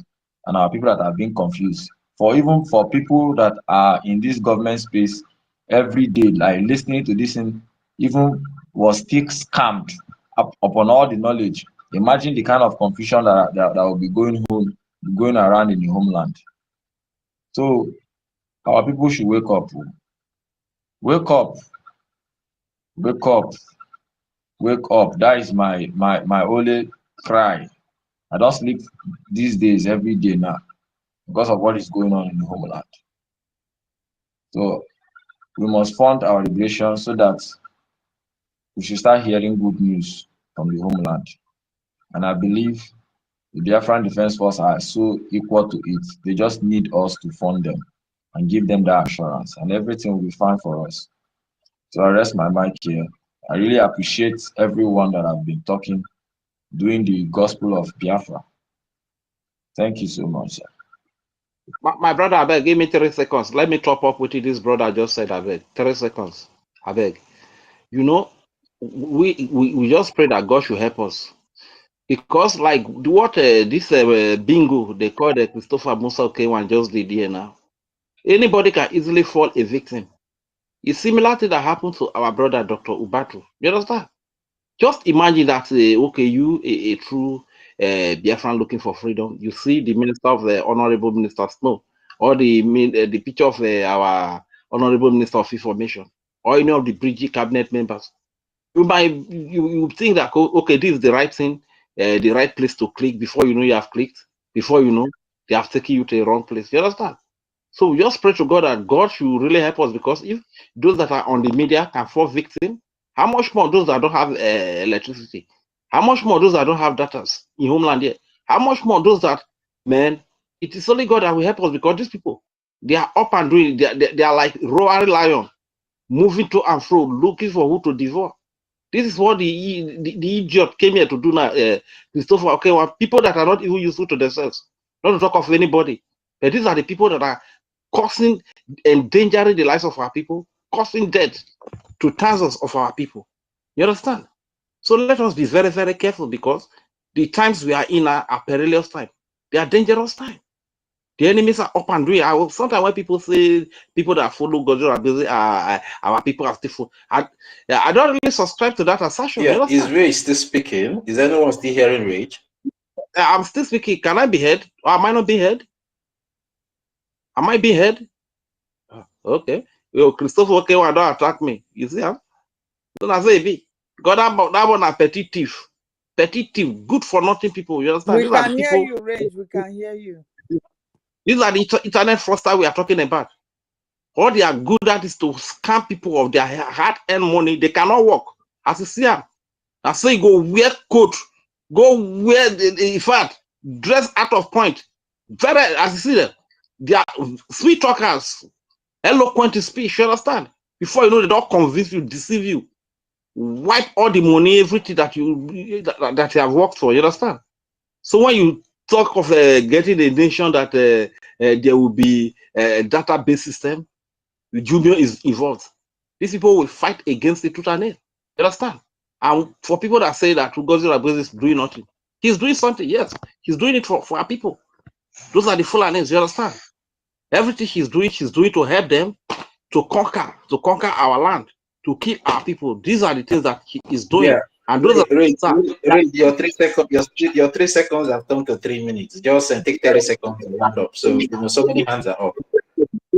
A: and our people that have been confused. For even for people that are in this government space every day, like listening to this thing, even was still scammed upon all the knowledge. Imagine the kind of confusion that will be going around in the homeland. So our people should wake up. Wake up, wake up, wake up. That is my only cry. I don't sleep these days every day now because of what is going on in the homeland. So we must fund our liberation so that we should start hearing good news from the homeland. And I believe The Biafran Defense Force are so equal to it. They just need us to fund them and give them that assurance, and everything will be fine for us. So I rest my mic here. I really appreciate everyone that have been talking, doing the gospel of Biafra. Thank you so much, sir.
R: My brother, I beg, give me 3 seconds. Let me top up with this brother just said, I beg. 3 seconds. I beg. You know, we just pray that God should help us. Because like what this bingo they call the Christopher Musa K1 just did here now. Anybody can easily fall a victim. It's similar to that happened to our brother Dr. Ubatu. You understand? Just imagine that okay, you a true Biafran looking for freedom. You see the minister of the Honorable Minister Snow, or the picture of our Honorable Minister of Information, or any of the Bridge cabinet members. You think that okay, this is the right thing, the right place to click. Before you know, you have clicked. Before you know, they have taken you to the wrong place. You understand? So we just pray to God that God should really help us, because if those that are on the media can fall victim, how much more those that don't have electricity? How much more those that don't have data in Homeland here? How much more those that, man, it is only God that will help us, because these people, they are up and doing, they are like roaring lion, moving to and fro, looking for who to devour. This is what the idiot came here to do now, Christopher. Okay, well, people that are not even useful to themselves, not to talk of anybody. But these are the people that are causing, endangering the lives of our people, causing death to thousands of our people. You understand? So let us be very, very careful, because the times we are in are perilous times. They are dangerous times. The enemies are up and doing. Sometimes when people say people that follow God are busy, our people are still. I don't really subscribe to that assertion. You
M: Yeah, is
R: understand?
M: Rage still speaking? Is anyone still hearing Rage?
R: I'm still speaking. Can I be heard? Or am I not being heard? Am I being heard? Okay. Yo, Christopher, okay, why don't attack me? You see, huh? So I say, be God, that one a petty thief. Petty thief, good for nothing people. You understand?
B: We
R: These are the
B: can hear
R: people.
B: you, Rage. We can hear you.
R: These are the internet fraudsters we are talking about. All they are good at is to scam people of their hard-earned money. They cannot work. As you see them, I say go wear coat, go wear in fact, dress out of point. Very, as you see them, they are sweet talkers, eloquent in speech. You understand? Before you know, they don't convince you, deceive you, wipe all the money, everything that you have worked for. You understand? So when you talk of getting a nation that there will be a database system, the junior is involved. These people will fight against the truth and nail. You understand? And for people that say that Ugozi Rabezi is doing nothing, he's doing something. Yes, he's doing it for our people. Those are the Fulanis. You understand? Everything he's doing to help them to conquer our land, to kill our people. These are the things that he is doing.
M: Yeah.
R: And those are
M: Your 3 seconds, your 3 seconds have turned to 3 minutes. Just take 30 seconds to round up. So so many hands are up.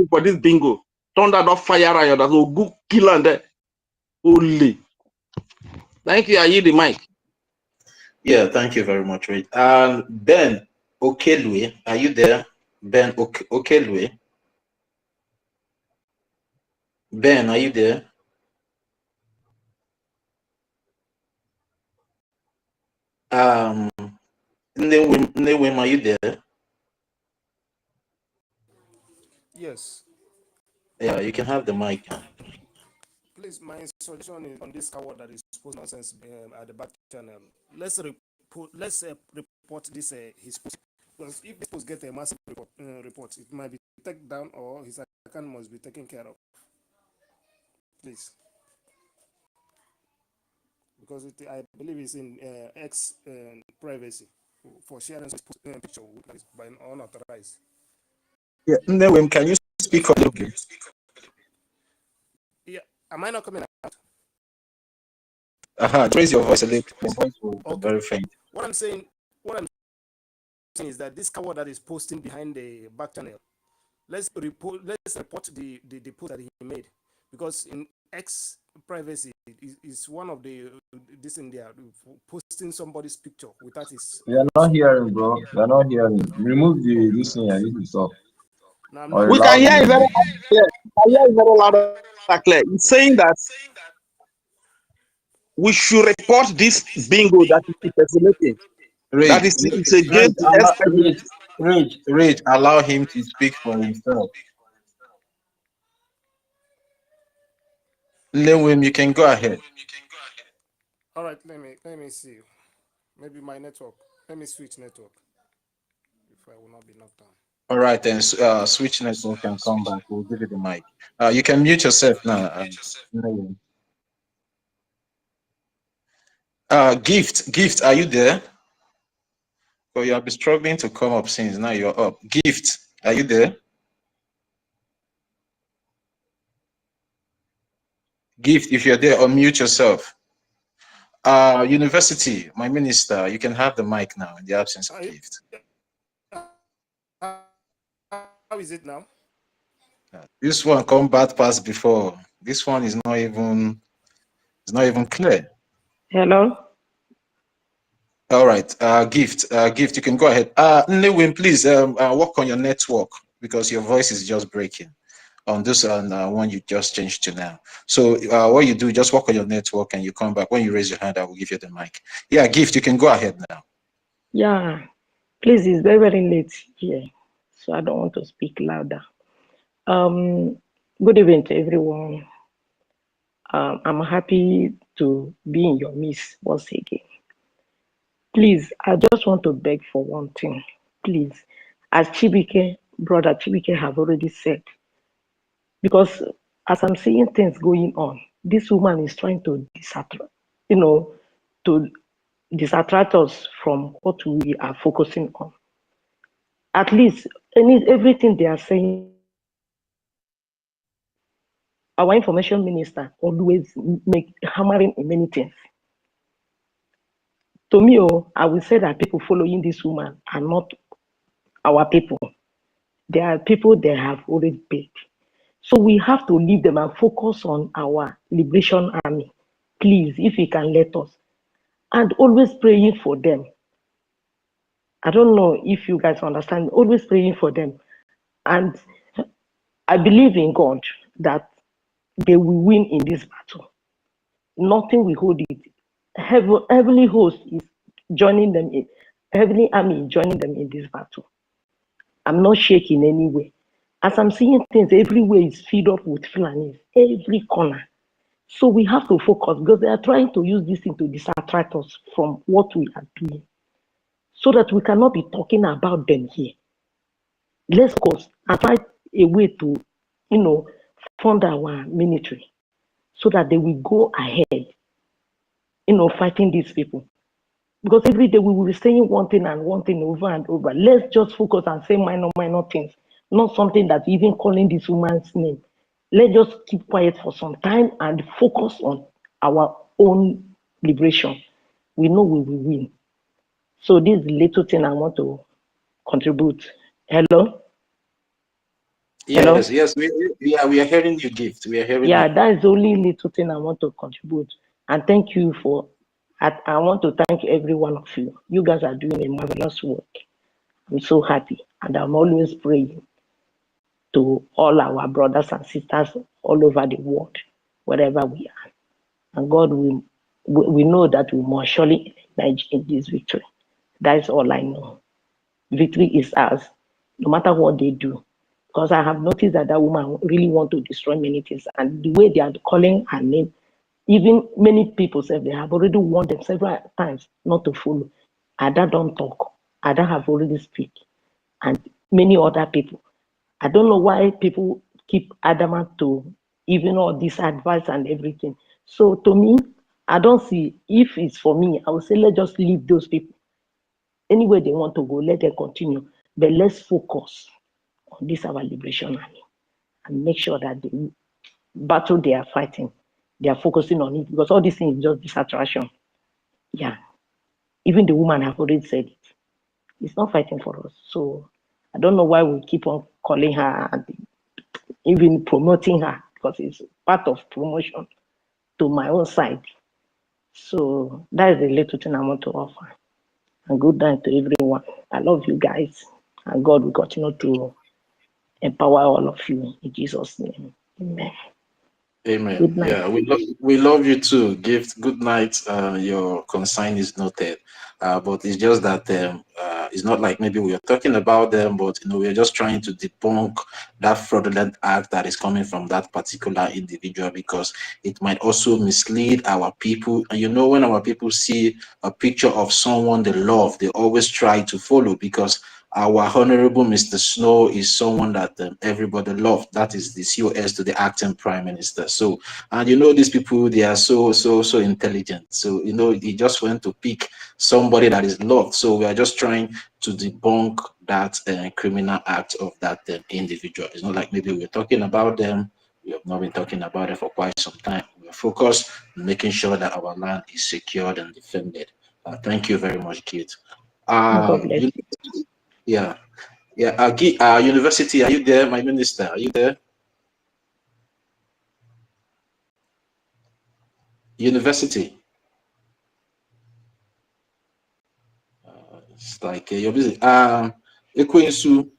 R: for this bingo. Thunder not fire and that's no good kill and there. Only. Thank you. I yield the mic.
M: Yeah, thank you very much, Ray. Ben Okelwe, are you there? Ben Okelwe. Ben, are you there? Newim, are you there?
V: Yes.
M: Yeah, you can have the mic.
V: Please, my suggestion is on this coward that is posting nonsense at the back channel. Let's report this his post, because if this post get a massive report, it might be taken down or his account must be taken care of. Please, because I believe it's in X privacy for sharing picture by unauthorized.
M: Yeah, Newim, can you speak up? Okay.
V: Yeah, am I not coming out?
M: Raise your voice a little. Your voice will be very faint.
V: What I'm saying is that this coward that is posting behind the back channel, let's report the post that he made, because in X privacy is one of the this in there posting somebody's picture without his.
A: We are not hearing, bro. We are not hearing. Remove the this thing and this is off. Or
R: We can
A: allow
R: hear it very
A: the
R: clear. We can hear it very loud and clear. It's saying that we should report this bingo that is impersonating.
M: Rage,
R: That is, it's against the essence.
M: Rage, allow him to speak for himself. Lewin, you can go ahead.
V: All right, let me see. Maybe my network. Let me switch network. If I will not be knocked down.
M: All right, then switch network and come back. We'll give you the mic. You can mute yourself now. Lewin. Gift, are you there? So you have been struggling to come up since now you're up. Gift, are you there? Gift, if you're there, unmute yourself. University, my minister, you can have the mic now in the absence of Gift.
V: How is it now?
M: This one come bad past before. This one is not even clear.
E: Hello.
M: All right, Gift, you can go ahead. Lewin, please work on your network because your voice is just breaking on this one you just changed to now. So what you do, just work on your network and you come back. When you raise your hand, I will give you the mic. Yeah, Gift, you can go ahead now.
E: Yeah, please, it's very, very late here, so I don't want to speak louder. Good evening to everyone. I'm happy to be in your midst once again. Please, I just want to beg for one thing. Please, as brother Chibike have already said, because as I'm seeing things going on, this woman is trying to disattract us from what we are focusing on. At least everything they are saying, our information minister always make hammering in many things. To me, I will say that people following this woman are not our people. They are people they have already paid. So we have to leave them and focus on our liberation army. Please, if you can let us. And always praying for them. I don't know if you guys understand, always praying for them. And I believe in God that they will win in this battle. Nothing will hold it. Heavenly host is joining them in, heavenly army is joining them in this battle. I'm not shaking anyway. As I'm seeing things, everywhere is filled up with Fulanis, every corner. So we have to focus because they are trying to use this thing to distract us from what we are doing so that we cannot be talking about them here. Let's focus and find a way to, fund our military so that they will go ahead, fighting these people. Because every day we will be saying one thing and one thing over and over. Let's just focus and say minor things, not something that even calling this woman's name. Let's just keep quiet for some time and focus on our own liberation. We know we will win. So this is the little thing I want to contribute. Hello?
M: Yes,
E: Hello?
M: yes, we are hearing you, Gift. We are hearing
E: Yeah,
M: you.
E: that is the only little thing I want to contribute. And thank you I want to thank every one of you. You guys are doing a marvelous work. I'm so happy. And I'm always praying to all our brothers and sisters all over the world, wherever we are. And God will, we know that we must surely emerge in this victory. That is all I know. Victory is ours, no matter what they do. Because I have noticed that that woman really want to destroy many things. And the way they are calling her name, even many people say they have already warned them several times not to follow. Ada don't talk. Ada have already speak. And many other people. I don't know why people keep adamant to even all this advice and everything. So to me, I don't see, if it's for me, I would say let's just leave those people. Anywhere they want to go, let them continue. But let's focus on this our liberation army and make sure that the battle they are fighting, they are focusing on it because all these things is just distraction. Yeah. Even the woman have already said it. It's not fighting for us. So I don't know why we keep on calling her and even promoting her because it's part of promotion to my own side. So that is the little thing I want to offer. And good night to everyone. I love you guys. And God will continue to empower all of you in Jesus' name. Amen.
M: Amen.
E: Good night.
M: Yeah, we love you too. Gift. Good night. Your consign is noted. But it's just that it's not like maybe we are talking about them, but we're just trying to debunk that fraudulent act that is coming from that particular individual, because it might also mislead our people. And when our people see a picture of someone they love, they always try to follow, because our honorable Mr. Snow is someone that everybody loved. That is the COS to the acting prime minister. So, and these people, they are so intelligent. So, they just want to pick somebody that is loved. So we are just trying to debunk that criminal act of that individual. It's not like maybe we're talking about them. We have not been talking about it for quite some time. We're focused on making sure that our land is secured and defended. Thank you very much, Keith.
E: God bless you.
M: Yeah. University, are you there, my minister? Are you there? University. It's like you're busy. Ekwensu,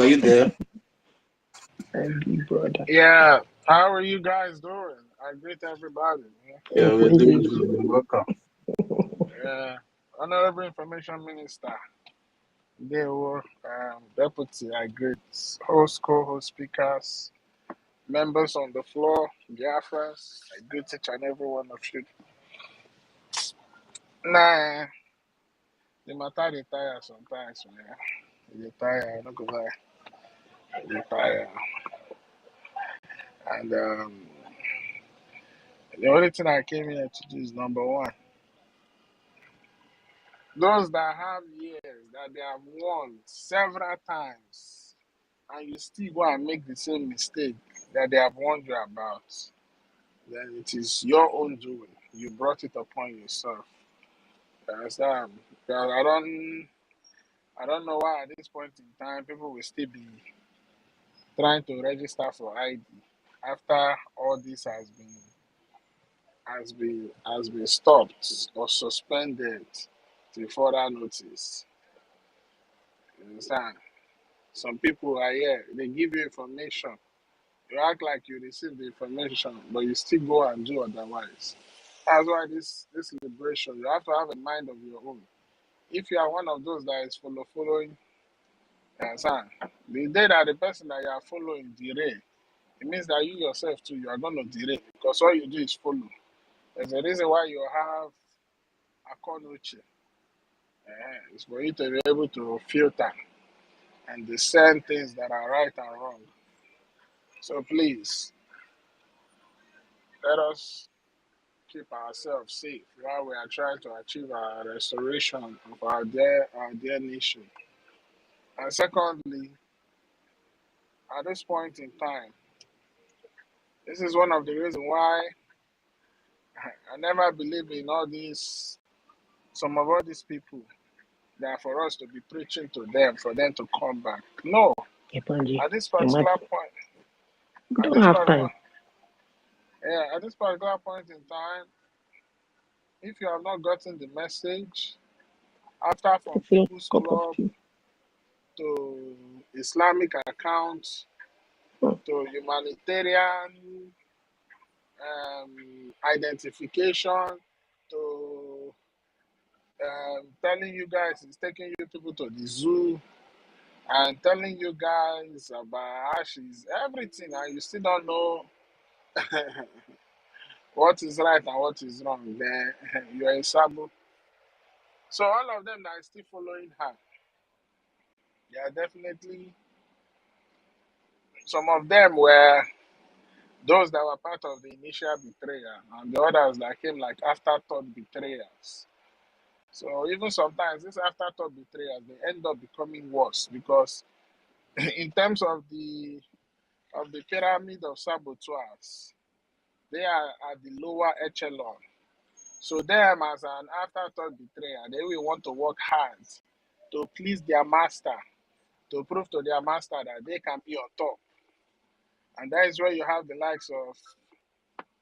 M: are you there?
E: Brother.
G: Yeah, how are you guys doing? I greet everybody.
M: Yeah, we're doing good. Welcome.
G: Yeah, Honorable Information Minister, they were Deputy, I greet host, co-host speakers, members on the floor, Biafras, I greet each and every one of you. Nah, the matter they tire sometimes, man. They tire, I'm not gonna lie. They tire. And the only thing I came here to do is number one. Those that have years that they have won several times and you still go and make the same mistake that they have warned you about, then it is your own doing. You brought it upon yourself. You understand? Because I don't know why at this point in time people will still be trying to register for ID after all this has been stopped or suspended till further notice. You understand? Some people are here, they give you information. You act like you received the information, but you still go and do otherwise. That's why this liberation, you have to have a mind of your own. If you are one of those that is following, you understand? The day that the person that you are following derail, it means that you yourself too, you are going to derail because all you do is follow. There's a reason why you have a konuchi. It's for you to be able to filter and discern things that are right and wrong. So please, let us keep ourselves safe while we are trying to achieve our restoration of our dear nation. And secondly, at this point in time, this is one of the reasons why I never believe in all these, some of all these people that for us to be preaching to them, for them to come back. No, at this particular point,
E: We don't have time.
G: at this particular point in time, if you have not gotten the message, after from People's Club to Islamic accounts to humanitarian identification to telling you guys it's taking you people to the zoo and telling you guys about ashes, everything, and you still don't know what is right and what is wrong, then you're in trouble. So all of them that are still following her, they are definitely, some of them were those that were part of the initial betrayal, and the others that came like afterthought betrayals. So even sometimes these afterthought betrayals they end up becoming worse because in terms of the pyramid of saboteurs, they are at the lower echelon. So them as an afterthought betrayer, they will want to work hard to please their master, to prove to their master that they can be on top. And that is where you have the likes of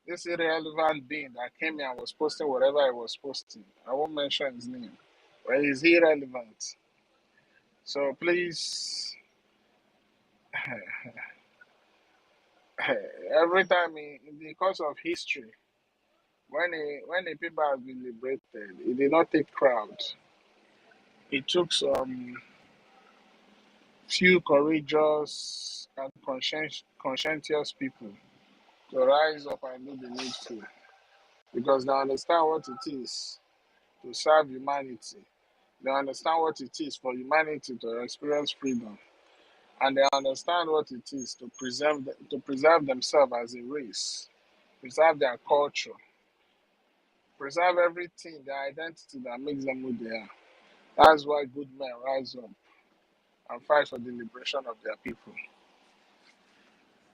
G: this irrelevant being that came here and was posting whatever he was posting. I won't mention his name, but he's irrelevant. So please, every time in the course of history, When the people have been liberated, it did not take crowd. It took some few courageous and conscientious people to rise up and do the needful because they understand what it is to serve humanity. They understand what it is for humanity to experience freedom, and they understand what it is to preserve themselves as a race, preserve their culture, preserve everything, their identity that makes them who they are. That's why good men rise up and fight for the liberation of their people.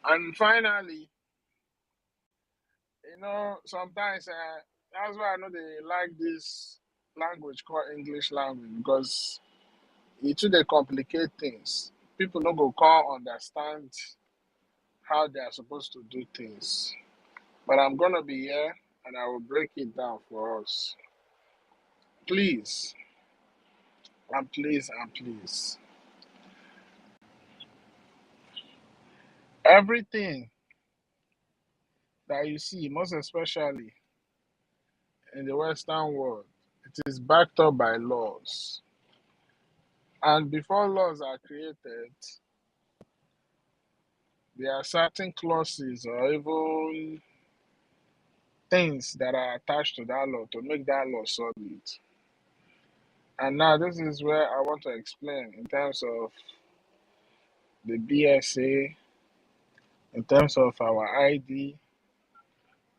G: And finally, sometimes that's why I know they like this language called English language because it too they complicate things. People no go come understand how they are supposed to do things. But I'm gonna be here and I will break it down for us. Please, and please, and please. Everything that you see, most especially in the Western world, it is backed up by laws. And before laws are created, there are certain clauses or even things that are attached to that law to make that law solid. And now this is where I want to explain in terms of the BSA, in terms of our ID,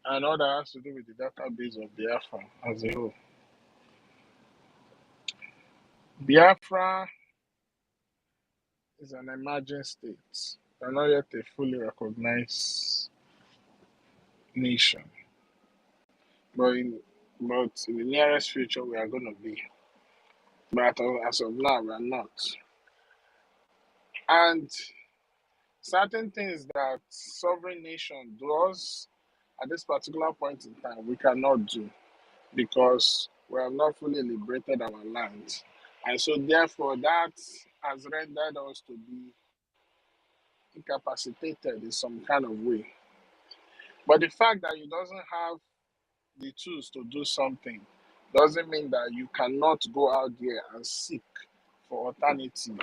G: and all that has to do with the database of Biafra as a whole. Biafra is an emerging state, and not yet a fully recognized nation. But in the nearest future, we are going to be. But as of now, we are not. And certain things that sovereign nation does at this particular point in time, we cannot do because we have not fully liberated our land. And so therefore, that has rendered us to be incapacitated in some kind of way. But the fact that you doesn't have the tools to do something doesn't mean that you cannot go out there and seek for alternative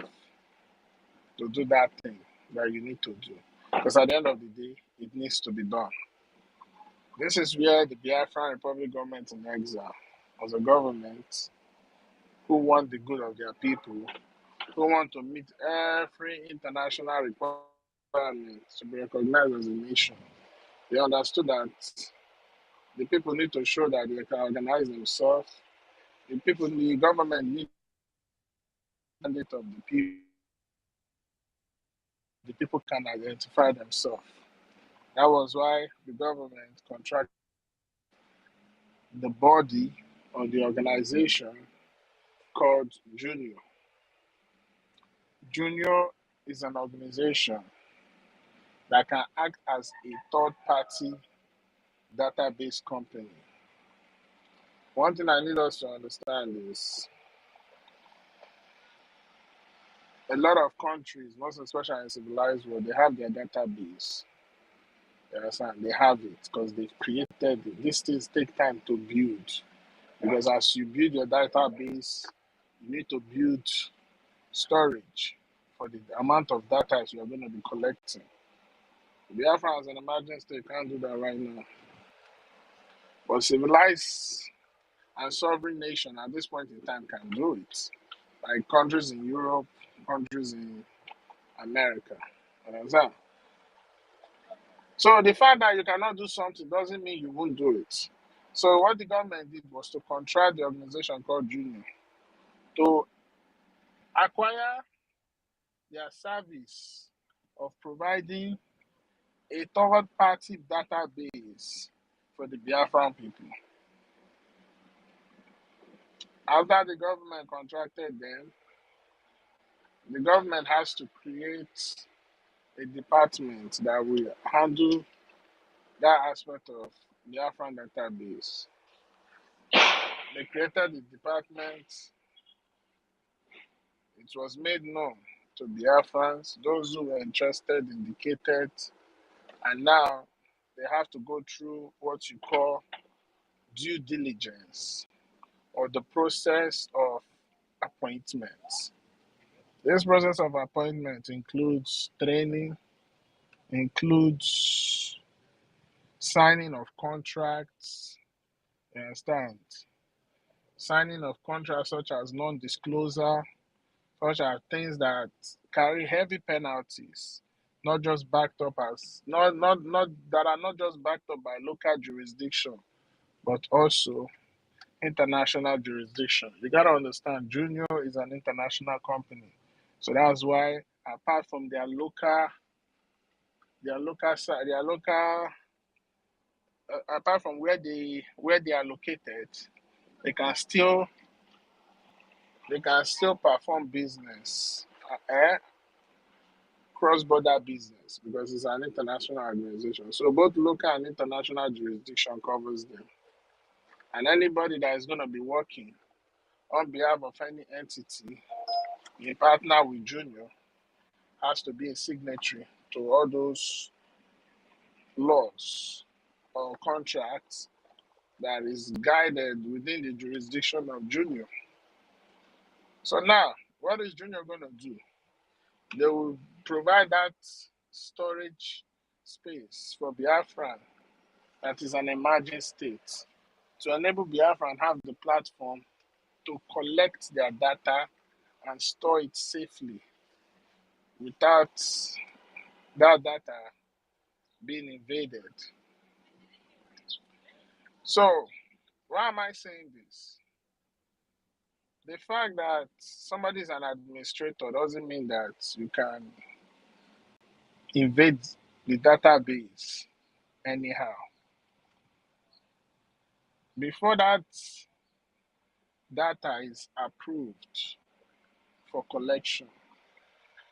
G: to do that thing that you need to do. Because at the end of the day, it needs to be done. This is where the Biafran Republic government in exile was a government who want the good of their people, who want to meet every international requirement to be recognized as a nation. They understood that the people need to show that they can organize themselves. The government need the mandate of the people. The people can identify themselves. That was why the government contracted the body or the organization called Junior. Junior is an organization that can act as a third-party database company. One thing I need us to understand is a lot of countries, most especially in civilized world, they have their database. You understand? They have it because they've created it. These things take time to build. Because as you build your database, you need to build storage for the amount of data you are going to be collecting. Biafra as an emerging state can't do that right now. But civilized and sovereign nation at this point in time can do it. Like countries in Europe, countries in America. You understand? So the fact that you cannot do something doesn't mean you won't do it. So what the government did was to contract the organization called Junior to acquire their service of providing a third-party database for the Biafran people. After the government contracted them, the government has to create a department that will handle that aspect of Biafran database. They created the department. It was made known to Biafrans. Those who were interested indicated, and now they have to go through what you call due diligence or the process of appointments. This process of appointment includes training, includes signing of contracts, you understand? Signing of contracts such as non-disclosure, such as things that carry heavy penalties, not just backed up as not that are not just backed up by local jurisdiction, but also international jurisdiction. You gotta understand, Junior is an international company, so that's why apart from their local, apart from where they are located, they can still perform business, cross-border business, because it's an international organization. So both local and international jurisdiction covers them. And anybody that is going to be working on behalf of any entity, a partner with Junior, has to be a signatory to all those laws or contracts that is guided within the jurisdiction of Junior. So now, what is Junior going to do? They will provide that storage space for Biafra that is an emerging state to enable Biafra and have the platform to collect their data and store it safely without that data being invaded. So, why am I saying this? The fact that somebody is an administrator doesn't mean that you can invade the database anyhow. Before that data is approved for collection,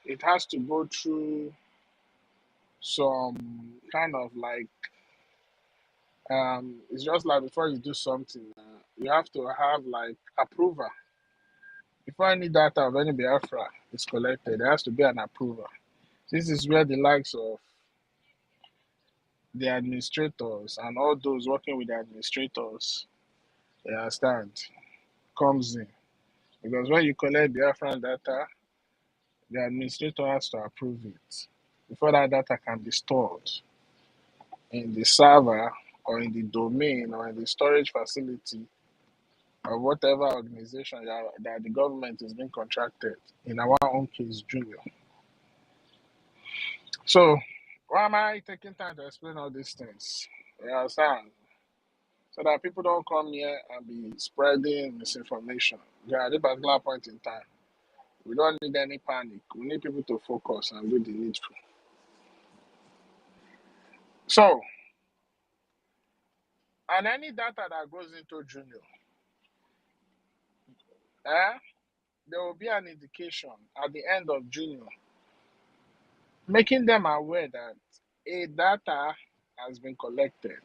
G: it has to go through some kind of like, it's just like before you do something, you have to have like approval. Before any data of any Biafra is collected, there has to be an approval. This is where the likes of the administrators and all those working with the administrators, you understand, comes in. Because when you collect Biafran data, the administrator has to approve it before that data can be stored in the server or in the domain or in the storage facility or whatever organization that the government is being contracted, in our own case, Junior. So, why am I taking time to explain all these things? You understand? So that people don't come here and be spreading misinformation. Yeah, at this particular point in time, we don't need any panic. We need people to focus and do the needful. So, and any data that goes into Junior, there will be an indication at the end of Junior, making them aware that a data has been collected.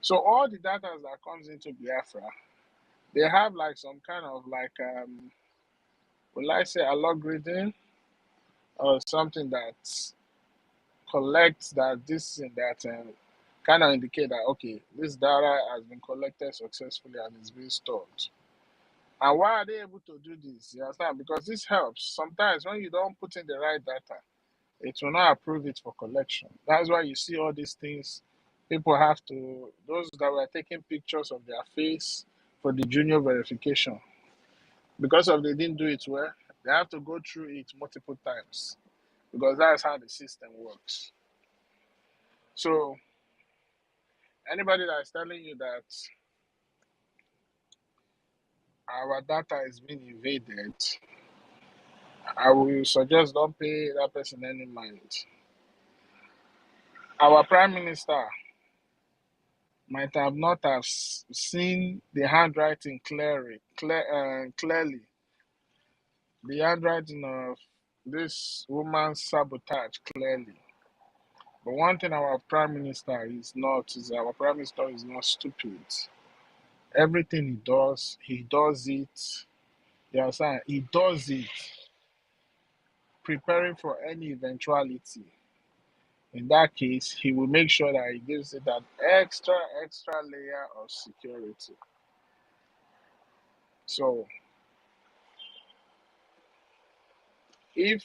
G: So all the data that comes into Biafra, they have like some kind of like, will I say, a algorithm or something that collects that this and that, and kind of indicate that, okay, this data has been collected successfully and is being stored. And why are they able to do this? You understand? Because this helps. Sometimes when you don't put in the right data, it will not approve it for collection. That's why you see all these things. People have to, those that were taking pictures of their face for the Junior verification, because of they didn't do it well, they have to go through it multiple times because that's how the system works. So anybody that is telling you that our data is being invaded, I will suggest don't pay that person any mind. Our Prime Minister might have not have seen the handwriting clearly, the handwriting of this woman's sabotage clearly. But one thing our Prime Minister is our Prime Minister is not stupid. Everything he does it, you understand? He does it preparing for any eventuality. in that case, he will make sure that he gives it that extra layer of security. So if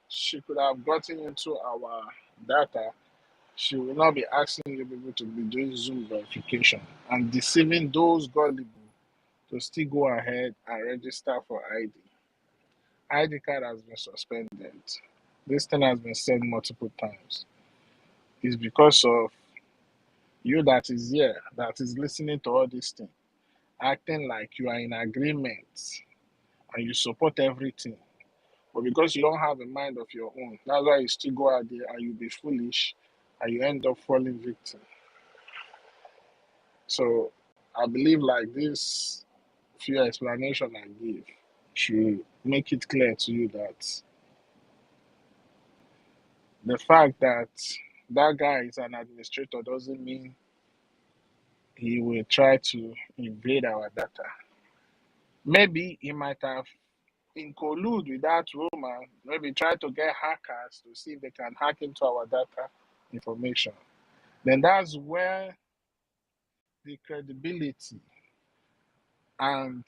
G: she could have gotten into our data, she will not be asking you people to be doing Zoom verification and deceiving those gullible to still go ahead and register for ID. ID card has been suspended. This thing has been said multiple times. It's because of you that is here, that is listening to all these things, acting like you are in agreement and you support everything. But because you don't have a mind of your own, that's why you still go out there and you be foolish and you end up falling victim. So I believe like this few explanation I give should make it clear to you that the fact that that guy is an administrator doesn't mean he will try to invade our data. Maybe he might have in collude with that woman, maybe try to get hackers to see if they can hack into our data information. Then that's where the credibility and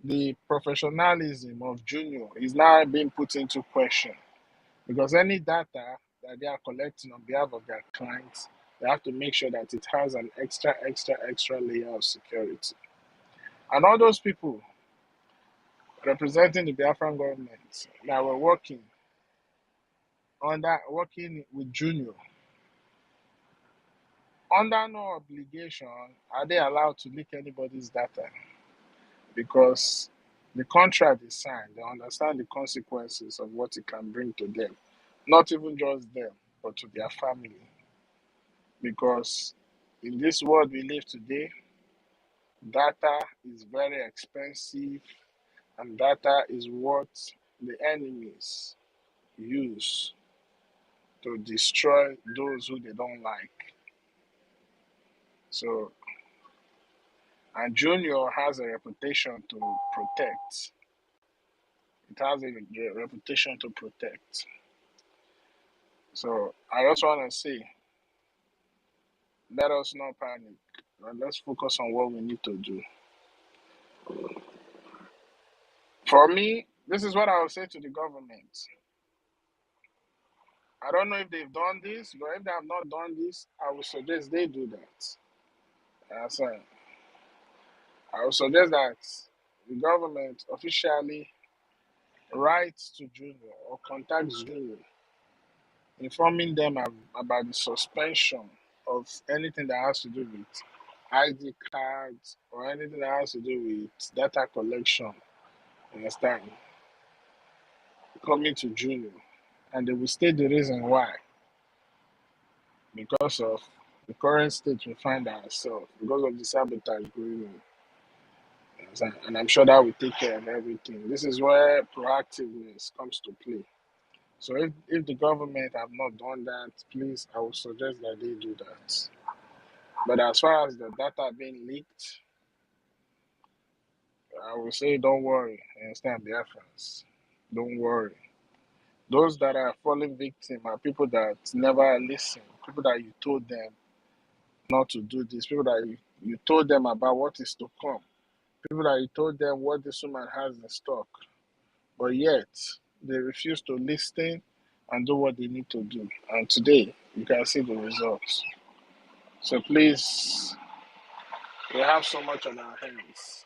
G: the professionalism of Junior is now being put into question. Because any data that they are collecting on behalf of their clients, they have to make sure that it has an extra layer of security. And all those people representing the Biafran government that were working with Junior, under no obligation are they allowed to leak anybody's data because the contract is signed. They understand the consequences of what it can bring to them, not even just them, but to their family. Because in this world we live today, data is very expensive, and data is what the enemies use to destroy those who they don't like. So, and Junior has a reputation to protect. It has a reputation to protect. So I just want to say, let us not panic. And let's focus on what we need to do. For me, this is what I would say to the government. I don't know if they've done this, but if they have not done this, I would suggest they do that. So I would suggest that the government officially writes to Junior or contacts Junior, informing them about the suspension of anything that has to do with ID cards or anything that has to do with data collection. Understand? Coming to Junior, and they will state the reason why. Because of the current state we find ourselves, because of the sabotage going on. Understand? And I'm sure that will take care of everything. This is where proactiveness comes to play. So if the government have not done that, please, I would suggest that they do that. But as far as the data being leaked, I will say don't worry. Understand, Biafrans. Don't worry. Those that are falling victim are people that never listen, people that you told them not to do this, people that you told them about what is to come, people that you told them what this woman has in stock, but yet they refuse to listen and do what they need to do. And today, you can see the results. So please, we have so much on our hands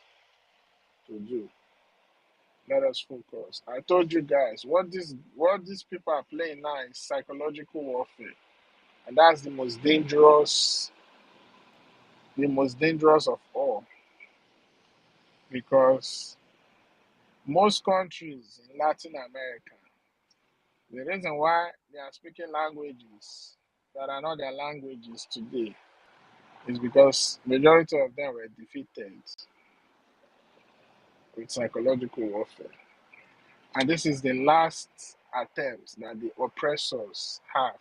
G: to do. Let us focus. I told you guys, what these people are playing now is psychological warfare. And that's the most dangerous of all. Because most countries in Latin America, the reason why they are speaking languages that are not their languages today is because majority of them were defeated with psychological warfare. And this is the last attempt that the oppressors have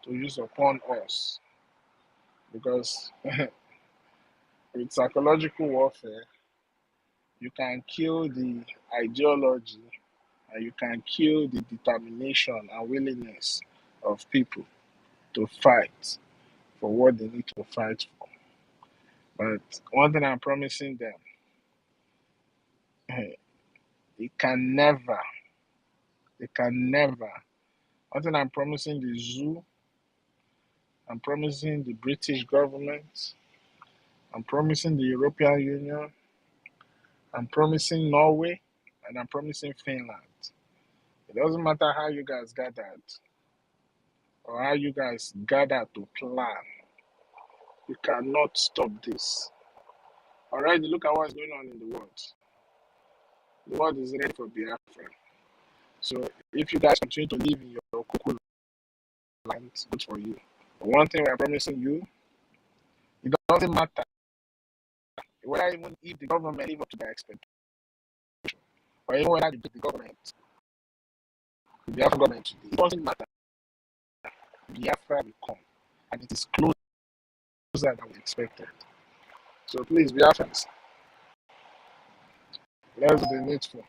G: to use upon us. Because with psychological warfare, you can kill the ideology and you can kill the determination and willingness of people to fight for what they need to fight for. But one thing I'm promising them, they can never, they can never. One thing I'm promising the zoo, I'm promising the British government, I'm promising the European Union, I'm promising Norway, and I'm promising Finland. It doesn't matter how you guys gathered or how you guys gathered to plan. You cannot stop this. Already, look at what's going on in the world. The world is ready for Biafra. So if you guys continue to live in your cuckoo land, good for you. But one thing we're promising you, it doesn't matter whether even if the government live up to their expectation, or even whether the government, the Biafra government today, it doesn't matter. Biafra will come, and it is closer than we expected. So please, Biafrans, let's do the needful.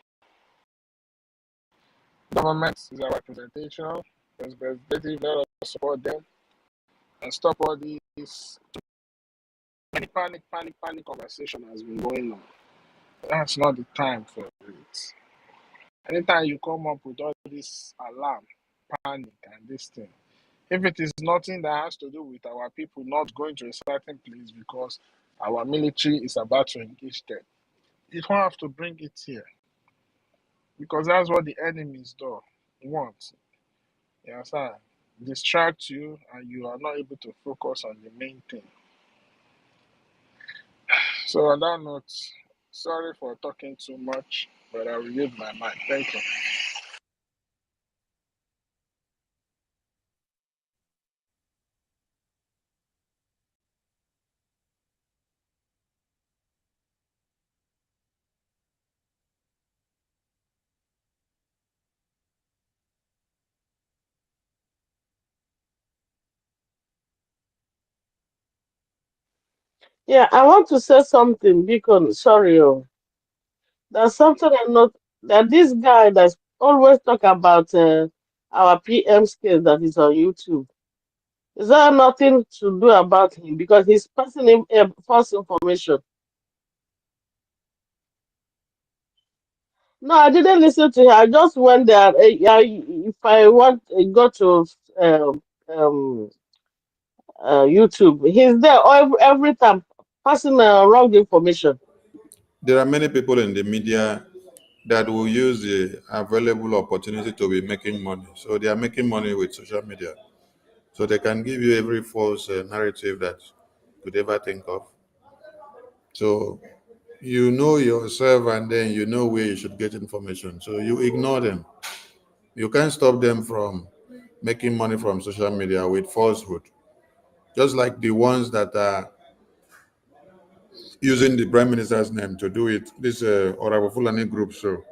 G: Government is our representation, representative, let us support them and stop all these panic conversation has been going on. That's not the time for it. Anytime you come up with all this alarm, panic, and this thing, if it is nothing that has to do with our people not going to a certain place because our military is about to engage them, you don't have to bring it here because that's what the enemies do want. You understand? Distract you and you are not able to focus on the main thing. So on that note, sorry for talking too much, but I will use my mind. Thank you.
U: Yeah, I want to say something because sorry, there's something I know that this guy that's always talk about our PM's case that is on YouTube. Is there nothing to do about him because he's passing him false information? No, I didn't listen to him. I just went there. If I want go to um, um, YouTube, he's there every time passing wrong information.
C: There are many people in the media that will use the available opportunity to be making money. So they are making money with social media. So they can give you every false narrative that you could ever think of. So you know yourself and then you know where you should get information. So you ignore them. You can't stop them from making money from social media with falsehood. Just like the ones that are using the prime minister's name to do it, this Orabo Fulani group. So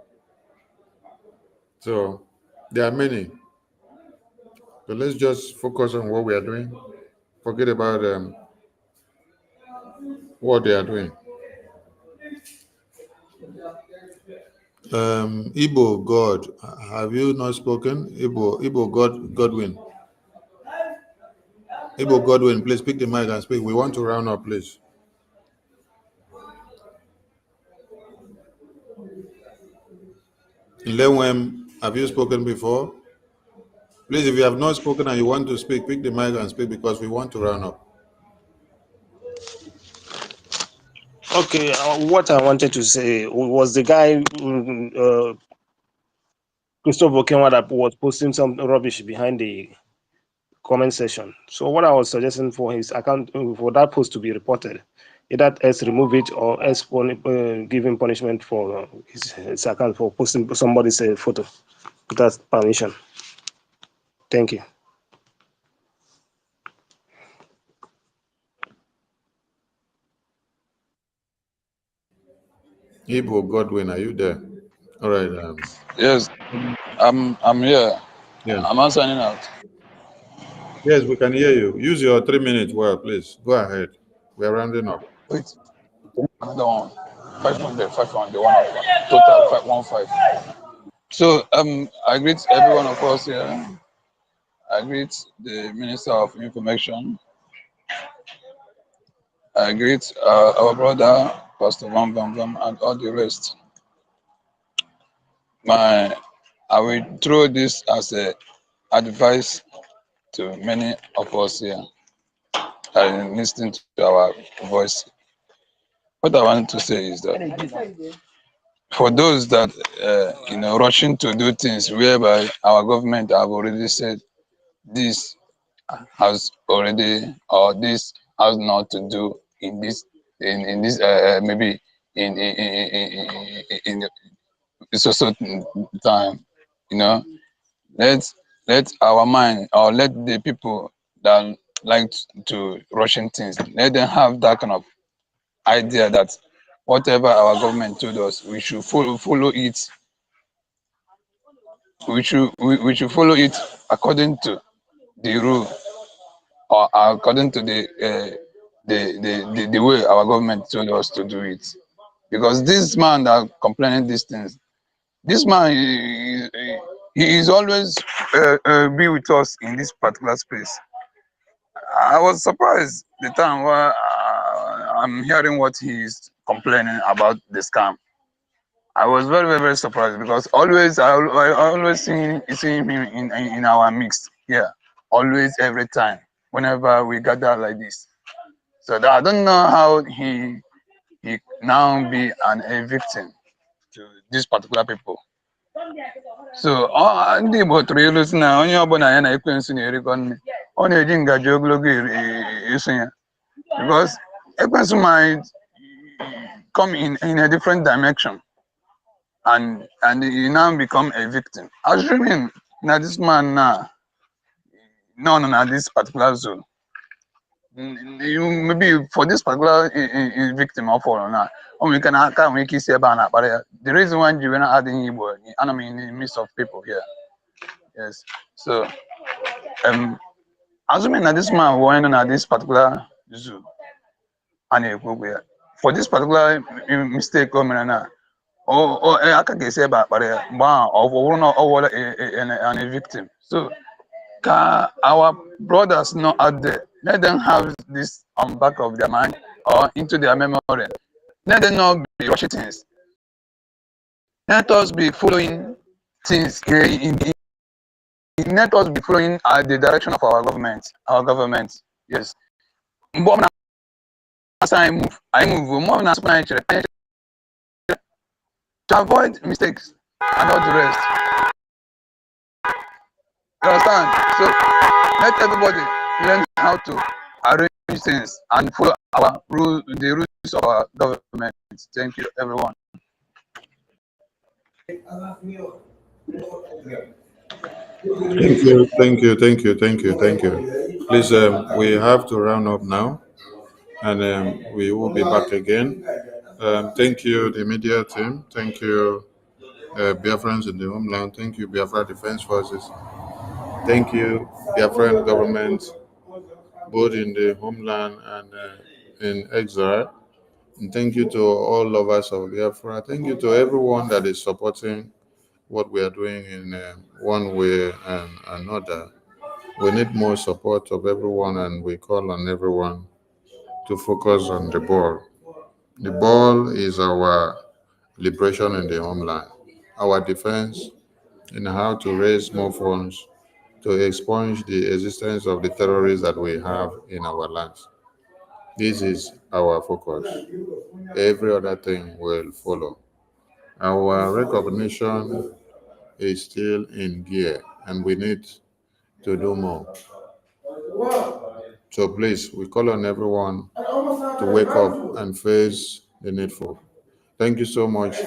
C: there are many. So let's just focus on what we are doing. Forget about what they are doing. Igbo God, have you not spoken? Igbo God, Godwin. Igbo Godwin, please pick the mic and speak. We want to round up, please. Lewem, have you spoken before? Please, if you have not spoken and you want to speak, pick the mic and speak because we want to round up.
H: Okay, what I wanted to say was the guy, Christopher Okenwa, that was posting some rubbish behind the comment section. So what I was suggesting for his account, for that post to be reported, either else remove it or else give him punishment for his account for posting somebody's photo without permission. Thank you.
C: Igbo Godwin, are you there? All right.
I: Yes, I'm here.
C: Yeah.
I: I'm answering out.
C: Yes, we can hear you. Use your 3 minutes well, please. Go ahead. We are rounding up.
I: Wait, another one. 500, 500, 1 total 515. So I greet every one of us here. I greet the Minister of Information. I greet our brother, Pastor Van Van Van, and all the rest. I will throw this as a advice to many of us here that are listening to our voice. What I want to say is that for those that rushing to do things whereby our government have already said this has already or this has not to do in this in this maybe in so certain time, you know, let let our mind or let the people that like to rushing things, let them have that kind of idea that whatever our government told us, we should follow it. We should follow it according to the rule or according to the way our government told us to do it. Because this man that complaining these things, this man he is always be with us in this particular space. I was surprised the time where I'm hearing what he's complaining about the scam. I was very surprised because I always see him in our mix here, always every time whenever we gather like this. So that I don't know how he now be a victim to these particular people. So ndị Igbo tụrụ ilu si na onye ọbụla ya na ekwensu na-erikọ nne, ọ na-eji ngaji ogologo eso ya because ekwensu might come in a different dimension and you now become a victim. Assuming that this man now no this particular zone, you maybe for this particular victim of all now, or we can make you say about the reason why you are not adding Igbo, I mean in the midst of people here. Yes. So assuming that this man went on at this particular zoo and for this particular mistake coming now, or I can say about but or a victim. So our brothers not out there, let them have this on back of their mind or into their memory. Let them not be watching things. Let us be following things let us be following the direction of our government. Our government, yes. I move more to avoid mistakes and all the rest. You understand? So let everybody learn how to arrange things and follow our rule, the rules of our government. Thank you, everyone.
C: Thank you. Please, we have to round up now, and we will be back again. Thank you, the media team. Thank you, Biafrans in the homeland. Thank you, Biafra Defense Forces. Thank you, Biafran government, both in the homeland and in exile. And thank you to all lovers of Biafra. Thank you to everyone that is supporting what we are doing in one way and another. We need more support of everyone, and we call on everyone to focus on the ball. The ball is our liberation in the homeland, our defense in how to raise more funds to expunge the existence of the terrorists that we have in our lands. This is our focus. Every other thing will follow. Our recognition is still in gear, and we need to do more. So please, we call on everyone to wake up and face the needful. Thank you so much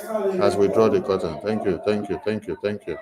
C: as we draw the curtain. Thank you, thank you, thank you, thank you.